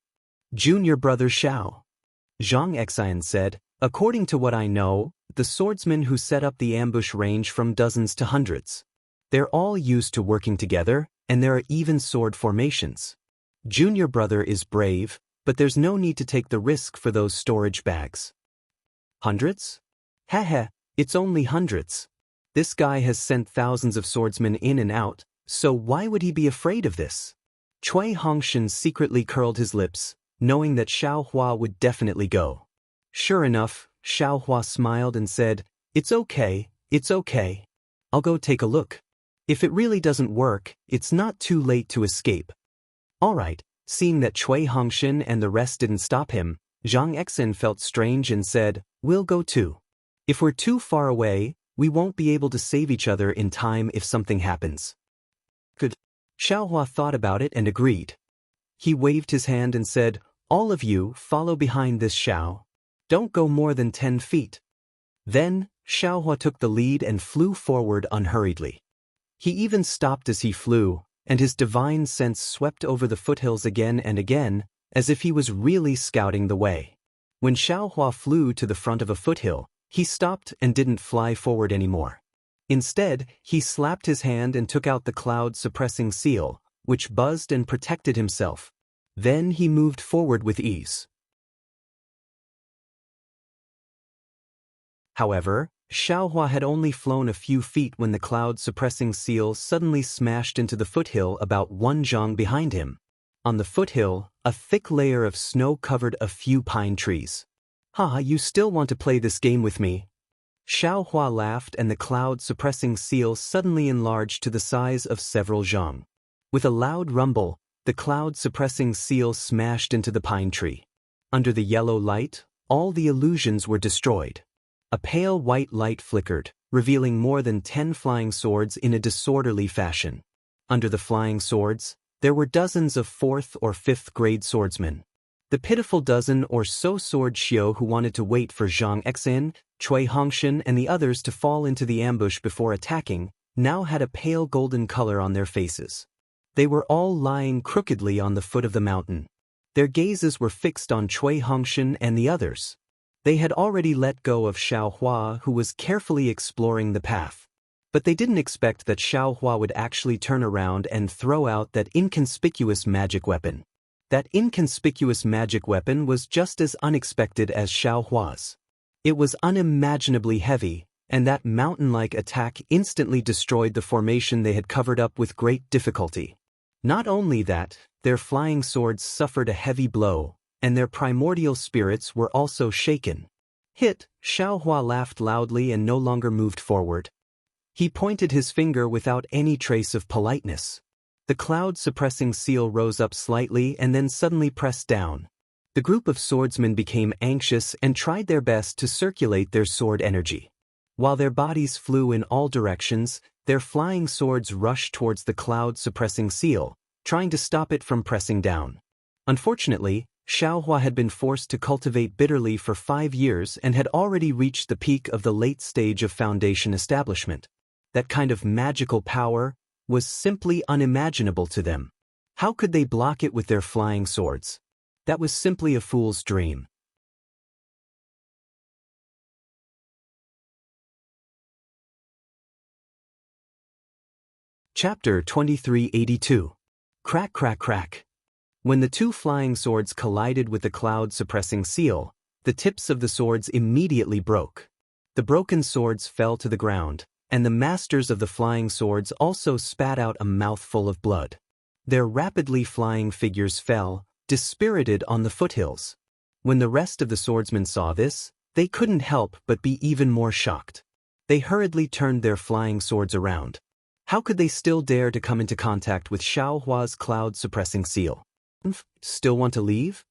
"Junior brother Xiao," Zhang Exen said, "according to what I know, the swordsmen who set up the ambush range from dozens to hundreds. They're all used to working together, and there are even sword formations. Junior brother is brave, but there's no need to take the risk for those storage bags." "Hundreds? Haha, it's only hundreds. This guy has sent thousands of swordsmen in and out, so why would he be afraid of this?" Cui Hongshan secretly curled his lips, knowing that Xiaohua would definitely go. Sure enough, Xiaohua smiled and said, it's okay. I'll go take a look. If it really doesn't work, it's not too late to escape." "All right." Seeing that Cui Hongshan and the rest didn't stop him, Zhang Exen felt strange and said, "We'll go too. If we're too far away, we won't be able to save each other in time if something happens." "Good." Xiaohua thought about it and agreed. He waved his hand and said, "All of you follow behind this Xiao. Don't go more than 10 feet. Then, Xiaohua took the lead and flew forward unhurriedly. He even stopped as he flew, and his divine sense swept over the foothills again and again, as if he was really scouting the way. When Xiaohua flew to the front of a foothill, he stopped and didn't fly forward anymore. Instead, he slapped his hand and took out the cloud-suppressing seal, which buzzed and protected himself. Then he moved forward with ease. However, Xiaohua had only flown a few feet when the cloud-suppressing seal suddenly smashed into the foothill about 1 zhang behind him. On the foothill, a thick layer of snow covered a few pine trees. "Ha, you still want to play this game with me?" Xiaohua laughed, and the cloud-suppressing seal suddenly enlarged to the size of several zhang. With a loud rumble, the cloud-suppressing seal smashed into the pine tree. Under the yellow light, all the illusions were destroyed. A pale white light flickered, revealing more than 10 flying swords in a disorderly fashion. Under the flying swords, there were dozens of 4th or 5th grade swordsmen. The pitiful dozen or so sword Xiao who wanted to wait for Zhang Exin, Cui Hongshan and the others to fall into the ambush before attacking, now had a pale golden color on their faces. They were all lying crookedly on the foot of the mountain. Their gazes were fixed on Cui Hongshan and the others. They had already let go of Xiaohua, who was carefully exploring the path. But they didn't expect that Xiaohua would actually turn around and throw out that inconspicuous magic weapon. That inconspicuous magic weapon was just as unexpected as Xiaohua's. It was unimaginably heavy, and that mountain-like attack instantly destroyed the formation they had covered up with great difficulty. Not only that, their flying swords suffered a heavy blow, and their primordial spirits were also shaken. Hit, Xiaohua laughed loudly and no longer moved forward. He pointed his finger without any trace of politeness. The cloud-suppressing seal rose up slightly and then suddenly pressed down. The group of swordsmen became anxious and tried their best to circulate their sword energy. While their bodies flew in all directions, their flying swords rushed towards the cloud-suppressing seal, trying to stop it from pressing down. Unfortunately, Xiaohua had been forced to cultivate bitterly for 5 years and had already reached the peak of the late stage of foundation establishment. That kind of magical power was simply unimaginable to them. How could they block it with their flying swords? That was simply a fool's dream. Chapter 2382. Crack, crack, crack. When the 2 flying swords collided with the cloud-suppressing seal, the tips of the swords immediately broke. The broken swords fell to the ground, and the masters of the flying swords also spat out a mouthful of blood. Their rapidly flying figures fell, dispirited on the foothills. When the rest of the swordsmen saw this, they couldn't help but be even more shocked. They hurriedly turned their flying swords around. How could they still dare to come into contact with Xiaohua's cloud-suppressing seal? Still want to leave?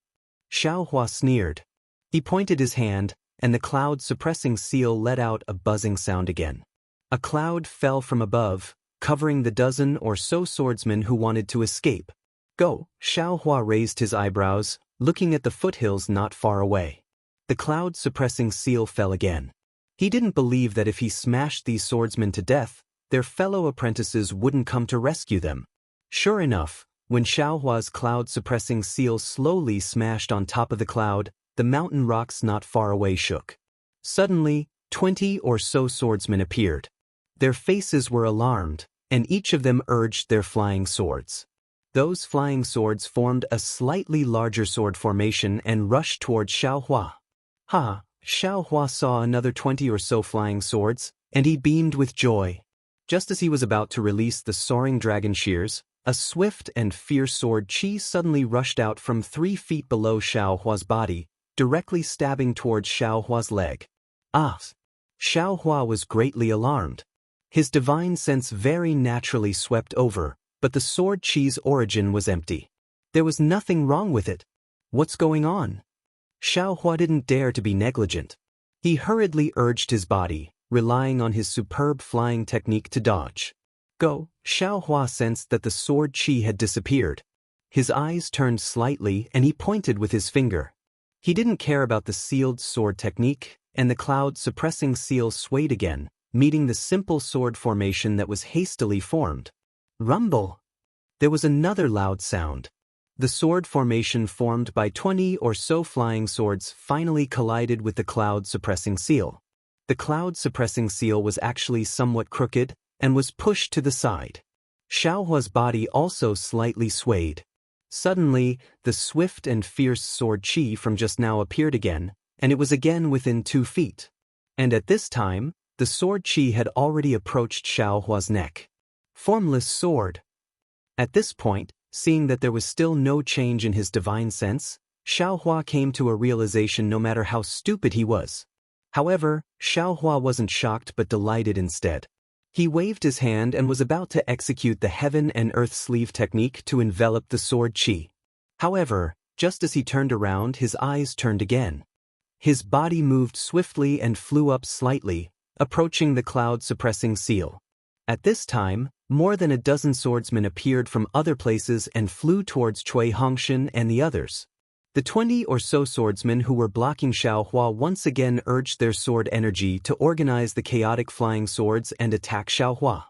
Xiaohua sneered. He pointed his hand, and the cloud-suppressing seal let out a buzzing sound again. A cloud fell from above, covering the dozen or so swordsmen who wanted to escape. Go, Xiaohua raised his eyebrows, looking at the foothills not far away. The cloud-suppressing seal fell again. He didn't believe that if he smashed these swordsmen to death, their fellow apprentices wouldn't come to rescue them. Sure enough, when Xiaohua's cloud-suppressing seal slowly smashed on top of the cloud, the mountain rocks not far away shook. Suddenly, 20 or so swordsmen appeared. Their faces were alarmed, and each of them urged their flying swords. Those flying swords formed a slightly larger sword formation and rushed toward Xiaohua. Ha! Xiaohua saw another 20 or so flying swords, and he beamed with joy. Just as he was about to release the soaring dragon shears, a swift and fierce sword chi suddenly rushed out from 3 feet below Xiaohua's body, directly stabbing towards Xiaohua's leg. Ah! Xiaohua was greatly alarmed. His divine sense very naturally swept over, but the sword chi's origin was empty. There was nothing wrong with it. What's going on? Xiaohua didn't dare to be negligent. He hurriedly urged his body, relying on his superb flying technique to dodge. Go, Xiaohua sensed that the sword chi had disappeared. His eyes turned slightly and he pointed with his finger. He didn't care about the sealed sword technique, and the cloud-suppressing seal swayed again, meeting the simple sword formation that was hastily formed. Rumble! There was another loud sound. The sword formation formed by 20 or so flying swords finally collided with the cloud-suppressing seal. The cloud-suppressing seal was actually somewhat crooked and was pushed to the side. Xiaohua's body also slightly swayed. Suddenly, the swift and fierce sword qi from just now appeared again, and it was again within 2 feet. And at this time, the sword qi had already approached Xiaohua's neck. Formless sword. At this point, seeing that there was still no change in his divine sense, Xiaohua came to a realization no matter how stupid he was. However, Xiaohua wasn't shocked but delighted instead. He waved his hand and was about to execute the heaven and earth sleeve technique to envelop the sword qi. However, just as he turned around, his eyes turned again. His body moved swiftly and flew up slightly, approaching the cloud-suppressing seal. At this time, more than a dozen swordsmen appeared from other places and flew towards Cui Hongshan and the others. The 20 or so swordsmen who were blocking Xiaohua once again urged their sword energy to organize the chaotic flying swords and attack Xiaohua.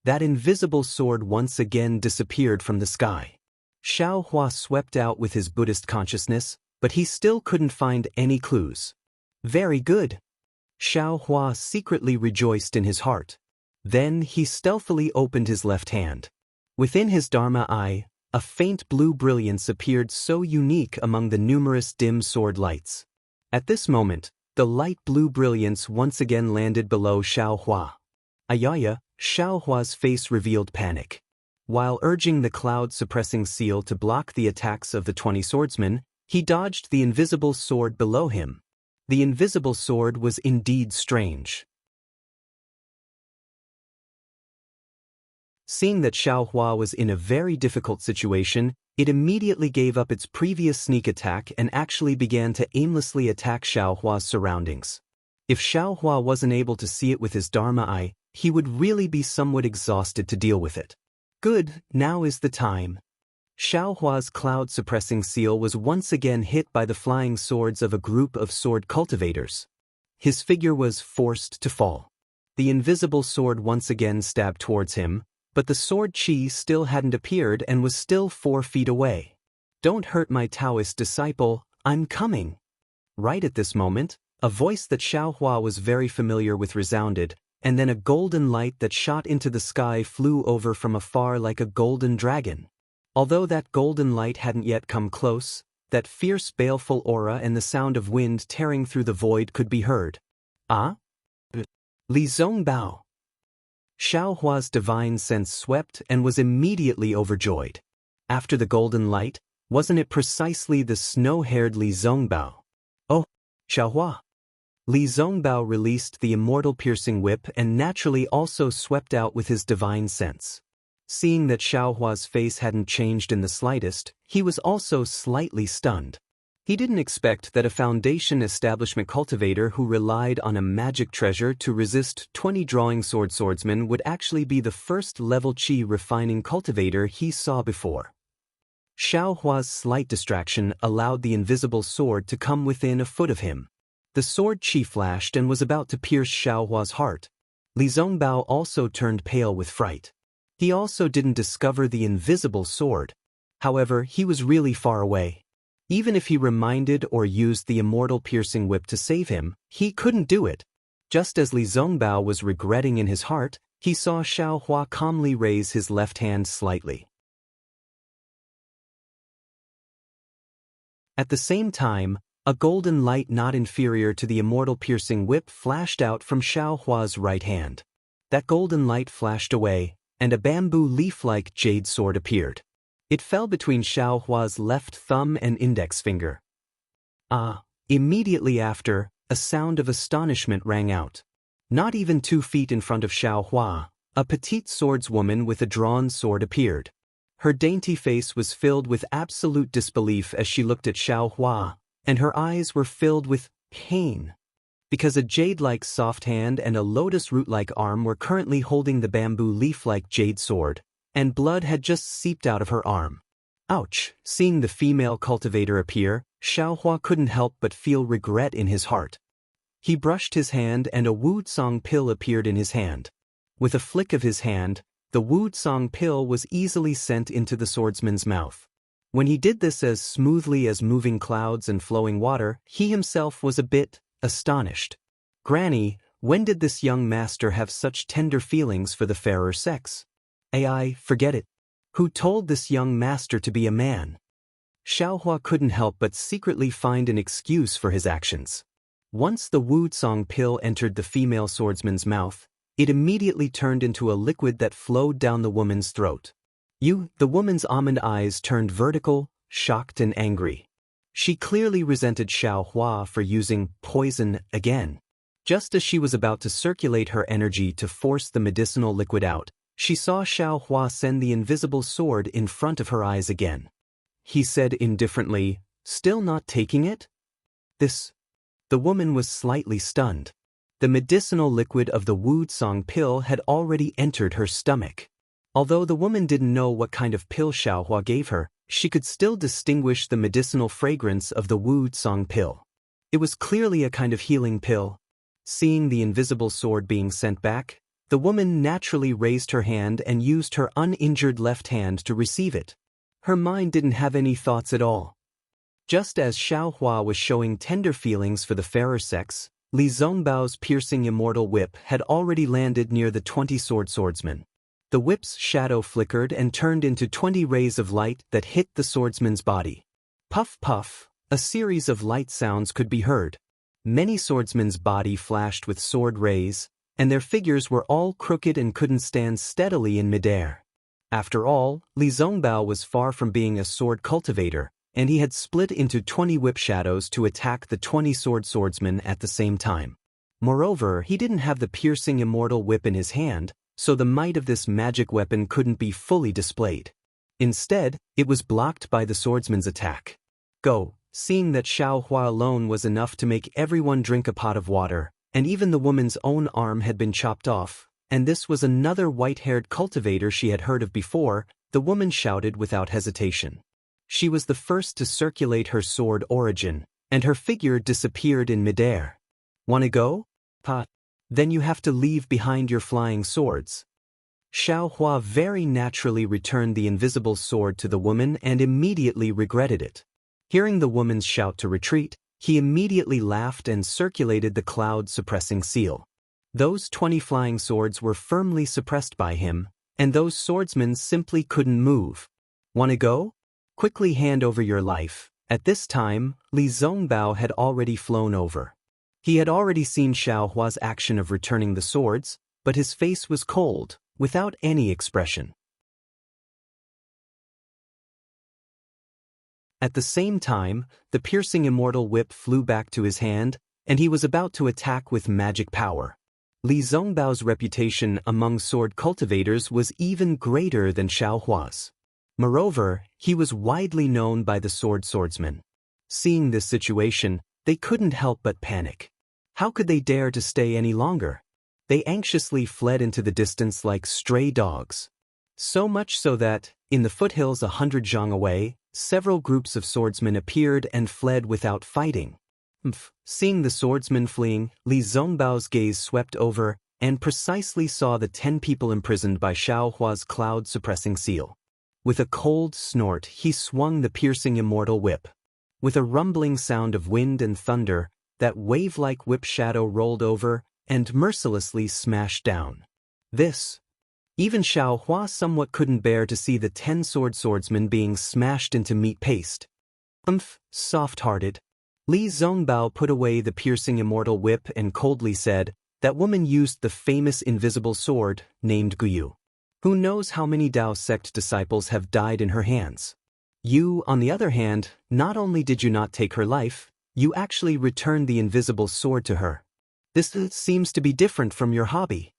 That invisible sword once again disappeared from the sky. Xiaohua swept out with his Buddhist consciousness, but he still couldn't find any clues. Very good. Xiaohua secretly rejoiced in his heart. Then he stealthily opened his left hand. Within his Dharma eye, a faint blue brilliance appeared so unique among the numerous dim sword lights. At this moment, the light blue brilliance once again landed below Xiaohua. Ayaya, Xiaohua's face revealed panic. While urging the cloud-suppressing seal to block the attacks of the 20 swordsmen, he dodged the invisible sword below him. The invisible sword was indeed strange. Seeing that Xiaohua was in a very difficult situation, it immediately gave up its previous sneak attack and actually began to aimlessly attack Xiaohua's surroundings. If Xiaohua wasn't able to see it with his Dharma eye, he would really be somewhat exhausted to deal with it. Good, now is the time. Xiaohua's cloud-suppressing seal was once again hit by the flying swords of a group of sword cultivators. His figure was forced to fall. The invisible sword once again stabbed towards him, but the sword qi still hadn't appeared and was still 4 feet away. Don't hurt my Taoist disciple, I'm coming. Right at this moment, a voice that Xiaohua was very familiar with resounded, and then a golden light that shot into the sky flew over from afar like a golden dragon. Although that golden light hadn't yet come close, that fierce baleful aura and the sound of wind tearing through the void could be heard. Ah? Li Zongbao. Xiaohua's divine sense swept and was immediately overjoyed. After the golden light, wasn't it precisely the snow-haired Li Zongbao? Oh, Xiaohua. Li Zongbao released the immortal piercing whip and naturally also swept out with his divine sense. Seeing that Xiaohua's face hadn't changed in the slightest, he was also slightly stunned. He didn't expect that a foundation establishment cultivator who relied on a magic treasure to resist 20 drawing swordsmen would actually be the first level qi refining cultivator he saw before. Xiaohua's slight distraction allowed the invisible sword to come within a foot of him. The sword qi flashed and was about to pierce Xiaohua's heart. Li Zongbao also turned pale with fright. He also didn't discover the invisible sword. However, he was really far away. Even if he reminded or used the immortal piercing whip to save him, he couldn't do it. Just as Li Zongbao was regretting in his heart, he saw Xiaohua calmly raise his left hand slightly. At the same time, a golden light not inferior to the immortal piercing whip flashed out from Xiaohua's right hand. That golden light flashed away, and a bamboo leaf-like jade sword appeared. It fell between Xiaohua's left thumb and index finger. Immediately after, a sound of astonishment rang out. Not even 2 feet in front of Xiaohua, a petite swordswoman with a drawn sword appeared. Her dainty face was filled with absolute disbelief as she looked at Xiaohua, and her eyes were filled with pain. Because a jade-like soft hand and a lotus root-like arm were currently holding the bamboo leaf-like jade sword, and blood had just seeped out of her arm. Ouch! Seeing the female cultivator appear, Xiaohua couldn't help but feel regret in his heart. He brushed his hand and a Wuxia pill appeared in his hand. With a flick of his hand, the Wuxia pill was easily sent into the swordsman's mouth. When he did this as smoothly as moving clouds and flowing water, he himself was a bit astonished. "Granny, when did this young master have such tender feelings for the fairer sex?" "Ai, forget it. Who told this young master to be a man?" Xiaohua couldn't help but secretly find an excuse for his actions. Once the Wuxia pill entered the female swordsman's mouth, it immediately turned into a liquid that flowed down the woman's throat. The woman's almond eyes turned vertical, shocked and angry. She clearly resented Xiaohua for using poison again. Just as she was about to circulate her energy to force the medicinal liquid out, she saw Xiaohua send the invisible sword in front of her eyes again. He said indifferently, "Still not taking it?" The woman was slightly stunned. The medicinal liquid of the Wuxia pill had already entered her stomach. Although the woman didn't know what kind of pill Xiaohua gave her, she could still distinguish the medicinal fragrance of the Wuxia pill. It was clearly a kind of healing pill. Seeing the invisible sword being sent back, the woman naturally raised her hand and used her uninjured left hand to receive it. Her mind didn't have any thoughts at all. Just as Xiaohua was showing tender feelings for the fairer sex, Li Zongbao's piercing immortal whip had already landed near the 20-sword swordsman. The whip's shadow flickered and turned into 20 rays of light that hit the swordsman's body. Puff puff, a series of light sounds could be heard. Many swordsmen's body flashed with sword rays, and their figures were all crooked and couldn't stand steadily in midair. After all, Li Zongbao was far from being a sword cultivator, and he had split into 20 whip shadows to attack the 20-sword swordsman at the same time. Moreover, he didn't have the piercing immortal whip in his hand, so the might of this magic weapon couldn't be fully displayed. Instead, it was blocked by the swordsman's attack. Go, seeing that Xiaohua alone was enough to make everyone drink a pot of water, and even the woman's own arm had been chopped off, and this was another white-haired cultivator she had heard of before, the woman shouted without hesitation. She was the first to circulate her sword origin, and her figure disappeared in midair. "Wanna go? Pa? Then you have to leave behind your flying swords." Xiaohua very naturally returned the invisible sword to the woman and immediately regretted it. Hearing the woman's shout to retreat, he immediately laughed and circulated the cloud-suppressing seal. Those 20 flying swords were firmly suppressed by him, and those swordsmen simply couldn't move. "Wanna go? Quickly hand over your life." At this time, Li Zongbao had already flown over. He had already seen Xiaohua's action of returning the swords, but his face was cold, without any expression. At the same time, the piercing immortal whip flew back to his hand, and he was about to attack with magic power. Li Zongbao's reputation among sword cultivators was even greater than Xiaohua's. Moreover, he was widely known by the swordsmen. Seeing this situation, they couldn't help but panic. How could they dare to stay any longer? They anxiously fled into the distance like stray dogs. So much so that, in the foothills 100 zhang away, several groups of swordsmen appeared and fled without fighting. Seeing the swordsmen fleeing, Li Zongbao's gaze swept over and precisely saw the 10 people imprisoned by Xiaohua's cloud-suppressing seal. With a cold snort, he swung the piercing immortal whip. With a rumbling sound of wind and thunder, that wave-like whip shadow rolled over and mercilessly smashed down. Even Xiaohua somewhat couldn't bear to see the 10-sword swordsmen being smashed into meat paste. Soft-hearted. Li Zongbao put away the piercing immortal whip and coldly said, "That woman used the famous invisible sword, named Guyu. Who knows how many Dao sect disciples have died in her hands? You, on the other hand, not only did you not take her life, you actually returned the invisible sword to her. This seems to be different from your hobby."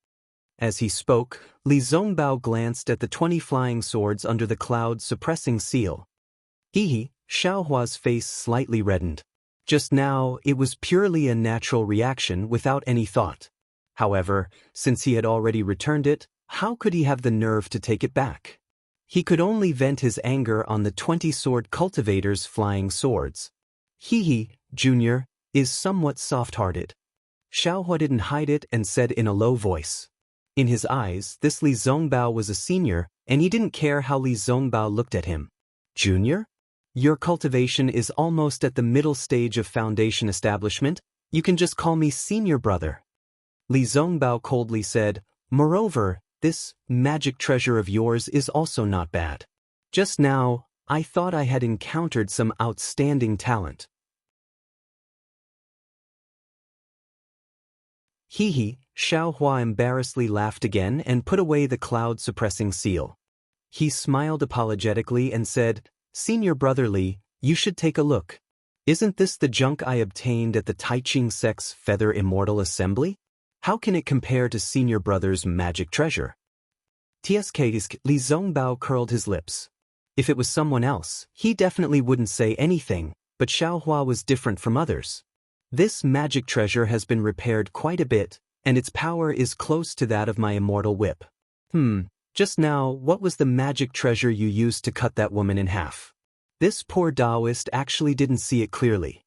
As he spoke, Li Zongbao glanced at the 20 flying swords under the cloud-suppressing seal. Xiaohua's face slightly reddened. Just now, it was purely a natural reaction without any thought. However, since he had already returned it, how could he have the nerve to take it back? He could only vent his anger on the 20-sword cultivator's flying swords. Junior, is somewhat soft-hearted. Xiaohua didn't hide it and said in a low voice. In his eyes, this Li Zongbao was a senior, and he didn't care how Li Zongbao looked at him. "Junior? Your cultivation is almost at the middle stage of foundation establishment. You can just call me senior brother. Li Zongbao coldly said, moreover, this magic treasure of yours is also not bad. Just now, I thought I had encountered some outstanding talent. Hee, Xiaohua embarrassedly laughed again and put away the cloud-suppressing seal. He smiled apologetically and said, Senior Brother Li, you should take a look. Isn't this the junk I obtained at the Taiching Sect's Feather Immortal Assembly? How can it compare to Senior Brother's magic treasure? Tsk Li Zongbao curled his lips. If it was someone else, he definitely wouldn't say anything, but Xiaohua was different from others. This magic treasure has been repaired quite a bit, and its power is close to that of my immortal whip. Just now, what was the magic treasure you used to cut that woman in half? This poor Daoist actually didn't see it clearly.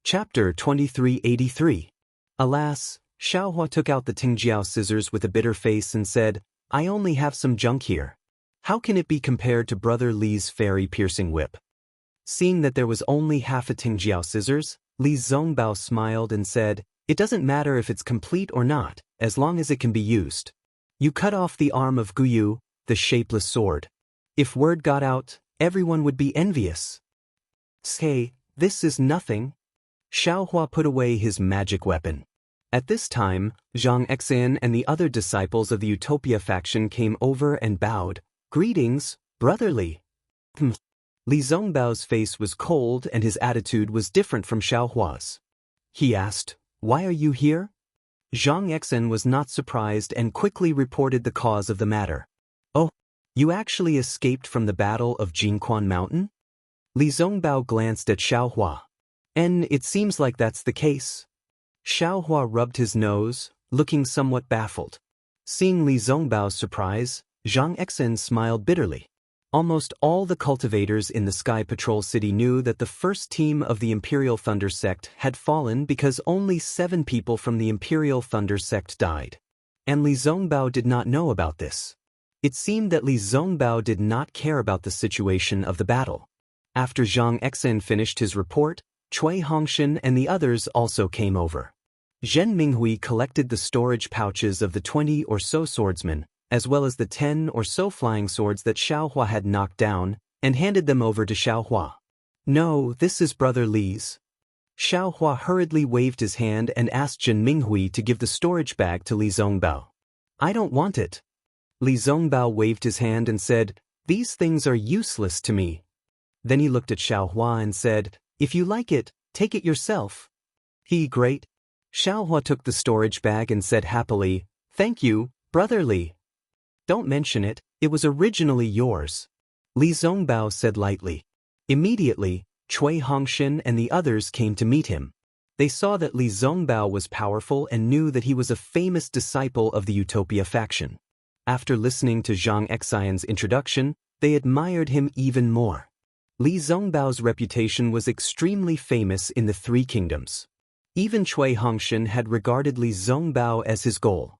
Chapter 2383. Alas, Xiaohua took out the Tingjiao scissors with a bitter face and said, I only have some junk here. How can it be compared to Brother Li's fairy-piercing whip? Seeing that there was only half a Tingjiao scissors, Li Zongbao smiled and said, It doesn't matter if it's complete or not, as long as it can be used. You cut off the arm of Guyu, the shapeless sword. If word got out, everyone would be envious. Say, this is nothing. Xiaohua put away his magic weapon. At this time, Xianxia and the other disciples of the Utopia faction came over and bowed. Greetings, Brother Li. Li Zongbao's face was cold and his attitude was different from Xiaohua's. He asked, Why are you here? Xianxia was not surprised and quickly reported the cause of the matter. Oh, you actually escaped from the battle of Jingquan Mountain? Li Zongbao glanced at Xiaohua. And it seems like that's the case. Xiaohua rubbed his nose, looking somewhat baffled. Seeing Li Zongbao's surprise, Xianxia smiled bitterly. Almost all the cultivators in the Sky Patrol City knew that the first team of the Imperial Thunder Sect had fallen because only 7 people from the Imperial Thunder Sect died. And Li Zongbao did not know about this. It seemed that Li Zongbao did not care about the situation of the battle. After Xianxia finished his report, Cui Hongshan and the others also came over. Zhen Minghui collected the storage pouches of the 20 or so swordsmen, as well as the 10 or so flying swords that Xiaohua had knocked down, and handed them over to Xiaohua. No, this is Brother Li's. Xiaohua hurriedly waved his hand and asked Zhen Minghui to give the storage bag to Li Zongbao. I don't want it. Li Zongbao waved his hand and said, These things are useless to me. Then he looked at Xiaohua and said, If you like it, take it yourself. Great. Xiaohua took the storage bag and said happily, Thank you, Brother Li. Don't mention it, it was originally yours. Li Zongbao said lightly. Immediately, Cui Hongshan and the others came to meet him. They saw that Li Zongbao was powerful and knew that he was a famous disciple of the Utopia faction. After listening to Xianxia's introduction, they admired him even more. Li Zongbao's reputation was extremely famous in the 3 kingdoms. Even Cui Hongshan had regarded Li Zongbao as his goal.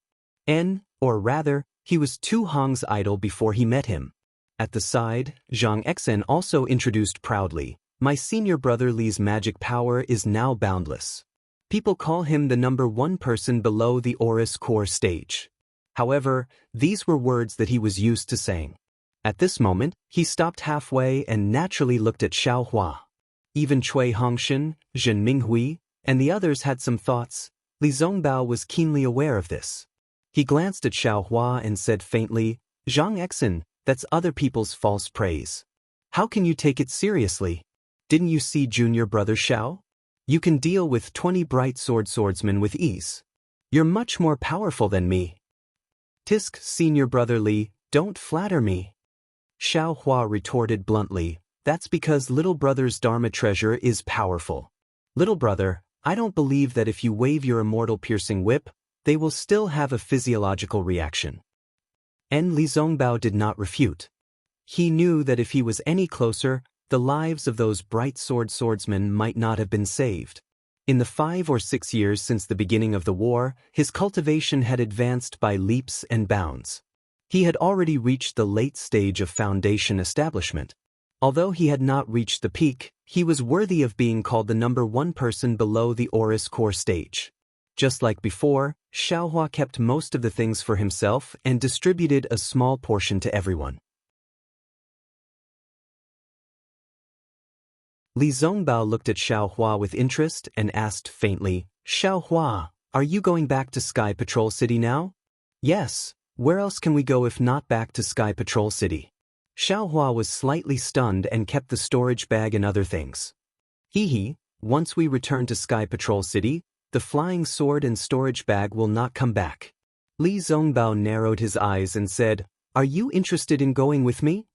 Or rather, he was Tu Hong's idol before he met him. At the side, Xianxia also introduced proudly, My senior brother Li's magic power is now boundless. People call him the number 1 person below the Oris core stage. However, these were words that he was used to saying. At this moment, he stopped halfway and naturally looked at Xiaohua. Even Cui Hongshan, Zhen Minghui, and the others had some thoughts. Li Zongbao was keenly aware of this. He glanced at Xiaohua and said faintly, Xianxia, that's other people's false praise. How can you take it seriously? Didn't you see Junior Brother Xiao? You can deal with 20 bright swordsmen with ease. You're much more powerful than me. Tisk, Senior Brother Li, don't flatter me. Xiaohua retorted bluntly, That's because little brother's Dharma treasure is powerful. Little brother, I don't believe that if you wave your immortal piercing whip, they will still have a physiological reaction. And Li Zongbao did not refute. He knew that if he was any closer, the lives of those bright swordsmen might not have been saved. In the 5 or 6 years since the beginning of the war, his cultivation had advanced by leaps and bounds. He had already reached the late stage of foundation establishment. Although he had not reached the peak, he was worthy of being called the number 1 person below the Oris core stage. Just like before, Xiaohua kept most of the things for himself and distributed a small portion to everyone. Li Zongbao looked at Xiaohua with interest and asked faintly, "Xiaohua, are you going back to Sky Patrol City now?" "Yes, where else can we go if not back to Sky Patrol City?" Xiaohua was slightly stunned and kept the storage bag and other things. "Hee, once we return to Sky Patrol City, the flying sword and storage bag will not come back." Li Zongbao narrowed his eyes and said, "Are you interested in going with me?"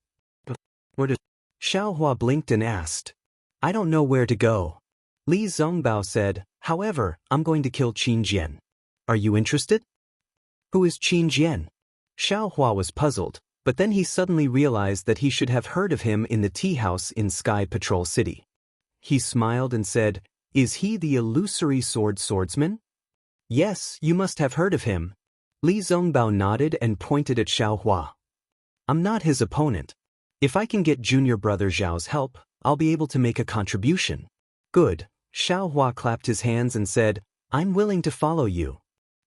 Xiaohua blinked and asked, "I don't know where to go." Li Zongbao said, "However, I'm going to kill Qin Jian. Are you interested?" "Who is Qin Jian?" Xiaohua was puzzled, but then he suddenly realized that he should have heard of him in the tea house in Sky Patrol City. He smiled and said, "Is he the illusory swordsman?" "Yes, you must have heard of him." Li Zongbao nodded and pointed at Xiaohua. "I'm not his opponent. If I can get junior brother Zhao's help, I'll be able to make a contribution." "Good." Xiaohua clapped his hands and said, "I'm willing to follow you."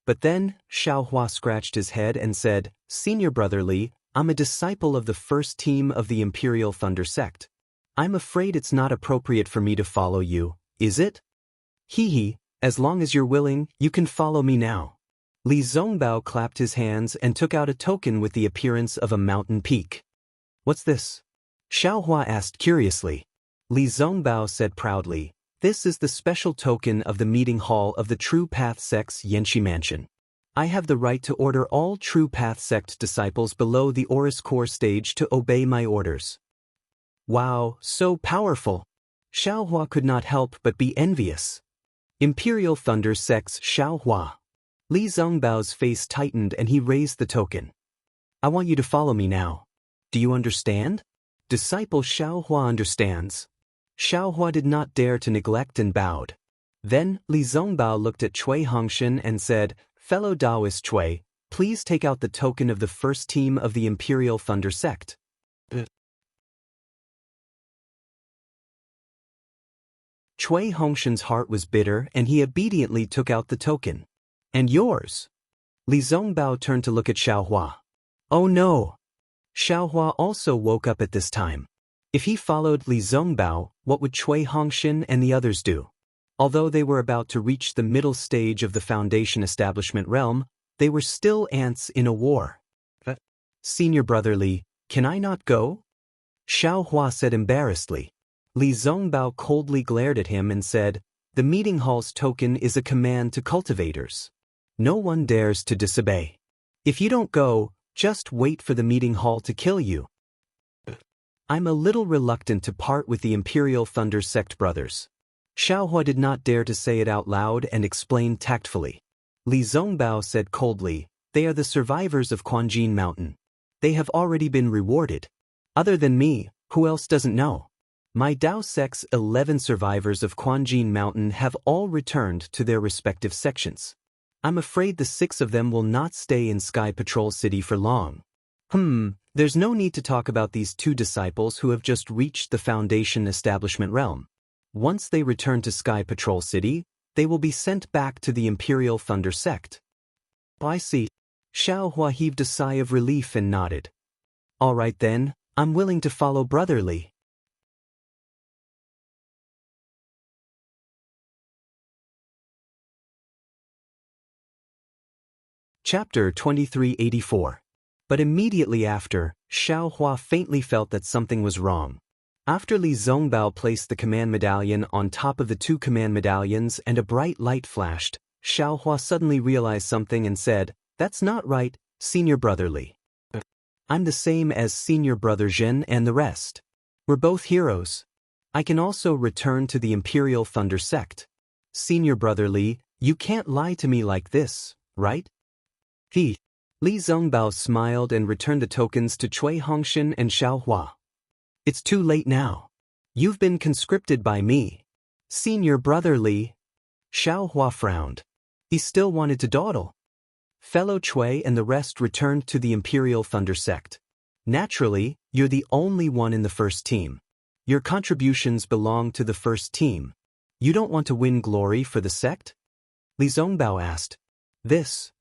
But then, Xiaohua scratched his head and said, "Senior brother Li, I'm a disciple of the first team of the Imperial Thunder Sect. I'm afraid it's not appropriate for me to follow you, is it?" "Hee, as long as you're willing, you can follow me now." Li Zongbao clapped his hands and took out a token with the appearance of a mountain peak. "What's this?" Xiaohua asked curiously. Li Zongbao said proudly, "This is the special token of the meeting hall of the True Path Sect's Yanxi Mansion. I have the right to order all True Path Sect disciples below the Oris core stage to obey my orders." "Wow, so powerful!" Xiaohua could not help but be envious. Imperial Thunder Sect's Xiaohua. Li Zongbao's face tightened and he raised the token. "I want you to follow me now. Do you understand?" Disciple Xiaohua understands. Xiaohua did not dare to neglect and bowed. Then, Li Zongbao looked at Cui Hongshan and said, "Fellow Daoist Cui, please take out the token of the first team of the Imperial Thunder Sect." Cui Hongshan's heart was bitter and he obediently took out the token. "And yours?" Li Zongbao turned to look at Xiaohua. "Oh no!" Xiaohua also woke up at this time. If he followed Li Zongbao, what would Cui Hongshan and the others do? Although they were about to reach the middle stage of the Foundation Establishment realm, they were still ants in a war. "Senior brother Li, can I not go?" Xiaohua said embarrassedly. Li Zongbao coldly glared at him and said, "The meeting hall's token is a command to cultivators. No one dares to disobey. If you don't go, just wait for the meeting hall to kill you." "I'm a little reluctant to part with the Imperial Thunder Sect brothers." Xiaohua did not dare to say it out loud and explained tactfully. Li Zongbao said coldly, "They are the survivors of Quanjin Mountain. They have already been rewarded. Other than me, who else doesn't know? My Dao Sect's 11 survivors of Quanjin Mountain have all returned to their respective sections. I'm afraid the 6 of them will not stay in Sky Patrol City for long." There's no need to talk about these 2 disciples who have just reached the Foundation Establishment realm. Once they return to Sky Patrol City, they will be sent back to the Imperial Thunder Sect. "I see." Xiaohua heaved a sigh of relief and nodded. "All right then, I'm willing to follow Brother Li." Chapter 2384. But immediately after, Xiaohua faintly felt that something was wrong. After Li Zongbao placed the command medallion on top of the 2 command medallions and a bright light flashed, Xiaohua suddenly realized something and said, "That's not right, Senior Brother Li. I'm the same as Senior Brother Zhen and the rest. We're both heroes. I can also return to the Imperial Thunder Sect. Senior Brother Li, you can't lie to me like this, right?" Li Zongbao smiled and returned the tokens to Cui Hongshan and Xiaohua. "It's too late now. You've been conscripted by me. Senior Brother Li." Xiaohua frowned. He still wanted to dawdle. Fellow Cui and the rest returned to the Imperial Thunder sect. Naturally, you're the only one in the first team. Your contributions belong to the first team. You don't want to win glory for the sect? Li Zongbao asked. This.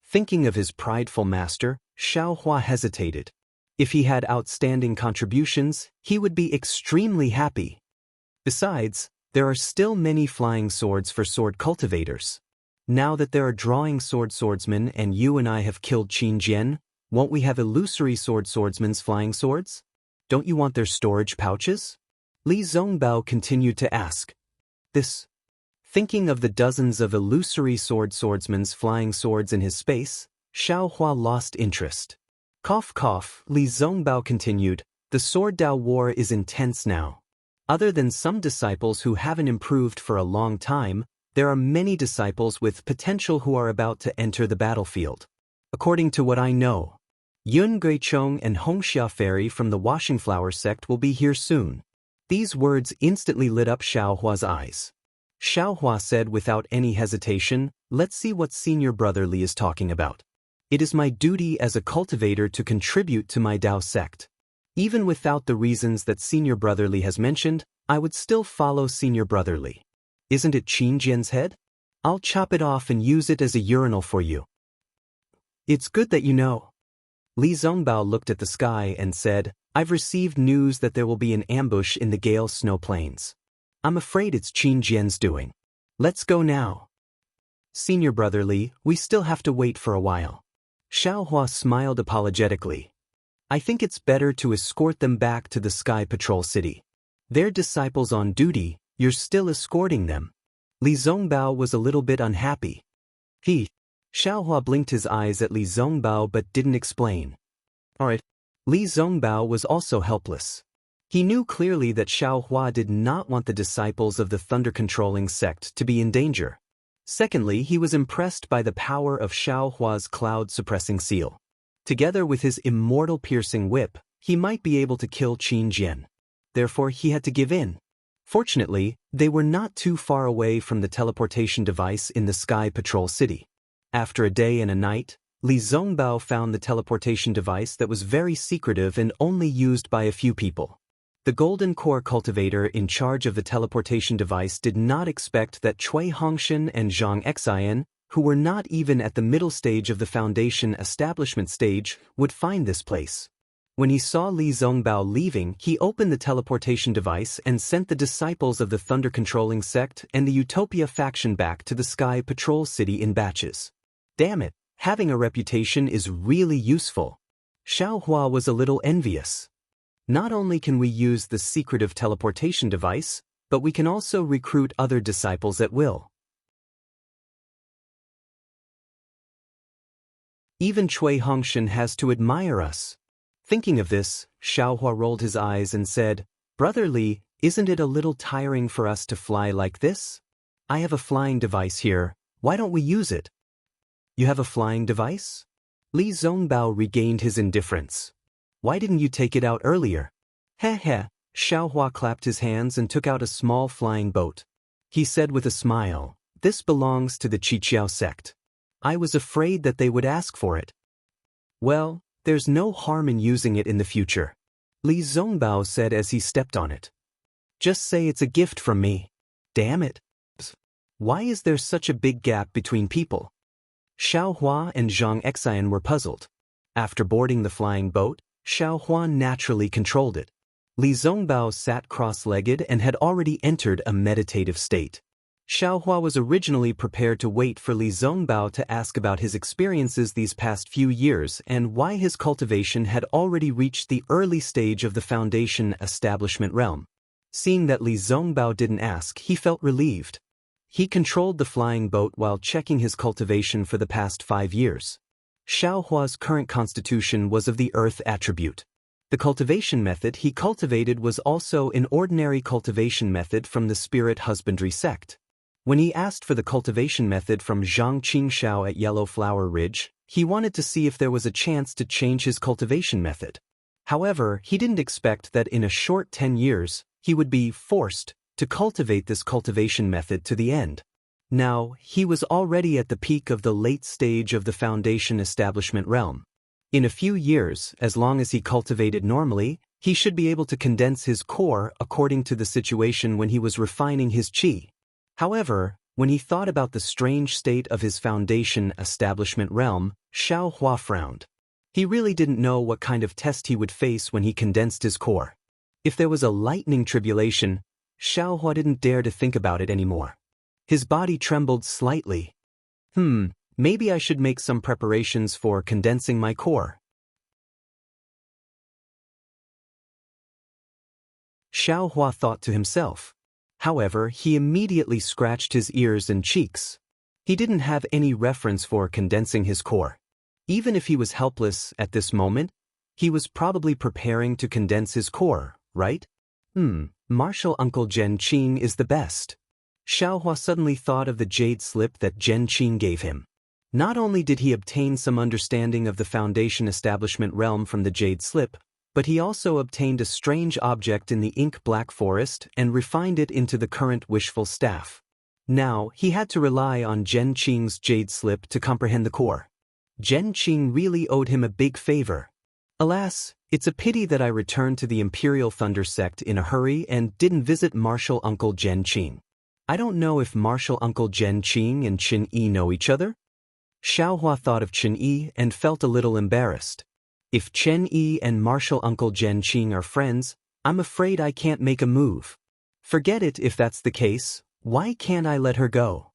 Thinking of his prideful master, Xiaohua hesitated. If he had outstanding contributions, he would be extremely happy. Besides, there are still many flying swords for sword cultivators. Now that there are drawing swordsmen and you and I have killed Qin Jian, won't we have illusory swordsmen's flying swords? Don't you want their storage pouches? Li Zongbao continued to ask. This. Thinking of the dozens of illusory swordsmen's flying swords in his space, Xiaohua lost interest. Cough cough, Li Zongbao continued, the sword Dao war is intense now. Other than some disciples who haven't improved for a long time, there are many disciples with potential who are about to enter the battlefield. According to what I know, Yun Guichong and Hongxia Fairy from the Washing Flower sect will be here soon. These words instantly lit up Xiaohua's eyes. Xiaohua said without any hesitation, let's see what Senior Brother Li is talking about. It is my duty as a cultivator to contribute to my Dao sect. Even without the reasons that Senior Brother Li has mentioned, I would still follow Senior Brother Li. Isn't it Qin Jian's head? I'll chop it off and use it as a urinal for you. It's good that you know. Li Zongbao looked at the sky and said, I've received news that there will be an ambush in the Gale Snow Plains. I'm afraid it's Qin Jian's doing. Let's go now. Senior Brother Li, we still have to wait for a while. Xiaohua smiled apologetically. I think it's better to escort them back to the Sky Patrol City. They're disciples on duty, you're still escorting them. Li Zongbao was a little bit unhappy. Xiaohua blinked his eyes at Li Zongbao but didn't explain. Alright. Li Zongbao was also helpless. He knew clearly that Xiaohua did not want the disciples of the thunder-controlling sect to be in danger. Secondly, he was impressed by the power of Xiaohua's cloud-suppressing seal. Together with his immortal piercing whip, he might be able to kill Qin Jian. Therefore, he had to give in. Fortunately, they were not too far away from the teleportation device in the Sky Patrol City. After a day and a night, Li Zongbao found the teleportation device that was very secretive and only used by a few people. The Golden Core cultivator in charge of the teleportation device did not expect that Cui Hongshan and Zhang Xian, who were not even at the middle stage of the Foundation establishment stage, would find this place. When he saw Li Zongbao leaving, he opened the teleportation device and sent the disciples of the thunder-controlling sect and the Utopia faction back to the Sky Patrol City in batches. Damn it, having a reputation is really useful. Xiaohua was a little envious. Not only can we use the secretive teleportation device, but we can also recruit other disciples at will. Even Cui Hongshan has to admire us. Thinking of this, Xiaohua rolled his eyes and said, Brother Li, isn't it a little tiring for us to fly like this? I have a flying device here, why don't we use it? You have a flying device? Li Zongbao regained his indifference. Why didn't you take it out earlier? Heh. Xiaohua clapped his hands and took out a small flying boat. He said with a smile, this belongs to the Qiqiao sect. I was afraid that they would ask for it. Well, there's no harm in using it in the future. Li Zongbao said as he stepped on it. Just say it's a gift from me. Damn it. Why is there such a big gap between people? Xiaohua and Zhang Xian were puzzled. After boarding the flying boat, Xiaohua naturally controlled it. Li Zongbao sat cross-legged and had already entered a meditative state. Xiaohua was originally prepared to wait for Li Zongbao to ask about his experiences these past few years and why his cultivation had already reached the early stage of the Foundation establishment realm. Seeing that Li Zongbao didn't ask, he felt relieved. He controlled the flying boat while checking his cultivation for the past 5 years. Xiaohua's current constitution was of the earth attribute. The cultivation method he cultivated was also an ordinary cultivation method from the spirit husbandry sect. When he asked for the cultivation method from Zhang Qingxiao at Yellow Flower Ridge, he wanted to see if there was a chance to change his cultivation method. However, he didn't expect that in a short 10 years, he would be forced to cultivate this cultivation method to the end. Now, he was already at the peak of the late stage of the foundation establishment realm. In a few years, as long as he cultivated normally, he should be able to condense his core according to the situation when he was refining his qi. However, when he thought about the strange state of his foundation establishment realm, Xiaohua frowned. He really didn't know what kind of test he would face when he condensed his core. If there was a lightning tribulation, Xiaohua didn't dare to think about it anymore. His body trembled slightly. Maybe I should make some preparations for condensing my core. Xiaohua thought to himself. However, he immediately scratched his ears and cheeks. He didn't have any reference for condensing his core. Even if he was helpless at this moment, he was probably preparing to condense his core, right? Martial Uncle Zhen Qing is the best. Xiaohua suddenly thought of the jade slip that Zhen Qing gave him. Not only did he obtain some understanding of the foundation establishment realm from the jade slip, but he also obtained a strange object in the ink black forest and refined it into the current wishful staff. Now, he had to rely on Zhen Qing's jade slip to comprehend the core. Zhen Qing really owed him a big favor. Alas, it's a pity that I returned to the Imperial Thunder sect in a hurry and didn't visit Martial Uncle Zhen Qing. I don't know if Martial Uncle Zhen Qing and Qin Yi know each other? Xiaohua thought of Qin Yi and felt a little embarrassed. If Chen Yi and Martial Uncle Zhen Qing are friends, I'm afraid I can't make a move. Forget it if that's the case, why can't I let her go?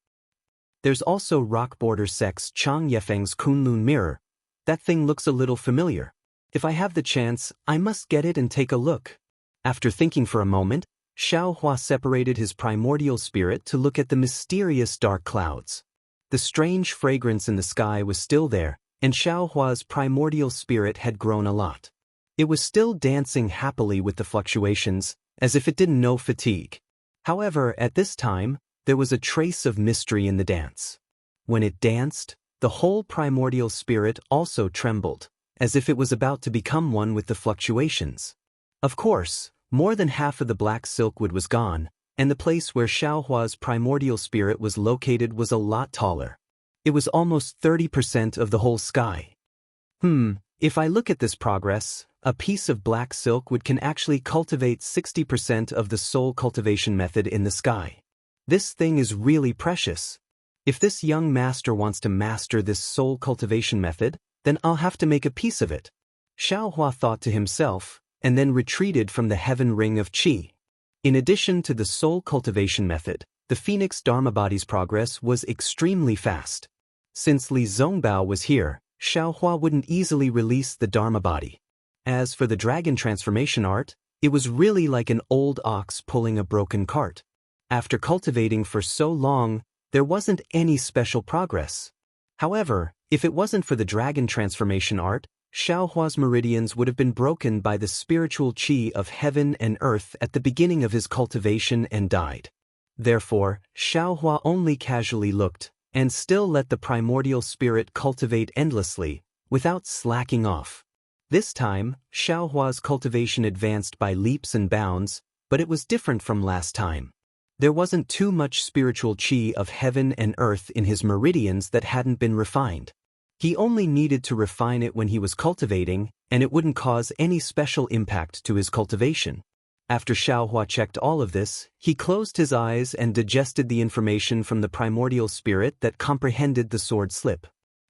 There's also Rock Border Sect's Chang Yefeng's Kunlun mirror. That thing looks a little familiar. If I have the chance, I must get it and take a look. After thinking for a moment, Xiaohua separated his primordial spirit to look at the mysterious dark clouds. The strange fragrance in the sky was still there, and Xiaohua's primordial spirit had grown a lot. It was still dancing happily with the fluctuations, as if it didn't know fatigue. However, at this time, there was a trace of mystery in the dance. When it danced, the whole primordial spirit also trembled, as if it was about to become one with the fluctuations. Of course, more than half of the black silkwood was gone, and the place where Xiaohua's primordial spirit was located was a lot taller. It was almost 30% of the whole sky. If I look at this progress, a piece of black silkwood can actually cultivate 60% of the soul cultivation method in the sky. This thing is really precious. If this young master wants to master this soul cultivation method, then I'll have to make a piece of it. Xiaohua thought to himself, and then retreated from the heaven ring of qi. In addition to the soul cultivation method, the Phoenix Dharma body's progress was extremely fast. Since Li Zongbao was here, Xiaohua wouldn't easily release the Dharma body. As for the dragon transformation art, it was really like an old ox pulling a broken cart. After cultivating for so long, there wasn't any special progress. However, if it wasn't for the dragon transformation art, Xiaohua's meridians would have been broken by the spiritual qi of heaven and earth at the beginning of his cultivation and died. Therefore, Xiaohua only casually looked, and still let the primordial spirit cultivate endlessly, without slacking off. This time, Xiaohua's cultivation advanced by leaps and bounds, but it was different from last time. There wasn't too much spiritual qi of heaven and earth in his meridians that hadn't been refined. He only needed to refine it when he was cultivating, and it wouldn't cause any special impact to his cultivation. After Xiaohua checked all of this, he closed his eyes and digested the information from the primordial spirit that comprehended the sword slip.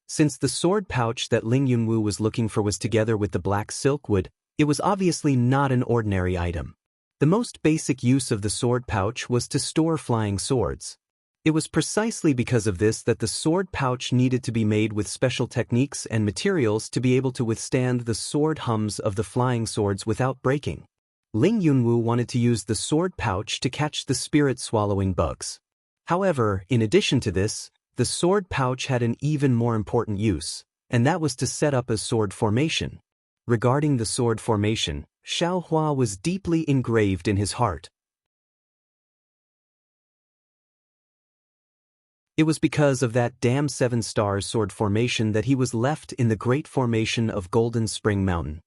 Since the sword pouch that Ling Yunwu was looking for was together with the black silkwood, it was obviously not an ordinary item. The most basic use of the sword pouch was to store flying swords. It was precisely because of this that the sword pouch needed to be made with special techniques and materials to be able to withstand the sword hums of the flying swords without breaking. Ling Yunwu wanted to use the sword pouch to catch the spirit-swallowing bugs. However, in addition to this, the sword pouch had an even more important use, and that was to set up a sword formation. Regarding the sword formation, Xiaohua was deeply engraved in his heart. It was because of that damn 7 stars sword formation that he was left in the great formation of Golden Spring Mountain.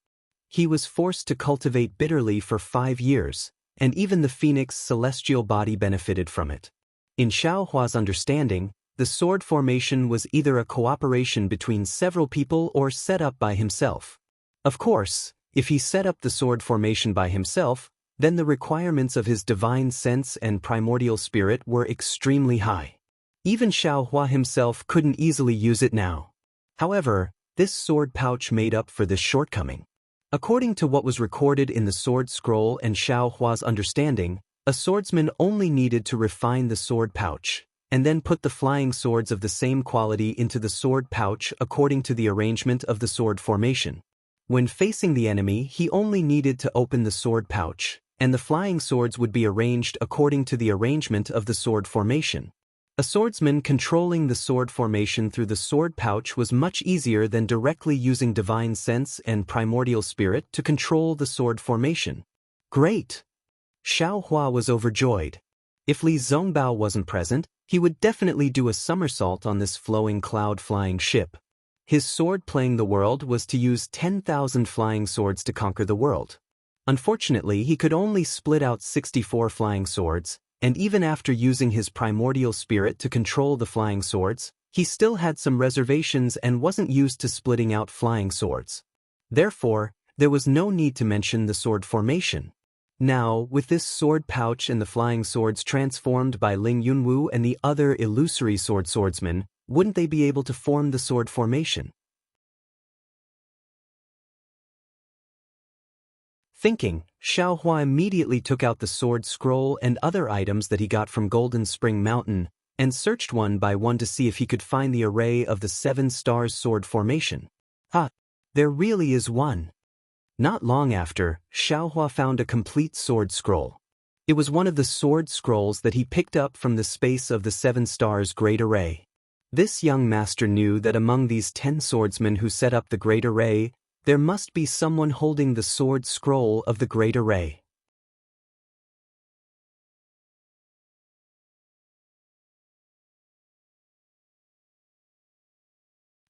He was forced to cultivate bitterly for 5 years, and even the Phoenix celestial body benefited from it. In Xiaohua's understanding, the sword formation was either a cooperation between several people or set up by himself. Of course, if he set up the sword formation by himself, then the requirements of his divine sense and primordial spirit were extremely high. Even Xiaohua himself couldn't easily use it now. However, this sword pouch made up for this shortcoming. According to what was recorded in the sword scroll and Xiaohua's understanding, a swordsman only needed to refine the sword pouch, and then put the flying swords of the same quality into the sword pouch according to the arrangement of the sword formation. When facing the enemy, he only needed to open the sword pouch, and the flying swords would be arranged according to the arrangement of the sword formation. A swordsman controlling the sword formation through the sword pouch was much easier than directly using divine sense and primordial spirit to control the sword formation. Great! Xiaohua was overjoyed. If Li Zongbao wasn't present, he would definitely do a somersault on this flowing cloud-flying ship. His sword playing the world was to use 10,000 flying swords to conquer the world. Unfortunately, he could only split out 64 flying swords, and even after using his primordial spirit to control the flying swords, he still had some reservations and wasn't used to splitting out flying swords. Therefore, there was no need to mention the sword formation. Now, with this sword pouch and the flying swords transformed by Ling Yunwu and the other illusory swordsmen, wouldn't they be able to form the sword formation? Thinking, Xiaohua immediately took out the sword scroll and other items that he got from Golden Spring Mountain, and searched one by one to see if he could find the array of the 7 stars sword formation. There really is one. Not long after, Xiaohua found a complete sword scroll. It was one of the sword scrolls that he picked up from the space of the 7 stars great array. This young master knew that among these 10 swordsmen who set up the great array, there must be someone holding the sword scroll of the great array.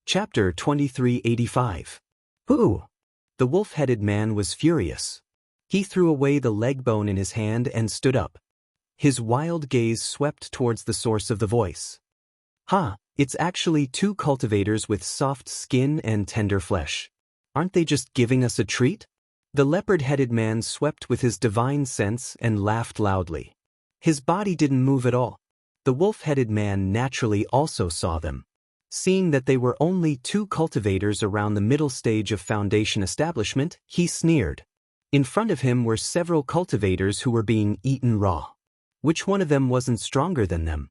Chapter 2385. Who? The wolf-headed man was furious. He threw away the leg bone in his hand and stood up. His wild gaze swept towards the source of the voice. It's actually 2 cultivators with soft skin and tender flesh. Aren't they just giving us a treat? The leopard-headed man swept with his divine sense and laughed loudly. His body didn't move at all. The wolf-headed man naturally also saw them. Seeing that they were only 2 cultivators around the middle stage of foundation establishment, he sneered. In front of him were several cultivators who were being eaten raw. Which one of them wasn't stronger than them?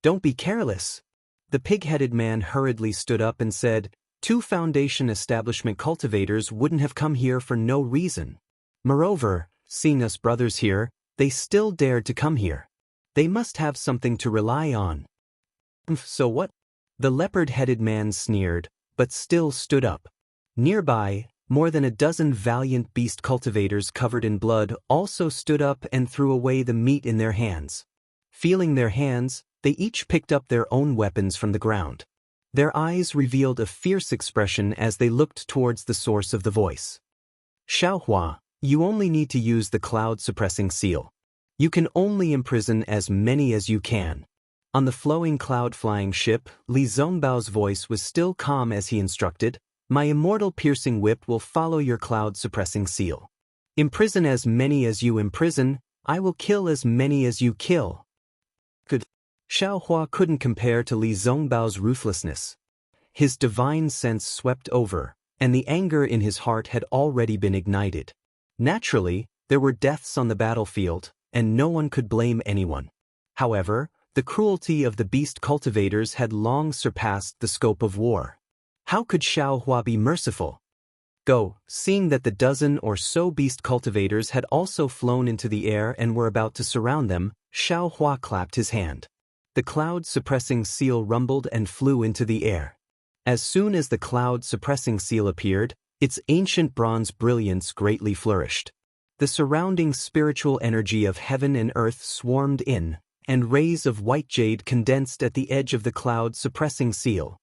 Don't be careless. The pig-headed man hurriedly stood up and said, 2 foundation establishment cultivators wouldn't have come here for no reason. Moreover, seeing us brothers here, they still dared to come here. They must have something to rely on. So what? The leopard-headed man sneered, but still stood up. Nearby, more than a dozen valiant beast cultivators covered in blood also stood up and threw away the meat in their hands. Feeling their hands, they each picked up their own weapons from the ground. Their eyes revealed a fierce expression as they looked towards the source of the voice. Xiaohua, you only need to use the cloud-suppressing seal. You can only imprison as many as you can. On the flowing cloud-flying ship, Li Zongbao's voice was still calm as he instructed, my immortal piercing whip will follow your cloud-suppressing seal. Imprison as many as you imprison, I will kill as many as you kill. Xiaohua couldn't compare to Li Zongbao's ruthlessness. His divine sense swept over, and the anger in his heart had already been ignited. Naturally, there were deaths on the battlefield, and no one could blame anyone. However, the cruelty of the beast cultivators had long surpassed the scope of war. How could Xiaohua be merciful? Seeing that the dozen or so beast cultivators had also flown into the air and were about to surround them, Xiaohua clapped his hand. The cloud-suppressing seal rumbled and flew into the air. As soon as the cloud-suppressing seal appeared, its ancient bronze brilliance greatly flourished. The surrounding spiritual energy of heaven and earth swarmed in, and rays of white jade condensed at the edge of the cloud-suppressing seal.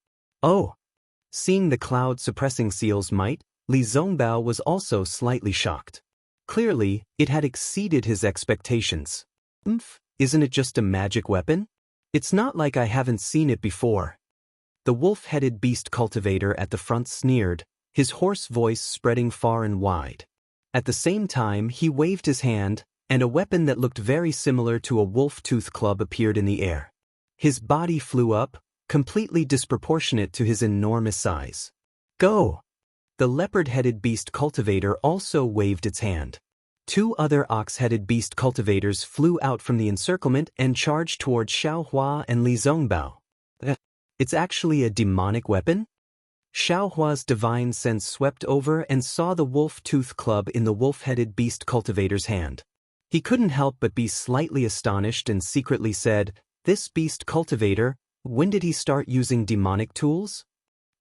Seeing the cloud-suppressing seal's might, Li Zongbao was also slightly shocked. Clearly, it had exceeded his expectations. Isn't it just a magic weapon? It's not like I haven't seen it before. The wolf-headed beast cultivator at the front sneered, his hoarse voice spreading far and wide. At the same time, he waved his hand, and a weapon that looked very similar to a wolf-tooth club appeared in the air. His body flew up, completely disproportionate to his enormous size. Go! The leopard-headed beast cultivator also waved its hand. Two other ox-headed beast cultivators flew out from the encirclement and charged towards Xiaohua and Li Zongbao. It's actually a demonic weapon? Xiaohua's divine sense swept over and saw the wolf-tooth club in the wolf-headed beast cultivator's hand. He couldn't help but be slightly astonished and secretly said, "This beast cultivator, when did he start using demonic tools?"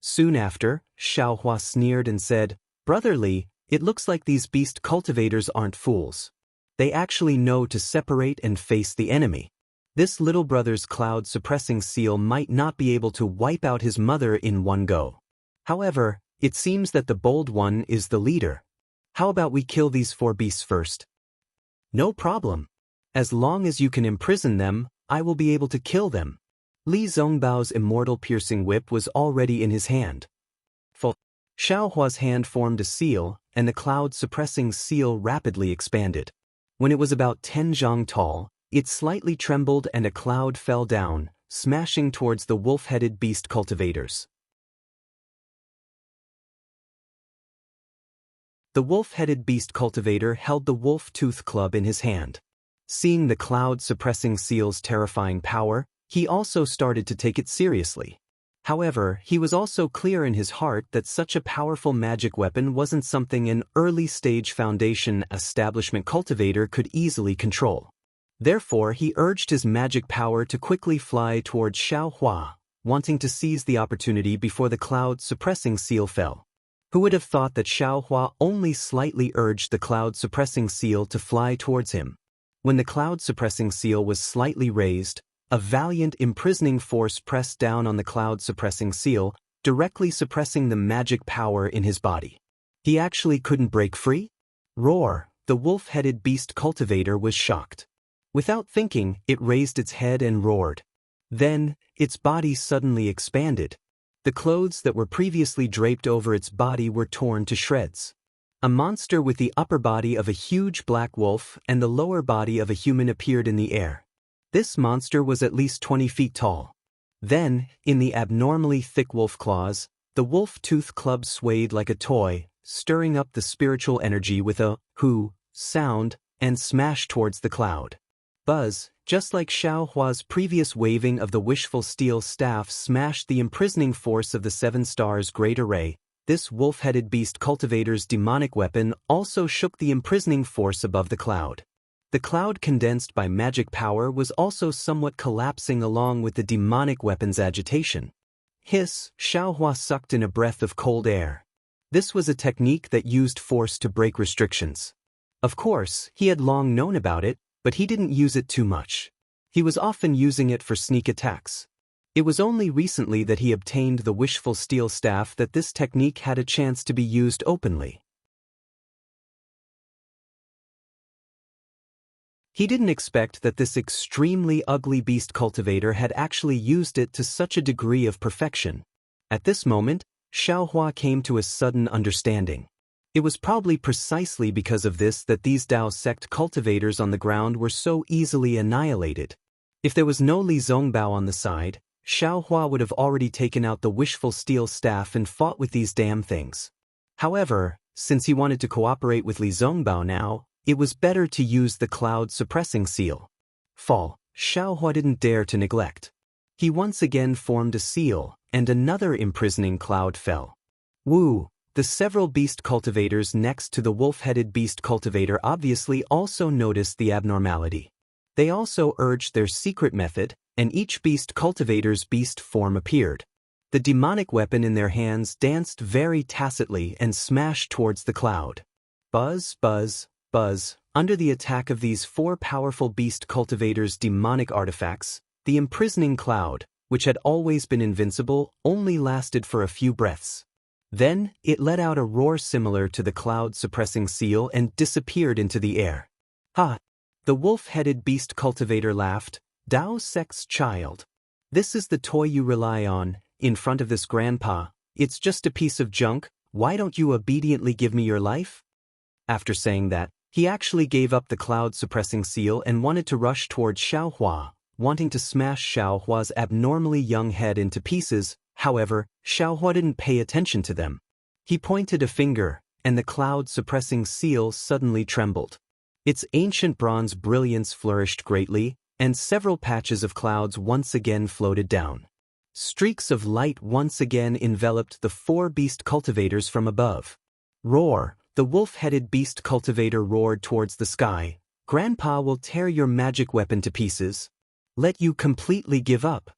Soon after, Xiaohua sneered and said, "Brother Li, it looks like these beast cultivators aren't fools. They actually know to separate and face the enemy. This little brother's cloud-suppressing seal might not be able to wipe out his mother in one go. However, it seems that the bold one is the leader. How about we kill these 4 beasts first?" "No problem. As long as you can imprison them, I will be able to kill them." Li Zongbao's immortal piercing whip was already in his hand. Xiaohua's hand formed a seal, and the cloud-suppressing seal rapidly expanded. When it was about 10 zhang tall, it slightly trembled and a cloud fell down, smashing towards the wolf-headed beast cultivators. The wolf-headed beast cultivator held the wolf-tooth club in his hand. Seeing the cloud-suppressing seal's terrifying power, he also started to take it seriously. However, he was also clear in his heart that such a powerful magic weapon wasn't something an early-stage foundation establishment cultivator could easily control. Therefore, he urged his magic power to quickly fly towards Xiaohua, wanting to seize the opportunity before the cloud-suppressing seal fell. Who would have thought that Xiaohua only slightly urged the cloud-suppressing seal to fly towards him? When the cloud-suppressing seal was slightly raised, a valiant imprisoning force pressed down on the cloud-suppressing seal, directly suppressing the magic power in his body. He actually couldn't break free? Roar! The wolf-headed beast cultivator was shocked. Without thinking, it raised its head and roared. Then, its body suddenly expanded. The clothes that were previously draped over its body were torn to shreds. A monster with the upper body of a huge black wolf and the lower body of a human appeared in the air. This monster was at least 20 feet tall. Then, in the abnormally thick wolf claws, the wolf-tooth club swayed like a toy, stirring up the spiritual energy with a "hoo" sound, and smashed towards the cloud. Buzz, just like Xiaohua's previous waving of the wishful steel staff smashed the imprisoning force of the 7 stars great array, this wolf-headed beast cultivator's demonic weapon also shook the imprisoning force above the cloud. The cloud condensed by magic power was also somewhat collapsing along with the demonic weapon's agitation. Hiss! Xiaohua sucked in a breath of cold air. This was a technique that used force to break restrictions. Of course, he had long known about it, but he didn't use it too much. He was often using it for sneak attacks. It was only recently that he obtained the wishful steel staff that this technique had a chance to be used openly. He didn't expect that this extremely ugly beast cultivator had actually used it to such a degree of perfection. At this moment, Xiaohua came to a sudden understanding. It was probably precisely because of this that these Dao sect cultivators on the ground were so easily annihilated. If there was no Li Zongbao on the side, Xiaohua would have already taken out the wishful steel staff and fought with these damn things. However, since he wanted to cooperate with Li Zongbao now, it was better to use the cloud-suppressing seal. Xiaohua didn't dare to neglect. He once again formed a seal, and another imprisoning cloud fell. Woo! The several beast cultivators next to the wolf-headed beast cultivator obviously also noticed the abnormality. They also urged their secret method, and each beast cultivator's beast form appeared. The demonic weapon in their hands danced very tacitly and smashed towards the cloud. Buzz, buzz, buzz. Under the attack of these 4 powerful beast cultivators' demonic artifacts, the imprisoning cloud, which had always been invincible, only lasted for a few breaths. Then, it let out a roar similar to the cloud-suppressing seal and disappeared into the air. Ha! The wolf-headed beast cultivator laughed, Daoist's child. This is the toy you rely on, in front of this grandpa. It's just a piece of junk, why don't you obediently give me your life? After saying that, he actually gave up the cloud-suppressing seal and wanted to rush towards Xiaohua, wanting to smash Xiaohua's abnormally young head into pieces. However, Xiaohua didn't pay attention to them. He pointed a finger, and the cloud-suppressing seal suddenly trembled. Its ancient bronze brilliance flourished greatly, and several patches of clouds once again floated down. Streaks of light once again enveloped the 4 beast cultivators from above. Roar! The wolf-headed beast cultivator roared towards the sky. Grandpa will tear your magic weapon to pieces. Let you completely give up.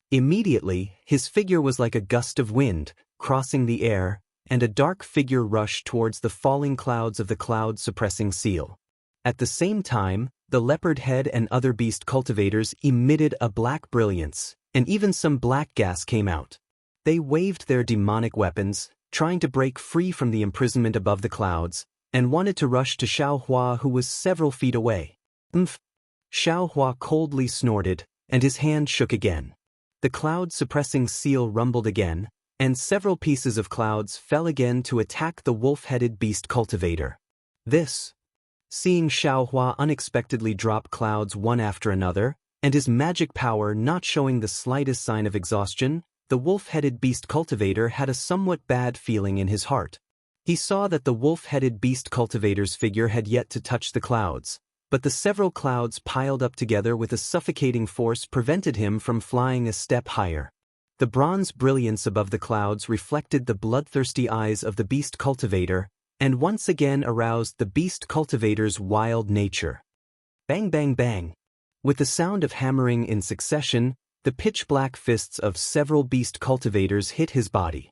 Immediately, his figure was like a gust of wind, crossing the air, and a dark figure rushed towards the falling clouds of the cloud-suppressing seal. At the same time, the leopard head and other beast cultivators emitted a black brilliance, and even some black gas came out. They waved their demonic weapons, trying to break free from the imprisonment above the clouds, and wanted to rush to Xiaohua, who was several feet away. Xiaohua coldly snorted, and his hand shook again. The cloud-suppressing seal rumbled again, and several pieces of clouds fell again to attack the wolf-headed beast cultivator. Seeing Xiaohua unexpectedly drop clouds one after another, and his magic power not showing the slightest sign of exhaustion, the wolf-headed beast cultivator had a somewhat bad feeling in his heart. He saw that the wolf-headed beast cultivator's figure had yet to touch the clouds, but the several clouds piled up together with a suffocating force prevented him from flying a step higher. The bronze brilliance above the clouds reflected the bloodthirsty eyes of the beast cultivator, and once again aroused the beast cultivator's wild nature. Bang bang bang! With the sound of hammering in succession, the pitch-black fists of several beast cultivators hit his body.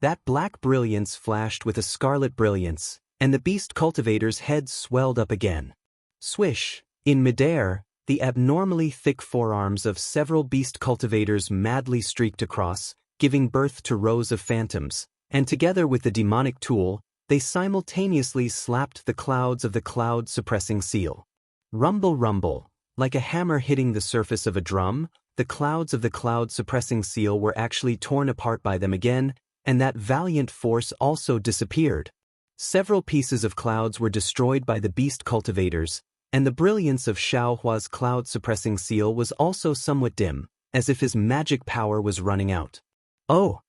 That black brilliance flashed with a scarlet brilliance, and the beast cultivator's head swelled up again. Swish! In midair, the abnormally thick forearms of several beast cultivators madly streaked across, giving birth to rows of phantoms, and together with the demonic tool, they simultaneously slapped the clouds of the cloud-suppressing seal. Rumble rumble, like a hammer hitting the surface of a drum, the clouds of the cloud-suppressing seal were actually torn apart by them again, and that valiant force also disappeared. Several pieces of clouds were destroyed by the beast cultivators, and the brilliance of Xiaohua's cloud-suppressing seal was also somewhat dim, as if his magic power was running out. Oh!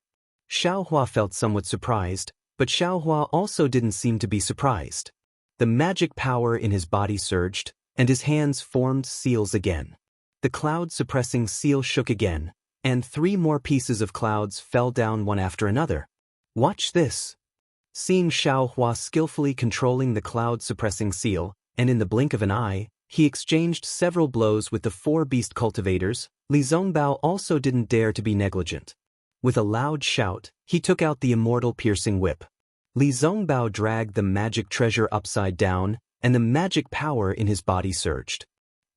Xiaohua felt somewhat surprised, but Xiaohua also didn't seem to be surprised. The magic power in his body surged, and his hands formed seals again. The cloud-suppressing seal shook again, and 3 more pieces of clouds fell down one after another. Watch this! Seeing Xiaohua skillfully controlling the cloud-suppressing seal, and in the blink of an eye, he exchanged several blows with the 4 beast cultivators, Li Zongbao also didn't dare to be negligent. With a loud shout, he took out the immortal piercing whip. Li Zongbao dragged the magic treasure upside down, and the magic power in his body surged.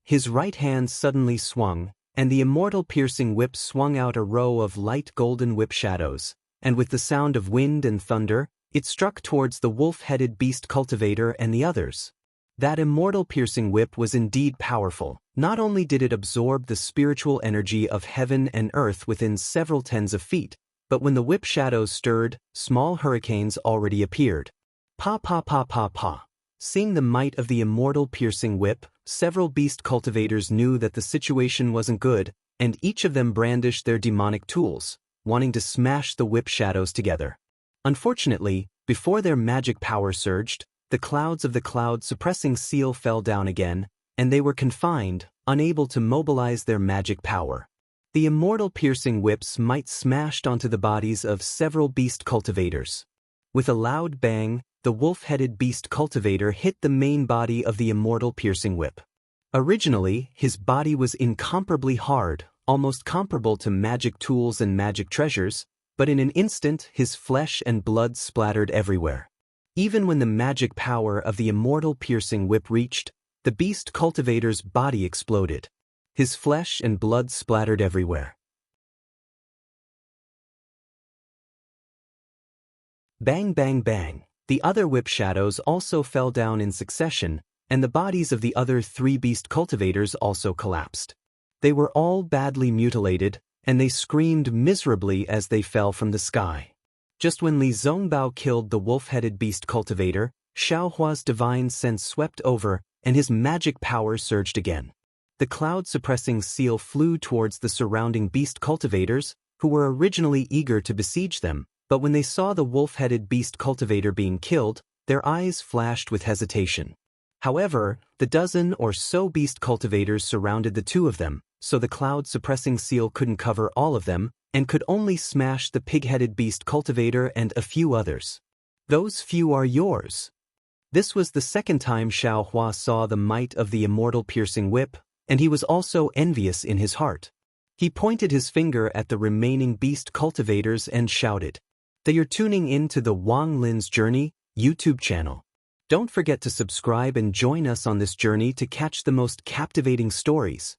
His right hand suddenly swung, and the immortal piercing whip swung out a row of light golden whip shadows, and with the sound of wind and thunder, it struck towards the wolf-headed beast cultivator and the others. That immortal piercing whip was indeed powerful. Not only did it absorb the spiritual energy of heaven and earth within several tens of feet, but when the whip shadows stirred, small hurricanes already appeared. Pa pa pa pa pa. Seeing the might of the immortal piercing whip, several beast cultivators knew that the situation wasn't good, and each of them brandished their demonic tools, wanting to smash the whip shadows together. Unfortunately, before their magic power surged, the clouds of the cloud-suppressing seal fell down again, and they were confined, unable to mobilize their magic power. The immortal piercing whips might smashed onto the bodies of several beast cultivators. With a loud bang, the wolf-headed beast cultivator hit the main body of the immortal piercing whip. Originally, his body was incomparably hard, almost comparable to magic tools and magic treasures, but in an instant his flesh and blood splattered everywhere. Even when the magic power of the immortal piercing whip reached, the beast cultivator's body exploded. His flesh and blood splattered everywhere. Bang bang bang. The other whip shadows also fell down in succession, and the bodies of the other 3 beast cultivators also collapsed. They were all badly mutilated, and they screamed miserably as they fell from the sky. Just when Li Zongbao killed the wolf-headed beast cultivator, Xiaohua's divine sense swept over, and his magic power surged again. The cloud-suppressing seal flew towards the surrounding beast cultivators, who were originally eager to besiege them, but when they saw the wolf-headed beast cultivator being killed, their eyes flashed with hesitation. However, the dozen or so beast cultivators surrounded the 2 of them, so the cloud-suppressing seal couldn't cover all of them, and could only smash the pig-headed beast cultivator and a few others. Those few are yours. This was the second time Xiaohua saw the might of the immortal piercing whip, and he was also envious in his heart. He pointed his finger at the remaining beast cultivators and shouted, "They are tuning in to the Wang Lin's Journey YouTube channel. Don't forget to subscribe and join us on this journey to catch the most captivating stories."